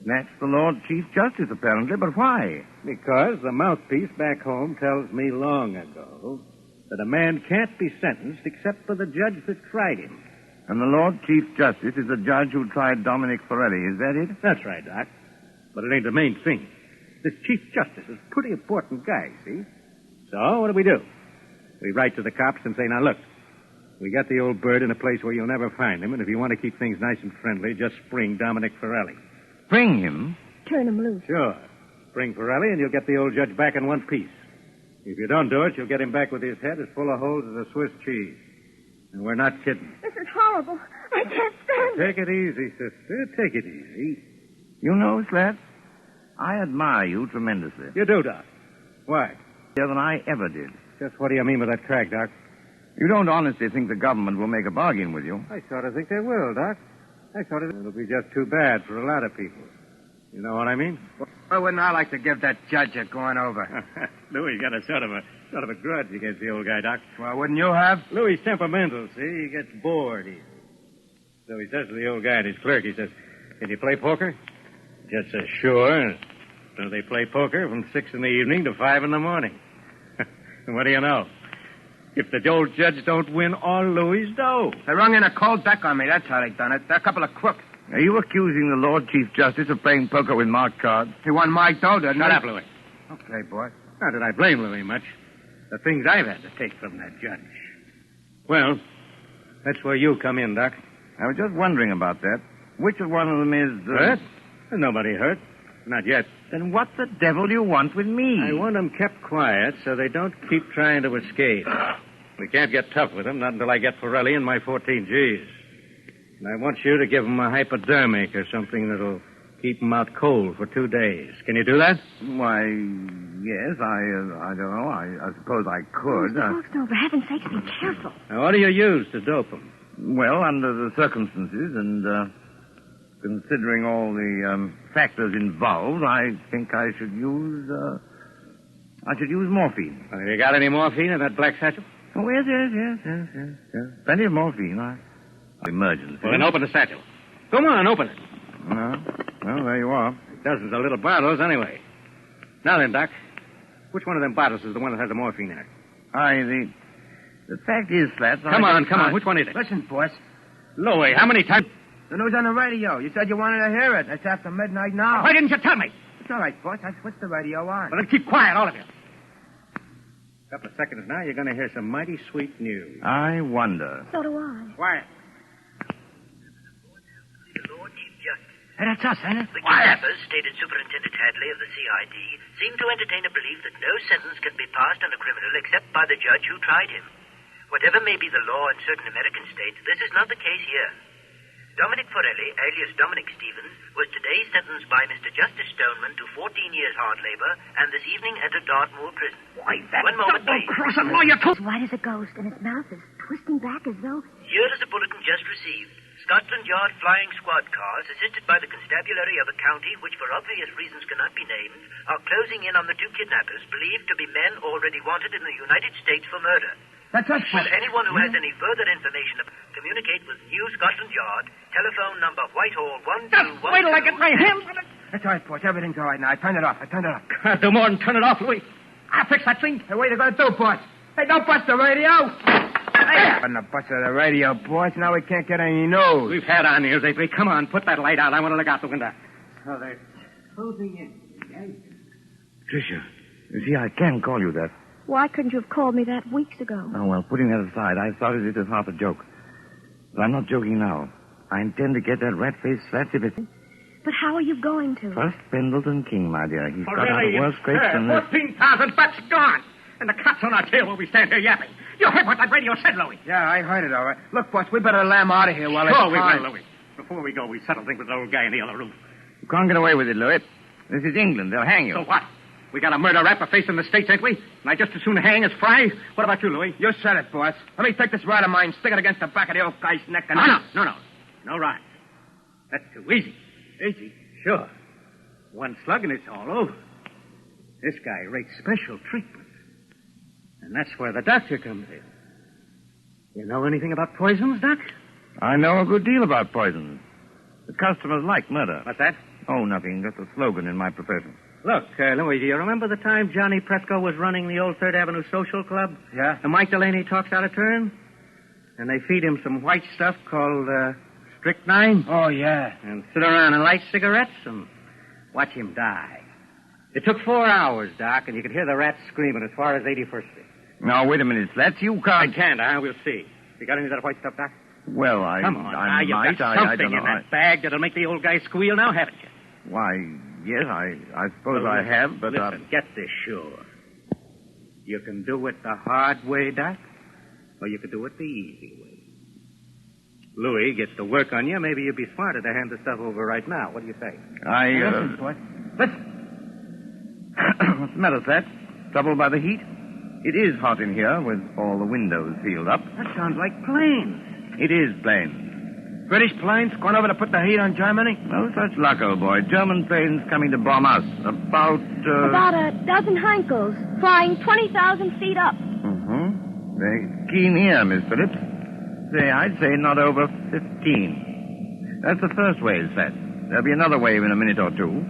S2: Snatch the Lord Chief Justice, apparently, but why?
S17: Because the mouthpiece back home tells me long ago that a man can't be sentenced except for the judge that tried him.
S2: And the Lord Chief Justice is the judge who tried Dominic Forelli, is that it?
S17: That's right, Doc. But it ain't the main thing. This Chief Justice is a pretty important guy, see? So, what do? We write to the cops and say, now look, we got the old bird in a place where you'll never find him, and if you want to keep things nice and friendly, just spring Dominic Forelli.
S2: Spring him?
S21: Turn him loose.
S17: Sure. Spring Forelli, and you'll get the old judge back in one piece. If you don't do it, you'll get him back with his head as full of holes as a Swiss cheese. And we're not kidding.
S21: This is horrible. I can't stand it.
S17: Take it easy, sister. Take it easy.
S2: You know, Slats, I admire you tremendously.
S17: You do, Doc. Why?
S2: More than I ever did.
S17: Just what do you mean by that crack, Doc?
S2: You don't honestly think the government will make a bargain with you?
S17: I sort of think they will, Doc. It'll be just too bad for a lot of people. You know what I mean?
S9: Well, wouldn't I like to give that judge a going over?
S17: Louis got a sort of a grudge against the old guy, Doc.
S9: Well, wouldn't you have?
S17: Louis' temperamental, see? He gets bored easy. So he says to the old guy and his clerk, he says, can you play poker? Just says, sure. So they play poker from 6 in the evening to 5 in the morning. And what do you know? If the old judge don't win all Louis' dough.
S9: They rung in a cold deck on me. That's how they done it. They're a couple of crooks.
S2: Are you accusing the Lord Chief Justice of playing poker with marked cards?
S9: He won my dough, didn't he?
S17: Shut up, Louis.
S9: Okay, boy.
S17: Not that I blame Louis much. The things I've had to take from that judge. Well, that's where you come in, Doc.
S2: I was just wondering about that. Which of one of them is...
S17: Hurt? There's nobody hurt. Not yet.
S2: Then what the devil do you want with me?
S17: I want them kept quiet so they don't keep trying to escape. We can't get tough with them, not until I get Forelli and my 14 G's. And I want you to give them a hypodermic or something that'll keep them out cold for 2 days. Can you do that?
S2: Why, yes, I don't know. I suppose I could.
S21: Mr. for heaven's sake, be careful.
S17: Now, what do you use to dope them?
S2: Well, under the circumstances and considering all the factors involved, I think I should use morphine.
S17: You got any morphine in that black satchel?
S2: Oh, yes. Plenty of morphine. Emergency.
S17: Well, then open the satchel. Come on, open it.
S2: Well, there you are.
S17: Dozens of little bottles, anyway. Now then, Doc, which one of them bottles is the one that has the morphine in it?
S2: The fact is, Slats...
S17: Come on. Which one is it?
S9: Listen, boss.
S17: Louis, how many times...
S9: The news on the radio. You said you wanted to hear it. It's after midnight now.
S17: Why didn't you tell me?
S9: It's all right, boss. I switched the radio on.
S17: Well, then keep quiet, all of you. A couple of seconds now, you're going to hear some mighty sweet news.
S2: I wonder.
S21: So do I.
S17: Quiet.
S9: Hey, that's us, ain't it?
S3: The kidnappers, stated Superintendent Hadley of the CID, seem to entertain a belief that no sentence can be passed on a criminal except by the judge who tried him. Whatever may be the law in certain American states, this is not the case here. Dominic Forelli, alias Dominic Stevens, was today sentenced by Mr. Justice Stoneman to 14 years hard labor and this evening entered Dartmoor prison.
S21: Why, that
S3: One moment, please.
S21: double-crossing lawyer told... As white as a ghost, and his mouth is twisting back as though...
S3: Here is a bulletin just received. Scotland Yard flying squad cars, assisted by the constabulary of a county which for obvious reasons cannot be named, are closing in on the 2 kidnappers, believed to be men already wanted in the United States for murder.
S9: That's us.
S3: Will anyone who has any further information communicate with New Scotland Yard, telephone number Whitehall 1212...
S17: Just wait till I get my hands on it.
S9: That's all right, boss. Everything's all right now. I turned it off.
S17: Can't do more than turn it off, Louis. I'll fix that thing.
S9: Hey, what are you going to do, boss? Hey, don't bust the radio. On the bust of the radio, boss. Now we can't get any news.
S17: We've had our news lately. Come on, put that light out. I want to look out the window. Oh, they're closing in.
S2: Tricia, you see, I can call you that.
S21: Why couldn't you have called me that weeks ago?
S2: Oh, well, putting that aside, I started it as half a joke. But I'm not joking now. I intend to get that rat-faced Slats if it...
S21: But how are you going to?
S2: First, Pendleton King, my dear. He's got out of worse scrapes than this.
S17: 14,000 bucks gone. And the cops on our tail while we stand here yapping. You heard what that radio said, Louis.
S9: Yeah, I heard it, all right. Look, boss, we better lamb out of here while
S17: Sure,
S9: it's
S17: we
S9: time.
S17: will, Louis. Before we go, we settle things with the old guy in the other room.
S2: You can't get away with it, Louis. This is England. They'll hang you.
S17: So what? We got a murder rap facing the States, ain't we? And I just as soon hang as fry. What about you, Louis?
S9: You said it, boss. Let me take this rod of mine, stick it against the back of the old guy's neck, and...
S17: No ride. That's too easy.
S9: Easy?
S17: Sure. One slug and it's all over. This guy rates special treatment. And that's where the doctor comes in. You know anything about poisons, Doc?
S2: I know a good deal about poisons. The customers like murder.
S17: What's that?
S2: Oh, nothing. Just a slogan in my profession.
S17: Look, Louis, do you remember the time Johnny Presco was running the old Third Avenue Social Club?
S9: Yeah.
S17: And Mike Delaney talks out of turn? And they feed him some white stuff called strychnine?
S9: Oh, yeah.
S17: And sit around and light cigarettes and watch him die. It took 4 hours, Doc, and you could hear the rats screaming as far as 81st Street.
S2: Now, wait a minute, Slats. You
S17: I
S2: can't...
S17: can't, huh? We'll see. You got any of that white stuff, Doc?
S2: Well,
S17: Come on,
S2: I
S17: you've
S2: might.
S17: got
S2: I
S17: something
S2: don't know.
S17: in that bag that'll make the old guy squeal now, haven't you?
S2: Why, yes, I suppose I have, but...
S17: Listen, get this sure. You can do it the hard way, Doc, or you can do it the easy way. Louis gets to work on you. Maybe you'd be smarter to hand the stuff over right now. What do you say?
S9: Listen, boy. Listen.
S2: What's the matter, Slats? Trouble by the heat? It is hot in here with all the windows sealed up.
S17: That sounds like planes.
S2: It is planes.
S9: British planes going over to put the heat on Germany?
S2: No such luck, old boy. German planes coming to bomb us. About
S21: a dozen Heinkels, flying 20,000 feet up.
S2: Mm-hmm. Very keen ear, Miss Phillips. I'd say not over 15. That's the first wave, Slats. There'll be another wave in a minute or two.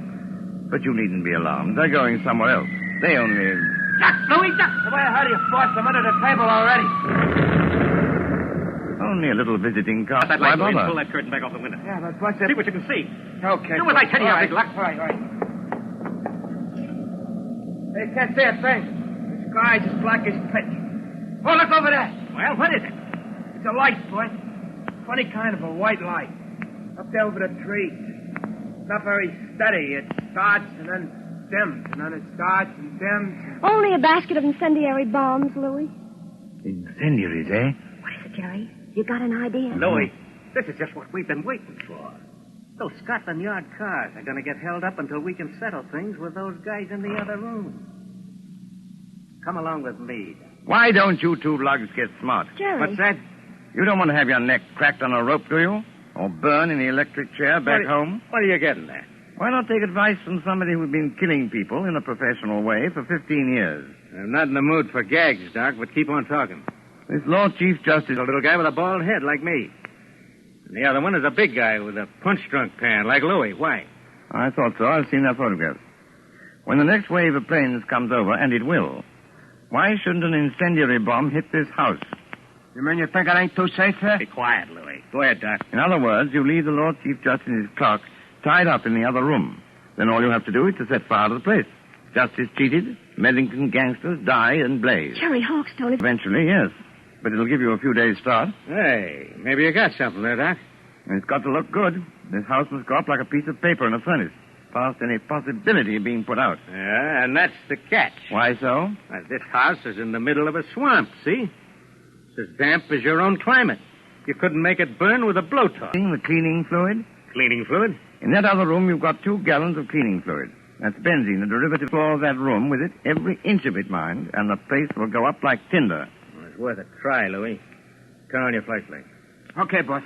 S2: But you needn't be alarmed. They're going somewhere else. They only...
S9: Duck, Louis, duck! The way I heard you forced them under the table already.
S2: Only a little visiting car.
S17: That
S2: Why
S17: light, Louis,
S2: bother?
S17: pull that curtain back off the window.
S9: Yeah, but what's it?
S17: See what you can see.
S9: Okay.
S17: Do as I tell you,
S9: all right.
S17: big luck.
S9: All right. Hey, can't see a thing. The sky's as black as pitch. Oh, look over there.
S17: Well, what is it?
S9: It's a light, boy. Funny kind of a white light. Up there over the trees. It's not very steady. It starts and then dims, and then it starts and dims.
S21: Only a basket of incendiary bombs, Louis.
S2: Incendiaries, eh?
S21: What is it, Jerry? You got an idea?
S17: Louis, this is just what we've been waiting for. Those Scotland Yard cars are going to get held up until we can settle things with those guys in the other room. Come along with me.
S2: Why don't you two lugs get smart?
S21: Jerry.
S17: What's that?
S2: You don't want to have your neck cracked on a rope, do you? Or burn in the electric chair back home?
S17: What are you getting at?
S2: Why not take advice from somebody who's been killing people in a professional way for 15 years?
S17: I'm not in the mood for gags, Doc, but keep on talking.
S2: This Lord Chief Justice...
S17: A little guy with a bald head like me. And the other one is a big guy with a punch-drunk pan like Louis. Why?
S2: I thought so. I've seen their photographs. When the next wave of planes comes over, and it will, why shouldn't an incendiary bomb hit this house?
S9: You mean you think it ain't too safe here?
S17: Be quiet, Louis. Go ahead, Doc.
S2: In other words, you leave the Lord Chief Justice's clock tied up in the other room. Then all you have to do is to set fire to the place. Justice cheated, Medicine gangsters die and blaze.
S21: Jerry Hawkstone is...
S2: Eventually, yes. But it'll give you a few days' start.
S17: Hey, maybe you got something there, Doc.
S2: And it's got to look good. This house must go up like a piece of paper in a furnace, past any possibility of being put out.
S17: Yeah, and that's the catch.
S2: Why so?
S17: This house is in the middle of a swamp, see? It's as damp as your own climate. You couldn't make it burn with a blowtorch.
S2: The cleaning fluid?
S17: Cleaning fluid?
S2: In that other room, you've got 2 gallons of cleaning fluid. That's benzene, the derivative floor of that room with it, every inch of it, mind, and the place will go up like tinder.
S17: Well, it's worth a try, Louis. Turn on your flashlight.
S9: Okay, boss.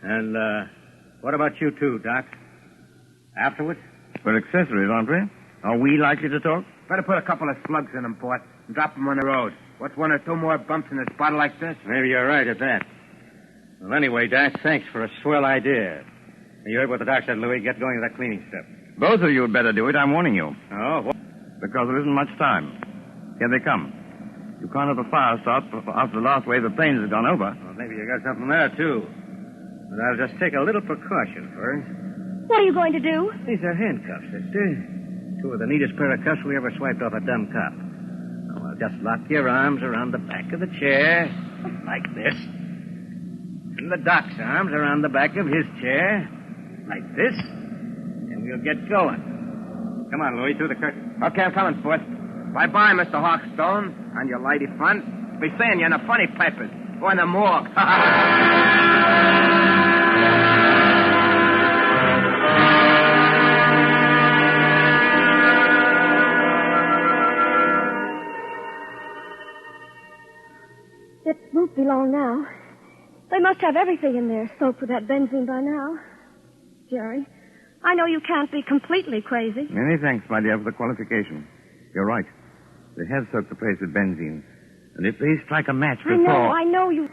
S17: And, what about you two, Doc? Afterwards?
S2: We're accessories, aren't we? Are we likely to talk?
S9: Better put a couple of slugs in them, boss, and drop them on the road. What's 1 or 2 more bumps in a spot like this?
S17: Maybe you're right at that. Well, anyway, Doc, thanks for a swell idea. You heard what the doc said, Louis. Get going with that cleaning stuff.
S2: Both of you had better do it, I'm warning you.
S17: Oh, what?
S2: Because there isn't much time. Here they come. You can't have a fire start after the last wave of planes has gone over.
S17: Well, maybe you got something there, too. But I'll just take a little precaution first.
S21: What are you going to do?
S17: These are handcuffs, sister. 2 of the neatest pair of cuffs we ever swiped off a dumb cop. Now, I'll just lock your arms around the back of the chair, like this. And the doc's arms around the back of his chair, like this. And we'll get going. Come on, Louis, through the curtain.
S9: Okay, I'm coming, boss. Bye-bye, Mr. Hawkstone, and your lady friend. Be seeing you in the funny papers or in the morgue.
S21: It won't be long now. They must have everything in there soaked with that benzene by now. Jerry, I know you can't be completely crazy.
S2: Many thanks, my dear, for the qualification. You're right. They have soaked the place with benzene. And if they strike a match before...
S21: I know you...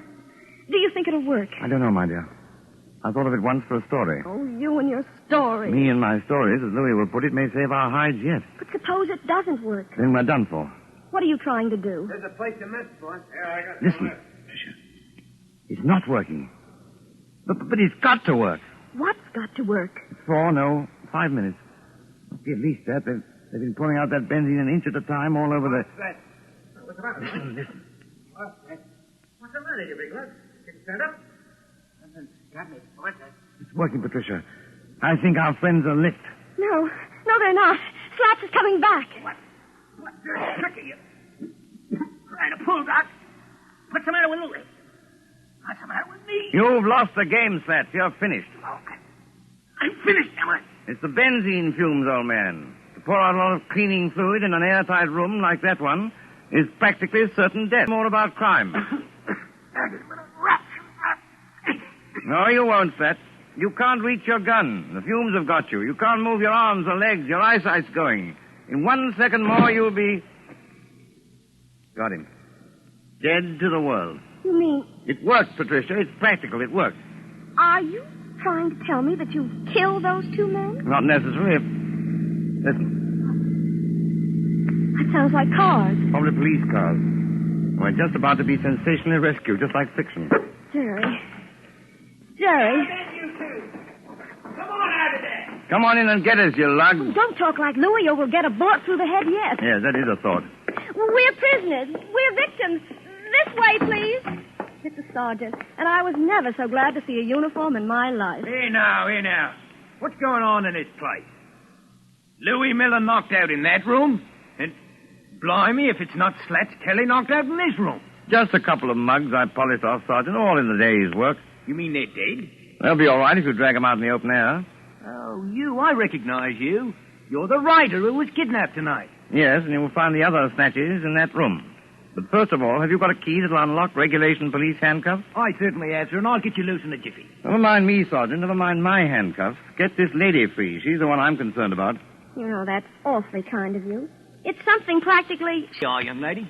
S21: Do you think it'll work?
S2: I don't know, my dear. I thought of it once for a story.
S21: Oh, you and your story.
S2: Me and my stories, as Louis will put it, may save our hides yet.
S21: But suppose it doesn't work.
S2: Then we're done for.
S21: What are you trying to do?
S9: There's a place to miss, boss.
S2: Listen, Patricia. It's not working. But it's got to work.
S21: What's got to work?
S2: 5 minutes. Must be at least that. They've been pouring out that benzene an inch at a time all over the...
S9: What's the matter?
S2: Listen.
S9: What's the matter, you big lug? Can you stand up? Nothing's got me, boss.
S2: It's working, Patricia. I think our friends are licked.
S21: No, they're not. Slats is coming back.
S9: What dirty trick are you trying to pull, Doc? What's the matter with Louis? What's the matter with me?
S2: You've lost the game, Slats. You're finished.
S9: Oh, I'm finished, am I?
S2: It's the benzene fumes, old man. To pour out a lot of cleaning fluid in an airtight room like that one is practically certain death. More about crime. No, you won't, Slats. You can't reach your gun. The fumes have got you. You can't move your arms or legs. Your eyesight's going. In 1 second more, you'll be... Got him. Dead to the world.
S21: You mean...
S2: It works, Patricia. It's practical. It works.
S21: Are you trying to tell me that you killed those two men?
S2: Not necessarily. Listen.
S21: That sounds like cars.
S2: Probably police cars. We're just about to be sensationally rescued, just like fiction.
S21: Jerry.
S9: Come on out of there.
S2: Come on in and get us, you lug.
S21: Don't talk like Louis or we'll get a bullet through the head yet.
S2: Yes, that is a thought.
S21: We're prisoners. We're victims. This way, please. It's a sergeant, and I was never so glad to see a uniform in my life.
S9: Here now. What's going on in this place? Louis Miller knocked out in that room? And blimey, if it's not Slats Kelly knocked out in this room.
S2: Just a couple of mugs I polished off, Sergeant, all in the day's work.
S9: You mean they're dead?
S2: They'll be all right if you drag them out in the open air.
S9: Oh, I recognize you. You're the writer who was kidnapped tonight.
S2: Yes, and you will find the other snatches in that room. But first of all, have you got a key that'll unlock regulation police handcuffs?
S9: I certainly have, sir, and I'll get you loose in a jiffy.
S2: Never mind me, Sergeant. Never mind my handcuffs. Get this lady free. She's the one I'm concerned about.
S21: You know, that's awfully kind of you. It's something practically...
S9: Yeah, young lady.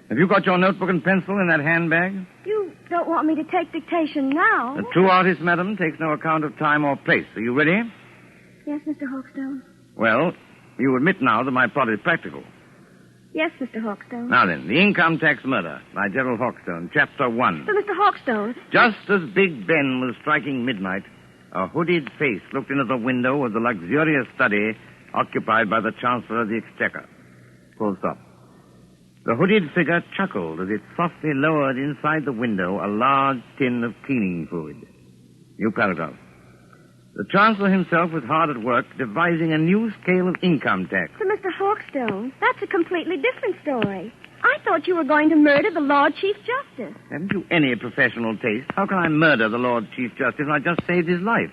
S2: Have you got your notebook and pencil in that handbag?
S21: You don't want me to take dictation now?
S2: A true artist, madam, takes no account of time or place. Are you ready?
S21: Yes, Mr. Hawkstone.
S2: Well, you admit now that my plot is practical.
S21: Yes, Mr. Hawkstone.
S2: Now then, The Income Tax Murder by Gerald Hawkstone, Chapter 1.
S21: But, Mr. Hawkstone...
S2: Just as Big Ben was striking midnight, a hooded face looked into the window of the luxurious study occupied by the Chancellor of the Exchequer. Full stop. The hooded figure chuckled as it softly lowered inside the window a large tin of cleaning fluid. New paragraph. The Chancellor himself was hard at work devising a new scale of income tax.
S21: But, Mr. Hawkstone, that's a completely different story. I thought you were going to murder the Lord Chief Justice.
S2: Haven't you any professional taste? How can I murder the Lord Chief Justice when I just saved his life?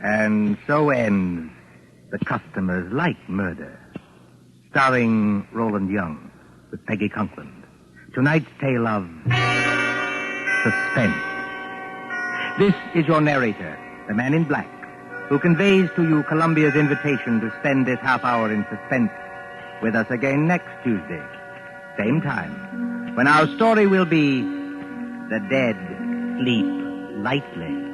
S16: And so ends The Customers Like Murder, starring Roland Young with Peggy Conklin. Tonight's tale of suspense. This is your narrator, the man in black, who conveys to you Columbia's invitation to spend this half hour in suspense with us again next Tuesday, same time, when our story will be The Dead Sleep Lightly.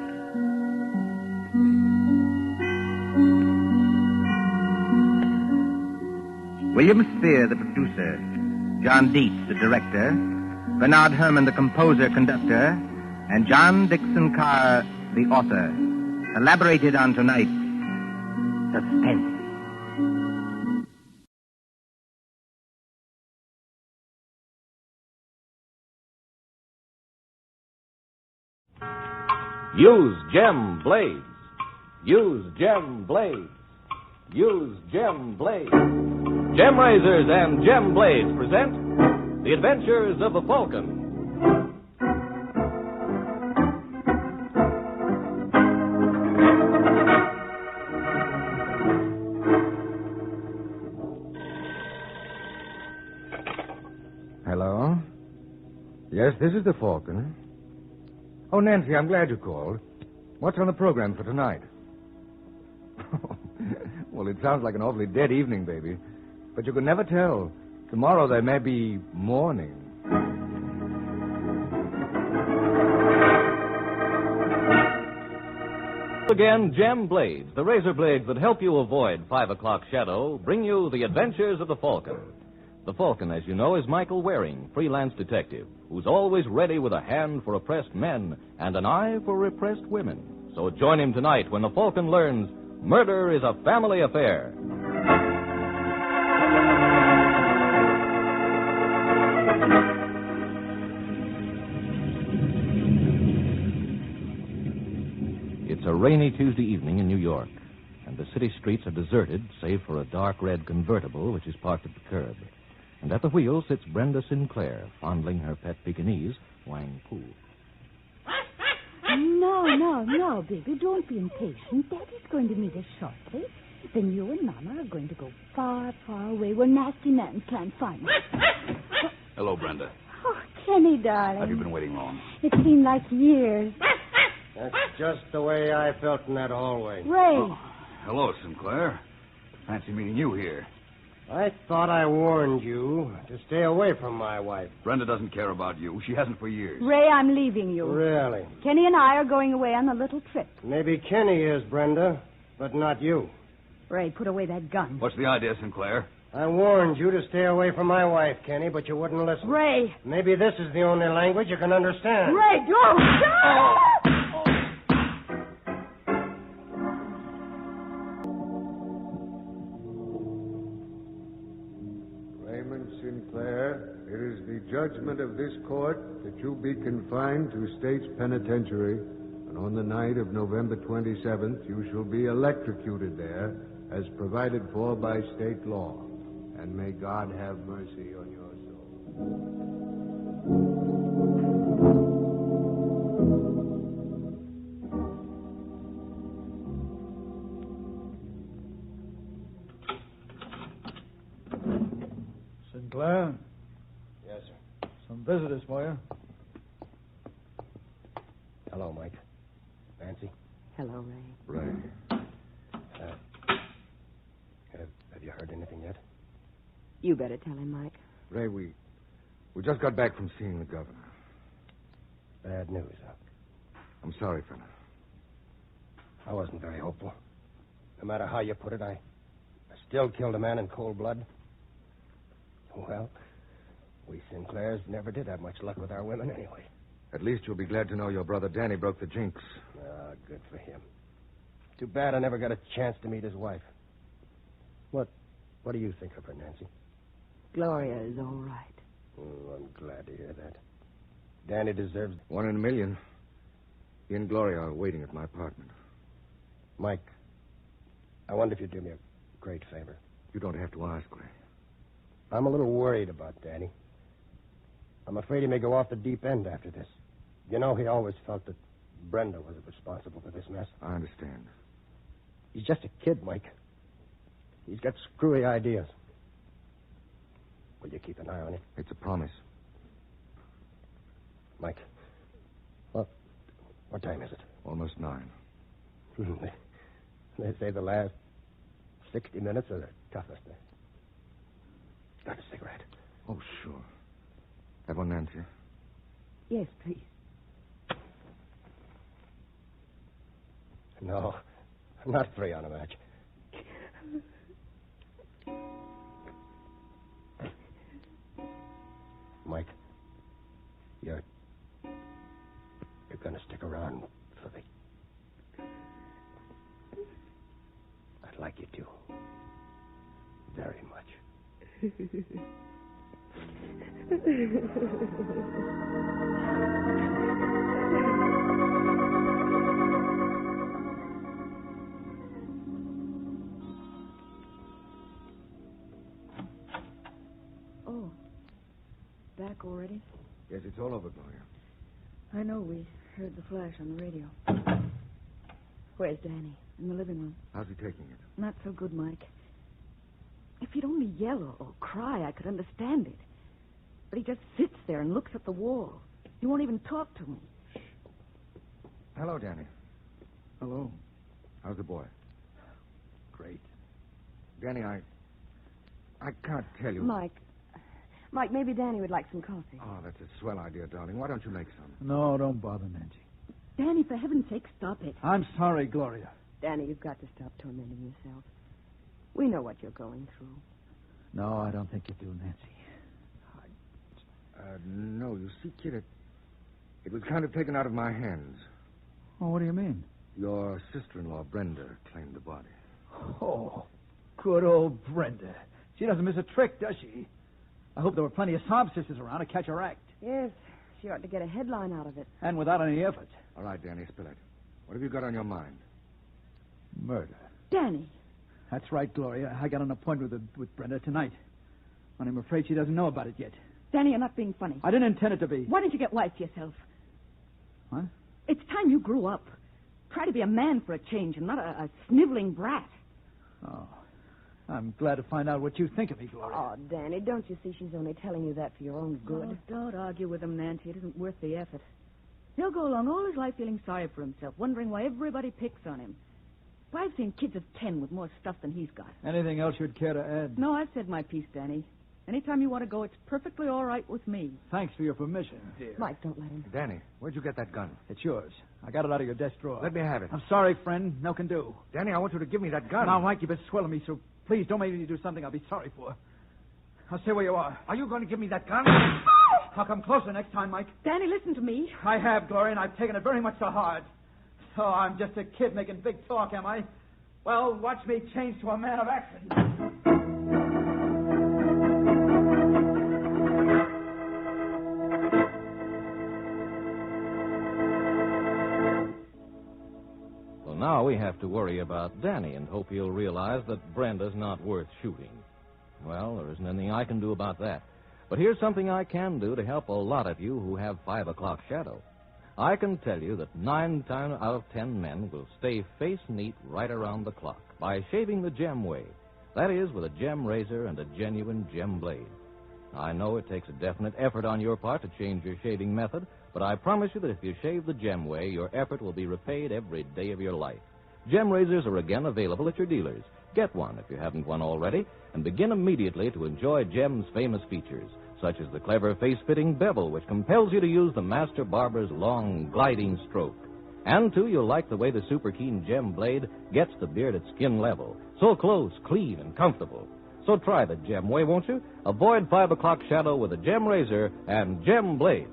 S16: William Spear, the producer, John Dietz, the director, Bernard Herrmann, the composer-conductor, and John Dixon Carr, the author, elaborated on tonight's Suspense.
S12: Use Gem Blades. Use Gem Blades. Use Gem Blades. Gem Razors and Gem Blades present The Adventures of the Falcon.
S14: Yes, this is the Falcon. Oh, Nancy, I'm glad you called. What's on the program for tonight? Well, it sounds like an awfully dead evening, baby. But you can never tell. Tomorrow there may be morning.
S15: Again, Gem Blades, the razor blades that help you avoid 5 o'clock shadow, bring you the adventures of the Falcon. The Falcon, as you know, is Michael Waring, freelance detective, who's always ready with a hand for oppressed men and an eye for repressed women. So join him tonight when the Falcon learns murder is a family affair. It's a rainy Tuesday evening in New York, and the city streets are deserted, save for a dark red convertible which is parked at the curb. And at the wheel sits Brenda Sinclair, fondling her pet Pekingese, Wang Pu.
S22: No, baby, don't be impatient. Daddy's going to meet us shortly. Then you and Mama are going to go far, far away where nasty men can't find us.
S23: Hello, Brenda.
S22: Oh, Kenny, darling.
S23: Have you been waiting long?
S22: It seemed like years.
S25: That's just the way I felt in that hallway.
S22: Ray.
S23: Oh, hello, Sinclair. Fancy meeting you here.
S25: I thought I warned you to stay away from my wife.
S23: Brenda doesn't care about you. She hasn't for years.
S22: Ray, I'm leaving you.
S25: Really?
S22: Kenny and I are going away on a little trip.
S25: Maybe Kenny is, Brenda, but not you.
S22: Ray, put away that gun.
S23: What's the idea, Sinclair?
S25: I warned you to stay away from my wife, Kenny, but you wouldn't listen.
S22: Ray.
S25: Maybe this is the only language you can understand.
S22: Ray, go!
S26: Sinclair, it is the judgment of this court that you be confined to State's Penitentiary, and on the night of November 27th, you shall be electrocuted there, as provided for by state law. And may God have mercy on your soul.
S27: Sinclair?
S25: Yes, sir.
S27: Some visitors for you.
S25: Hello, Mike. Nancy?
S22: Hello, Ray.
S26: Ray.
S25: Have you heard anything yet?
S22: You better tell him, Mike.
S14: Ray, we just got back from seeing the governor.
S25: Bad news, huh?
S14: I'm sorry, fella.
S25: I wasn't very hopeful. No matter how you put it, I still killed a man in cold blood. Well, we Sinclairs never did have much luck with our women anyway.
S14: At least you'll be glad to know your brother Danny broke the jinx.
S25: Ah, good for him. Too bad I never got a chance to meet his wife. What do you think of her, Nancy?
S22: Gloria is all right.
S25: Oh, I'm glad to hear that. Danny deserves...
S14: 1 in a million. He and Gloria are waiting at my apartment.
S25: Mike, I wonder if you'd do me a great favor.
S14: You don't have to ask, Ray.
S25: I'm a little worried about Danny. I'm afraid he may go off the deep end after this. You know, he always felt that Brenda was responsible for this mess.
S14: I understand.
S25: He's just a kid, Mike. He's got screwy ideas. Will you keep an eye on him?
S14: It's a promise.
S25: Mike, what time is it?
S14: Almost 9.
S25: They say the last 60 minutes are the toughest. Got a cigarette?
S14: Oh, sure. Have one, Nancy?
S22: Yes, please.
S25: No, not 3 on a match. Mike, you're going to stick around for the... I'd like you to. Very much.
S22: Oh, back already?
S14: Yes, it's all over, Gloria.
S22: I know. We heard the flash on the radio. Where's Danny? In the living room.
S14: How's he taking it?
S22: Not so good, Mike. If he'd only yell or cry, I could understand it. But he just sits there and looks at the wall.
S4: You won't even talk to me.
S14: Hello, Danny.
S23: Hello.
S14: How's the boy?
S23: Great.
S14: Danny, I can't tell you.
S4: Mike, maybe Danny would like some coffee.
S14: Oh, that's a swell idea, darling. Why don't you make some?
S23: No, don't bother, Nancy.
S4: Danny, for heaven's sake, stop it.
S23: I'm sorry, Gloria.
S4: Danny, you've got to stop tormenting yourself. We know what you're going through.
S23: No, I don't think you do, Nancy.
S14: No, you see, kid, it was kind of taken out of my hands.
S23: Oh, what do you mean?
S14: Your sister-in-law, Brenda, claimed the body.
S23: Oh, good old Brenda. She doesn't miss a trick, does she? I hope there were plenty of sob sisters around to catch her act.
S4: Yes, she ought to get a headline out of it.
S23: And without any effort.
S14: All right, Danny, spill it. What have you got on your mind?
S23: Murder.
S4: Danny.
S23: That's right, Gloria. I got an appointment with Brenda tonight. And I'm afraid she doesn't know about it yet.
S4: Danny, you're not being funny.
S23: I didn't intend it to be.
S4: Why didn't you get wise to yourself?
S23: What?
S4: It's time you grew up. Try to be a man for a change and not a sniveling brat.
S23: Oh, I'm glad to find out what you think of me, Gloria.
S4: Oh, Danny, don't you see she's only telling you that for your own good? Oh, don't argue with him, Nancy. It isn't worth the effort. He'll go along all his life feeling sorry for himself, wondering why everybody picks on him. I've seen kids of 10 with more stuff than he's got.
S23: Anything else you'd care to add?
S4: No, I've said my piece, Danny. Anytime you want to go, it's perfectly all right with me.
S23: Thanks for your permission, dear.
S4: Mike, don't let him.
S14: Danny, where'd you get that gun?
S23: It's yours. I got it out of your desk drawer.
S14: Let me have it.
S23: I'm sorry, friend. No can do.
S14: Danny, I want you to give me that gun.
S23: Now, Mike, you've been swelling me, so please don't make me do something I'll be sorry for. I'll stay where you are.
S14: Are you going to give me that gun?
S23: I'll come closer next time, Mike.
S4: Danny, listen to me.
S23: I have, Gloria, and I've taken it very much to heart. So I'm just a kid making big talk, am I? Well, watch me change to a man of action.
S15: Now we have to worry about Danny and hope he'll realize that Brenda's not worth shooting. Well, there isn't anything I can do about that. But here's something I can do to help a lot of you who have 5 o'clock shadow. I can tell you that 9 times out of 10 men will stay face neat right around the clock by shaving the gem way. That is, with a gem razor and a genuine gem blade. I know it takes a definite effort on your part to change your shaving method, but I promise you that if you shave the gem way, your effort will be repaid every day of your life. Gem razors are again available at your dealers. Get one if you haven't one already, and begin immediately to enjoy Gem's famous features, such as the clever face-fitting bevel, which compels you to use the master barber's long, gliding stroke. And, too, you'll like the way the super keen gem blade gets the beard at skin level, so close, clean, and comfortable. So try the gem way, won't you? Avoid 5 o'clock shadow with a gem razor and gem blades.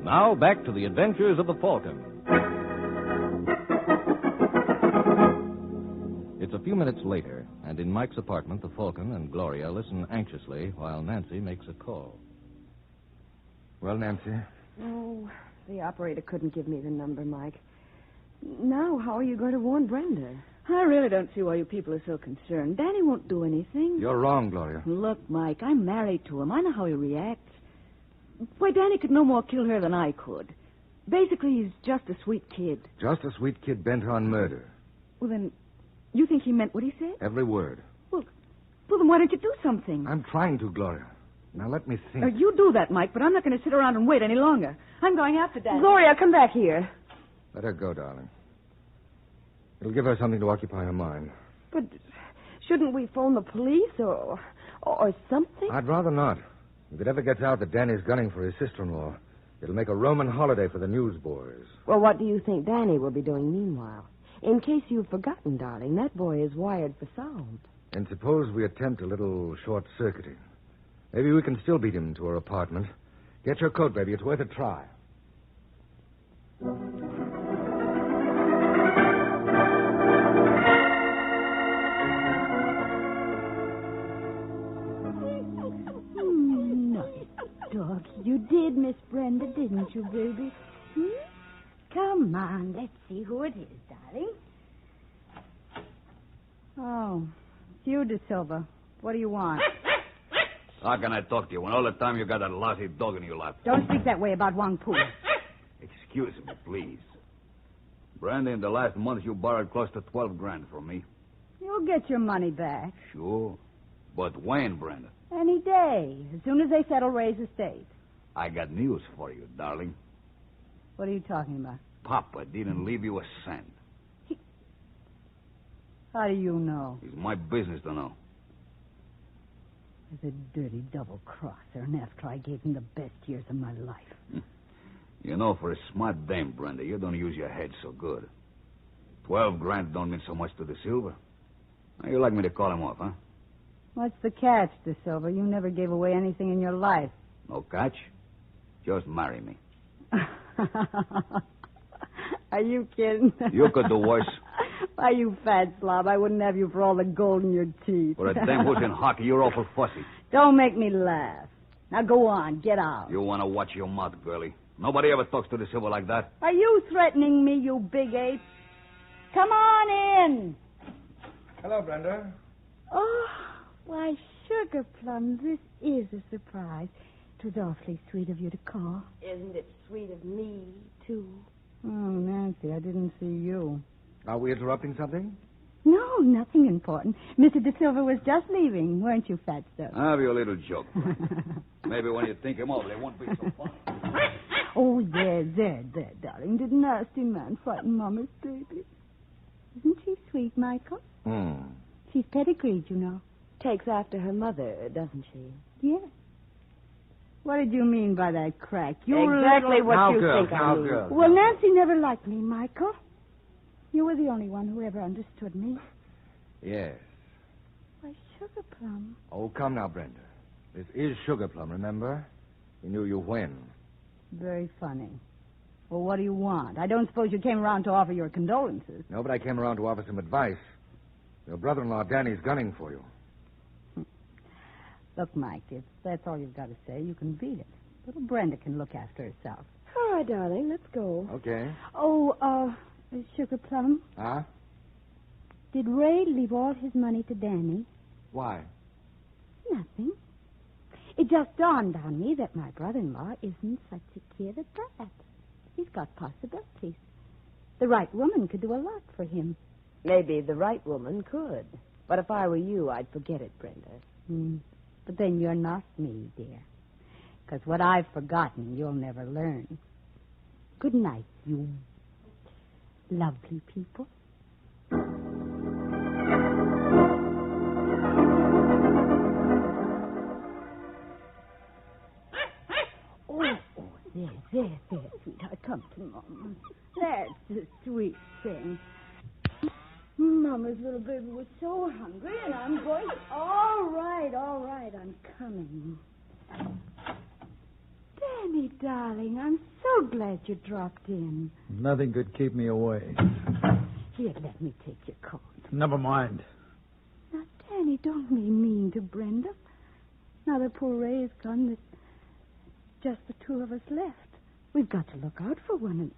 S15: Now back to the adventures of the Falcon. It's a few minutes later, and in Mike's apartment, the Falcon and Gloria listen anxiously while Nancy makes a call.
S14: Well, Nancy?
S4: Oh, the operator couldn't give me the number, Mike. Now, how are you going to warn Brenda? I really don't see why you people are so concerned. Danny won't do anything.
S14: You're wrong, Gloria.
S4: Look, Mike, I'm married to him. I know how he reacts. Why, Danny could no more kill her than I could. Basically, he's just a sweet kid.
S14: Just a sweet kid bent on murder.
S4: Well, then, you think he meant what he said?
S14: Every word.
S4: Well, then why don't you do something?
S14: I'm trying to, Gloria. Now, let me think.
S4: You do that, Mike, but I'm not going to sit around and wait any longer. I'm going after Danny. Gloria, come back here.
S14: Let her go, darling. It'll give her something to occupy her mind.
S4: But shouldn't we phone the police or something?
S14: I'd rather not. If it ever gets out that Danny's gunning for his sister-in-law, it'll make a Roman holiday for the newsboys.
S4: Well, what do you think Danny will be doing meanwhile? In case you've forgotten, darling, that boy is wired for sound.
S14: And suppose we attempt a little short-circuiting. Maybe we can still beat him to her apartment. Get your coat, baby. It's worth a try.
S22: Dog, you did, Miss Brenda, didn't you, baby? Come on, let's see who it is, darling.
S4: Oh, it's you, De Silva. What do you want?
S23: How can I talk to you when all the time you got that lousy dog in your lap?
S22: Don't speak that way about Wang Pu.
S5: Excuse me, please. Brenda, in the last month you borrowed close to $12,000 from me.
S4: You'll get your money back.
S5: Sure. But when, Brenda?
S4: Any day, as soon as they settle Ray's estate.
S5: I got news for you, darling.
S4: What are you talking about?
S5: Papa didn't leave you a cent.
S4: How do you know?
S5: It's my business to know.
S4: He's a dirty double-crosser, and after I gave him the best years of my life.
S5: You know, for a smart dame, Brenda, you don't use your head so good. $12,000 don't mean so much to the Silver. Now, you like me to call him off, huh?
S4: What's the catch, De Silva? You never gave away anything in your life.
S5: No catch? Just marry me.
S4: Are you kidding?
S5: You could do worse.
S4: Why, you fat slob, I wouldn't have you for all the gold in your teeth.
S5: For a dame who's in hockey, you're awful fussy.
S4: Don't make me laugh. Now go on, get out.
S5: You want to watch your mouth, girlie. Nobody ever talks to the Silver like that.
S4: Are you threatening me, you big ape? Come on in.
S14: Hello, Brenda.
S22: Oh, why, Sugar Plum, this is a surprise. It was awfully sweet of you to call.
S21: Isn't it sweet of me, too?
S4: Oh, Nancy, I didn't see you.
S14: Are we interrupting something?
S22: No, nothing important. Mr. De Silva was just leaving, weren't you, Fatso?
S5: Have your little joke. Maybe when you think him over, they won't be so funny.
S22: Oh, there, darling. Did nasty man frighten Mama's baby? Isn't she sweet, Michael? She's pedigreed, you know.
S21: Takes after her mother, doesn't she?
S22: Yes.
S4: What did you mean by that crack? You
S21: exactly
S4: little...
S21: what you think I mean.
S22: Well, Nancy never liked me, Michael. You were the only one who ever understood me.
S14: Yes.
S22: Why, Sugar Plum.
S14: Oh, come now, Brenda. This is Sugar Plum, remember? We knew you when.
S4: Very funny. Well, what do you want? I don't suppose you came around to offer your condolences.
S14: No, but I came around to offer some advice. Your brother-in-law, Danny's gunning for you.
S4: Look, Mike, if that's all you've got to say, you can beat it. Little Brenda can look after herself.
S21: All right, darling, let's go.
S14: Okay.
S22: Oh, Sugar Plum,
S14: Huh?
S22: did Ray leave all his money to Danny?
S14: Why?
S22: Nothing. It just dawned on me that my brother-in-law isn't such a kid at that. He's got possibilities. The right woman could do a lot for him.
S21: Maybe the right woman could. But if I were you, I'd forget it, Brenda.
S22: But then you're not me, dear.
S4: Because what I've forgotten, you'll never learn.
S22: Good night, you lovely people. There, sweetheart. Come to Mama. That's the sweet thing. Mama's little baby was so hungry, and I'm going... All right, I'm coming. Danny, darling, I'm so glad you dropped in.
S27: Nothing could keep me away.
S22: Here, let me take your coat.
S27: Never mind.
S22: Now, Danny, don't be mean to Brenda. Now that poor Ray is gone, there's just the two of us left. We've got to look out for one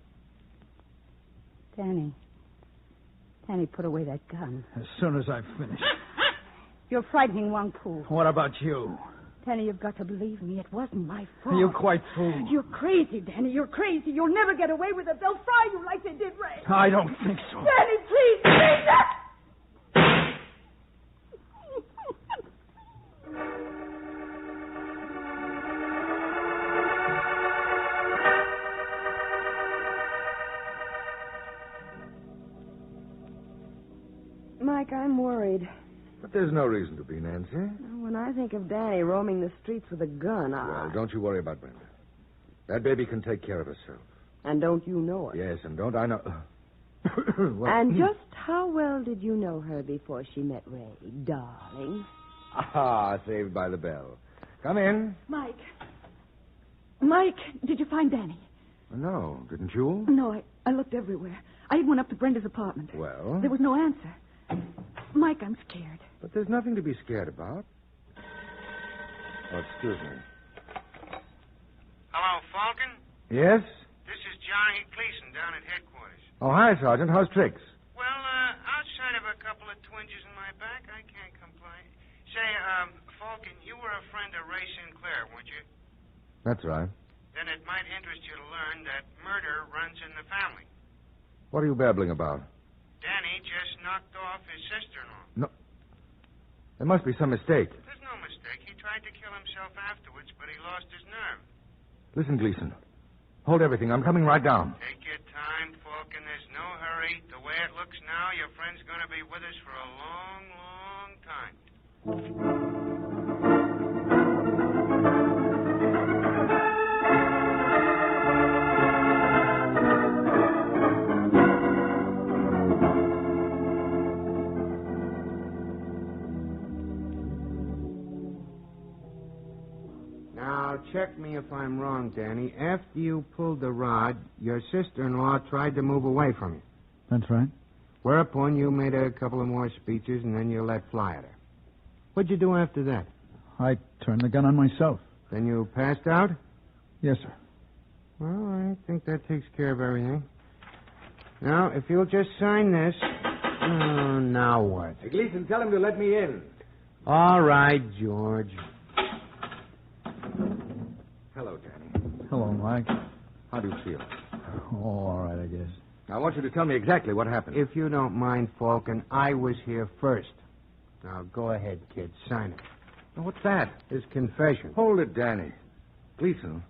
S22: another.
S4: Danny, put away that gun.
S27: As soon as I finish.
S4: You're frightening Wang Pu.
S27: What about you?
S22: Danny, you've got to believe me. It wasn't my fault.
S27: You're quite fool.
S22: You're crazy, Danny. You're crazy. You'll never get away with it. They'll fry you like they did Ray.
S27: I don't think so.
S22: Danny, please.
S21: Mike, I'm worried.
S14: But there's no reason to be, Nancy.
S21: When I think of Danny roaming the streets with a gun,
S14: Well, don't you worry about Brenda. That baby can take care of herself.
S21: And don't you know her?
S14: Yes, and don't I know... Well,
S21: And just how well did you know her before she met Ray, darling?
S14: Saved by the bell. Come in.
S4: Mike, did you find Danny?
S14: No, didn't you?
S4: No, I looked everywhere. I even went up to Brenda's apartment.
S14: Well?
S4: There was no answer. Mike, I'm scared.
S14: But there's nothing to be scared about. Oh, excuse me.
S6: Hello, Falcon?
S14: Yes?
S6: This is Johnny Gleason down at headquarters.
S14: Oh, hi, Sergeant. How's tricks?
S6: Well, outside of a couple of twinges in my back, I can't complain. Say, Falcon, you were a friend of Ray Sinclair, weren't you?
S14: That's right.
S6: then it might interest you to learn that murder runs in the family.
S14: What are you babbling about?
S6: Danny just knocked off his sister-in-law.
S14: No. There must be some mistake.
S6: There's no mistake. He tried to kill himself afterwards, but he lost his nerve.
S14: Listen, Gleason. Hold everything. I'm coming right down.
S6: Take your time, Falcon. There's no hurry. The way it looks now, your friend's going to be with us for a long, long time.
S9: Now, check me if I'm wrong, Danny. After you pulled the rod, your sister-in-law tried to move away from you.
S8: That's right.
S9: Whereupon you made a couple of more speeches, and then you let fly at her. What'd you do after that?
S8: I turned the gun on myself.
S9: Then you passed out?
S8: Yes, sir.
S9: Well, I think that takes care of everything. Now, if you'll just sign this. Oh, now what?
S14: Hey, Gleason, tell him to let me in.
S9: All right, George.
S14: Hello, Danny.
S8: Hello, Mike.
S14: How do you feel?
S8: Oh, all right, I guess.
S14: I want you to tell me exactly what happened.
S9: If you don't mind, Falcon, I was here first. Now, go ahead, kid. Sign it.
S14: Now, what's that?
S9: His confession.
S14: Hold it, Danny. Gleason,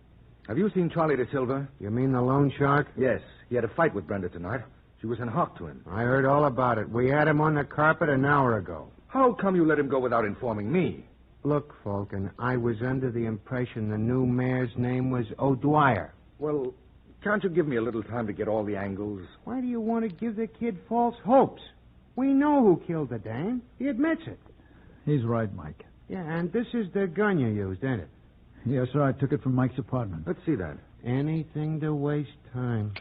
S14: have you seen Charlie De Silva?
S9: You mean the loan shark?
S14: Yes. He had a fight with Brenda tonight. She was in hock to him.
S9: I heard all about it. We had him on the carpet an hour ago.
S14: How come you let him go without informing me?
S9: Look, Falcon, I was under the impression the new mayor's name was O'Dwyer.
S14: Well, can't you give me a little time to get all the angles?
S9: Why do you want to give the kid false hopes? We know who killed the dame. He admits it.
S8: He's right, Mike.
S9: Yeah, and this is the gun you used, ain't it?
S8: Yes, sir. I took it from Mike's apartment.
S14: Let's see that.
S9: Anything to waste time.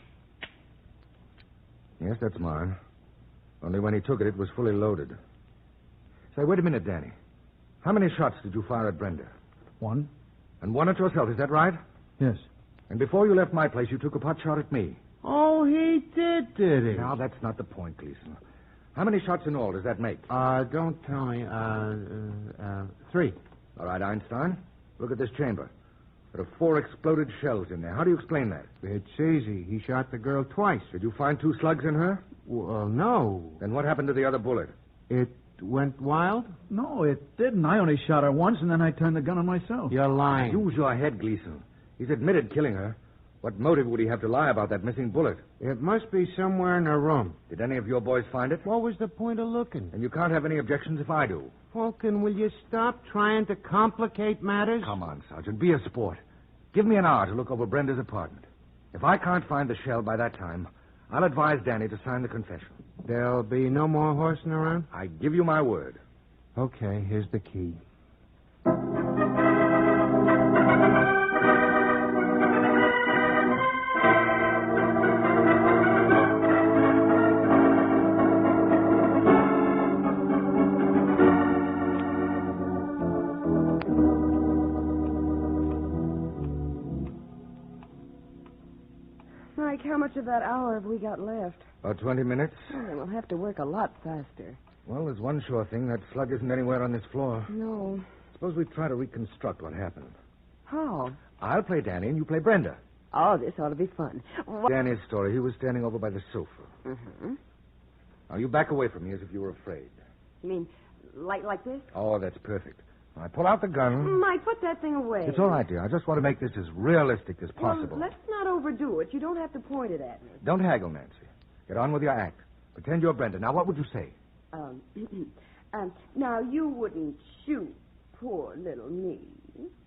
S14: Yes, that's mine. Only when he took it, it was fully loaded. Say, wait a minute, Danny. How many shots did you fire at Brenda?
S8: One.
S14: And one at yourself, is that right?
S8: Yes.
S14: And before you left my place, you took a pot shot at me.
S9: Oh, he did he?
S14: Now, that's not the point, Gleason. How many shots in all does that make?
S9: Don't tell me. 3.
S14: All right, Einstein. Look at this chamber. There are 4 exploded shells in there. How do you explain that?
S9: It's easy. He shot the girl twice.
S14: Did you find 2 slugs in her?
S9: Well, no.
S14: Then what happened to the other bullet?
S9: It went wild?
S8: No, it didn't. I only shot her once, and then I turned the gun on myself.
S9: You're lying.
S14: Use your head, Gleason. He's admitted killing her. What motive would he have to lie about that missing bullet?
S9: It must be somewhere in her room.
S14: Did any of your boys find it?
S9: What was the point of looking?
S14: And you can't have any objections if I do.
S9: Falcon, will you stop trying to complicate matters?
S14: Come on, Sergeant. Be a sport. Give me an hour to look over Brenda's apartment. If I can't find the shell by that time, I'll advise Danny to sign the confession.
S9: There'll be no more horsing around?
S14: I give you my word.
S9: Okay, here's the key.
S4: Mike, how much of that hour have we got left?
S14: About 20 minutes.
S4: Oh, we'll have to work a lot faster.
S14: Well, there's one sure thing. That slug isn't anywhere on this floor.
S4: No.
S14: Suppose we try to reconstruct what happened.
S4: How?
S14: I'll play Danny and you play Brenda.
S4: Oh, this ought to be fun.
S14: Danny's story. He was standing over by the sofa.
S4: Mm-hmm.
S14: Now, you back away from me as if you were afraid.
S4: You mean like this?
S14: Oh, that's perfect. I pull out the gun.
S4: Mike, put that thing away.
S14: It's all right, dear. I just want to make this as realistic as possible.
S4: Well, let's not overdo it. You don't have to point it at me.
S14: Don't haggle, Nancy. Get on with your act. Pretend you're Brenda. Now, what would you say?
S4: Now, you wouldn't shoot poor little me.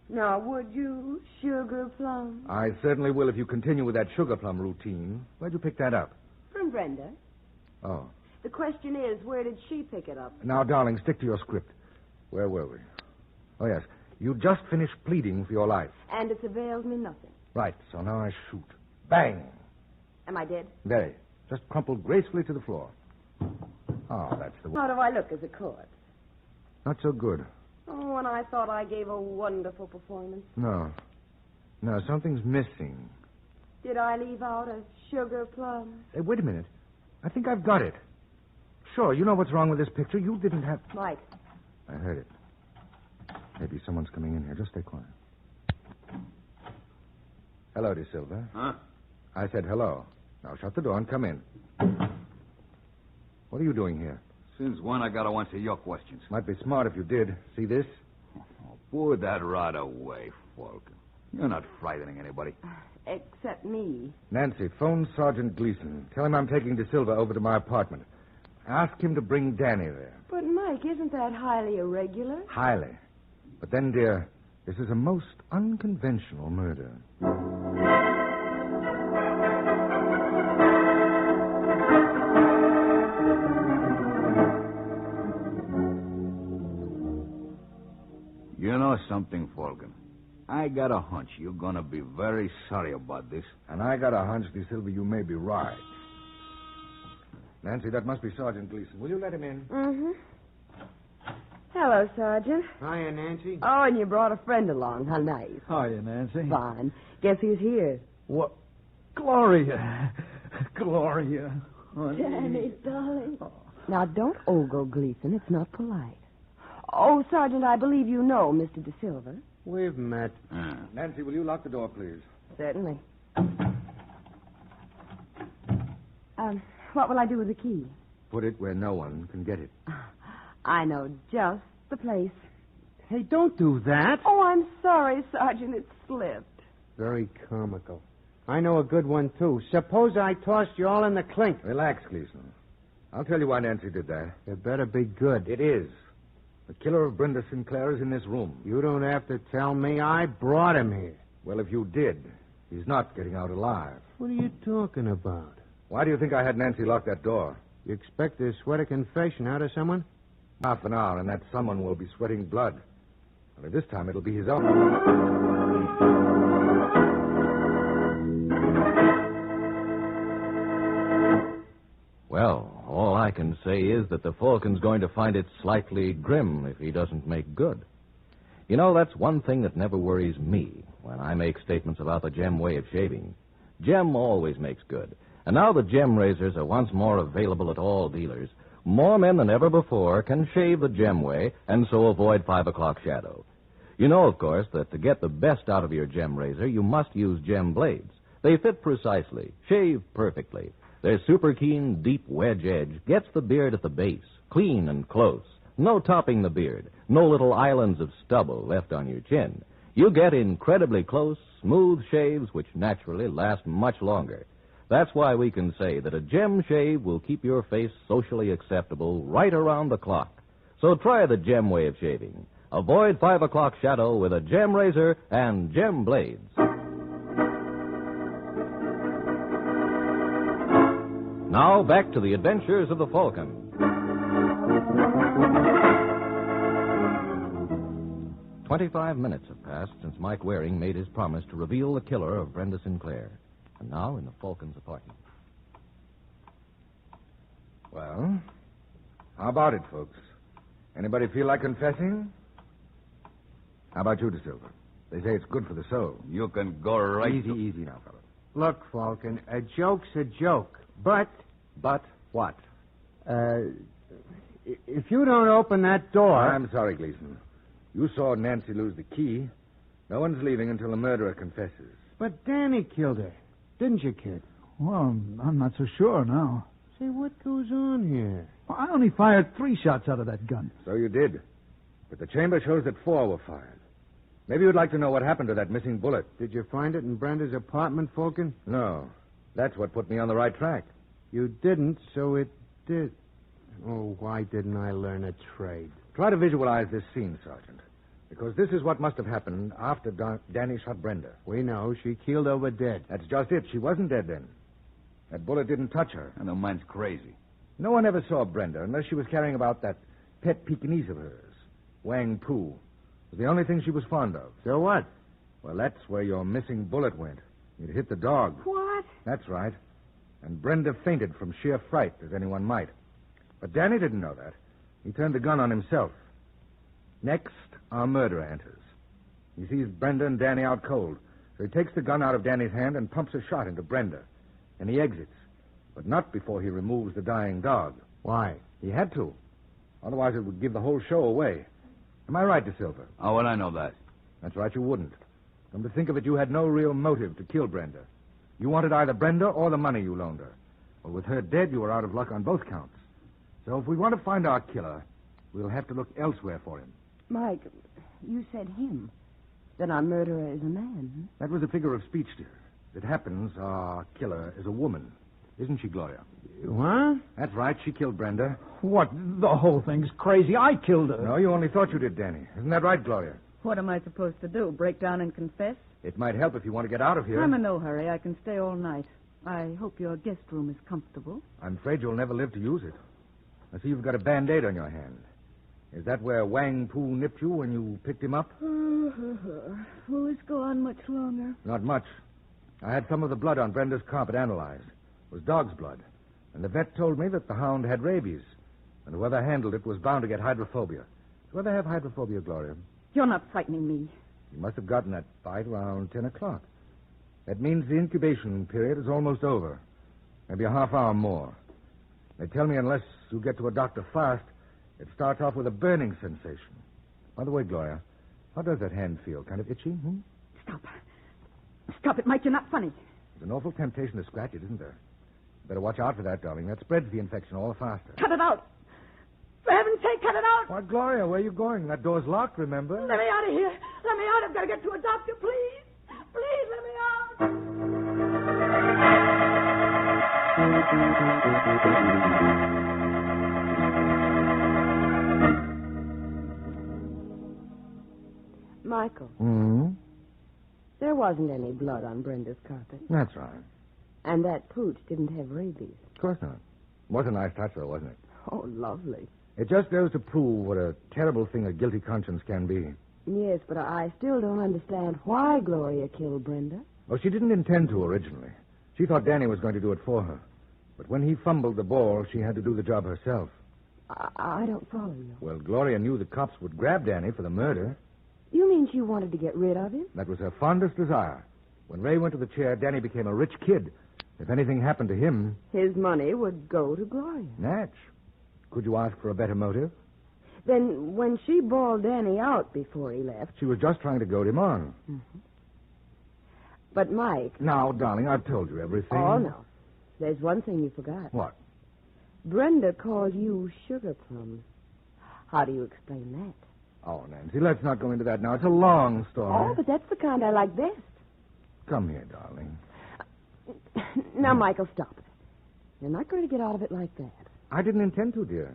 S4: Now, would you, Sugar Plum?
S14: I certainly will if you continue with that sugar plum routine. Where'd you pick that up?
S4: From Brenda.
S14: Oh.
S4: The question is, where did she pick it up?
S14: Now, darling, stick to your script. Where were we? Oh, yes. You just finished pleading for your life.
S4: And it's availed me nothing.
S14: Right, so now I shoot. Bang!
S4: Am I dead?
S14: Very. Just crumpled gracefully to the floor. Oh, that's the way.
S4: How do I look as a corpse?
S14: Not so good.
S4: Oh, and I thought I gave a wonderful performance.
S14: No. No, something's missing.
S4: Did I leave out a sugar plum?
S14: Hey, wait a minute. I think I've got it. Sure, you know what's wrong with this picture. You didn't have...
S4: Mike.
S14: I heard it. Maybe someone's coming in here. Just stay quiet. Hello, De Silva.
S5: Huh?
S14: I said hello. Now shut the door and come in. What are you doing here?
S5: Since when I gotta answer your questions?
S14: Might be smart if you did. See this?
S5: Put that rod away, Falcon. You're not frightening anybody.
S7: Except me.
S14: Nancy, phone Sergeant Gleason. Tell him I'm taking De Silva over to my apartment. Ask him to bring Danny there.
S7: But, Mike, isn't that highly irregular?
S14: Highly. But then, dear, this is a most unconventional murder.
S5: You know something, Falcon? I got a hunch you're gonna be very sorry about this.
S14: And I got a hunch, De Silva, you may be right. Nancy, that must be Sergeant Gleason. Will you let him in?
S7: Mm-hmm. Hello, Sergeant.
S9: Hiya, Nancy.
S7: Oh, and you brought a friend along. How nice.
S8: Hiya, Nancy.
S7: Fine. Guess who's here?
S8: What? Gloria. Gloria. Honey.
S7: Danny, darling. Now, don't ogle Gleason. It's not polite. Oh, Sergeant, I believe you know Mr. De Silva.
S9: We've met.
S14: Nancy, will you lock the door, please?
S7: Certainly. What will I do with the key?
S14: Put it where no one can get it.
S7: I know just the place.
S9: Hey, don't do that.
S7: Oh, I'm sorry, Sergeant. It slipped.
S9: Very comical. I know a good one, too. Suppose I tossed you all in the clink.
S14: Relax, Gleason. I'll tell you why Nancy did that.
S9: It better be good.
S14: It is. The killer of Brenda Sinclair is in this room.
S9: You don't have to tell me. I brought him here.
S14: Well, if you did, he's not getting out alive.
S9: What are you talking about?
S14: Why do you think I had Nancy lock that door?
S9: You expect to sweat a confession out of someone?
S14: Half an hour, and that someone will be sweating blood. Only this time it'll be his own.
S15: Well, all I can say is that the Falcon's going to find it slightly grim if he doesn't make good. You know, that's one thing that never worries me when I make statements about the Gem way of shaving. Gem always makes good. And now the Gem razors are once more available at all dealers. More men than ever before can shave the Gem way and so avoid 5 o'clock shadow. You know, of course, that to get the best out of your Gem razor, you must use Gem blades. They fit precisely, shave perfectly. Their super keen, deep wedge edge gets the beard at the base, clean and close. No topping the beard, no little islands of stubble left on your chin. You get incredibly close, smooth shaves which naturally last much longer. That's why we can say that a Gem shave will keep your face socially acceptable right around the clock. So try the Gem way of shaving. Avoid 5 o'clock shadow with a Gem razor and Gem blades. Now back to the adventures of the Falcon. 25 minutes have passed since Mike Waring made his promise to reveal the killer of Brenda Sinclair. And now in the Falcon's apartment.
S14: Well, how about it, folks? Anybody feel like confessing? How about you, De Silva? They say it's good for the soul.
S5: You can go right...
S14: Easy now, fellow.
S9: Look, Falcon, a joke's a joke. But
S14: what?
S9: If you don't open that door...
S14: I'm sorry, Gleason. You saw Nancy lose the key. No one's leaving until the murderer confesses.
S9: But Danny killed her. Didn't you, kid?
S8: Well, I'm not so sure now.
S9: Say, what goes on here?
S8: Well, I only fired 3 shots out of that gun.
S14: So you did. But the chamber shows that 4 were fired. Maybe you'd like to know what happened to that missing bullet.
S9: Did you find it in Brenda's apartment, Falcon?
S14: No. That's what put me on the right track.
S9: You didn't, so it did. Oh, why didn't I learn a trade?
S14: Try to visualize this scene, Sergeant. Because this is what must have happened after Danny shot Brenda.
S9: We know. She keeled over dead.
S14: That's just it. She wasn't dead then. That bullet didn't touch her.
S5: And the man's crazy.
S14: No one ever saw Brenda unless she was carrying about that pet Pekingese of hers. Wang Pu. It was the only thing she was fond of.
S9: So what?
S14: Well, that's where your missing bullet went. It hit the dog.
S7: What?
S14: That's right. And Brenda fainted from sheer fright, as anyone might. But Danny didn't know that. He turned the gun on himself. Next, our murderer enters. He sees Brenda and Danny out cold, so he takes the gun out of Danny's hand and pumps a shot into Brenda. And he exits, but not before he removes the dying dog.
S9: Why?
S14: He had to. Otherwise, it would give the whole show away. Am I right, De Silva?
S5: How would I know that?
S14: That's right, you wouldn't. Come to think of it, you had no real motive to kill Brenda. You wanted either Brenda or the money you loaned her. Well, with her dead, you were out of luck on both counts. So if we want to find our killer, we'll have to look elsewhere for him.
S7: Mike, you said him. Then our murderer is a man.
S14: That was a figure of speech, dear. As it happens, our killer is a woman. Isn't she, Gloria?
S8: What?
S14: That's right. She killed Brenda.
S8: What? The whole thing's crazy. I killed her.
S14: No, you only thought you did, Danny. Isn't that right, Gloria?
S4: What am I supposed to do? Break down and confess?
S14: It might help if you want to get out of here.
S4: I'm in no hurry. I can stay all night. I hope your guest room is comfortable.
S14: I'm afraid you'll never live to use it. I see you've got a Band-Aid on your hand. Is that where Wang Pu nipped you when you picked him up?
S4: Will this go on much longer?
S14: Not much. I had some of the blood on Brenda's carpet analyzed. It was dog's blood. And the vet told me that the hound had rabies. And whoever handled it was bound to get hydrophobia. Do you ever have hydrophobia, Gloria?
S4: You're not frightening me.
S14: You must have gotten that bite around 10 o'clock. That means the incubation period is almost over. Maybe a half hour more. They tell me unless you get to a doctor fast, it starts off with a burning sensation. By the way, Gloria, how does that hand feel? Kind of itchy?
S4: Stop. Stop it, Mike. You're not funny.
S14: There's an awful temptation to scratch it, isn't there? Better watch out for that, darling. That spreads the infection all the faster.
S4: Cut it out. For heaven's sake, cut it out.
S14: Why, Gloria, where are you going? That door's locked, remember?
S4: Let me out of here. Let me out. I've got to get to a doctor, please. Please, let me out.
S7: Michael.
S14: Hmm?
S7: There wasn't any blood on Brenda's carpet.
S14: That's right.
S7: And that pooch didn't have rabies.
S14: Of course not. It was a nice touch, though, wasn't it?
S7: Oh, lovely.
S14: It just goes to prove what a terrible thing a guilty conscience can be.
S7: Yes, but I still don't understand why Gloria killed Brenda.
S14: Well, she didn't intend to originally. She thought Danny was going to do it for her. But when he fumbled the ball, she had to do the job herself.
S7: I don't follow you.
S14: Well, Gloria knew the cops would grab Danny for the murder.
S7: You mean she wanted to get rid of him?
S14: That was her fondest desire. When Ray went to the chair, Danny became a rich kid. If anything happened to him...
S7: His money would go to Gloria.
S14: Natch. Could you ask for a better motive?
S7: Then when she bawled Danny out before he left...
S14: She was just trying to goad him on.
S7: Mm-hmm. But, Mike...
S14: Now, darling, I've told you everything.
S7: Oh, no. There's one thing you forgot.
S14: What?
S7: Brenda called you sugar plums. How do you explain that?
S14: Oh, Nancy, let's not go into that now. It's a long story.
S7: Oh, but that's the kind I like best.
S14: Come here, darling.
S7: Now, Michael, stop it. You're not going to get out of it like that.
S14: I didn't intend to, dear.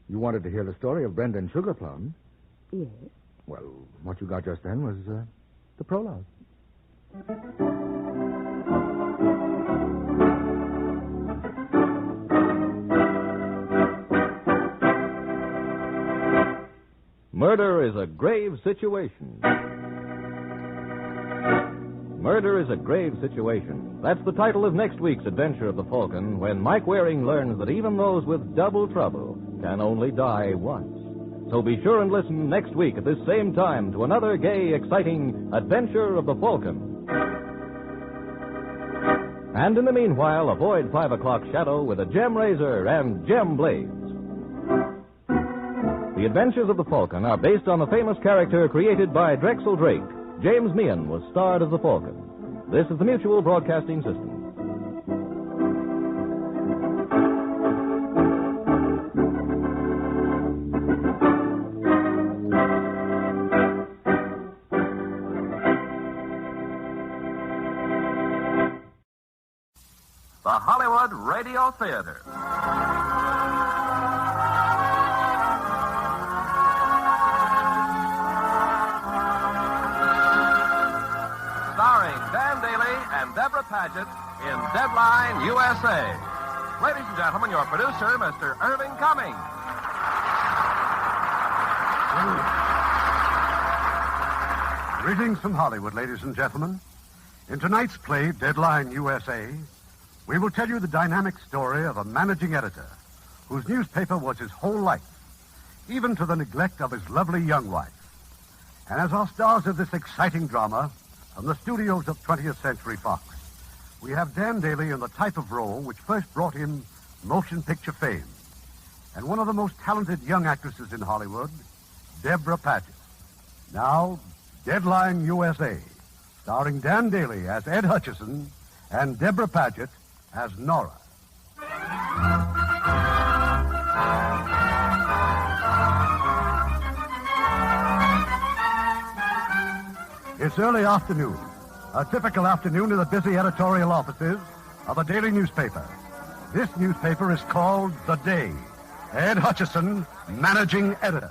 S14: You wanted to hear the story of Brenda and Sugar Plum.
S7: Yes.
S14: Well, what you got just then was the prologue.
S15: Murder is a grave situation. Murder is a grave situation. That's the title of next week's Adventure of the Falcon, when Mike Waring learns that even those with double trouble can only die once. So be sure and listen next week at this same time to another gay, exciting Adventure of the Falcon. And in the meanwhile, avoid 5 o'clock shadow with a gem razor and gem blades. The Adventures of the Falcon are based on the famous character created by Drexel Drake. James Meehan was starred as the Falcon. This is the Mutual Broadcasting System.
S10: The Hollywood Radio Theater. Starring Dan Daly and Deborah Paget in Deadline, USA. Ladies and gentlemen, your producer, Mr. Irving Cummings.
S11: Greetings from Hollywood, ladies and gentlemen. In tonight's play, Deadline, USA, we will tell you the dynamic story of a managing editor whose newspaper was his whole life, even to the neglect of his lovely young wife. And as our stars of this exciting drama, from the studios of 20th Century Fox, we have Dan Daly in the type of role which first brought him motion picture fame, and one of the most talented young actresses in Hollywood, Deborah Paget. Now, Deadline USA, starring Dan Daly as Ed Hutchison and Deborah Paget as Nora. It's early afternoon, a typical afternoon in the busy editorial offices of a daily newspaper. This newspaper is called The Day. Ed Hutchison, managing editor.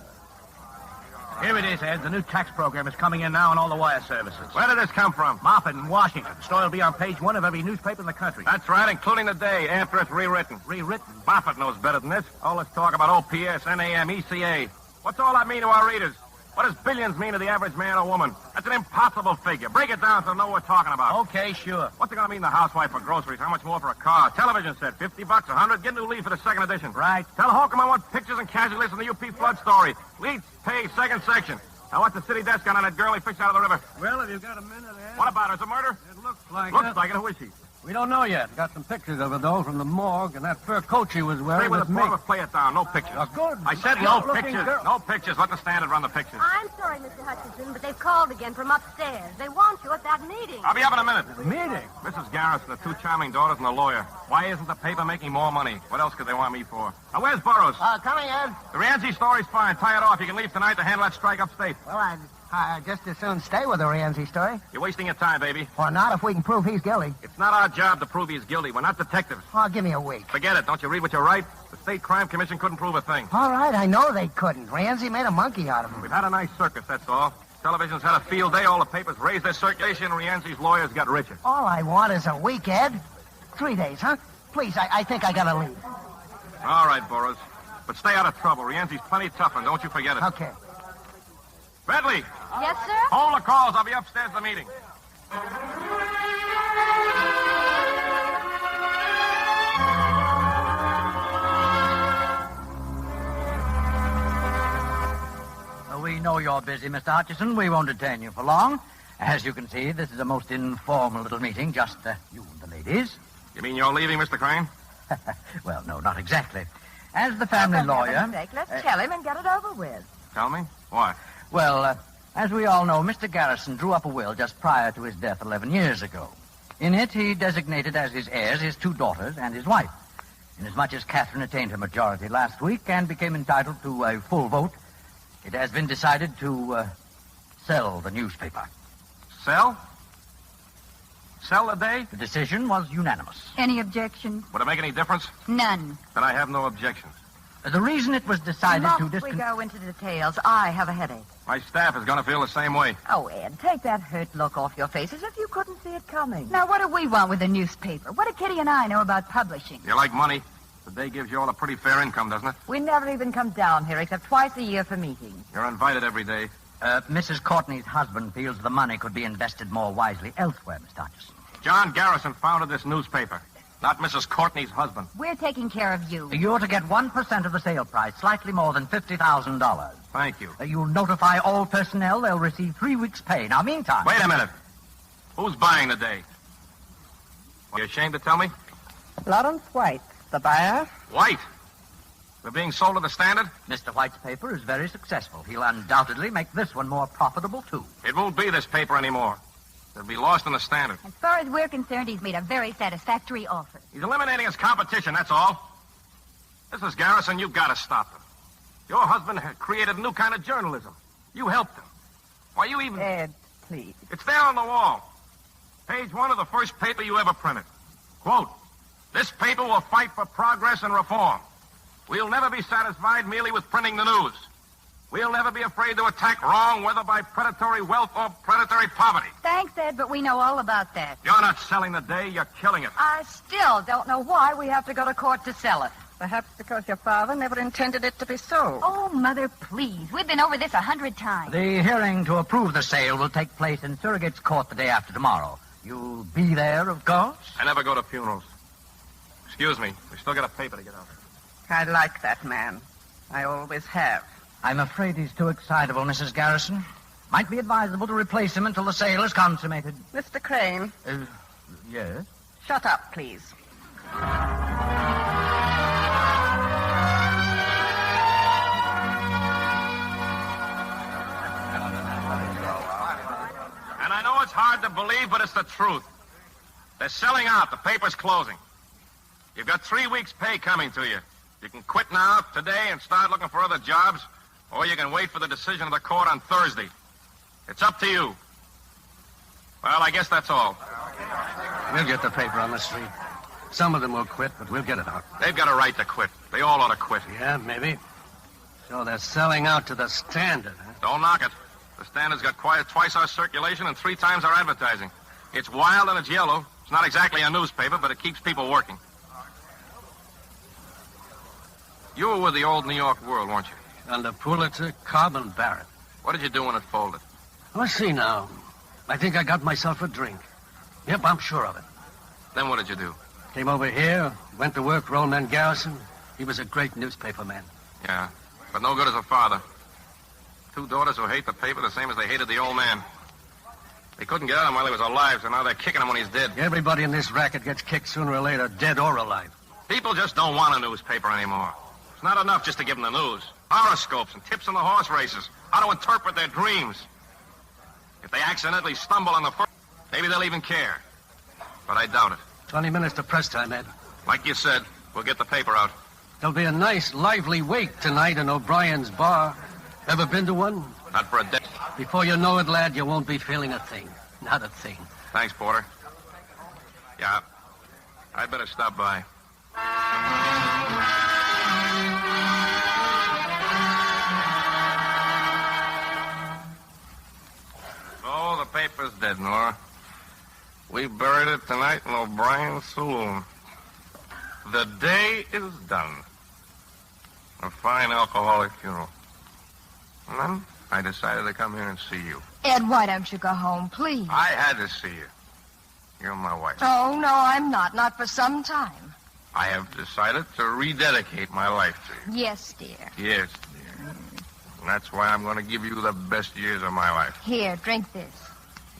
S1: Here it is, Ed. The new tax program is coming in now on all the wire services.
S6: Where did this come from?
S1: Moffat in Washington. The story will be on page 1 of every newspaper in the country.
S6: That's right, including The Day, after it's rewritten.
S1: Rewritten?
S6: Moffat knows better than this. All this talk about OPS, NAM, ECA. What's all that mean to our readers? What does billions mean to the average man or woman? That's an impossible figure. Break it down so they know what we're talking about.
S1: Okay, sure.
S6: What's it going to mean to the housewife for groceries? How much more for a car? Television set, $50, $100. Get a new lead for the second edition.
S1: Right.
S6: Tell Holcomb I want pictures and casualties in the UP flood story. Leads, pay, second section. Now, what's the city desk on that girl he fished out of the river?
S3: Well, if you've got a minute, Ed.
S6: What about her? Is it murder?
S3: It looks like
S6: Looks like it. Who is she?
S3: We don't know yet. Got some pictures of her, though, from the morgue, and that fur coat she was wearing
S6: Stay with
S3: was
S6: the
S3: me.
S6: phone, play it down. No pictures.
S3: Good.
S6: I said no
S3: Good-looking
S6: pictures.
S3: girl.
S6: No pictures. Let the standard run the pictures.
S13: I'm sorry, Mr. Hutchinson, but they've called again from upstairs. They want you at that meeting.
S6: I'll be up in a minute.
S3: Meeting?
S6: Mrs. Garrison, the 2 charming daughters, and the lawyer. Why isn't the paper making more money? What else could they want me for? Now, where's Burroughs?
S3: Coming, Ed.
S6: The Rienzi story's fine. Tie it off. You can leave tonight to handle that strike upstate.
S3: Well, I just as soon stay with the Rienzi story.
S6: You're wasting your time, baby.
S3: Or not if we can prove he's guilty.
S6: It's not our job to prove he's guilty. We're not detectives.
S3: Oh, give me a week.
S6: Forget it. Don't you read what you write? The State Crime Commission couldn't prove a thing.
S3: All right, I know they couldn't. Rienzi made a monkey out of him.
S6: We've had a nice circus, that's all. Television's had a field day. All the papers raised their circulation. Rienzi's lawyers got richer.
S3: All I want is a week, Ed. 3 days, huh? Please, I think I gotta leave.
S6: All right, Burroughs. But stay out of trouble. Rienzi's plenty tough, and don't you forget it.
S3: Okay.
S6: Bentley!
S13: Yes, sir?
S6: Hold the calls. I'll be upstairs at the meeting.
S18: We know you're busy, Mr. Atchison. We won't detain you for long. As you can see, this is a most informal little meeting, just you and the ladies.
S6: You mean you're leaving, Mr. Crane?
S18: Well, no, not exactly. As the family lawyer...
S13: Let's tell him and get it over with.
S6: Tell me? What?
S18: Well, as we all know, Mr. Garrison drew up a will just prior to his death 11 years ago. In it, he designated as his heirs his 2 daughters and his wife. Inasmuch as Catherine attained her majority last week and became entitled to a full vote, it has been decided to sell the newspaper.
S6: Sell? Sell the Day?
S18: The decision was unanimous.
S13: Any objections?
S6: Would it make any difference?
S13: None.
S6: Then I have no objections.
S18: The reason it was decided to...
S13: Must we go into details? I have a headache.
S6: My staff is going to feel the same way.
S13: Oh, Ed, take that hurt look off your face as if you couldn't see it coming. Now, what do we want with a newspaper? What do Kitty and I know about publishing?
S6: You like money? The Day gives you all a pretty fair income, doesn't it?
S13: We never even come down here except twice a year for meetings.
S6: You're invited every day.
S18: Mrs. Courtney's husband feels the money could be invested more wisely elsewhere, Mr. Atchison.
S6: John Garrison founded this newspaper, not Mrs. Courtney's husband.
S13: We're taking care of you.
S18: You're to get 1% of the sale price, slightly more than $50,000.
S6: Thank you.
S18: You'll notify all personnel. They'll receive 3 weeks' pay. Now, meantime...
S6: Wait a minute. Who's buying the Day? Are you ashamed to tell me?
S13: Lawrence White, the buyer.
S6: White? We're being sold to the Standard?
S18: Mr. White's paper is very successful. He'll undoubtedly make this one more profitable, too.
S6: It won't be this paper anymore. It'll be lost in the Standard.
S13: As far as we're concerned, he's made a very satisfactory offer.
S6: He's eliminating his competition, that's all. Mrs. Garrison, you've got to stop him. Your husband had created a new kind of journalism. You helped him. Why, you even...
S13: Ed, please.
S6: It's there on the wall. Page 1 of the first paper you ever printed. Quote, "This paper will fight for progress and reform. We'll never be satisfied merely with printing the news. We'll never be afraid to attack wrong, whether by predatory wealth or predatory poverty."
S13: Thanks, Ed, but we know all about that.
S6: You're not selling the Day, you're killing it.
S13: I still don't know why we have to go to court to sell it. Perhaps because your father never intended it to be sold. Oh, Mother, please. We've been over this 100 times.
S18: The hearing to approve the sale will take place in Surrogate's Court the day after tomorrow. You'll be there, of course?
S6: I never go to funerals. Excuse me, we still got a paper to get out.
S13: I like that man. I always have.
S18: I'm afraid he's too excitable, Mrs. Garrison. Might be advisable to replace him until the sale is consummated.
S13: Mr. Crane.
S18: Yes?
S13: Shut up, please.
S6: And I know it's hard to believe, but it's the truth. They're selling out. The paper's closing. You've got 3 weeks' pay coming to you. You can quit now, today, and start looking for other jobs, or you can wait for the decision of the court on Thursday. It's up to you. Well, I guess that's all.
S25: We'll get the paper on the street. Some of them will quit, but we'll get it out.
S6: They've got a right to quit. They all ought to quit.
S25: Yeah, maybe. So they're selling out to the Standard, huh?
S6: Don't knock it. The Standard's got twice our circulation and 3 times our advertising. It's wild and it's yellow. It's not exactly a newspaper, but it keeps people working. You were with the old New York World, weren't you?
S25: Under Pulitzer, Cobb, and Barrett.
S6: What did you do when it folded?
S25: Let's see now. I think I got myself a drink. Yep, I'm sure of it.
S6: Then what did you do?
S25: Came over here, went to work for old man Garrison. He was a great newspaper man.
S6: Yeah, but no good as a father. 2 daughters who hate the paper the same as they hated the old man. They couldn't get at him while he was alive, so now they're kicking him when he's dead.
S25: Everybody in this racket gets kicked sooner or later, dead or alive.
S6: People just don't want a newspaper anymore. It's not enough just to give them the news. Horoscopes and tips on the horse races. How to interpret their dreams. If they accidentally stumble on the first, maybe they'll even care. But I doubt it.
S25: 20 minutes to press time, Ed.
S6: Like you said, we'll get the paper out.
S25: There'll be a nice, lively wake tonight in O'Brien's bar. Ever been to one?
S6: Not for a day.
S25: Before you know it, lad, you won't be feeling a thing. Not a thing.
S6: Thanks, Porter. Yeah, I'd better stop by. Oh, the paper's dead, Nora. We buried it tonight in O'Brien's saloon. The day is done. A fine alcoholic funeral. And then I decided to come here and see you.
S13: Ed, why don't you go home, please?
S6: I had to see you. You're my wife.
S13: Oh, no, I'm not. Not for some time.
S6: I have decided to rededicate my life to you.
S13: Yes, dear.
S6: Yes, dear. And that's why I'm going to give you the best years of my life.
S13: Here, drink this.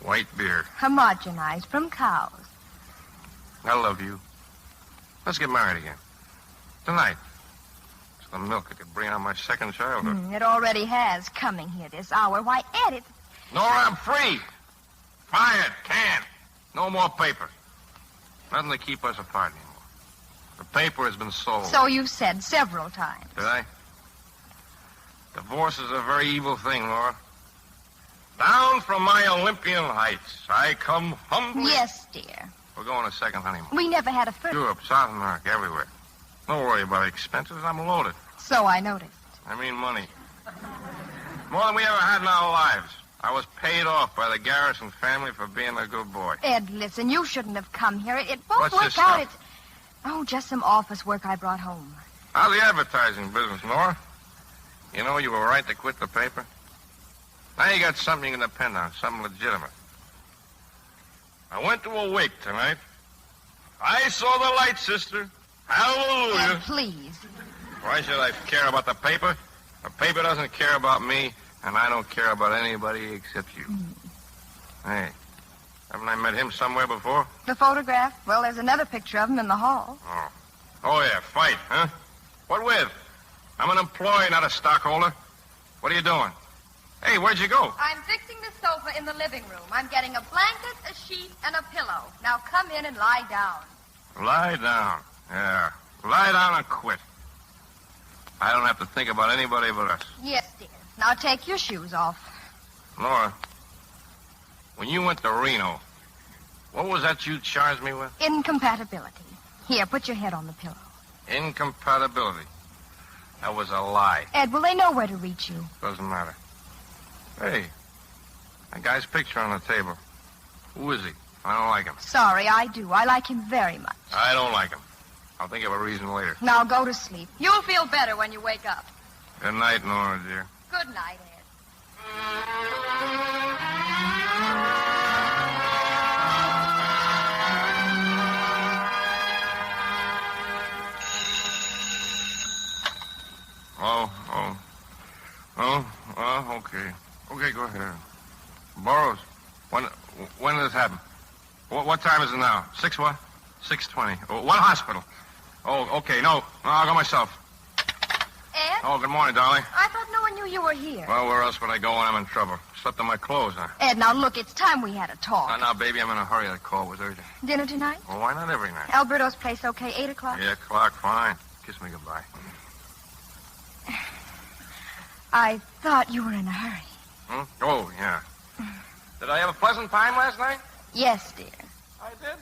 S6: White beer.
S13: Homogenized from cows.
S6: I love you. Let's get married again. Tonight. It's the milk that could bring out my second childhood.
S13: It already has, coming here this hour. Why, Ed, it...
S6: Nora, I'm free. Fired. Can't. No more paper. Nothing to keep us apart anymore. The paper has been sold.
S13: So you've said several times.
S6: Did I? Divorce is a very evil thing, Laura. Down from my Olympian heights, I come humbly...
S13: Yes, dear.
S6: We're going a second honeymoon.
S13: We never had a first...
S6: Europe, South America, everywhere. Don't worry about expenses. I'm loaded.
S13: So I noticed.
S6: I mean money. More than we ever had in our lives. I was paid off by the Garrison family for being a good boy.
S13: Ed, listen, you shouldn't have come here. It won't
S6: What's
S13: work
S6: this
S13: out.
S6: stuff?
S13: It's... Oh, just some office work I brought home.
S6: How's the advertising business, Nora? You know you were right to quit the paper. Now you got something you can depend on, something legitimate. I went to a wake tonight. I saw the light, sister. Hallelujah.
S13: Ed, please.
S6: Why should I care about the paper? The paper doesn't care about me, and I don't care about anybody except you. Hey, haven't I met him somewhere before?
S13: The photograph? Well, there's another picture of him in the hall.
S6: Oh, yeah, fight, huh? What with? I'm an employee, not a stockholder. What are you doing? Hey, where'd you go?
S13: I'm fixing the sofa in the living room. I'm getting a blanket, a sheet, and a pillow. Now come in and lie down.
S6: Lie down. Yeah, lie down and quit. I don't have to think about anybody but us.
S13: Yes, dear. Now take your shoes off.
S6: Laura, when you went to Reno, what was that you charged me with?
S13: Incompatibility. Here, put your head on the pillow.
S6: Incompatibility. That was a lie.
S13: Ed, will they know where to reach you?
S6: Doesn't matter. Hey, that guy's picture on the table. Who is he? I don't like him.
S13: Sorry, I do. I like him very much.
S6: I don't like him. I'll think of a reason later.
S13: Now go to sleep. You'll feel better when you wake up.
S6: Good night, Nora, dear.
S13: Good night, Ed.
S6: Okay. Okay, go ahead. Burroughs, when did this happen? What time is it now? 6 what? 6:20. Oh, what hospital? Oh, okay. No, I'll go myself.
S13: Ed?
S6: Oh, good morning, darling.
S13: I thought no one knew you were here?
S6: Well, where else would I go when I'm in trouble? Slept in my clothes, huh?
S13: Ed, now look, it's time we had a talk.
S6: Now, baby, I'm in a hurry. That call was urgent.
S13: Dinner tonight?
S6: Well, why not every night?
S13: Alberto's place, okay, 8 o'clock?
S6: 8 o'clock, fine. Kiss me goodbye.
S13: I thought you were in a hurry.
S6: Hmm? Oh, yeah. Did I have a pleasant time last night?
S13: Yes, dear.
S6: I did?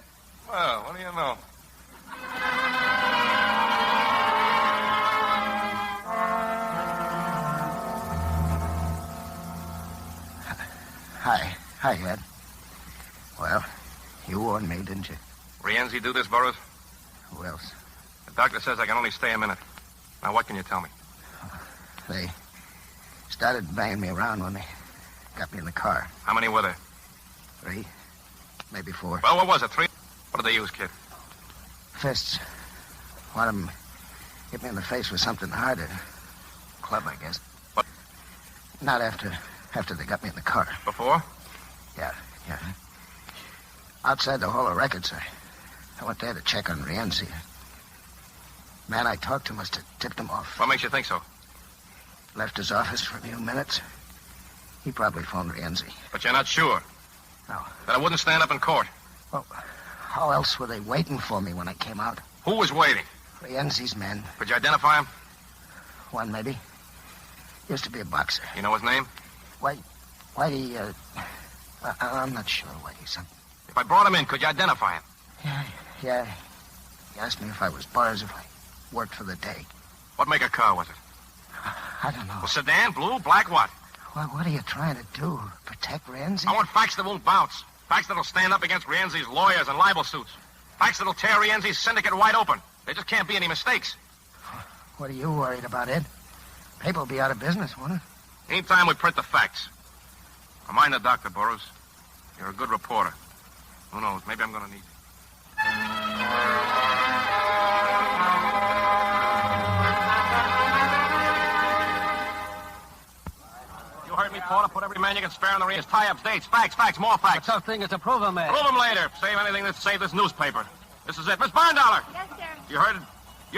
S6: Well, what do you know?
S3: Hi, Ed. Well, you warned me, didn't you?
S6: Rienzi do this, Burroughs?
S3: Who else?
S6: The doctor says I can only stay a minute. Now, what can you tell me?
S3: They started banging me around when they got me in the car.
S6: How many were there?
S3: 3, maybe 4.
S6: Well, what was it, 3? What did they use, kid?
S3: Fists. One of them hit me in the face with something harder. Club, I guess.
S6: What?
S3: Not after they got me in the car.
S6: Before?
S3: Yeah. Outside the Hall of Records, I went there to check on Rienzi. Man I talked to must have tipped him off.
S6: What makes you think so?
S3: Left his office for a few minutes. He probably phoned Rienzi.
S6: But you're not sure?
S3: No.
S6: That I wouldn't stand up in court?
S3: Well, how else were they waiting for me when I came out?
S6: Who was waiting?
S3: Rienzi's men.
S6: Could you identify him?
S3: One, maybe. Used to be a boxer.
S6: You know his name?
S3: Whitey, I'm not sure, Whitey. Something.
S6: If I brought him in, could you identify him?
S3: Yeah. He asked me if I was bars, if I worked for the day.
S6: What make of car was it?
S3: I don't know.
S6: A sedan, blue, black, what?
S3: What are you trying to do? Protect Rienzi?
S6: I want facts that won't bounce. Facts that'll stand up against Rienzi's lawyers and libel suits. Facts that'll tear Rienzi's syndicate wide open. There just can't be any mistakes.
S3: What are you worried about, Ed? Paper will be out of business, won't it?
S6: Anytime we print the facts. Now, mind the doctor, Burroughs. You're a good reporter. Who knows? Maybe I'm going to need you. You heard me, Porter. Put every man you can spare on the reins. Tie-ups, dates, facts, more facts.
S2: The tough thing is to prove them, man.
S6: Prove them later. Save anything that save this newspaper. This is it. Miss Barndollar.
S13: Yes, sir.
S6: You heard it?